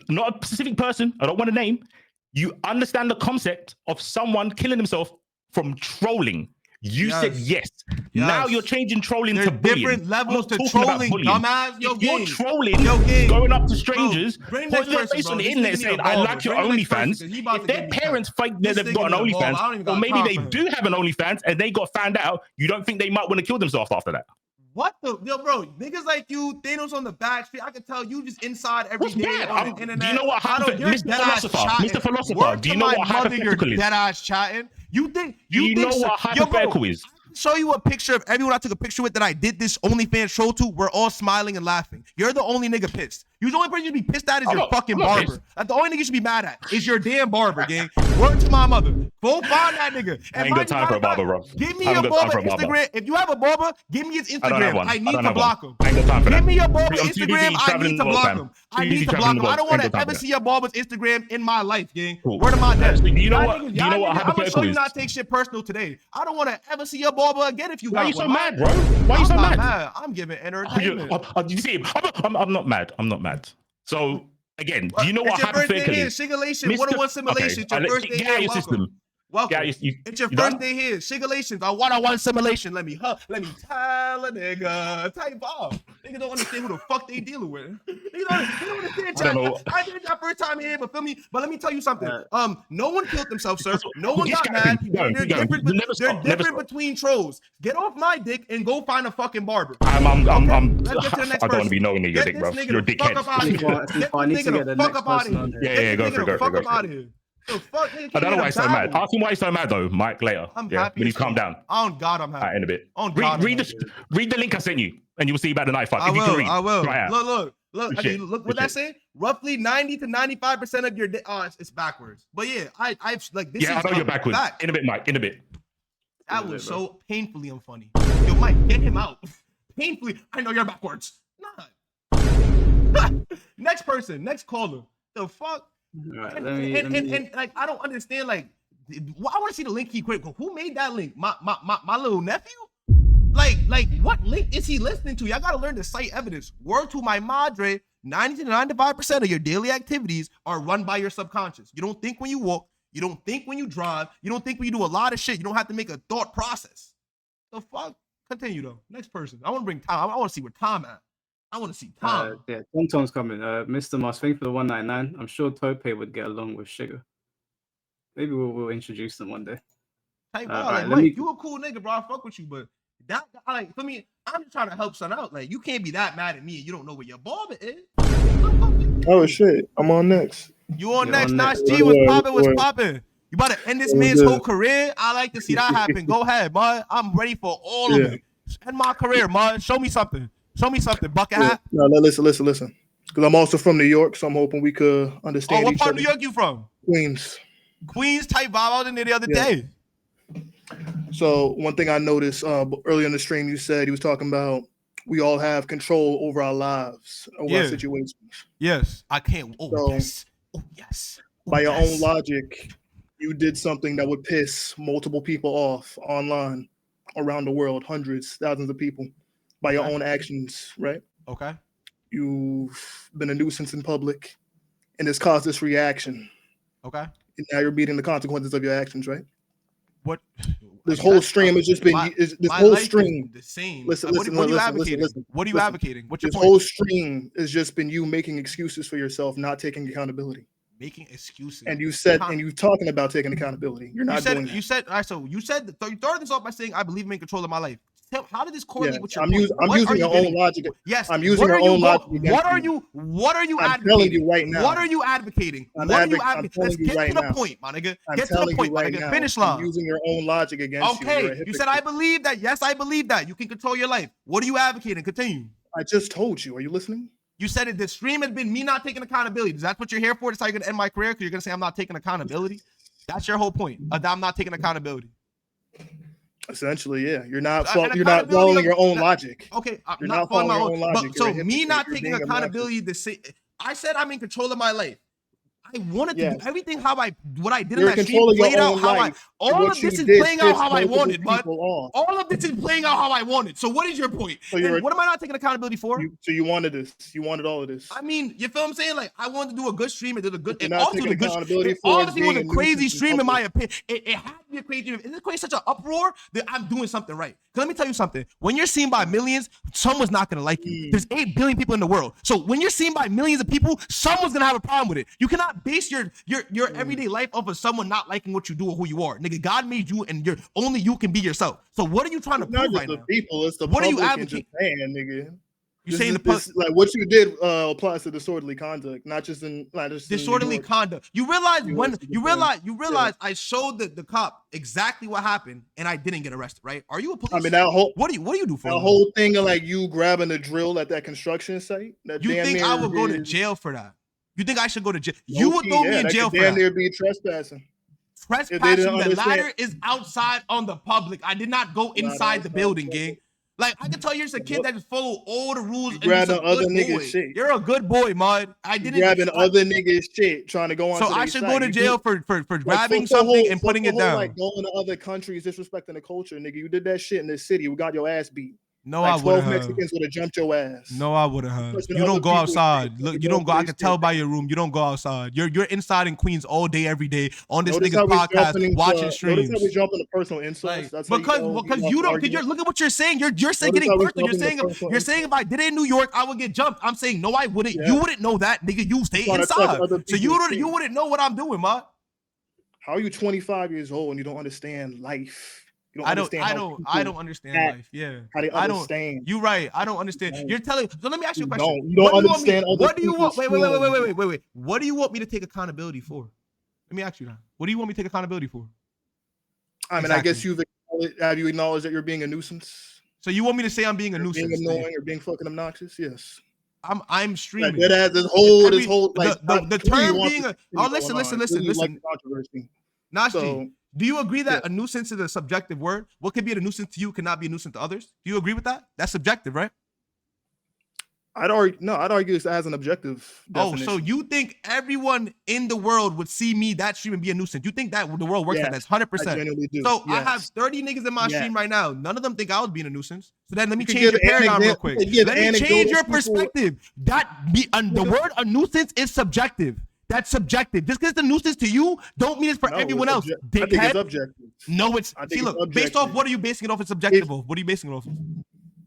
not a specific person? I don't want a name. You understand the concept of someone killing himself from trolling. You said yes. Now you're changing trolling to bullying. Different levels to trolling, dumbass. If you're trolling, going up to strangers, putting their face on the internet saying, I like your OnlyFans. If their parents think that they've got an OnlyFans, or maybe they do have an OnlyFans and they got found out, you don't think they might want to kill themselves after that? What the bro? Niggas like you, Thanos on the back street. I can tell you just inside every day on the internet. Do you know what Mr. Philosopher? Do you know what hypothetical is? Dead ass chatting. You know what hypothetical is? Show you a picture of everyone I took a picture with that I did this OnlyFans show to. We're all smiling and laughing. You're the only nigga pissed. You the only person you should be pissed at is your fucking barber. That's the only nigga you should be mad at is your damn barber, gang. Word to my mother. Go find that nigga. I ain't got time for a barber, bro. Give me your barber Instagram. If you have a barber, give me his Instagram. I need to block him. I ain't got time for that. Give me your barber Instagram. I need to block him. I need to block him. I don't want to ever see your barber's Instagram in my life, gang. Word to my dad. Do you know what hypothetical is? I'm gonna show you not take shit personal today. I don't want to ever see your barber again if you got one. Why are you so mad, bro? Why are you so mad? I'm giving entertainment. You see, I'm not mad. I'm not mad. So again, do you know what hypothetical is? Simulation, 101 simulation. It's your first day here. Welcome. It's your first day here. Simulations are 101 simulation. Let me tell a nigga. Type off. Niggas don't understand who the fuck they dealing with. They don't understand. I did that first time here, but feel me. But let me tell you something. No one killed themselves, sir. No one got mad. They're different between trolls. Get off my dick and go find a fucking barber. I don't want to be knowing your dick, bro. You're a dickhead. I need to get the next person. Yeah, go for it. Go for it. I don't know why he's so mad. Ask him why he's so mad though, Mike. Later, I'm happy when he's calmed down. On God, I'm happy. In a bit. On God, read the link I sent you. and you'll see about the night fight. I If you can will. read. I will. Try it out. Look. Appreciate Okay, it. look what that say. Roughly 90 to 95% of your day. Oh, it's backwards. But yeah, I've like this. Yeah, is I know you're backwards. fact. In a bit, Mike. In a bit. That was so painfully unfunny. Yo, Mike, get him out. Painfully. I know you're backwards. Nah. Next person. Next caller. The fuck. Right, And like I don't understand. Like, I want to see the link. He quick. Who made that link? My little nephew. Like what link is he listening to? Y'all gotta learn to cite evidence. Word to my madre, 90 to 95% of your daily activities are run by your subconscious. You don't think when you walk, you don't think when you drive, you don't think when you do a lot of shit. You don't have to make a thought process. The fuck? Continue though. Next person. I want to bring Tom. I want to see where Tom at. I want to see Tom. Yeah, Tom's coming. Mr. Moss, thank you for the 199. I'm sure Tope would get along with Sugar. Maybe we'll introduce them one day. Hey, bro, right, like, Mike, you a cool nigga, bro. I fuck with you, but that, like, for me, I'm just trying to help son out. Like, you can't be that mad at me and you don't know where your barber is. Oh shit, I'm on next. You on next? on Nash next. G was Word, popping, was word. popping. You about to end this Word, man's good. whole career? I like to see that happen. Go ahead, man. I'm ready for all of Yeah. it. End my career, man. Show me something. Show me something. Bucket Yeah. hat. No, listen. Because I'm also from New York, so I'm hoping we could Oh, understand what each part of other. New York you from? Queens. Queens type vibe. I was in there the other Yeah. day. So one thing I noticed earlier in the stream, you said he was talking about we all have control over our lives, over our Yeah. situations. Yes, I can't. Oh, So, yes. Oh, yes. Oh, By your yes. own logic, you did something that would piss multiple people off online around the world, hundreds, thousands of people, by your Okay. own actions, right? Okay. You've been a nuisance in public, and it's caused this reaction. Okay. And now you're meeting the consequences of your actions, right? What? This whole stream has just been this whole life is stream. the same. Listen, Like, listen, what are you listen, advocating? listen, What are you listen. advocating? What's your This point? whole stream has just been you making excuses for yourself, not taking accountability. Making excuses. And you said, and you talking about taking accountability. You're not doing that. You said, all right, so you said, you started this off by saying, I believe I'm in control of my life. How did this correlate Yeah, with your I'm point? using What are you your getting? own logic. Yes. I'm using what your are you own logic. What are against you? What are you I'm advocating? telling you right now. What are you advocating? I'm What are you I'm advocating? telling Let's you get right to the now. point, my nigga. I'm Get to the telling point, you my right nigga. now. Finish I'm line. using your own logic against you. You're a Okay. You said I hypocrite. believe that. Yes, I believe that. You can control your life. What are you advocating? Continue. I just told you. Are you listening? You said it. The stream has been me not taking accountability. Is that what you're here for? That's how you're gonna end my career? Because you're gonna say I'm not taking accountability. That's your whole point. That I'm not taking accountability. Essentially, yeah. You're not And you're not accountability following of- your own logic. Okay, I'm You're not following my own logic. But, so You're a me not hypocrite. You're taking being accountability to say, I said I'm in control of my life. I wanted to Yes. do everything how what I did You're in in that stream control of your played out own how life. all What of this you is did playing out pissed how I multiple wanted, bud. people off. All of this is playing out how I wanted. So what is your point? So And what am I not taking accountability for? So you wanted this. You wanted all of this. I mean, you feel what I'm saying? Like, I wanted to do a good stream and did a good. You're And not also taking the good. accountability And for honestly, it was being a a crazy nuisance in stream in my public. opinion. It had to be a crazy stream. If it creates such an uproar, that I'm doing something right. Because let me tell you something. When you're seen by millions, someone's not gonna like you. There's 8 billion people in the world. So when you're seen by millions of people, someone's gonna have a problem with it. You cannot base your everyday life off of someone not liking what you do or who you are. Nigga, God made you, and only you can be yourself. So what are you trying to It's not prove just right the now? people, it's the What are you public in advocating? Japan, nigga. You saying the this, like what you did applies to disorderly conduct, not just in disorderly New York. conduct. You realize US when to you Japan. realize I showed the cop exactly what happened and I didn't get arrested, right? Are you a police? I mean that whole what do you do for that me? whole thing of like you grabbing the drill at that construction site. That You damn think near I would go to is- jail for that? You think I should go to jail? You would low-key, throw me yeah, in that jail could for damn that. near be trespassing. If they Trespassing. didn't The understand- ladder is outside on the public. I did not go inside the outside building, the gang. Like I can tell you're just a kid that just follow all the rules. You And you're just grabbing a other good niggas' boy. shit. You're a good boy, man. I You didn't. grabbing I- other niggas' shit, trying to go on. So to I their should site. go to You jail do- for like, grabbing fuck the something whole- and fuck putting the it whole, down. Like going to other countries, disrespecting the culture, nigga. You did that shit in this city. We got your ass beat. No, Like I 12 wouldn't have. Mexicans would have jumped your ass. No, I wouldn't have. Touching You don't other go people's outside. shit. Look, You you don't don't go. I play can tell shit. by your room. You don't go outside. You're inside in Queens all day, every day on this Notice nigga's how we podcast, jumping into- watching Notice streams. how we jump into personal insults. Like, That's how because you because know, you don't. argument. Look at what you're saying. You're saying Notice getting how we personal. jump into personal You're saying if I did it in New York, I would get jumped. I'm saying no, I wouldn't. Yeah. You wouldn't know that, nigga. You stay Trying to touch inside, other so people's you shit. wouldn't know what I'm doing, man. How are you 25 years old and you don't understand life? You I don't understand how people understand act, life. Yeah, How they I don't. understand. You're right. I don't understand. You don't. You're telling. So let me ask you a You question. don't. You don't What do understand want me, other What do you want? people's Wait. What do you want me to take accountability for? Let me ask you that. What do you want me to take accountability for? I mean, I guess have you acknowledged that you're being a nuisance? So you want me to say I'm being a nuisance? Being annoying or being fucking obnoxious? Yes. I'm streaming. Like, that has this whole like the term being a. Oh, listen. Like controversy. Nash G, So, do you agree that a nuisance is a subjective word? What could be a nuisance to you cannot be a nuisance to others? Do you agree with that? That's subjective, right? I'd argue this as an objective definition. Oh, so you think everyone in the world would see me that stream and be a nuisance? You think that the world works like that? That's 100%. I genuinely do. So yes. I have 30 niggas in my stream right now. None of them think I was being a nuisance. So then let me You change your give paradigm real quick. Let me change your people- perspective. The word a nuisance is subjective. That's subjective. Just because it's a nuisance to you, don't mean it's for everyone else. I think it's objective. No, it's see. Look, based off what are you basing it off? It's subjective. What are you basing it off?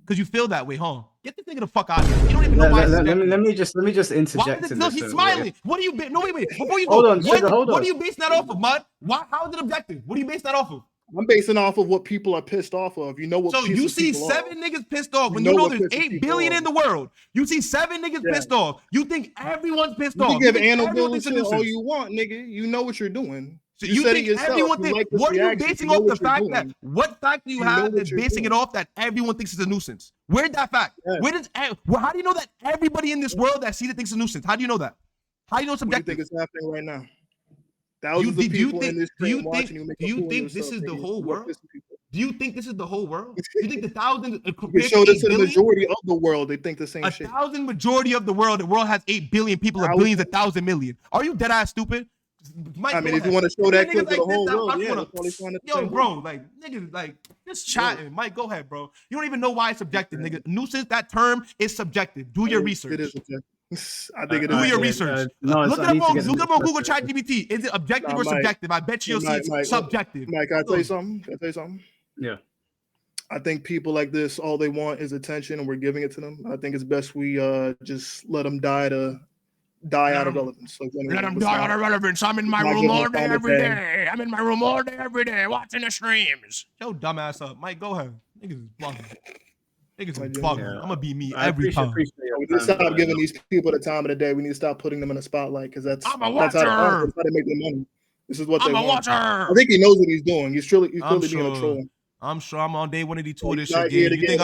Because you feel that way, huh? Get this nigga the fuck out of here. You don't even know why. Let me just interject. No, he's smiling. What are you? No, wait. Before you hold go, on, hold on. What are you basing that off of, Mud? Why? How is it objective? What are you basing that off of? I'm basing off of what people are pissed off of. You know what? So you see 7 niggas pissed off when you know there's 8 billion in the world. You see 7 niggas pissed off. You think everyone's pissed off. You give anecdotal shit all you want, nigga. You know what you're doing. So you think everyone thinks? What are you basing off the fact that? What fact do you have that's basing it off that everyone thinks it's a nuisance? Where's that fact? Where does? How do you know that everybody in this world that sees it thinks it's a nuisance? How do you know that? How do you know it's subjective? What do you think is happening right now? Thousands of people in this stream watching you. Do you think this is the whole world? Do you think this is the whole world? Do you think the thousands? You show this to the majority of the world. They think the same shit. Majority of the world has 8 billion people, or billions, 1,000 million. Are you dead ass stupid? Mike, I mean, if you want to show that clip to the whole world, yo, bro, like niggas, like just chatting. Mike, go ahead, bro. You don't even know why it's subjective, nigga. Nuisance, that term is subjective. Do your research. It is subjective. I think it is. Do your research. Look it up on Google ChatGPT. Is it objective or subjective? I bet you you'll see it's subjective. Mike, can I tell you something? Yeah. I think people like this, all they want is attention, and we're giving it to them. I think it's best we just let them die out of relevance. Like, let them die out of relevance. I'm in my room all day every day. I'm in my room all day every day watching the streams. Yo, dumbass up. Mike, go ahead. Niggas is bugging. Niggas is bugging. I'm gonna be me every time. We need to stop giving these people the time of the day. We need to stop putting them in the spotlight because that's I'm a watcher. That's how they make their money. This is what they want. I'm a watcher. I think he knows what he's doing. He's clearly being a troll. I'm sure I'm on day 182 of this shit. You think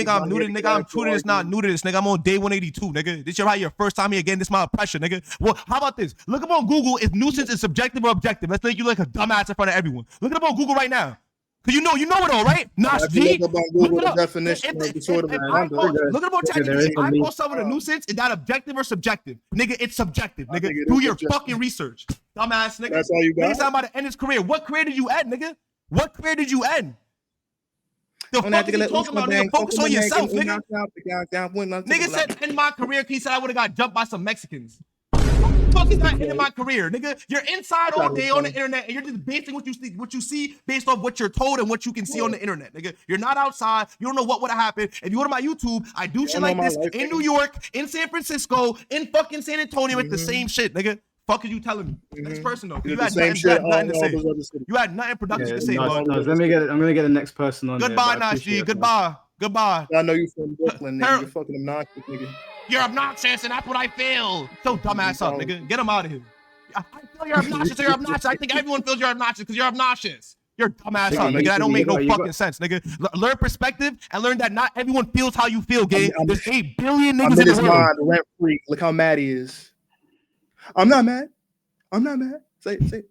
I'm new to nigga? I'm true to this, not new to this, nigga. I'm on day 182, nigga. This your first time here again. This my pressure, nigga. Well, how about this? Look up on Google if nuisance is subjective or objective. Let's make you like a dumbass in front of everyone. Look it up on Google right now. Cause you know it all, right? Nash G. Look it up. Definition of sort of. Look it up on ChatGPT. I call someone a nuisance. Is that objective or subjective? Nigga, it's subjective, nigga. Do your fucking research, dumbass, nigga. That's all you got. Nigga's about to end his career. What career did you end, nigga? What career did you end? The fuck is he talking about, nigga? Focus on yourself, nigga. Nigga said in my career, he said I would have got jumped by some Mexicans. Fuck is that in my career, nigga? You're inside all day on the internet, and you're just basing what you see based off what you're told and what you can see on the internet, nigga. You're not outside. You don't know what would have happened. If you go to my YouTube, I do shit like this in New York, in San Francisco, in fucking San Antonio with the same shit, nigga. Fuck is you telling me? Next person though. You had nothing to say. You had nothing productive to say. I'm gonna get the next person on. Goodbye, Nash G. Goodbye. I know you from Brooklyn, nigga. You're fucking obnoxious, nigga. You're obnoxious, and that's what I feel. So dumbass up, nigga. Get him out of here. I feel you're obnoxious, so you're obnoxious. I think everyone feels you're obnoxious because you're obnoxious. You're dumbass up, nigga. That don't make no fucking sense, nigga. Learn perspective and learn that not everyone feels how you feel, gang. There's 8 billion niggas in the world. Rent free. Look how mad he is. I'm not mad. Say it.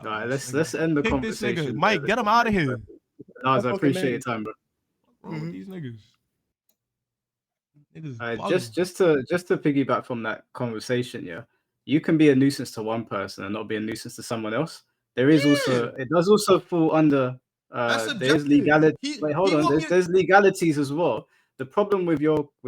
All right, let's end the conversation. Mike, get him out of here. I appreciate your time, bro. These niggas. Just to piggyback from that conversation, yeah, you can be a nuisance to one person and not be a nuisance to someone else. There is it does also fall under there's legality. Wait, hold on. There's legalities as well. The problem with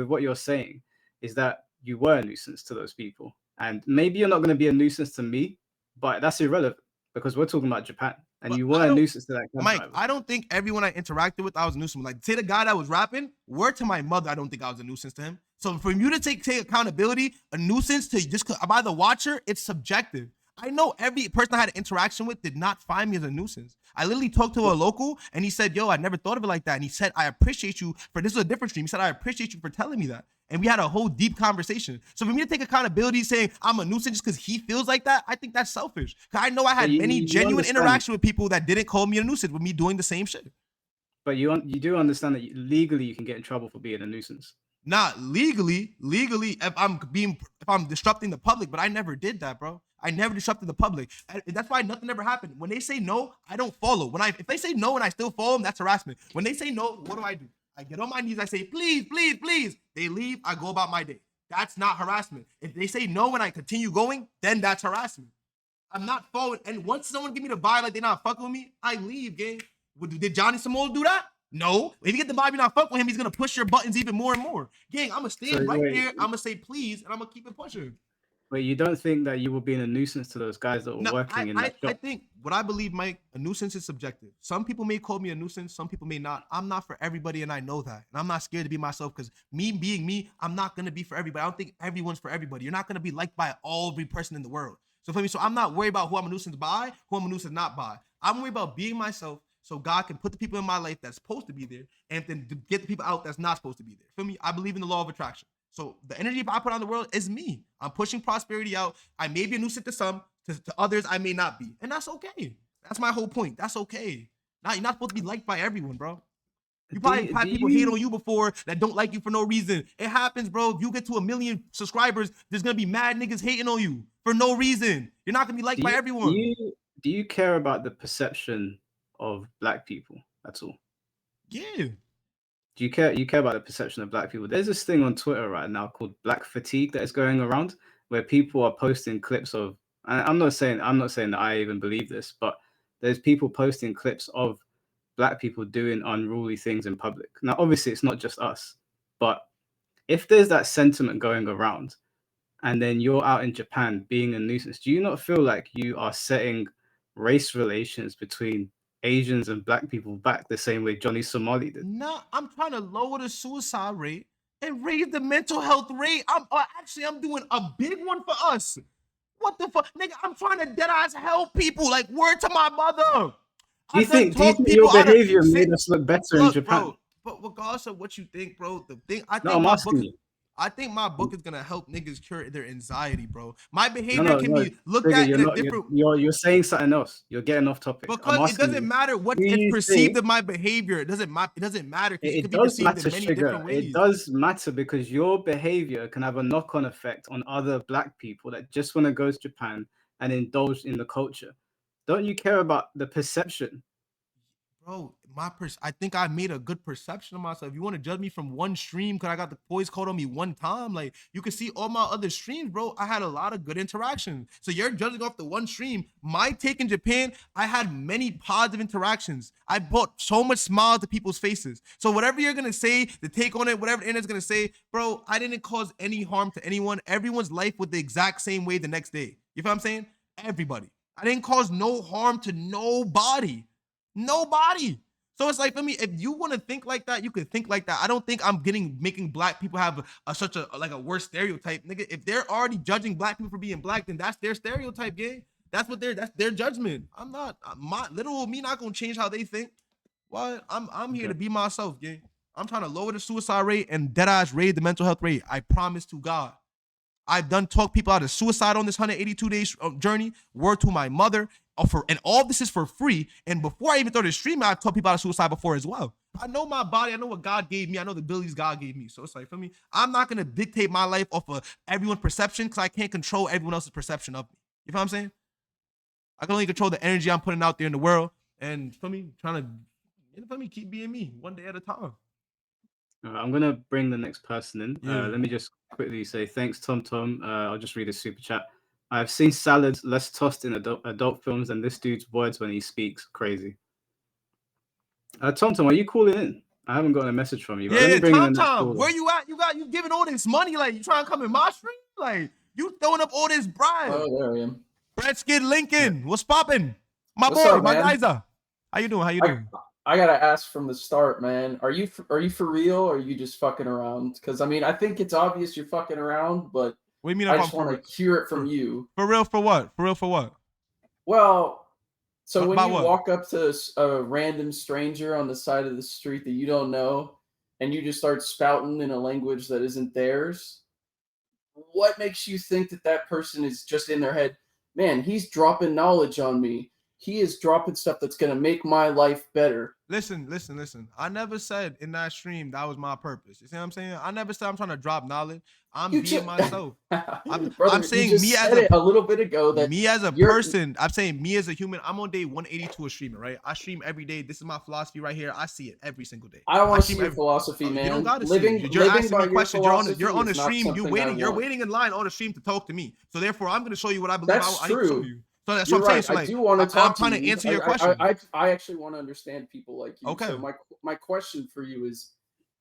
what you're saying is that you were a nuisance to those people. And maybe you're not going to be a nuisance to me, but that's irrelevant because we're talking about Japan. And you were a nuisance to that guy. Mike, I don't think everyone I interacted with, I was a nuisance. Like, say the guy that was rapping, word to my mother, I don't think I was a nuisance to him. So for you to take accountability, a nuisance to just by the watcher, it's subjective. I know every person I had an interaction with did not find me as a nuisance. I literally talked to a local and he said, yo, I never thought of it like that. And he said, I appreciate you for, this is a different stream. He said, I appreciate you for telling me that. And we had a whole deep conversation. So for me to take accountability saying I'm a nuisance just because he feels like that, I think that's selfish. Because I know I had many genuine interaction with people that didn't call me a nuisance with me doing the same shit. But you do understand that legally you can get in trouble for being a nuisance. Not legally, if I'm disrupting the public, but I never did that, bro. I never disrupted the public. That's why nothing ever happened. When they say no, I don't follow. If they say no and I still follow them, that's harassment. When they say no, what do? I get on my knees, I say, please, please, please. They leave, I go about my day. That's not harassment. If they say no and I continue going, then that's harassment. I'm not following. And once someone give me the vibe like they're not fucking with me, I leave, gang. Did Johnny Samoa do that? No. If you get the vibe you're not fucking with him, he's going to push your buttons even more and more. Gang, I'm going to stand there. I'm going to say please, and I'm going to keep it pushing. But you don't think that you were being a nuisance to those guys that were working in that shop? I think what I believe, Mike, a nuisance is subjective. Some people may call me a nuisance. Some people may not. I'm not for everybody, and I know that. And I'm not scared to be myself because me being me, I'm not going to be for everybody. I don't think everyone's for everybody. You're not going to be liked by every person in the world. So for me, I'm not worried about who I'm a nuisance by, who I'm a nuisance not by. I'm worried about being myself so God can put the people in my life that's supposed to be there and then get the people out that's not supposed to be there. For me, I believe in the law of attraction. So the energy I put on the world is me. I'm pushing prosperity out. I may be a nuisance to some, to others I may not be. And that's okay. That's my whole point. That's okay. Now, you're not supposed to be liked by everyone, bro. You probably had people hate on you before that don't like you for no reason. It happens, bro. If you get to 1 million subscribers, there's going to be mad niggas hating on you for no reason. You're not going to be liked by everyone. Do you care about the perception of black people at all? Yeah. Do you care about the perception of black people? There's this thing on Twitter right now called black fatigue that is going around where people are posting clips of, and I'm not saying that I even believe this, but there's people posting clips of black people doing unruly things in public. Now, obviously, it's not just us, but if there's that sentiment going around and then you're out in Japan being a nuisance, do you not feel like you are setting race relations between Asians and black people back the same way Johnny Somali did? No, I'm trying to lower the suicide rate and raise the mental health rate. I'm doing a big one for us. What the fuck? Nigga, I'm trying to deadass help people. Like, word to my mother. Do you think your behavior made us look better in Japan? Bro, but regardless of what you think, bro, I think my book is gonna help niggas cure their anxiety, bro. My behavior can be looked at in a different. You're saying something else. You're getting off topic. Because it doesn't matter what is perceived of my behavior. It doesn't matter. It does matter, Sugar. It does matter because your behavior can have a knock-on effect on other black people that just want to go to Japan and indulge in the culture. Don't you care about the perception? Bro, I think I made a good perception of myself. You want to judge me from one stream because I got the boys called on me one time? Like, you can see all my other streams, bro. I had a lot of good interactions. So you're judging off the one stream. My take in Japan, I had many positive interactions. I brought so much smiles to people's faces. So whatever you're going to say, the take on it, whatever the internet's going to say, bro, I didn't cause any harm to anyone. Everyone's life was the exact same way the next day. You feel what I'm saying? Everybody. I didn't cause no harm to nobody. Nobody. So it's like, for me, if you want to think like that, you can think like that. I don't think I'm making black people have such a worse stereotype, nigga. If they're already judging black people for being black, then that's their stereotype, gang. That's their judgment. I'm not, little me not gonna change how they think. What? I'm here to be myself, gang. I'm trying to lower the suicide rate and deadass raise the mental health rate. I promise to God. I've done talk people out of suicide on this 182 days journey. Word to my mother. And all this is for free. And before I even started streaming, I've taught people out of suicide before as well. I know my body. I know what God gave me. I know the abilities God gave me. So it's like, for me, I'm not going to dictate my life off of everyone's perception because I can't control everyone else's perception of me. You know what I'm saying? I can only control the energy I'm putting out there in the world. And for me, keep being me one day at a time. I'm going to bring the next person in. Let me just quickly say thanks, Tom. I'll just read a super chat. I've seen salads less tossed in adult films than this dude's words when he speaks. Crazy. Tom, are you calling in? I haven't gotten a message from you. Tom, where you at? You giving all this money? Like, you trying to come in my stream? Like, you throwing up all this bribe? Oh, there I am. Brad Skid Lincoln, what's popping? What's boy, up, my guys. How you doing? I gotta ask from the start, man. Are you for real, or are you just fucking around? Because I think it's obvious you're fucking around, but what do you mean? I just want to hear it from you. For real, for what? Well, so when you walk up to a random stranger on the side of the street that you don't know, and you just start spouting in a language that isn't theirs, what makes you think that person is just in their head? Man, he's dropping knowledge on me. he is dropping stuff that's gonna make my life better. Listen. I never said in that stream that was my purpose. You see what I'm saying? I never said I'm trying to drop knowledge. I'm being myself. I'm saying me as a little bit ago that me as a person. I'm saying me as a human. I'm on day 182 of streaming, right? I stream every day. This is my philosophy right here. I see it every single day. I don't want to see your philosophy, man. You don't gotta living, see it. You're asking me questions. You're on the stream. You're waiting in line on the stream to talk to me. So therefore, I'm going to show you what I believe. That's I need to show true. you. So that's You're what I'm right. saying. So I do want to talk I'm trying to answer your question. I actually want to understand people like you. Okay. So my question for you is,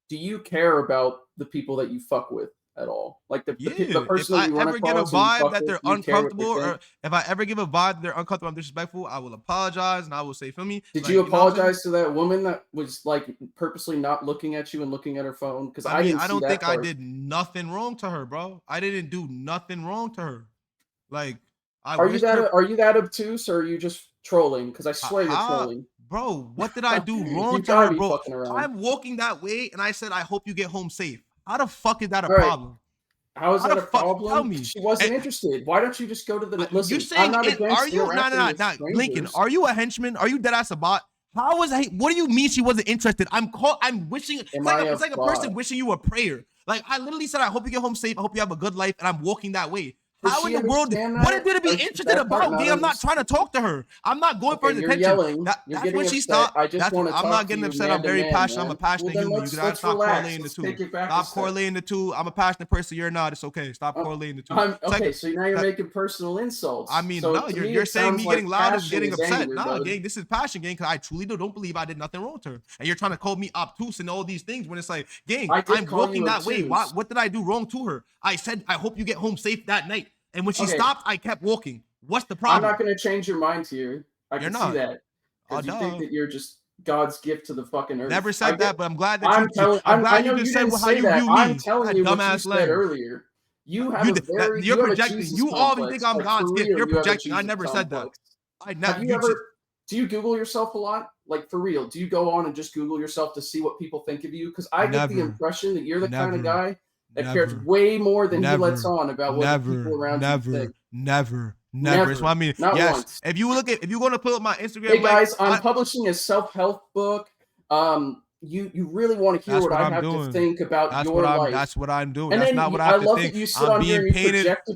do you care about the people that you fuck with at all? Like the person that you run across. If I ever get a vibe that they're uncomfortable, or if I ever give a vibe they're uncomfortable, I'm disrespectful, I will apologize and I will say, feel me. Did you apologize to that woman that was like purposely not looking at you and looking at her phone? Because I don't think I did nothing wrong to her, bro. I didn't do nothing wrong to her. Like, are you that obtuse, or are you just trolling? Because I swear you're trolling. Bro, what did I do wrong to her, bro? I'm walking that way and I said, I hope you get home safe. How the fuck is that a problem? How is that a problem? Tell me. She wasn't interested. Why don't you just go to the listen? You're saying, are you Lincoln, are you a henchman? Are you dead ass a bot? How was I? What do you mean she wasn't interested? I'm wishing. It's like a person wishing you a prayer. Like, I literally said, I hope you get home safe. I hope you have a good life. And I'm walking that way. How in the world? What is there to be interested about? I'm not trying to talk to her. I'm not going for his attention. Yelling. That's when she stopped. I'm not getting upset. I'm very passionate. I'm a passionate human. You gotta stop correlating the two. Stop correlating the two. I'm a passionate person. You're not. It's okay. Stop correlating the two. Okay, so now you're making personal insults. I mean, no, you're saying me getting loud is getting upset. Nah, gang, this is passion, gang, because I truly don't believe I did nothing wrong to her. And you're trying to call me obtuse and all these things when it's like, gang, I'm walking that way. What did I do wrong to her? I said, I hope you get home safe that night. And when she stopped, I kept walking. What's the problem? I'm not going to change your mind here. I can see that. Because you think that you're just God's gift to the fucking earth. Never said that, but I'm glad that you just said how you view me. I'm telling you what you said earlier. You have you're projecting. You always think I'm God's gift. You're projecting. I never said that. I never. Do you Google yourself a lot? Like, for real? Do you go on and just Google yourself to see what people think of you? Because I get the impression that you're the kind of guy that cares way more than he lets on about what the people around you think. Never. That's what I mean. Yes. Once. If you're going to pull up my Instagram, hey guys, I'm publishing a self-help book. You really want to hear what I have to think about your life. That's what I'm doing. And that's not what I have to think.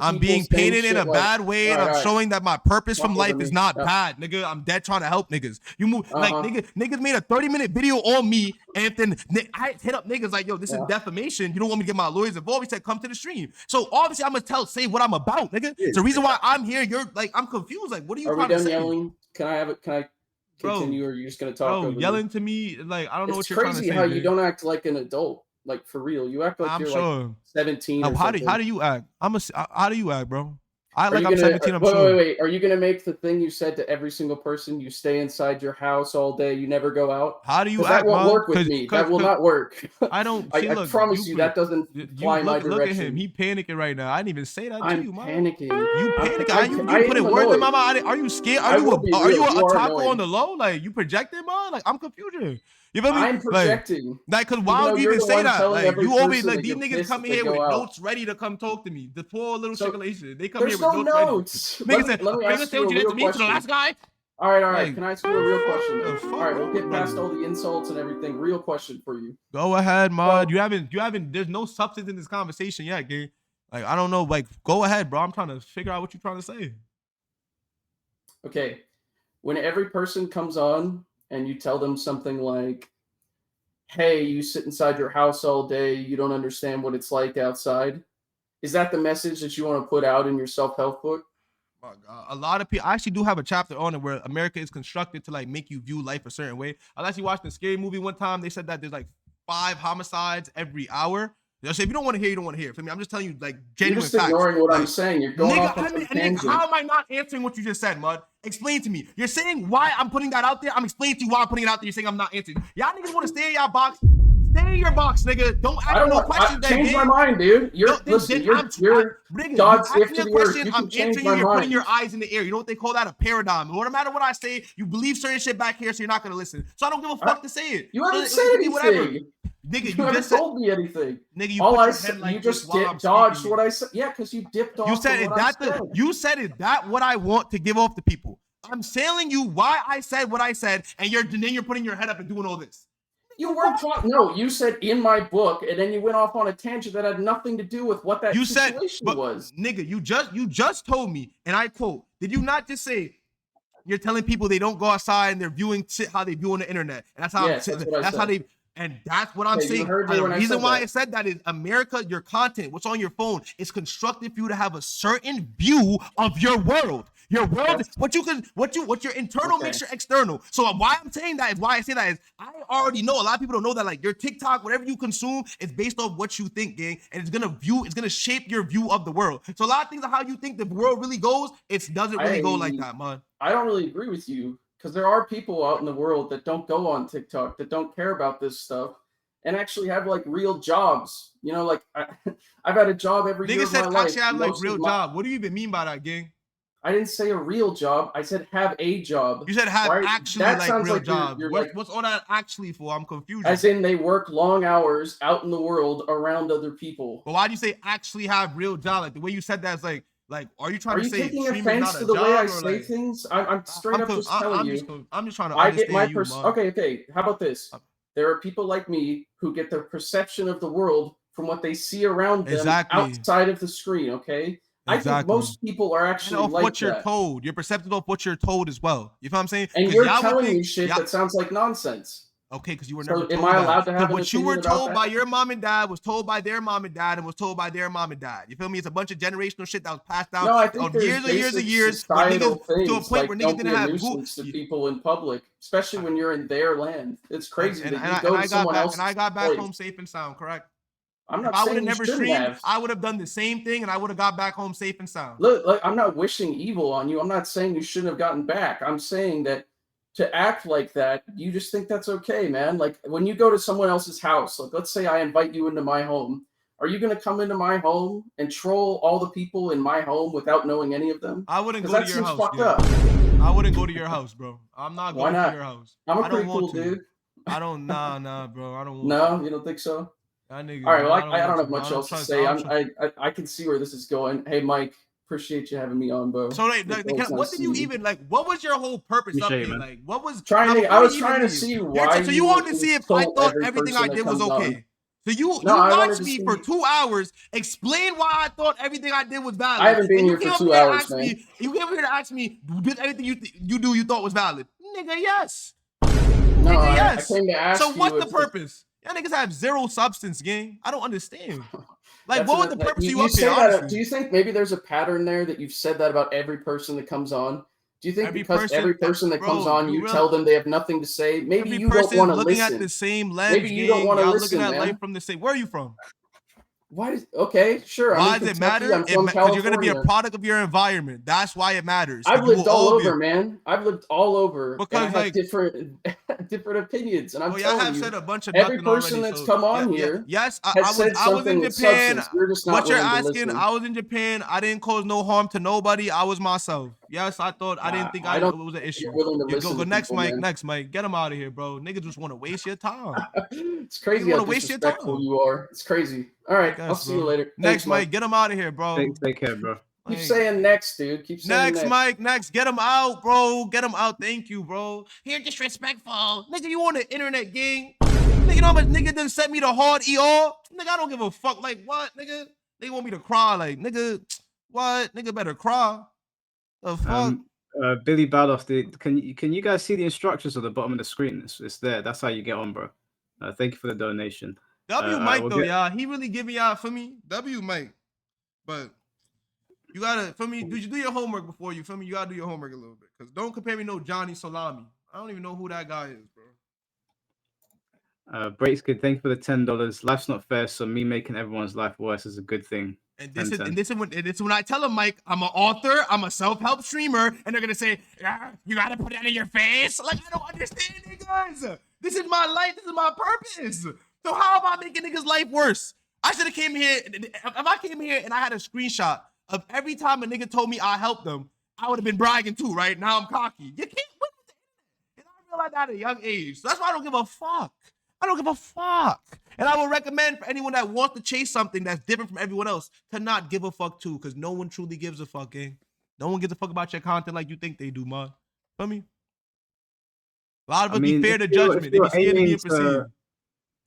I'm being painted in a bad way, and I'm showing that my purpose from life is not bad, nigga. I'm dead trying to help niggas. You move like niggas made a 30-minute video on me, and then I hit up niggas like, yo, this is defamation. You don't want me to get my lawyers involved. He said, come to the stream. So obviously I'm gonna say what I'm about, nigga. It's the reason why I'm here. You're like, I'm confused. Like, what are you trying to say? Yelling? Can I continue, or are you just gonna talk? Bro, yelling to me, like, I don't know what you're trying to say. It's crazy how you don't act like an adult, like, for real. You act like you're like 17. How do you act? How do you act, bro? I'm 17. Wait. Are you gonna make the thing you said to every single person? You stay inside your house all day. You never go out. How do you act? That won't work with me. That will not work. I don't. I promise you that doesn't fly my direction. Look at him. He panicking right now. I didn't even say that to you, man. I'm panicking. You panicking? You putting words in my mouth. Are you scared? Are you a taco on the low? Like, you projecting, man? Like, I'm confused. You feel me? I'm projecting. Like, cause why would you even say that? Like, you always like these niggas come here with notes ready to come talk to me. The poor little circulation. They come here with notes. Let me ask you a real question. To the last guy. All right. Can I ask you a real question? All right, we'll get past all the insults and everything. Real question for you. Go ahead, Mod. You haven't. There's no substance in this conversation yet, gang. Like, I don't know. Like, go ahead, bro. I'm trying to figure out what you're trying to say. Okay, when every person comes on and you tell them something like, hey, you sit inside your house all day, you don't understand what it's like outside, is that the message that you want to put out in your self-help book? A lot of people, I actually do have a chapter on it where America is constructed to like make you view life a certain way. I actually watched a scary movie one time. They said that there's like 5 homicides every hour. If you don't want to hear, you don't want to hear. For me, I'm just telling you, like, genuine facts. You're just ignoring what I'm saying. You're going off on a tangent. How am I not answering what you just said, Mud? Explain to me. You're saying why I'm putting that out there. I'm explaining to you why I'm putting it out there. You're saying I'm not answering. Y'all niggas want to stay in y'all box. Stay in your box, nigga. Don't ask no questions. Change my mind, dude. You're God's gift to the earth. You can change my mind. You're putting your eyes in the air. You know what they call that? A paradigm. No matter what I say, you believe certain shit back here, so you're not gonna listen. So I don't give a fuck to say it. You haven't said anything. Whatever. Nigga, you haven't told me anything. Nigga, you just dodged what I said. Yeah, because you dipped off. You said, is that what I want to give off to people? I'm telling you why I said what I said, and then you're putting your head up and doing all this. You weren't talking. No, you said in my book, and then you went off on a tangent that had nothing to do with what that situation was. Nigga, you just told me, and I quote, did you not just say you're telling people they don't go outside and they're viewing shit how they view on the internet? And that's how and that's what I'm saying. The reason why I said that is America, your content, what's on your phone, is constructed for you to have a certain view of your world. Your world, what your internal makes your external. So why I'm saying that is why I say that is I already know. A lot of people don't know that, like, your TikTok, whatever you consume, is based off what you think, gang, and it's gonna shape your view of the world. So a lot of things of how you think the world really goes, it doesn't really go like that, man. I don't really agree with you, because there are people out in the world that don't go on TikTok, that don't care about this stuff, and actually have like real jobs. You know, like I've had a job every year of my life. Nigga said actually have like real job. What do you even mean by that, gang? I didn't say a real job. I said have a job. You said have actually like real job. What's all that actually for? I'm confused. As in they work long hours out in the world around other people. But why do you say actually have real job? Like the way you said that is like are you trying to say taking offense to the way I say things? I'm straight up just telling you. I'm just trying to I get my Okay, how about this? There are people like me who get their perception of the world from what they see around them outside of the screen, okay? I think most people are actually like what you're told. You're perceptive of what you're told as well. You know what I'm saying? And you're telling me shit that sounds like nonsense. Okay, because you were never told am I allowed to have what you were told by your mom and dad was told by their mom and dad and was told by their mom and dad. You feel me? It's a bunch of generational shit that was passed down years and years and years. To a point where niggas didn't have nuisance to people in public, especially when you're in their land. It's crazy that you go to someone else. And I got back home safe and sound, correct? I'm not if I would have never streamed, I would have done the same thing and I would have got back home safe and sound. Look, like, I'm not wishing evil on you. I'm not saying you shouldn't have gotten back. I'm saying that to act like that, you just think that's okay, man. Like when you go to someone else's house, like let's say I invite you into my home. Are you going to come into my home and troll all the people in my home without knowing any of them? I wouldn't go to your house. Fucked up. I wouldn't go to your house, bro. I'm not going to your house. I'm a pretty cool dude. I don't, nah, bro. I don't want No, you don't think so? Nigga, all right, well, I don't have much else to say. I can see where this is going. Hey, Mike, appreciate you having me on, bro. So, what did you even like? What was your whole purpose up here? Like, what was I was trying to see why. So you wanted to see if I thought everything I did was okay. So you watched me for 2 hours, explain why I thought everything I did was valid. I haven't been here for 2 hours, man. You came here to ask me, did everything you thought was valid? Nigga, yes. No, I came to ask you. So what's the purpose? Y'all niggas have zero substance, gang. I don't understand. Like, what was the purpose of you up here? Do you think maybe there's a pattern there that you've said that about every person that comes on? Do you think because every person that comes on, you tell them they have nothing to say? Maybe you don't want to listen. Looking at the same lens. Maybe you don't want to listen, looking at life from the same. Where are you from? Why? Okay, sure. Why does it matter? Because you're gonna be a product of your environment. That's why it matters. I've lived all over, man. I've lived all over. Because I have different opinions, and I'm telling I have you, said a bunch of every person that's come on here, yes, I was in Japan. What you're asking? I was in Japan. I didn't cause no harm to nobody. I was myself. Yes, I thought I didn't think it was an issue. Go next, Mike. Next, Mike. Get him out of here, bro. Niggas just want to waste your time. It's crazy how disrespectful you are. It's crazy. All right, I'll see you later. Next, Mike. Get him out of here, bro. Take care, bro. Keep saying next, dude. Keep saying next, Mike. Next. Get him out, bro. Get him out. Thank you, bro. You're disrespectful. Nigga, you on the internet, gang? Nigga, you know how much nigga done sent me the hard ER? Nigga, I don't give a fuck. Like, what, nigga? They want me to cry. Like, nigga, what? Nigga better cry. The fuck? Billy Badoff, can you guys see the instructions at the bottom of the screen? It's there. That's how you get on, bro. Thank you for the donation. Mike, though, y'all. He really giving y'all, for me, Mike. But you gotta, for me, do you do your homework before you, for me? You gotta do your homework a little bit. Because don't compare me no Johnny Salami. I don't even know who that guy is, bro. Breaks good. Thank you for the $10. Life's not fair, so me making everyone's life worse is a good thing. And this is when I tell them, Mike, I'm an author, I'm a self-help streamer, and they're gonna say, you gotta put that in your face. Like, I don't understand it, guys. This is my life, this is my purpose. So how am I making niggas' life worse? I should have came here. If I came here and I had a screenshot of every time a nigga told me I helped them, I would have been bragging too, right? Now I'm cocky. You can't win with the internet. And I realized that at a young age. So that's why I don't give a fuck. I don't give a fuck. And I would recommend for anyone that wants to chase something that's different from everyone else to not give a fuck too, because no one truly gives a fuck, gang. No one gives a fuck about your content like you think they do, man. Feel me? A lot of I us mean, be fair if to you're, judgment. They be scared of being perceived.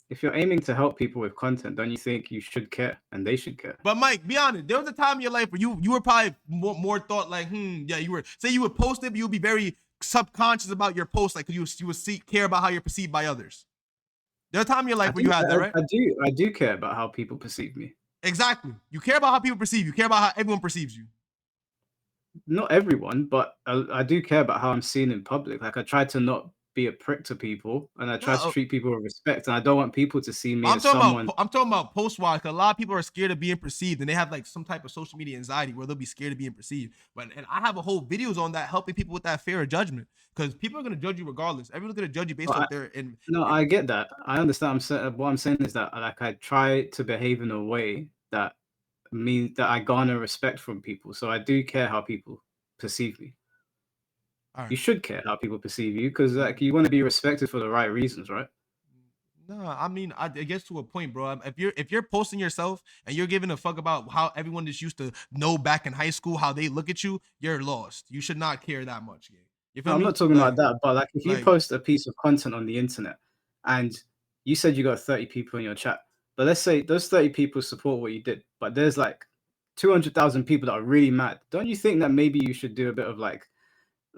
if you're aiming to help people with content, don't you think you should care and they should care? But Mike, be honest. There was a time in your life where you were probably more thought like, yeah, you were. Say you would post it, but you would be very subconscious about your post, like you would care about how you're perceived by others. There's a time in your life where you had that, right? I do care about how people perceive me. Exactly. You care about how people perceive you. You care about how everyone perceives you. Not everyone, but I do care about how I'm seen in public. Like I try to not be a prick to people, and I try to treat people with respect. And I don't want people to see me as someone. I'm talking about post-wise. A lot of people are scared of being perceived, and they have like some type of social media anxiety where they'll be scared of being perceived. And I have a whole videos on that, helping people with that fear of judgment, because people are gonna judge you regardless. Everyone's gonna judge you based off their. I get that. I understand. What I'm saying is that like I try to behave in a way that means that I garner respect from people. So I do care how people perceive me. Right. You should care how people perceive you, because like you want to be respected for the right reasons, right? No, I mean, it gets to a point, bro. If you're posting yourself and you're giving a fuck about how everyone just used to know back in high school how they look at you, you're lost. You should not care that much. You feel I'm me? not talking about that, but like if you post a piece of content on the internet and you said you got 30 people in your chat, but let's say those 30 people support what you did, but there's like 200,000 people that are really mad. Don't you think that maybe you should do a bit of like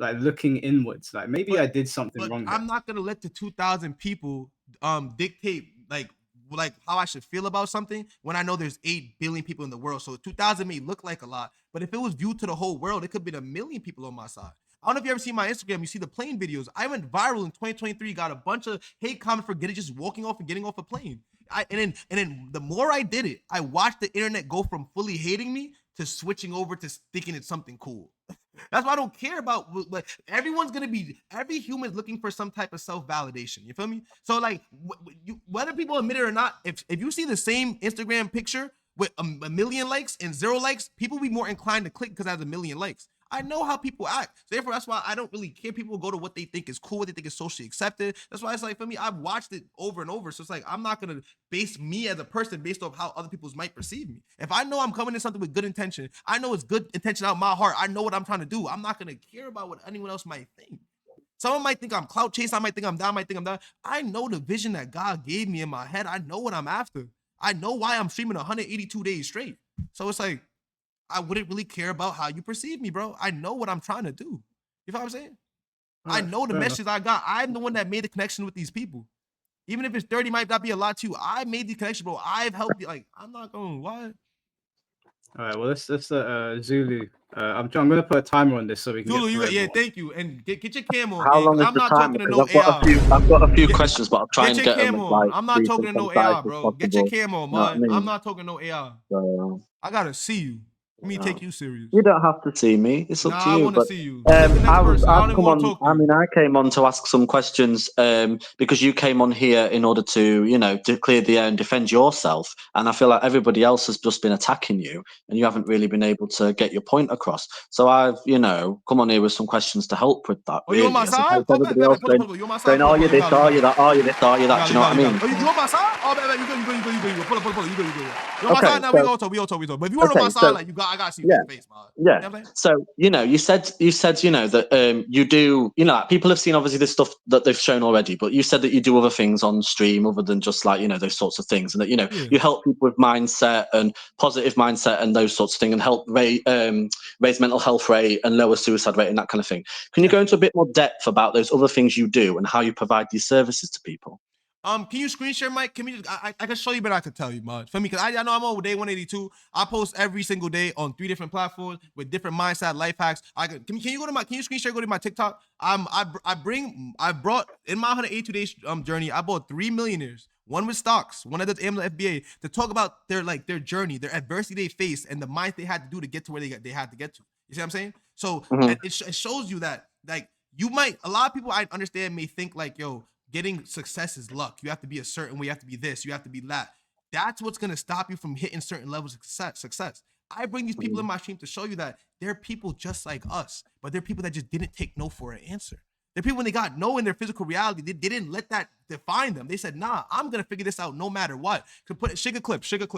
looking inwards? Like maybe I did something wrong. I'm not gonna let the 2,000 people dictate like how I should feel about something when I know there's 8 billion people in the world. So 2,000 may look like a lot, but if it was viewed to the whole world, it could be 1 million people on my side. I don't know if you ever see my Instagram. You see the plane videos. I went viral in 2023. Got a bunch of hate comments for just walking off and getting off a plane. And then the more I did it, I watched the internet go from fully hating me to switching over to thinking it's something cool. That's why I don't care about, like, every human's looking for some type of self-validation. You feel me? So like, whether people admit it or not, if you see the same Instagram picture with a million likes and 0 likes, people will be more inclined to click because it has 1 million likes. I know how people act. So therefore, that's why I don't really care. People go to what they think is cool, what they think is socially accepted. That's why it's like, for me, I've watched it over and over. So it's like, I'm not going to base me as a person based off how other people might perceive me. If I know I'm coming in something with good intention, I know it's good intention out of my heart. I know what I'm trying to do. I'm not going to care about what anyone else might think. Someone might think I'm clout chasing. I might think I'm down. I might think I'm down. I know the vision that God gave me in my head. I know what I'm after. I know why I'm streaming 182 days straight. So it's like, I wouldn't really care about how you perceive me, bro. I know what I'm trying to do. You know what I'm saying? I know the message I got. I'm the one that made the connection with these people. Even if it's 30, might not be a lot to you. I made the connection, bro. I've helped you. Like, I'm not going, what? All right, well, let's Zulu. I'm gonna put a timer on this so we can. Zulu, thank you, and get your cam on. How long is I'm the not timer? talking to no I've got a few questions, but I'll try and your get cam them. on. Like, I'm not talking to no AI, bro. Get your cam on, man. I'm not talking to no AI. I gotta see you. Let me take you serious. You don't have to see me. It's up to you. I want to see you. I came on to ask some questions because you came on here in order to, to clear the air and defend yourself. And I feel like everybody else has just been attacking you, and you haven't really been able to get your point across. So I've, come on here with some questions to help with that. Oh, you on my side? Everybody else you on my side? Oh, you this, oh, you that, oh, you this, oh, you that. Do you know what I mean? Oh, you on my side? Oh, man, you good. Pull up. You good. You on my side now? We all talk. But if you want on my side, like I gotta see your face, man. Yeah. You know, so you said that you do, like, people have seen obviously this stuff that they've shown already, but you said that you do other things on stream other than just like those sorts of things, and that you help people with mindset and positive mindset and those sorts of things, and help raise mental health rate and lower suicide rate and that kind of thing. Can you go into a bit more depth about those other things you do and how you provide these services to people? Can you screen share, Mike? Can we just, I can show you, but I can tell you, man. For me, because I know I'm on day 182. I post every single day on 3 different platforms with different mindset life hacks. Can you go to can you screen share? Go to my TikTok. I brought in my 182 days journey. I brought 3 millionaires. One with stocks, one that does Amazon FBA, to talk about their journey, their adversity they faced, and the minds they had to do to get to where they had to get to. You see what I'm saying? So it shows you that, like, a lot of people I understand may think like, yo, getting success is luck. You have to be a certain way. You have to be this. You have to be that. That's what's going to stop you from hitting certain levels of success. I bring these people in my stream to show you that they're people just like us, but they're people that just didn't take no for an answer. They're people when they got no in their physical reality, they didn't let that define them. They said, nah, I'm going to figure this out no matter what. Could put Sugar Clips. SHIGGA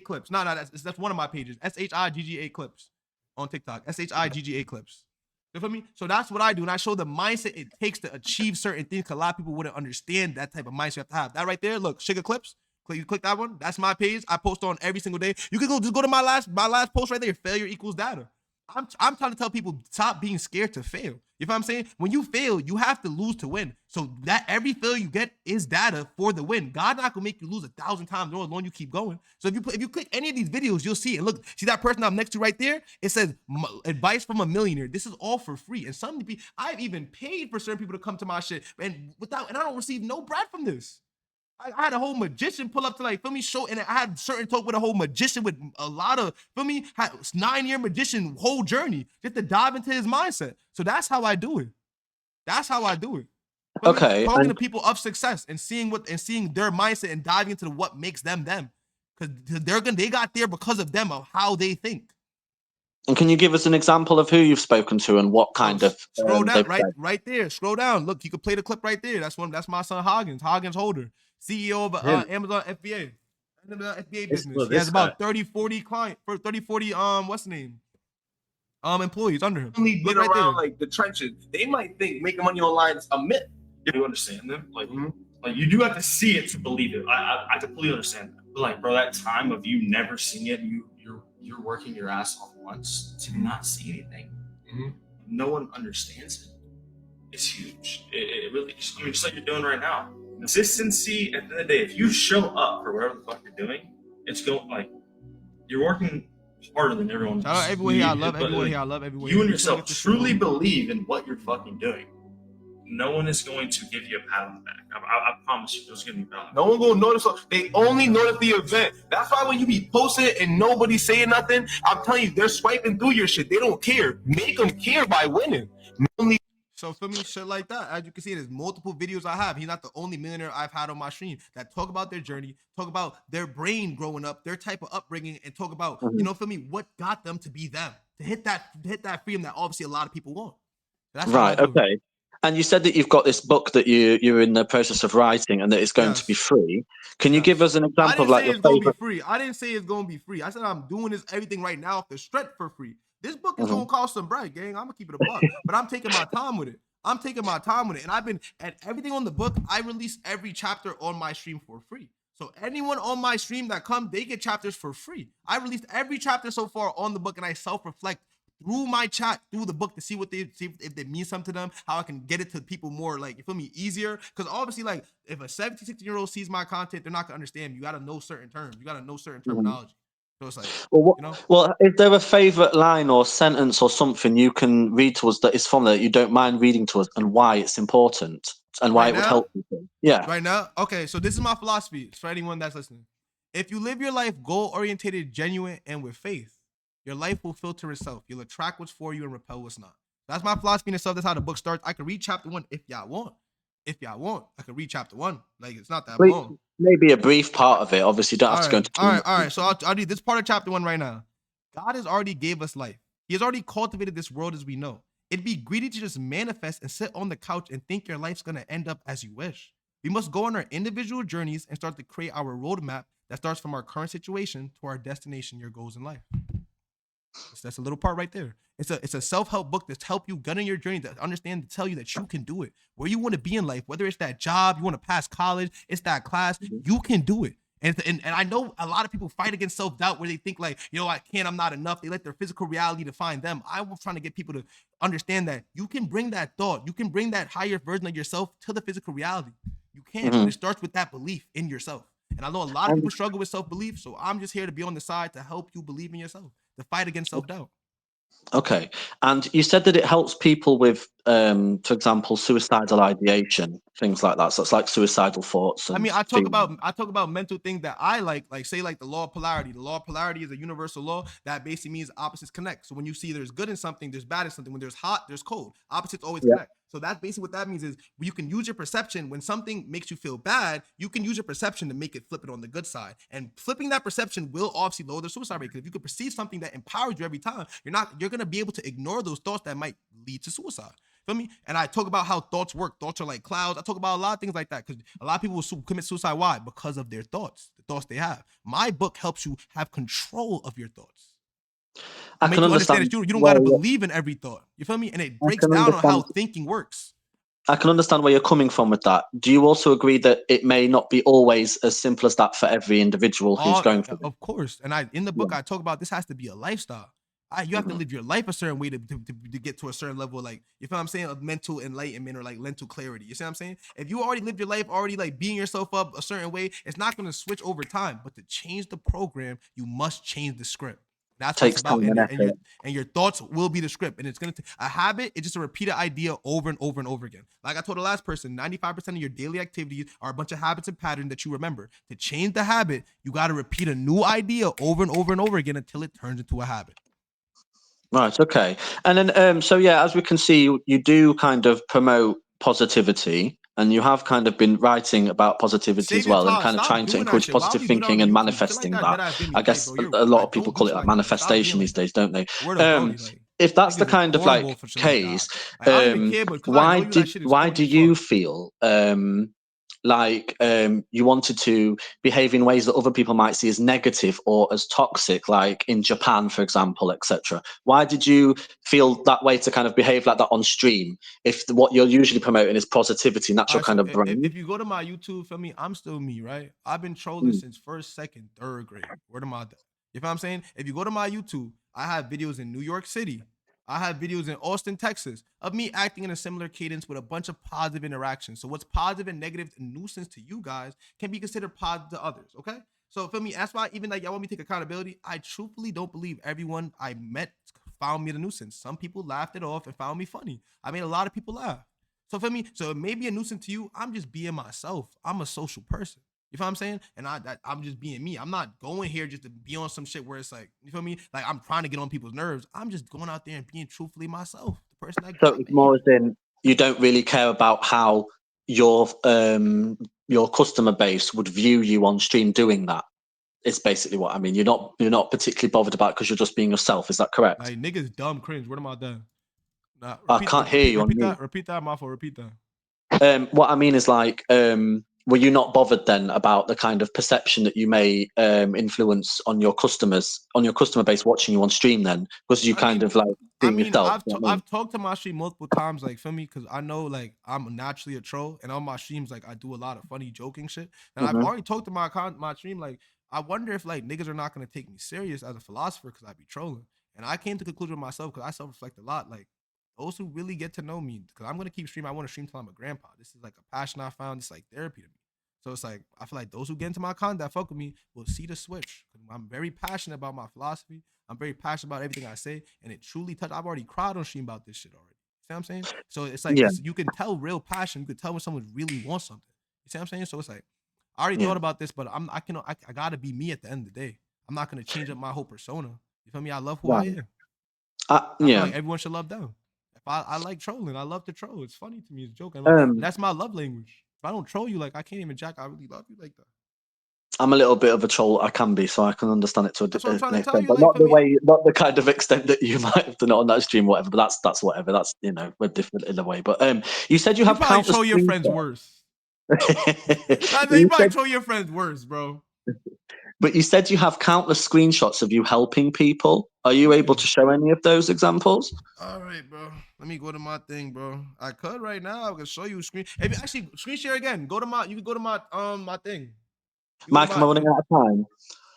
clips. No, that's one of my pages. SHIGGA clips on TikTok. SHIGGA clips. You feel me? So that's what I do. And I show the mindset it takes to achieve certain things. Cause a lot of people wouldn't understand that type of mindset you have to have. That right there, look, Sugar Clips. You click that one. That's my page. I post on every single day. You can just go to my last post right there. Failure equals data. I'm trying to tell people stop being scared to fail. You know what I'm saying? When you fail, you have to lose to win. So that every fail you get is data for the win. God not gonna make you lose 1,000 times more as long as you keep going. So if you click any of these videos, you'll see it. And look, see that person I'm next to right there? It says advice from a millionaire. This is all for free. And some people, I've even paid for certain people to come to my shit, and I don't receive no bread from this. I had a whole magician pull up to like, feel me, show, and I had certain talk with a whole magician with a lot of, feel me, 9-year magician whole journey just to dive into his mindset. So that's how I do it. That's how I do it. Feel Okay. me? Talking to people of success and seeing their mindset and diving into what makes them them. Because they got there because of them, of how they think. And can you give us an example of who you've spoken to and what kind of scroll down right there. Scroll down. Look, you can play the clip right there. That's my son Hoggins Holder, CEO of Amazon FBA. FBA business. He has about 30, 40 clients for 30, 40 what's the name? Employees under him. Only get around like the trenches. They might think making money online is a myth. You understand them? Like you do have to see it to believe it. I completely understand that. But like, bro, that time of you never seeing it, you're working your ass off once to not see anything. No one understands it. It's huge. It really, I mean, just like you're doing right now. Consistency, at the end of the day, if you show up for whatever the fuck you're doing, it's going, like, you're working harder than everyone else. Shout out everyone here. I love everyone here. I love everyone. You and yourself truly believe in what you're fucking doing. No one is going to give you a pat on the back. I promise you, there's gonna be a pat on the back. No one gonna notice. They only notice the event. That's why when you be posting and nobody saying nothing, I'm telling you, they're swiping through your shit. They don't care. Make them care by winning. So for me, shit like that, as you can see, there's multiple videos I have. He's not the only millionaire I've had on my stream that talk about their journey, talk about their brain growing up, their type of upbringing, and talk about, you know, for me, what got them to be them, to hit that freedom that obviously a lot of people want. That's right. Okay. And you said that you've got this book that you're in the process of writing and that it's going to be free. Can you give us an example of like your favorite? I didn't say it's going to be free. I said I'm doing everything right now off the strength for free. This book is going to cost some bread, gang. I'm going to keep it a buck, but I'm taking my time with it. And I've been at everything on the book. I release every chapter on my stream for free. So anyone on my stream that comes, they get chapters for free. I released every chapter so far on the book, and I self-reflect through my chat, through the book, to see if they mean something to them, how I can get it to people more, like, you feel me, easier. Because obviously, like, if a 76-year-old sees my content, they're not gonna understand. You gotta know certain terms. You gotta know certain terminology. So it's like, well, is there a favorite line or sentence or something you can read to us that is from there that you don't mind reading to us, and why it's important and why it would help people? Yeah. Right now? Okay, so this is my philosophy. It's for anyone that's listening. If you live your life goal-oriented, genuine, and with faith, your life will filter itself. You'll attract what's for you and repel what's not. That's my philosophy in itself. That's how the book starts. I can read chapter 1 if y'all want. I can read chapter 1. Like, it's not that long. Maybe a brief part of it. Obviously, you don't have to go into too much. All right. So I'll do this part of chapter 1 right now. God has already gave us life. He has already cultivated this world as we know. It'd be greedy to just manifest and sit on the couch and think your life's going to end up as you wish. We must go on our individual journeys and start to create our roadmap that starts from our current situation to our destination, your goals in life. That's a little part right there. It's a self-help book that's help you get on your journey, to understand, to tell you that you can do it. Where you want to be in life, whether it's that job, you want to pass college, it's that class, you can do it. And I know a lot of people fight against self-doubt where they think like, I can't, I'm not enough. They let their physical reality define them. I was trying to get people to understand that you can bring that thought, you can bring that higher version of yourself to the physical reality. You can, but it starts with that belief in yourself. And I know a lot of people struggle with self-belief, so I'm just here to be on the side to help you believe in yourself, to fight against self-doubt. Okay. And you said that it helps people with, for example, suicidal ideation, things like that. So it's like suicidal thoughts. I mean, I talk about mental things that I like say like the law of polarity. The law of polarity is a universal law that basically means opposites connect. So when you see there's good in something, there's bad in something. When there's hot, there's cold. Opposites always connect. So that's basically what that means is you can use your perception. When something makes you feel bad, you can use your perception to make it flip it on the good side. And flipping that perception will obviously lower the suicide rate. Because if you can perceive something that empowers you every time, you're gonna be able to ignore those thoughts that might lead to suicide. Feel me? And I talk about how thoughts work. Thoughts are like clouds. I talk about a lot of things like that because a lot of people will commit suicide. Why? Because of their thoughts, the thoughts they have. My book helps you have control of your thoughts. I make can you understand understand. that you don't where gotta you're- believe in every thought. You feel me? And it I breaks can down on how understand. thinking works. I can understand where you're coming from with that. Do you also agree that it may not be always as simple as that for every individual who's going through it? Of course. And in the book I talk about this has to be a lifestyle. You have to live your life a certain way to get to a certain level, like, you feel what I'm saying, of mental enlightenment or like mental clarity. You see what I'm saying? If you already lived your life, already like being yourself up a certain way, it's not going to switch over time. But to change the program, you must change the script. That's what it's Takes about. time and effort. And your thoughts will be the script. And it's going to a habit. It's just a repeated idea over and over and over again. Like I told the last person, 95% of your daily activities are a bunch of habits and patterns that you remember. To change the habit, you got to repeat a new idea over and over and over again until it turns into a habit. Right. Okay. And then, so yeah, as we can see, you do kind of promote positivity, and you have kind of been writing about positivity Save as your well, and time. kind of Stop trying to doing that encourage shit. Why would positive you do that thinking on and YouTube? Shit like manifesting that, that. dead ass get me I hype, guess bro. a lot of Don't people do call it shit like like that. Stop being manifestation like these days, don't they? word of Brody. Like, If that's the niggas is kind of horrible like for shit like that. case, Like, I don't even care, but 'cause I know you, that shit is why corny do as you fuck. feel you wanted to behave in ways that other people might see as negative or as toxic, like in Japan, for example, etc.? Why did you feel that way to kind of behave like that on stream if what you're usually promoting is positivity, natural Alright, kind so of brand? if you go to my YouTube, feel me, I'm still me, right? I've been trolling since first, second, third grade. Where am I? You know what I'm saying? If you go to my YouTube, I have videos in New York City. I have videos in Austin, Texas, of me acting in a similar cadence with a bunch of positive interactions. So what's positive and negative and nuisance to you guys can be considered positive to others, okay? So feel me, that's why even like y'all want me to take accountability, I truthfully don't believe everyone I met found me the nuisance. Some people laughed it off and found me funny. I made a lot of people laugh. So for me, so it may be a nuisance to you. I'm just being myself. I'm a social person. You feel what I'm saying? And I'm just being me. I'm not going here just to be on some shit where it's like, you feel me? Like I'm trying to get on people's nerves. I'm just going out there and being truthfully myself, the person that So God it's made. more as in you don't really care about how your customer base would view you on stream doing that. It's basically what I mean. You're not particularly bothered about because you're just being yourself. Is that correct? Like niggas dumb cringe. What am I done? Nah, I can't hear you on mute. Repeat that, my fault. Repeat that. What I mean is like, were you not bothered then about the kind of perception that you may influence on your customer base watching you on stream then? Because you being yourself. I've talked to my stream multiple times, like, feel me? Because I know like I'm naturally a troll, and on my streams, like I do a lot of funny joking shit. And I've already talked to my stream, like, I wonder if like niggas are not gonna take me serious as a philosopher because I be trolling. And I came to the conclusion myself because I self-reflect a lot, like, those who really get to know me, because I'm gonna keep streaming. I want to stream till I'm a grandpa. This is like a passion I found. It's like therapy to me. So it's like I feel like those who get into my content that fuck with me will see the switch. I'm very passionate about my philosophy. I'm very passionate about everything I say, and it truly touched. I've already cried on stream about this shit already. See what I'm saying? So it's like you can tell real passion. You can tell when someone really wants something. You see what I'm saying? So it's like I already thought about this, but I gotta be me at the end of the day. I'm not gonna change up my whole persona. You feel me? I love who I am. I feel like everyone should love them. I like trolling. I love to troll. It's funny to me. It's a joke. That's my love language. If I don't troll you, like I can't even jack. I really love you like that. I'm a little bit of a troll. I can be, so I can understand it to an extent, you, but like, not the kind of extent that you might have done it on that stream, or whatever. But that's whatever. That's we're different in a way. But you said you have probably countless. Troll your friends worse. You probably troll your friends worse, bro. But you said you have countless screenshots of you helping people. Are you able to show any of those examples? All right, bro. Let me go to my thing, bro. I could right now. I can show you screen. If you actually screen share again, you can go to my my thing. Mike, am I running out of time?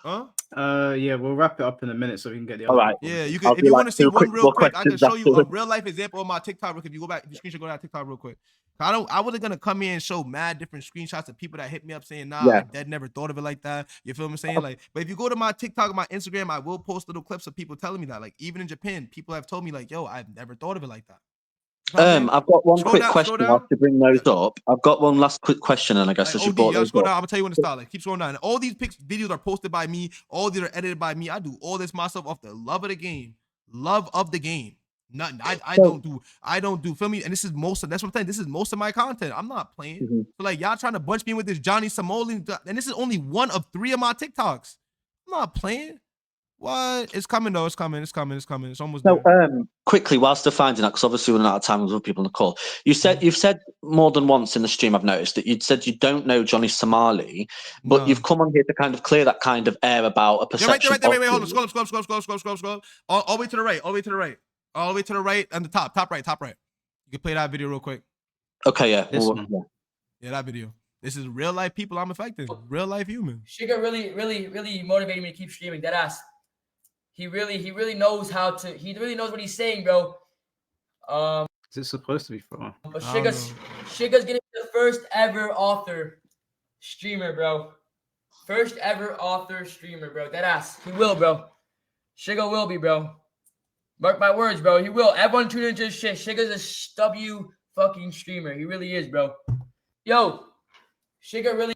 Huh? Yeah, we'll wrap it up in a minute so we can get the All other right. people. Yeah, you can. If you want to see one real quick, I can show you a real life example of my TikTok. If you go back, if you screenshot, go to that TikTok real quick. I wasn't gonna come here and show mad different screenshots of people that hit me up saying, nah, I dead never thought of it like that. You feel what I'm saying? Like, but if you go to my TikTok, my Instagram, I will post little clips of people telling me that. Like, even in Japan, people have told me, like, yo, I've never thought of it like that. I've got one quick question to bring those up. I've got one last quick question, and I guess as you brought those scroll up. down. I'm gonna tell you when to start. Like, keep scrolling down. And all these videos are posted by me. All these are edited by me. I do all this myself off the love of the game. Love of the game. Nothing. I don't do. Feel me? And this is that's what I'm saying. This is most of my content. I'm not playing. So like y'all trying to bunch me with this Johnny Samoli, and this is only one of 3 of my TikToks. I'm not playing. What? It's coming though. It's coming. It's coming. It's coming. It's almost So, there. quickly, whilst they're finding that, because obviously we're not out of time with other people on the call. You've said more than once in the stream. I've noticed that you'd said you don't know Johnny Somali, but No. you've come on here to kind of clear that kind of air about a You're right perception. there. Wait. Hold on. Scroll up. All the way to the right. All the way to the right. All the way to the right and the top. Top right. You can play that video real quick. Okay, yeah. This one. Yeah, that video. This is real life people I'm affecting. Real life humans. Sugar really motivated me to keep streaming. That ass. He really knows how to. He really knows what he's saying, bro. Is it supposed to be for? But Sugar's gonna be the first ever author streamer, bro. First ever author streamer, bro. That ass. He will, bro. Sugar will be, bro. Mark my words, bro. He will. Everyone tune into his shit. Sugar's a W fucking streamer. He really is, bro. Yo, Sugar really.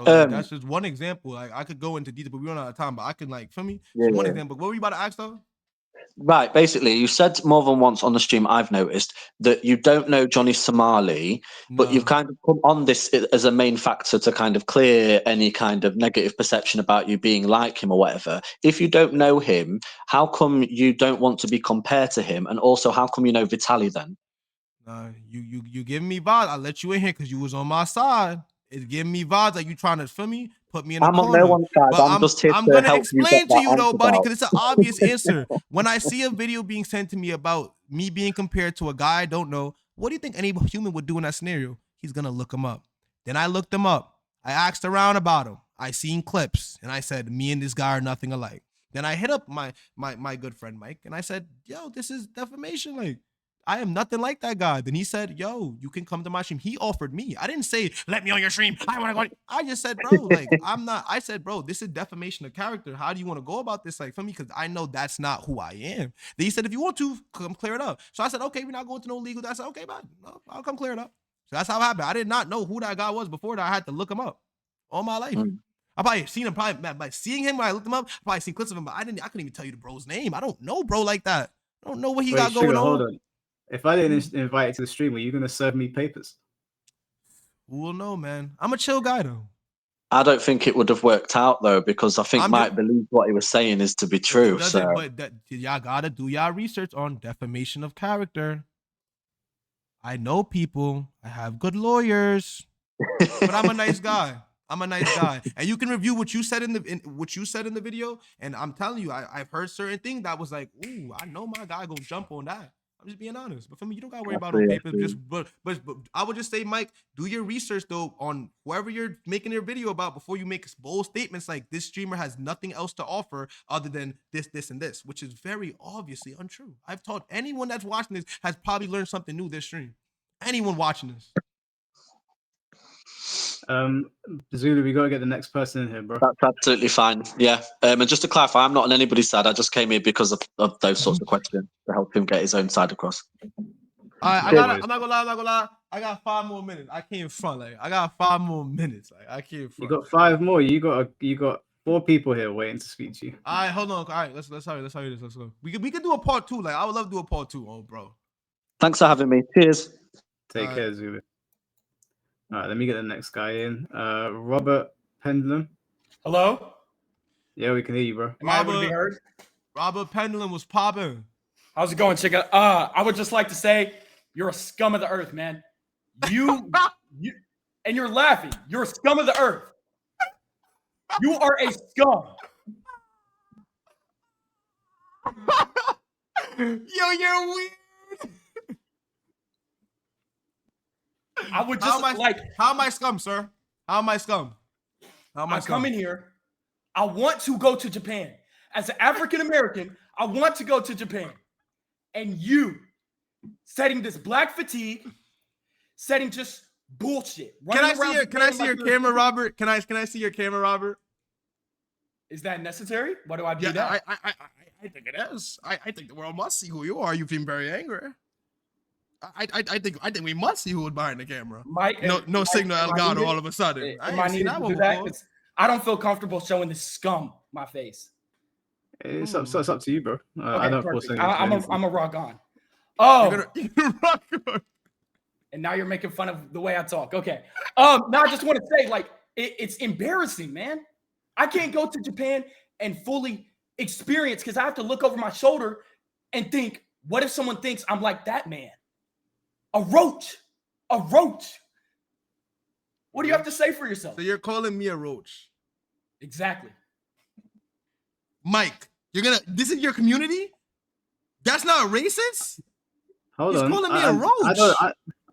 That's just one example. Like I could go into detail, but we don't have time. But I can for me, one example. What were you about to ask though? Right, basically, you said more than once on the stream, I've noticed, that you don't know Johnny Somali, but you've kind of come on this as a main factor to kind of clear any kind of negative perception about you being like him or whatever. If you don't know him, how come you don't want to be compared to him? And also, how come you know Vitaly then? You giving me vibes. I let you in here because you was on my side. It's giving me vibes like you trying to feel me, put me in the corner. I'm on no one's side. But I'm just here I'm to gonna help explain to you though, buddy, out. because it's an obvious answer. When I see a video being sent to me about me being compared to a guy I don't know, what do you think any human would do in that scenario? He's gonna look him up. Then I looked him up. I asked around about him. I seen clips, and I said, me and this guy are nothing alike. Then I hit up my good friend Mike, and I said, yo, this is defamation. Like, I am nothing like that guy. Then he said, yo, you can come to my stream. He offered me. I didn't say, let me on your stream. I want to go. I just said, bro, like, I said, bro, this is defamation of character. How do you want to go about this? Like, for me, because I know that's not who I am. Then he said, if you want to, come clear it up. So I said, okay, we're not going to no legal. I said, okay, man, no, I'll come clear it up. So that's how it happened. I did not know who that guy was before that. I had to look him up all my life. I probably seen him, by seeing him when I looked him up, I probably seen clips of him, but I couldn't even tell you the bro's name. I don't know bro like that. I don't know what he got going on. Hold on. If I didn't invite you to the stream, were you going to serve me papers? Who will know, man? I'm a chill guy, though. I don't think it would have worked out, though, because I think Mike believed what he was saying is to be true. But y'all got to do y'all research on defamation of character. I know people. I have good lawyers. But I'm a nice guy. And you can review what you said in the video. And I'm telling you, I've heard certain things that was like, ooh, I know my guy gonna jump on that. I'm just being honest. But for me, you don't gotta worry about no papers. But I would just say, Mike, do your research though on whoever you're making your video about before you make bold statements like this streamer has nothing else to offer other than this, and this, which is very obviously untrue. I've taught anyone that's watching this has probably learned something new this stream. Anyone watching this. Zulu, we gotta get the next person in here, bro. That's absolutely fine. Yeah. And just to clarify, I'm not on anybody's side. I just came here because of those sorts of questions to help him get his own side across. I'm not gonna lie. I got 5 more minutes. I can't front. Like, I got 5 more minutes. Like, I can't front. You got 5 more. You got 4 people here waiting to speak to you. All right, hold on. All right, let's hurry this. Let's go. We can do a part 2. Like, I would love to do a part 2. Oh, bro. Thanks for having me. Cheers. Take care, Zulu. All right, let me get the next guy in. Robert Pendulum. Hello? Yeah, we can hear you, bro. Am I able to be heard? Robert Pendulum was popping. How's it going, Chica? I would just like to say you're a scum of the earth, man. You and you're laughing. You're a scum of the earth. You are a scum. Yo, you're weird. I would just how am I scum, sir? How am I scum? I'm coming here. I want to go to Japan. As an African American, I want to go to Japan. And you setting this black fatigue, setting just bullshit. Can I see your camera, Robert? Can I see your camera, Robert? Is that necessary? Why do I do that? I think it is. I think the world must see who you are. You've been very angry. I think we must see who was behind the camera. No signal Elgato all of a sudden. I ain't seen that one before. I don't feel comfortable showing this scum my face. It's up to you, bro. I don't force anything. I'm a rock on. Oh, you're gonna rock on. And now you're making fun of the way I talk. Okay. Now I just want to say, like, it's embarrassing, man. I can't go to Japan and fully experience because I have to look over my shoulder and think, what if someone thinks I'm like that man? A roach. A roach. What do you have to say for yourself? So you're calling me a roach. Exactly. Mike, this is your community? That's not racist? Hold He's on. calling me a roach.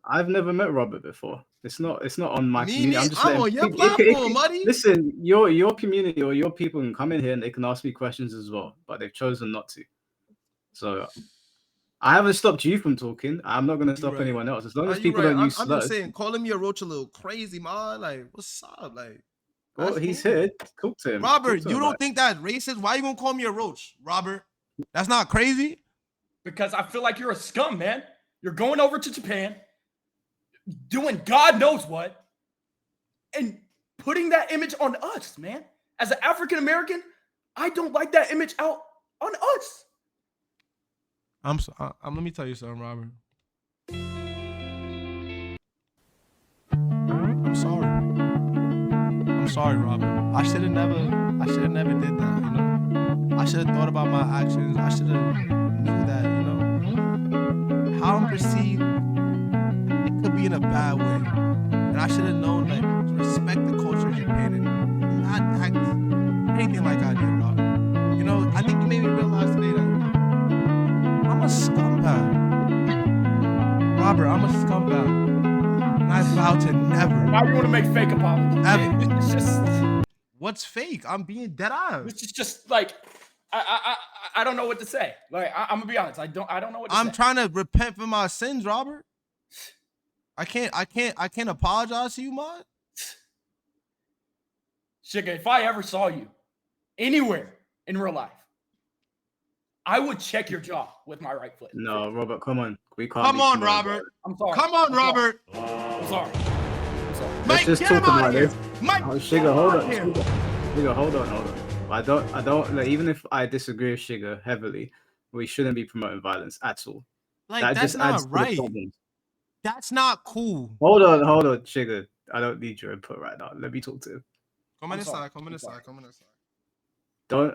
I've never met Robert before. It's not on my Me community. I'm neither. just I'm letting on your people- platform, buddy. Listen, your community or your people can come in here and they can ask me questions as well, but they've chosen not to. So I haven't stopped you from talking. I'm not going to stop anyone else. As long as people don't use I'm slurs. just saying, calling me a roach a little crazy, man. Like, what's up? Like, Well, that's he's cool. here. Talk to him. Robert, Talk to you him don't about think that's racist? Why you gonna call me a roach, Robert? That's not crazy? Because I feel like you're a scum, man. You're going over to Japan, doing God knows what, and putting that image on us, man. As an African American, I don't like that image out on us. Let me tell you something, Robert. I'm sorry, Robert. I should have never did that, you know. I should have thought about my actions. I should have knew that, you know. How I'm perceived, it could be in a bad way. And I should have known, like, to respect the culture of Japan and not act anything like I did, Robert. You know, I think you made me realize today that I'm a scumbag. Robert, I'm a scumbag. And I vow to never. Now you want to make fake apologies. Ever. It's just. What's fake? I'm being dead eyes. This is just like I don't know what to say. Like I'm gonna be honest. I don't know what to say. I'm trying to repent for my sins, Robert. I can't apologize to you, man. Shika, if I ever saw you anywhere in real life, I would check your jaw with my right foot. No, Robert, come on. We can't. Come on, Robert. I'm sorry. Come on, Robert. I'm sorry. Let's just get talk him out about of here. this. Mike, Sugar, hold out on. here. Sugar, hold on. I don't like, even if I disagree with Sugar heavily, we shouldn't be promoting violence at all. Like, that that's just not adds to the right. problems. That's not cool. Hold on, Sugar. I don't need your input right now. Let me talk to him. Come on inside.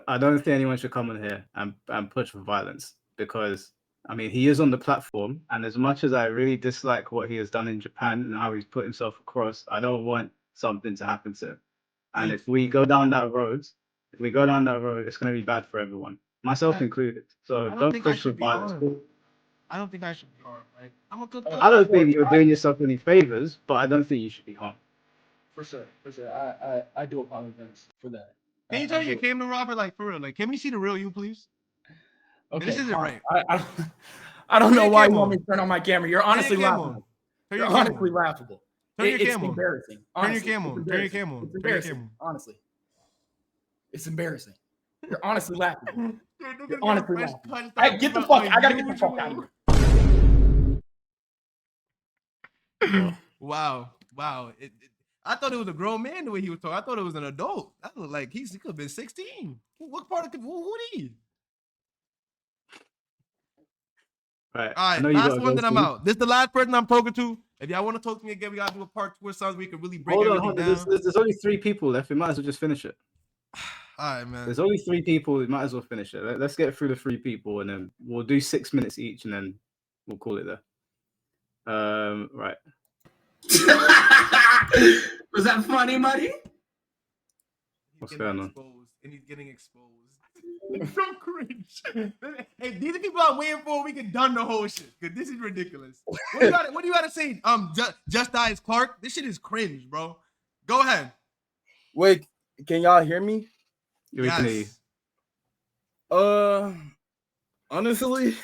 I don't think anyone should come in here and push for violence because I mean he is on the platform, and as much as I really dislike what he has done in Japan and how he's put himself across, I don't want something to happen to him. And if we go down that road, it's going to be bad for everyone, myself included. So don't push for violence. I don't think I should be harmed. Like, I'm a good. I don't think you're doing yourself any favors, but I don't think you should be harmed. For sure. I do apologize for that. Can you tell your camera, Robert? Like, for real. Like, can we see the real you, please? Okay, This isn't right. I don't know your why cam you want on. me to turn on my camera. You're honestly Turn your cam laughable. on. You're Turn your cam honestly on. laughable. Turn your It's cam on. embarrassing. Turn your Honestly, cam it's on. Turn your embarrassing. cam on. It's Turn your embarrassing. cam on. Honestly, it's embarrassing. You're honestly laughable. You're honestly laughable. I gotta get the fuck out of here. Wow. I thought it was a grown man the way he was talking. I thought it was an adult. That looked like he could have been 16. What part of who he? Right. All right, last one, then I'm out. This is the last person I'm talking to. If y'all want to talk to me again, we gotta do a part 2 or something. We can really break everything down. There's only 3 people left. We might as well just finish it. All right, man. There's only 3 people. We might as well finish it. Let's get through the 3 people, and then we'll do 6 minutes each, and then we'll call it there. Right. Was that funny, Muddy? What's going on? And he's getting exposed. It's so cringe. Hey, these are people I'm waiting for. We can done the whole shit. Cause this is ridiculous. What do you gotta say? Justice Clark. This shit is cringe, bro. Go ahead. Wait, can y'all hear me? We can hear you. Honestly,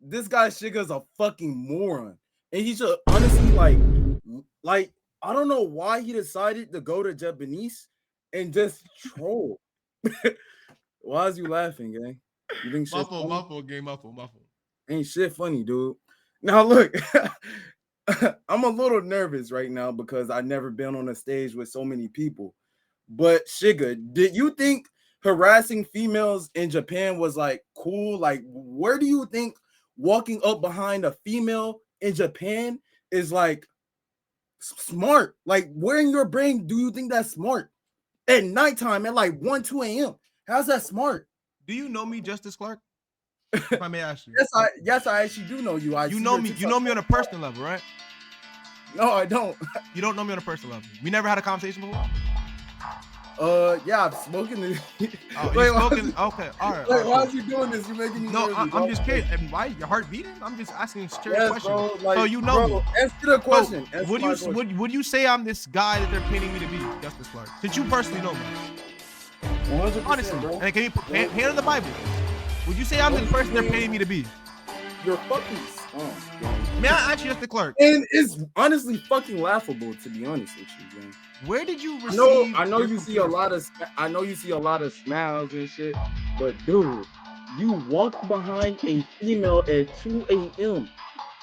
this guy Shiga's a fucking moron, and he should honestly like I don't know why he decided to go to Japanese and just troll. Why is you laughing, gang? You think shit funny? Muffle. Ain't shit funny, dude. Now look, I'm a little nervous right now because I've never been on a stage with so many people. But Shiga, did you think harassing females in Japan was like cool? Like, where do you think walking up behind a female in Japan is like smart? Like, where in your brain do you think that's smart? At nighttime at like 1, 2 a.m. How's that smart? Do you know me, Justice Clark? If I may ask you. Yes, I actually do know you. You know me. You know me on a personal level, right? No, I don't. You don't know me on a personal level. We never had a conversation before. Yeah, I've spoken to you. Oh, Wait, you spoken? Okay, all right. Wait, why is you doing this? You're making me No, nervous. I'm just curious. And why your heart beating? I'm just asking a straight Yes, question. bro, like, so you know bro, me. answer the question. So, Answer would my you question. would you say I'm this guy that they're painting me to be, Justice Clark? Since you personally know me. 100%, Honestly, bro. and can you hand on the Bible? Would you say I'm the person they're painting me to be? You're fucking stoned. May I ask you, Justice Clark? And it's honestly fucking laughable, to be honest with you, man. Where did you receive? I know you see a lot of smiles and shit, but dude, you walked behind a female at 2 a.m.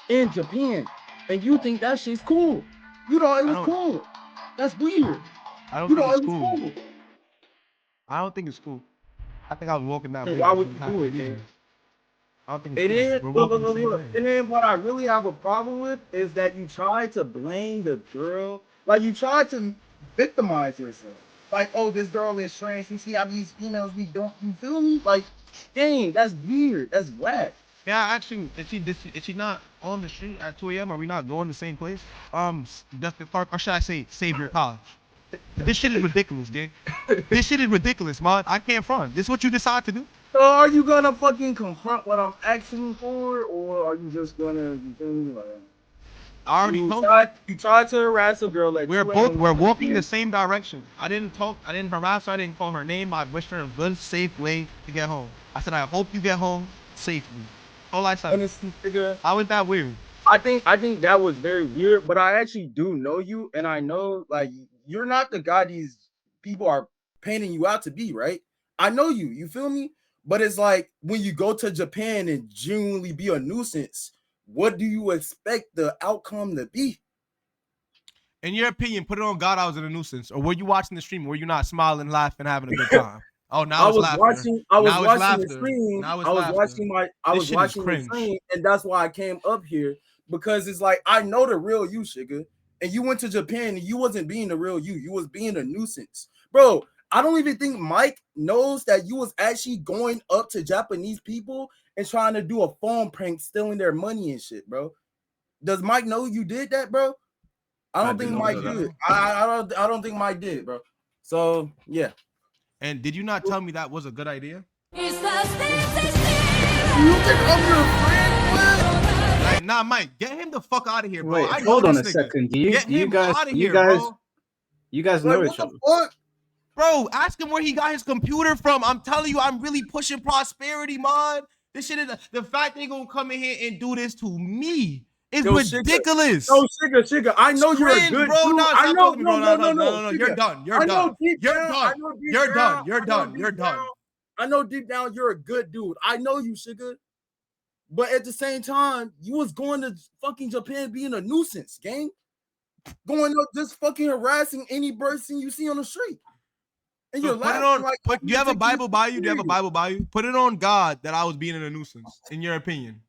in Japan, and you think that shit's cool. You know, it was cool. That's weird. I don't You think know, it's it was cool. cool. I don't think it's cool. I think I was walking down. Why would you do it, man? I don't think And it's then, cool. We're walking the same look. way. And then what I really have a problem with is that you try to blame the girl. Like, you try to victimize yourself. Like, oh, this girl is strange. You see how these females be doing, you feel me? Like, dang, that's weird. That's whack. Yeah, actually, is she not on the street at 2 a.m.? Are we not going to the same place? Justice Clark, or should I say, save your college? This shit is ridiculous, dude. This shit is ridiculous, man. I can't front. This is what you decide to do? So are you gonna fucking confront what I'm asking for, or are you just gonna, you feel me? Like, I already told you tried to harass a girl at 2 a.m. we're walking the same direction. I didn't harass her, I didn't call her name. I wished her a good, safe way to get home. I said, I hope you get home safely. All I said. Honestly, nigga, how is that weird? I think that was very weird, but I actually do know you, and I know, like, you're not the guy these people are painting you out to be, right? I know you, you feel me? But it's like, when you go to Japan and genuinely be a nuisance, what do you expect the outcome to be? In your opinion, put it on God, I was in a nuisance. Or were you watching the stream? Were you not smiling, laughing, having a good time? Oh, now I it's was laughter. watching the stream. Now it's I was laughter. watching the stream, and that's why I came up here, because it's like, I know the real you, Sugar. And you went to Japan and you wasn't being the real you. You was being a nuisance. Bro, I don't even think Mike knows that you was actually going up to Japanese people and trying to do a phone prank, stealing their money and shit, bro. Does Mike know you did that, bro? I don't think Mike did. I don't think Mike did, bro. So yeah. And did you not tell me that was a good idea? You think I'm your friend, man? Like, nah, Mike, get him the fuck out of here, bro. Wait, I know hold on a this nigga. second. Get him outta here, bro. You guys know each other. Bro, ask him where he got his computer from. I'm telling you, I'm really pushing prosperity, man. This shit is the fact they gonna come in here and do this to me is ridiculous. No, Sugar, I know you're a good bro. dude. No, I know, no. You're done. You're done. You're done. I know deep down you're a good dude. I know you, Sugar. But at the same time, you was going to fucking Japan being a nuisance, gang. Going up just fucking harassing any person you see on the street. And you're laughing like, do you have a Bible by you? Do you have a Bible by you? Put it on God that I was being a nuisance, in your opinion.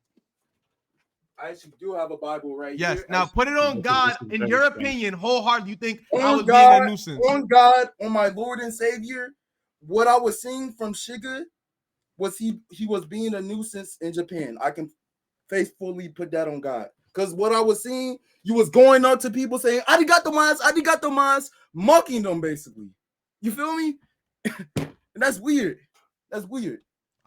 I actually do have a Bible right here. Yes. Now put it on God, in your opinion, wholeheartedly. You think I was being a nuisance? On God, on my Lord and Savior, what I was seeing from Shiga was he was being a nuisance in Japan. I can faithfully put that on God. Because what I was seeing, you was going up to people saying, arigato mas, mocking them basically. You feel me? And that's weird. That's weird.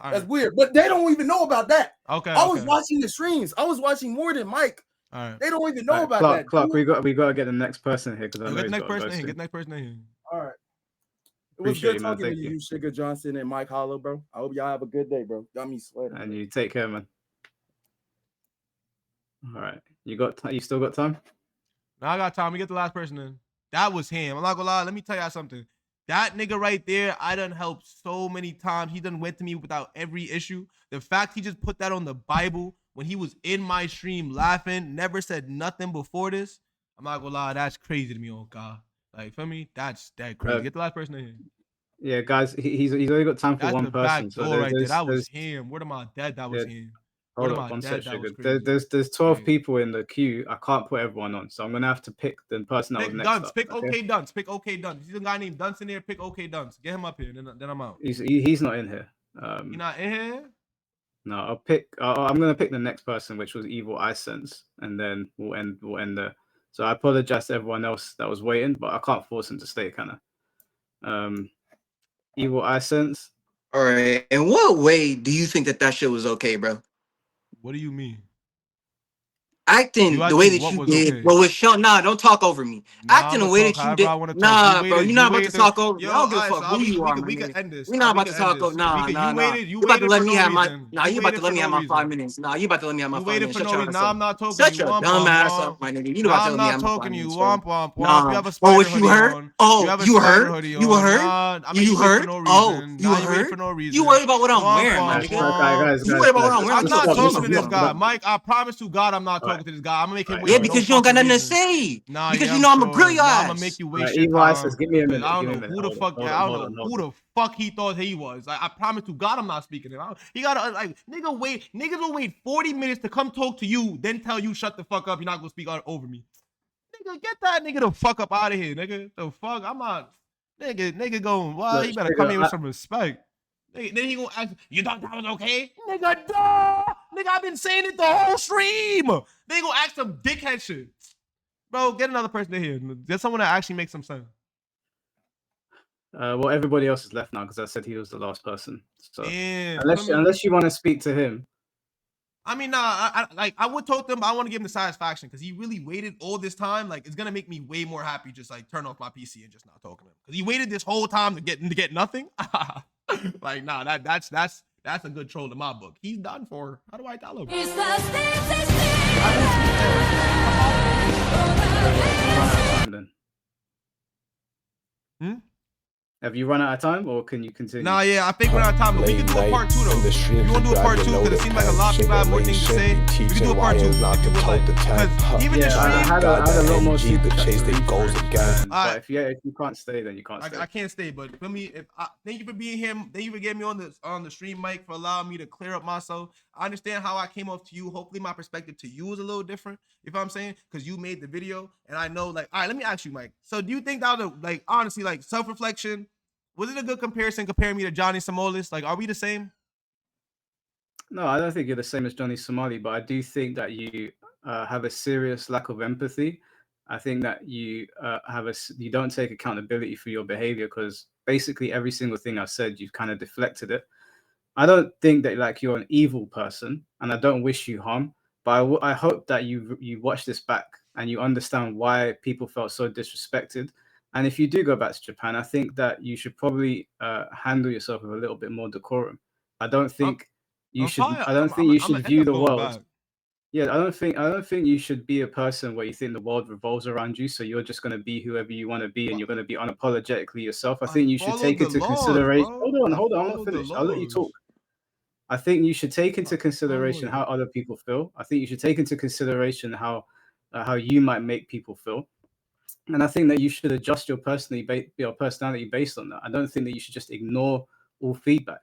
That's weird. But they don't even know about that. Okay. I was watching the streams. I was watching more than Mike. All right. They don't even know about Clark, that. Clark, we got to get the next person here because I know Get he's the next got to person go in. soon. Get the next person in here. All right. It was Appreciate good you, man. talking Thank to you. you, Sugar Johnson and Mike Hollow, bro. I hope y'all have a good day, bro. Got me sweating. And you take care, man. All right. You still got time? No, I got time. We get the last person in. That was him. I'm not gonna lie. Let me tell y'all something. That nigga right there, I done helped so many times. He done went to me without every issue. The fact he just put that on the Bible when he was in my stream laughing, never said nothing before this. I'm not gonna lie, that's crazy to me, oh God. Like, for me, that's that crazy. Get the last person in here. Yeah, guys, he's only got time for That's one the person. back So door right there. That was there's him. Word of my dad, that was him. Hold Word up, of my one dad, sec, that was Sugar. crazy. There's 12 people in the queue. I can't put everyone on, so I'm gonna have to pick the person that was Pick next Dunce. up. Pick okay? OK Dunce. Pick OK Dunce. He's a guy named Dunce in there. Pick OK Dunce. Get him up here, then I'm out. He's not in here. Um, You not in here? No, I'll pick. I'm gonna pick the next person, which was Evil Eye Sense, and then we'll end there. So I apologize to everyone else that was waiting, but I can't force him to stay, kind of. Evil Eye Sense. All right. In what way do you think that shit was okay, bro? What do you mean? Acting You the asked way me that what you was did, okay. bro, was show. Nah, don't talk over me. Nah, Acting I'ma the way talk that you however I did. want to talk. Nah, bro, you're not about to waited. talk over me. Yo, I don't give a alright, fuck so who you are, my we can nigga. end this. We're not We about can to end talk this. over. Nah, You nah. waited. You You about to waited let for me no have my. reason. Nah, You you about waited to for let me no have my 5 reason. minutes. Nah, you about to let me have my You 5 waited minutes. for Shut no your reason. ass Nah, up. I'm not talking to Shut you. your Womp, dumb womp, ass womp. up, my nigga. You about Nah, to I'm let me not have my 5 talking to you. minutes, bro. Womp, womp, womp. You Nah. have a Oh, spider what you hoodie heard? on. You Oh, have a you spider heard? hoodie You were on. heard? Nah, I made You you wait for heard? no Oh, reason. you Nah, were you wait for heard? no reason. You worried about what I'm Womp, wearing, my womp, nigga. Guys, You worried about what I'm wearing? I'm Get your not fucking talking self to this together, guy, bro. Mike. I promise to God, I'm not talking to this guy. I'm gonna make him wait Yeah, for no because you don't got fucking nothing to reason. say. Nah, Because yeah, you I'm know I'm gonna grill sure. your Nah, I'm gonna ass. make you waste your Evil Eye Sense, time. give me a 'Cause minute. I Give don't me a know minute. who the fuck. I don't know who the fuck he thought he was. I promise to God, I'm not speaking it. He gotta like niggas will wait 40 minutes to come talk to you, then tell you shut the fuck up. You're not gonna speak over me. Nigga, get that nigga the fuck up out of here, nigga. The fuck, I'm not. Nigga going. Well, he better come here with some respect. Then he gonna ask, you thought that was okay? Nigga, duh! Nigga, I've been saying it the whole stream. They gonna ask some dickhead shit. Bro, get another person in here. Get someone that actually makes some sense. Well, everybody else is left now because I said he was the last person. So Damn, unless you want to speak to him. I mean, nah, I would talk to him, but I want to give him the satisfaction because he really waited all this time. Like, it's gonna make me way more happy just like turn off my PC and just not talk to him. Because he waited this whole time to get nothing. Like, nah, that's a good troll in my book. He's done for. How do I tell him? Have you run out of time, or can you continue? Nah, yeah, I think we're out of time, but we can do a part 2 though. You want to do a part 2 because it seems like a lot of people have more things to say. We can do a part 2 if you would like. Because even the stream, I had a lot more to chase their goals again. But if you can't stay, then you can't stay. I can't stay, but for me, thank you for being here. Thank you for getting me on the stream, Mike, for allowing me to clear up myself. I understand how I came off to you. Hopefully, my perspective to you is a little different. You know what I'm saying? Because you made the video, and I know, like, all right, let me ask you, Mike. So, do you think that was like honestly, like self-reflection? Was it a good comparison comparing me to Johnny Samolis? Like, are we the same? No, I don't think you're the same as Johnny Somali, but I do think that you have a serious lack of empathy. I think that you you don't take accountability for your behavior because basically every single thing I said, you've kind of deflected it. I don't think that like you're an evil person, and I don't wish you harm. But I hope that you watch this back and you understand why people felt so disrespected. And if you do go back to Japan, I think that you should probably handle yourself with a little bit more decorum. I don't think you should. I don't think you should view the world. Yeah, I don't think you should be a person where you think the world revolves around you. So you're just going to be whoever you want to be, and you're going to be unapologetically yourself. I think you should take into consideration. Hold on, I'm not finished. I'll let you talk. I think you should take into consideration how other people feel. I think you should take into consideration how you might make people feel. And I think that you should adjust your personality based on that. I don't think that you should just ignore all feedback.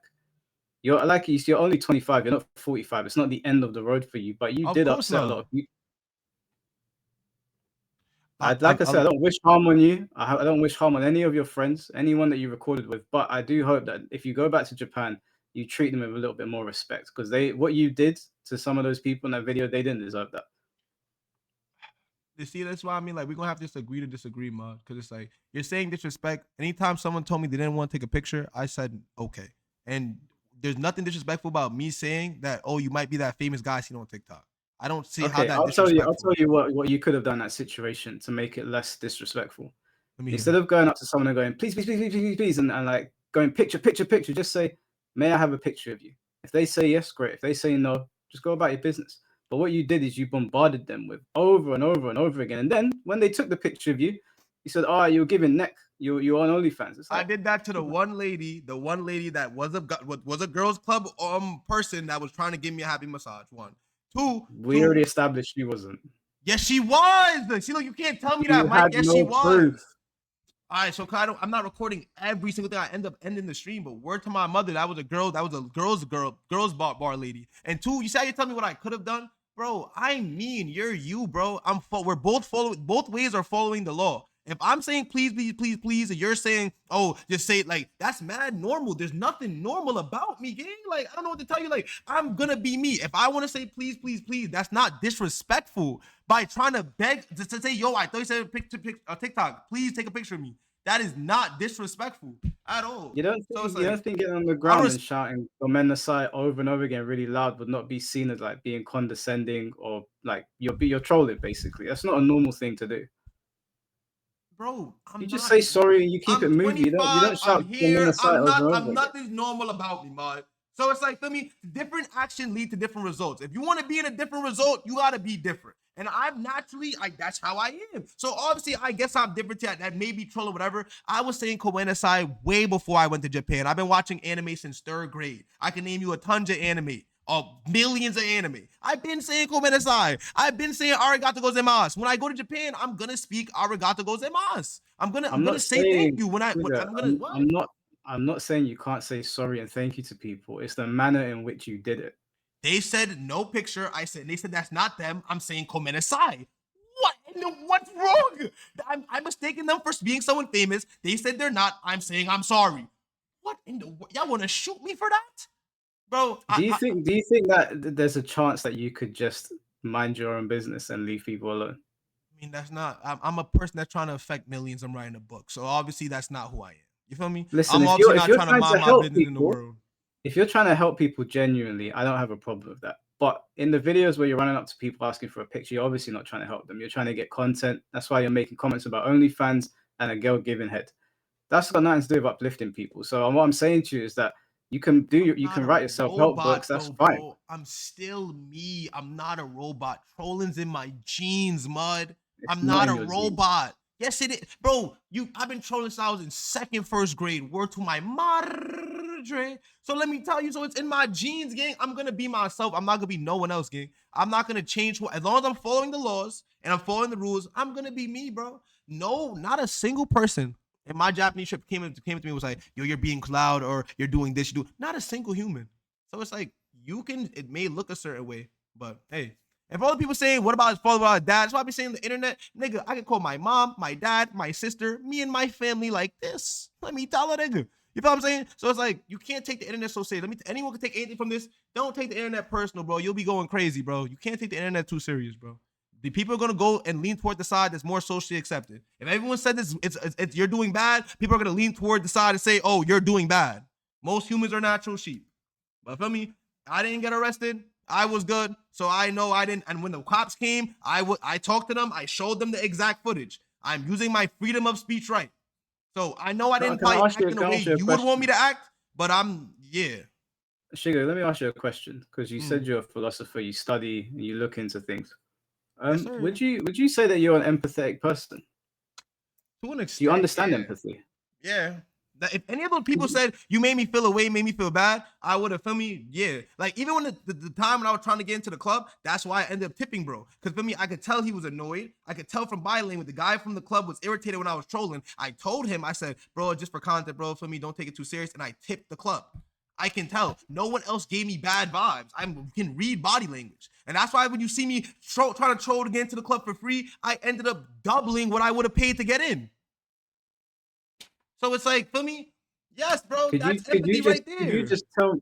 You're only 25. You're not 45. It's not the end of the road for you, but you did upset a lot of people. I don't wish harm on you. I don't wish harm on any of your friends, anyone that you recorded with. But I do hope that if you go back to Japan, you treat them with a little bit more respect because what you did to some of those people in that video, they didn't deserve that. You see, that's why I mean, like, we're gonna have to just agree to disagree, man. Because it's like you're saying disrespect. Anytime someone told me they didn't want to take a picture, I said okay. And there's nothing disrespectful about me saying that. Oh, you might be that famous guy seen on TikTok. I don't see how that. I'll tell you what you could have done in that situation to make it less disrespectful. Instead of going up to someone and going, please, and like going picture, just say, may I have a picture of you? If they say yes, great. If they say no, just go about your business. But what you did is you bombarded them with over and over and over again. And then when they took the picture of you, you said, "Oh, you're giving neck. You're on OnlyFans." It's like, I did that to the one lady that was a girls club person that was trying to give me a happy massage. 1, 2. We already established she wasn't. Yes, she was. See, look, you can't tell me that, Mike. Yes, she was. Proof. All right, so I'm not recording every single thing. I end up ending the stream, but word to my mother, that was a girls bar lady. And 2, you say you tell me what I could have done, bro. I'm me and you're you, bro. We're both following. Both ways are following the law. If I'm saying please, please, please, please, and you're saying, oh, just say it, like, that's mad normal. There's nothing normal about me, gang. Like, I don't know what to tell you. Like, I'm gonna be me. If I want to say please, please, please, that's not disrespectful by trying to beg to say, yo, I thought you said TikTok. Please take a picture of me. That is not disrespectful at all. You don't So think, it's you don't like, think getting on the ground and shouting Gomenasai over and over again really loud would not be seen as like being condescending or like you're trolling basically. That's not a normal thing to do. bro, You just say sorry and you keep it moving. You don't shout I'm here. Gomenasai over and over again. Nothing's normal about me, man. So it's like, feel me? Different action lead to different results. If you want to be in a different result, you gotta be different. And I'm naturally, that's how I am. So obviously, I guess I'm different. That may be troll or whatever. I was saying Koenasai way before I went to Japan. I've been watching anime since 3rd grade. I can name you a tons of anime. Millions of anime. I've been saying Komenasai. I've been saying arigato gozaimasu. When I go to Japan, I'm gonna speak arigato gozaimasu. I'm gonna say thank you when I'm not saying you can't say sorry and thank you to people. It's the manner in which you did it. They said no picture. They said that's not them. I'm saying Komenasai. What's wrong? I'm mistaking them for being someone famous. They said they're not. I'm saying I'm sorry. What in the y'all want to shoot me for that? Bro, Do you think that there's a chance that you could just mind your own business and leave people alone? I mean, that's not. I'm a person that's trying to affect millions. I'm writing a book, so obviously that's not who I am. You feel me? Listen, I'm obviously not trying to mind my business in the world. If you're trying to help people genuinely, I don't have a problem with that. But in the videos where you're running up to people asking for a picture, you're obviously not trying to help them. You're trying to get content. That's why you're making comments about OnlyFans and a girl giving head. That's got nothing to do with uplifting people. So what I'm saying to you is that you can write yourself help books. That's fine. Bro. I'm still me. I'm not a robot. Trolling's in my genes, mud. I'm not a robot. Yes, it is, bro. I've been trolling since I was in 2nd, 1st grade. Word to my madre. So let me tell you. So it's in my genes, gang. I'm gonna be myself. I'm not gonna be no one else, gang. I'm not gonna change. As long as I'm following the laws and I'm following the rules, I'm gonna be me, bro. No, not a single person. And my Japanese trip came to me and was like, yo, you're being loud or you're doing this. Not a single human. So it's like, it may look a certain way, but hey. If all the people saying, what about his father, what about his dad? That's why I be saying the internet, nigga, I can call my mom, my dad, my sister, me and my family like this. Let me tell a nigga. You feel what I'm saying? So it's like, you can't take the internet so serious. Anyone can take anything from this. Don't take the internet personal, bro. You'll be going crazy, bro. You can't take the internet too serious, bro. The people are gonna go and lean toward the side that's more socially accepted. If everyone said this, it's you're doing bad, people are gonna lean toward the side and say, oh, you're doing bad. Most humans are natural sheep. But feel me, I didn't get arrested. I was good, so I know I didn't. And when the cops came, I talked to them. I showed them the exact footage. I'm using my freedom of speech right. So I know I didn't act in a way you would want me to act, but yeah. Shigo, let me ask you a question, because you said you're a philosopher, you study, you look into things. Would you say that you're an empathetic person? To an extent, do you understand empathy? Yeah. If any of those people said you made me feel away, made me feel bad, I would have, feel me, yeah. Like even when the time when I was trying to get into the club, that's why I ended up tipping, bro. Because for me, I could tell he was annoyed. I could tell from body language, the guy from the club was irritated when I was trolling. I told him, I said, bro, just for content, bro, for me, don't take it too serious. And I tipped the club. I can tell. No one else gave me bad vibes. I can read body language. And that's why when you see me trying to troll to get into the club for free, I ended up doubling what I would have paid to get in. So it's like, feel me? Yes, bro. That's empathy right there. Could you just tell?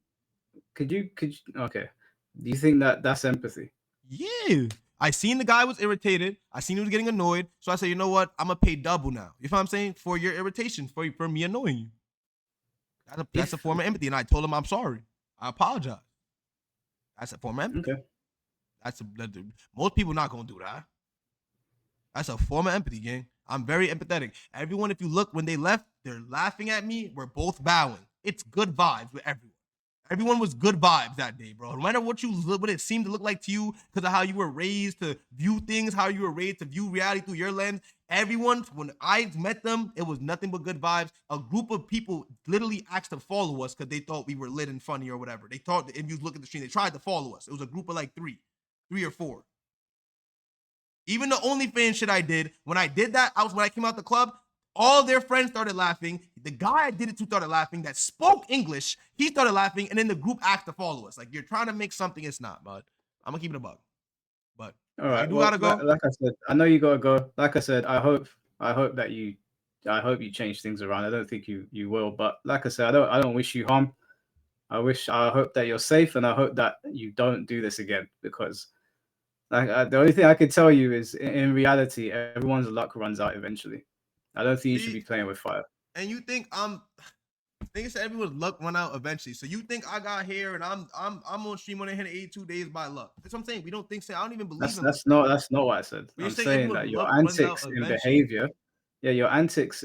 Could you? Okay. Do you think that that's empathy? Yeah. I seen the guy was irritated. I seen he was getting annoyed. So I said, you know what? I'm gonna pay double now. You know what I'm saying? For your irritation, for me annoying you. That's a form of empathy. And I told him I'm sorry. I apologize. That's a form of empathy. Okay. Most people not gonna do that. That's a form of empathy, gang. I'm very empathetic. Everyone, if you look, when they left, they're laughing at me. We're both bowing. It's good vibes with everyone. Everyone was good vibes that day, bro. No matter what it seemed to look like to you, because of how you were raised to view things, how you were raised to view reality through your lens. Everyone, when I met them, it was nothing but good vibes. A group of people literally asked to follow us because they thought we were lit and funny or whatever. They thought, if you look at the stream, they tried to follow us. It was a group of like three or four. Even the OnlyFans shit I did, when I did that, when I came out the club, all their friends started laughing. The guy I did it to started laughing that spoke English. He started laughing, and then the group asked to follow us. Like, you're trying to make something it's not, bud. I'm gonna keep it a bug. But all right, you gotta go. Like I said, I know you gotta go. Like I said, I hope I hope you change things around. I don't think you will, but like I said, I don't wish you harm. I hope that you're safe, and I hope that you don't do this again, because the only thing I can tell you is in reality, everyone's luck runs out eventually. I don't think you should be playing with fire. And you think nigga said everyone's luck run out eventually. So you think I got here and I'm on stream on 82 days by luck. That's what I'm saying. We don't think so. I don't even believe That's not what I said. You're I'm saying saying everyone's that your luck runs out antics in eventually. behavior, your antics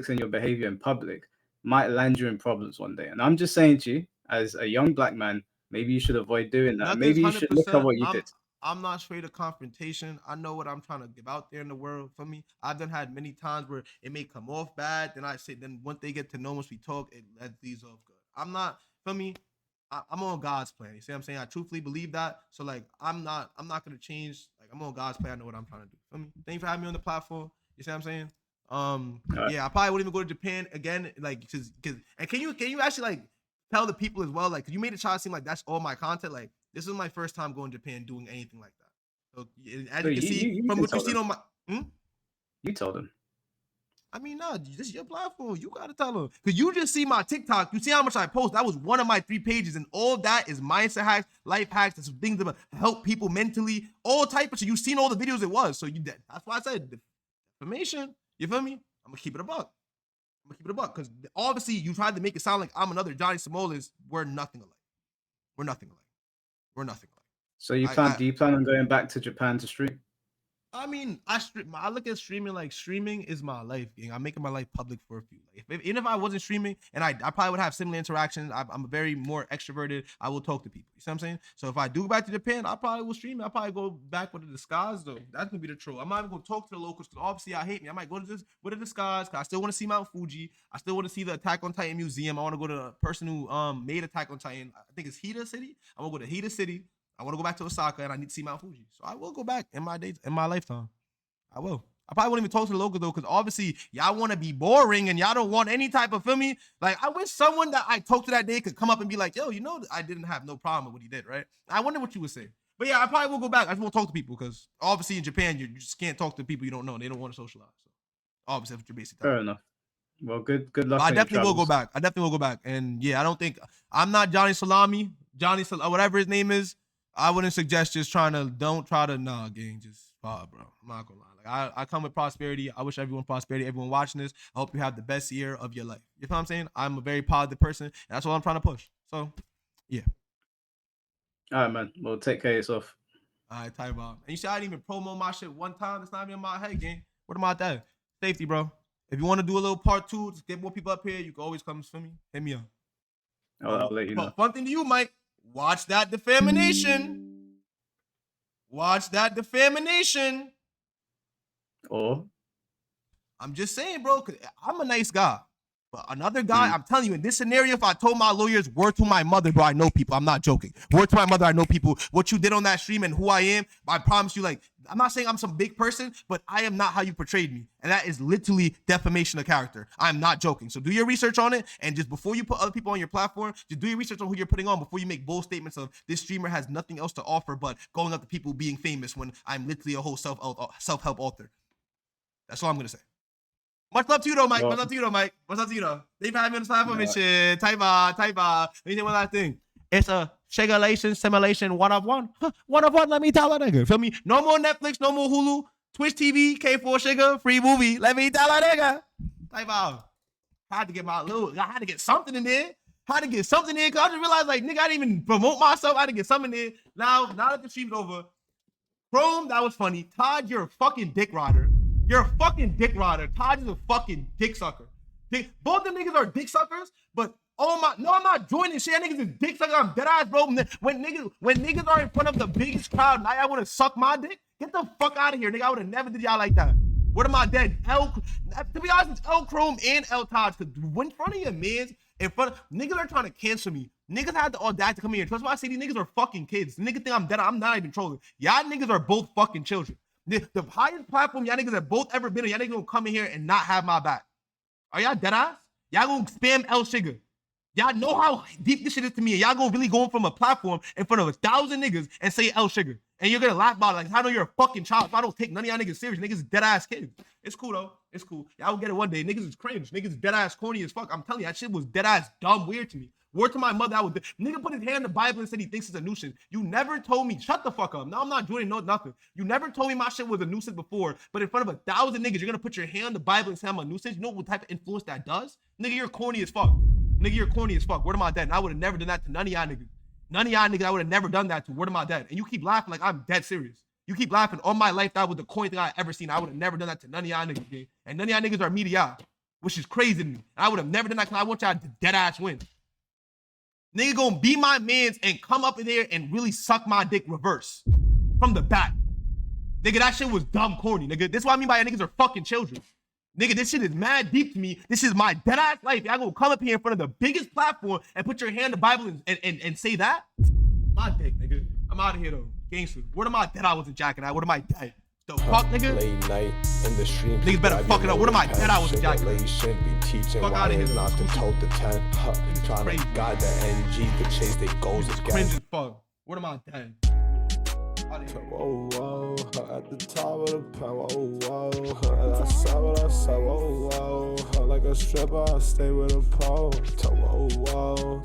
and your behavior in public might land you in problems one day. And I'm just saying to you, as a young black man, maybe you should avoid doing that. Maybe you should look at what you did. I'm not afraid of confrontation. I know what I'm trying to give out there in the world for me. I've done had many times where it may come off bad. Then once they get to know, once we talk, it leads off good. I'm not, for me, I'm on God's plan. You see what I'm saying? I truthfully believe that. So like, I'm not going to change. Like, I'm on God's plan. I know what I'm trying to do. For me, thank you for having me on the platform. You see what I'm saying? Yeah, I probably wouldn't even go to Japan again. Like, cause can you actually like tell the people as well? Like, 'cause you made it try to seem like that's all my content. Like, this is my first time going to Japan doing anything like that. So as you can see from what you've seen on my, you told them. I mean, no, this is your platform. You gotta tell them, because you just see my TikTok. You see how much I post. That was one of my 3 pages, and all that is mindset hacks, life hacks, and some things that help people mentally, all type of shit. You've seen all the videos it was. So that's why I said defamation. You feel me? I'm gonna keep it a buck. Because obviously you tried to make it sound like I'm another Johnny Samolis. We're nothing alike. We're nothing alike. So do you plan on going back to Japan to stream? I mean, I look at streaming like streaming is my life, gang. I'm making my life public for a few. Like, even if I wasn't streaming, and I probably would have similar interactions. I'm very more extroverted. I will talk to people. You see what I'm saying? So if I do go back to Japan, I probably will stream. I'll probably go back with a disguise, though. That's gonna be the troll. I'm not even gonna talk to the locals because obviously I hate me. I might go to this with a disguise because I still want to see Mount Fuji. I still want to see the Attack on Titan museum. I want to go to the person who made Attack on Titan. I think it's Hida City. I'm gonna go to Hida City. I want to go back to Osaka, and I need to see Mount Fuji. So I will go back in my lifetime. I will. I probably wouldn't even talk to the locals though, because obviously y'all want to be boring and y'all don't want any type of, feel me? Like, I wish someone that I talked to that day could come up and be like, yo, you know, I didn't have no problem with what he did, right? I wonder what you would say. But yeah, I probably will go back. I just won't talk to people because obviously in Japan, you just can't talk to people you don't know. They don't want to socialize. So obviously, that's what you're basically Fair enough. Well, good luck. I definitely will go back. And yeah, I'm not Johnny Salami, whatever his name is. I wouldn't suggest just don't try to, gang, just, bro. I'm not gonna lie. Like, I come with prosperity. I wish everyone prosperity. Everyone watching this, I hope you have the best year of your life. You know what I'm saying? I'm a very positive person, and that's what I'm trying to push. So, yeah. All right, man. Well, take care of yourself. All right, type out. And you see, I didn't even promo my shit one time. It's not even in my head, gang. What am I that? Safety, bro. If you want to do a little part 2 to get more people up here, you can always come for me. Hit me up. I'll let you know. Fun thing to you, Mike. Watch that defamation. Or? I'm just saying, bro, because I'm a nice guy. But another guy, I'm telling you, in this scenario, if I told my lawyers, word to my mother, bro, I know people. I'm not joking. Word to my mother, I know people. What you did on that stream and who I am, I promise you, like, I'm not saying I'm some big person, but I am not how you portrayed me. And that is literally defamation of character. I'm not joking. So do your research on it. And just before you put other people on your platform, just do your research on who you're putting on before you make bold statements of this streamer has nothing else to offer but going up to people being famous when I'm literally a whole self-help author. That's all I'm going to say. Much love to you though, Mike. Much love to you though, Mike. Much love to you though. They having me on the platform and shit. Type. Let me tell you one last thing. It's a simulation 1 of 1. 1 of 1, let me tell a nigga. Feel me? No more Netflix, no more Hulu, Twitch TV, K4 Sugar, free movie. Let me tell a nigga. Type out. I had to get something in there. Because I just realized, like, nigga, I didn't even promote myself. I had to get something in there. Now that the stream's over, Chrome, that was funny. Todd, you're a fucking dick rider. You're a fucking dick rider. Todd is a fucking dick sucker. Both them niggas are dick suckers, but oh my, no, I'm not joining shit. That niggas is dick suckers. I'm dead ass, bro. When niggas are in front of the biggest crowd, now y'all want to suck my dick? Get the fuck out of here, nigga. I would have never did y'all like that. What am I dead? To be honest, it's L Chrome and L Todd. Because in front of your mans, niggas are trying to cancel me. Niggas had the audacity to come here. That's why I say these niggas are fucking kids. The nigga think I'm dead. I'm not even trolling. Y'all niggas are both fucking children. The highest platform y'all niggas have both ever been on, y'all niggas gonna come in here and not have my back. Are y'all dead ass? Y'all gonna spam L Sugar. Y'all know how deep this shit is to me. And y'all gonna really go from a platform in front of 1,000 niggas and say L Sugar. And you're gonna laugh about it like, I know you're a fucking child. If I don't take none of y'all niggas serious, niggas is dead ass kids. It's cool though. It's cool. Y'all will get it one day. Niggas is cringe. Niggas is dead ass corny as fuck. I'm telling you, that shit was dead ass dumb weird to me. Word to my mother, nigga put his hand in the Bible and said he thinks it's a nuisance. You never told me, shut the fuck up. No, I'm not doing nothing. You never told me my shit was a nuisance before, but in front of 1,000 niggas, you're gonna put your hand in the Bible and say I'm a nuisance. You know what type of influence that does? Nigga, you're corny as fuck. Nigga, you're corny as fuck. Word to my dad. And I would have never done that to none of y'all niggas. None of y'all niggas, I would have never done that to. Word to my dad. And you keep laughing like I'm dead serious. You keep laughing. All my life, that was the corny thing I ever seen. I would have never done that to none of y'all niggas, gang. And none of y'all niggas are media, which is crazy to me. And I would have never done that because I want y'all to dead ass win. Nigga gonna be my mans and come up in there and really suck my dick reverse from the back. Nigga, that shit was dumb corny, nigga. This is what I mean by niggas are fucking children. Nigga, this shit is mad deep to me. This is my dead ass life. Y'all gonna come up here in front of the biggest platform and put your hand in the Bible and say that? My dick, nigga. I'm out of here though. Gangster. What am I dead? I wasn't jacking that. What am I dead? The fuck, nigga? Late night in the stream. Niggas better fuck it up. What am I dead? I wasn't jacking. Be teaching fuck out of here. Not to tote the tent. Trying to guide the NG to chase their goals again. Cringe as fuck. What am I dead? Whoa, whoa, at the top of the pen, whoa, whoa, I saw what I saw, whoa, whoa, like a stripper, I stay with a pole, whoa, whoa.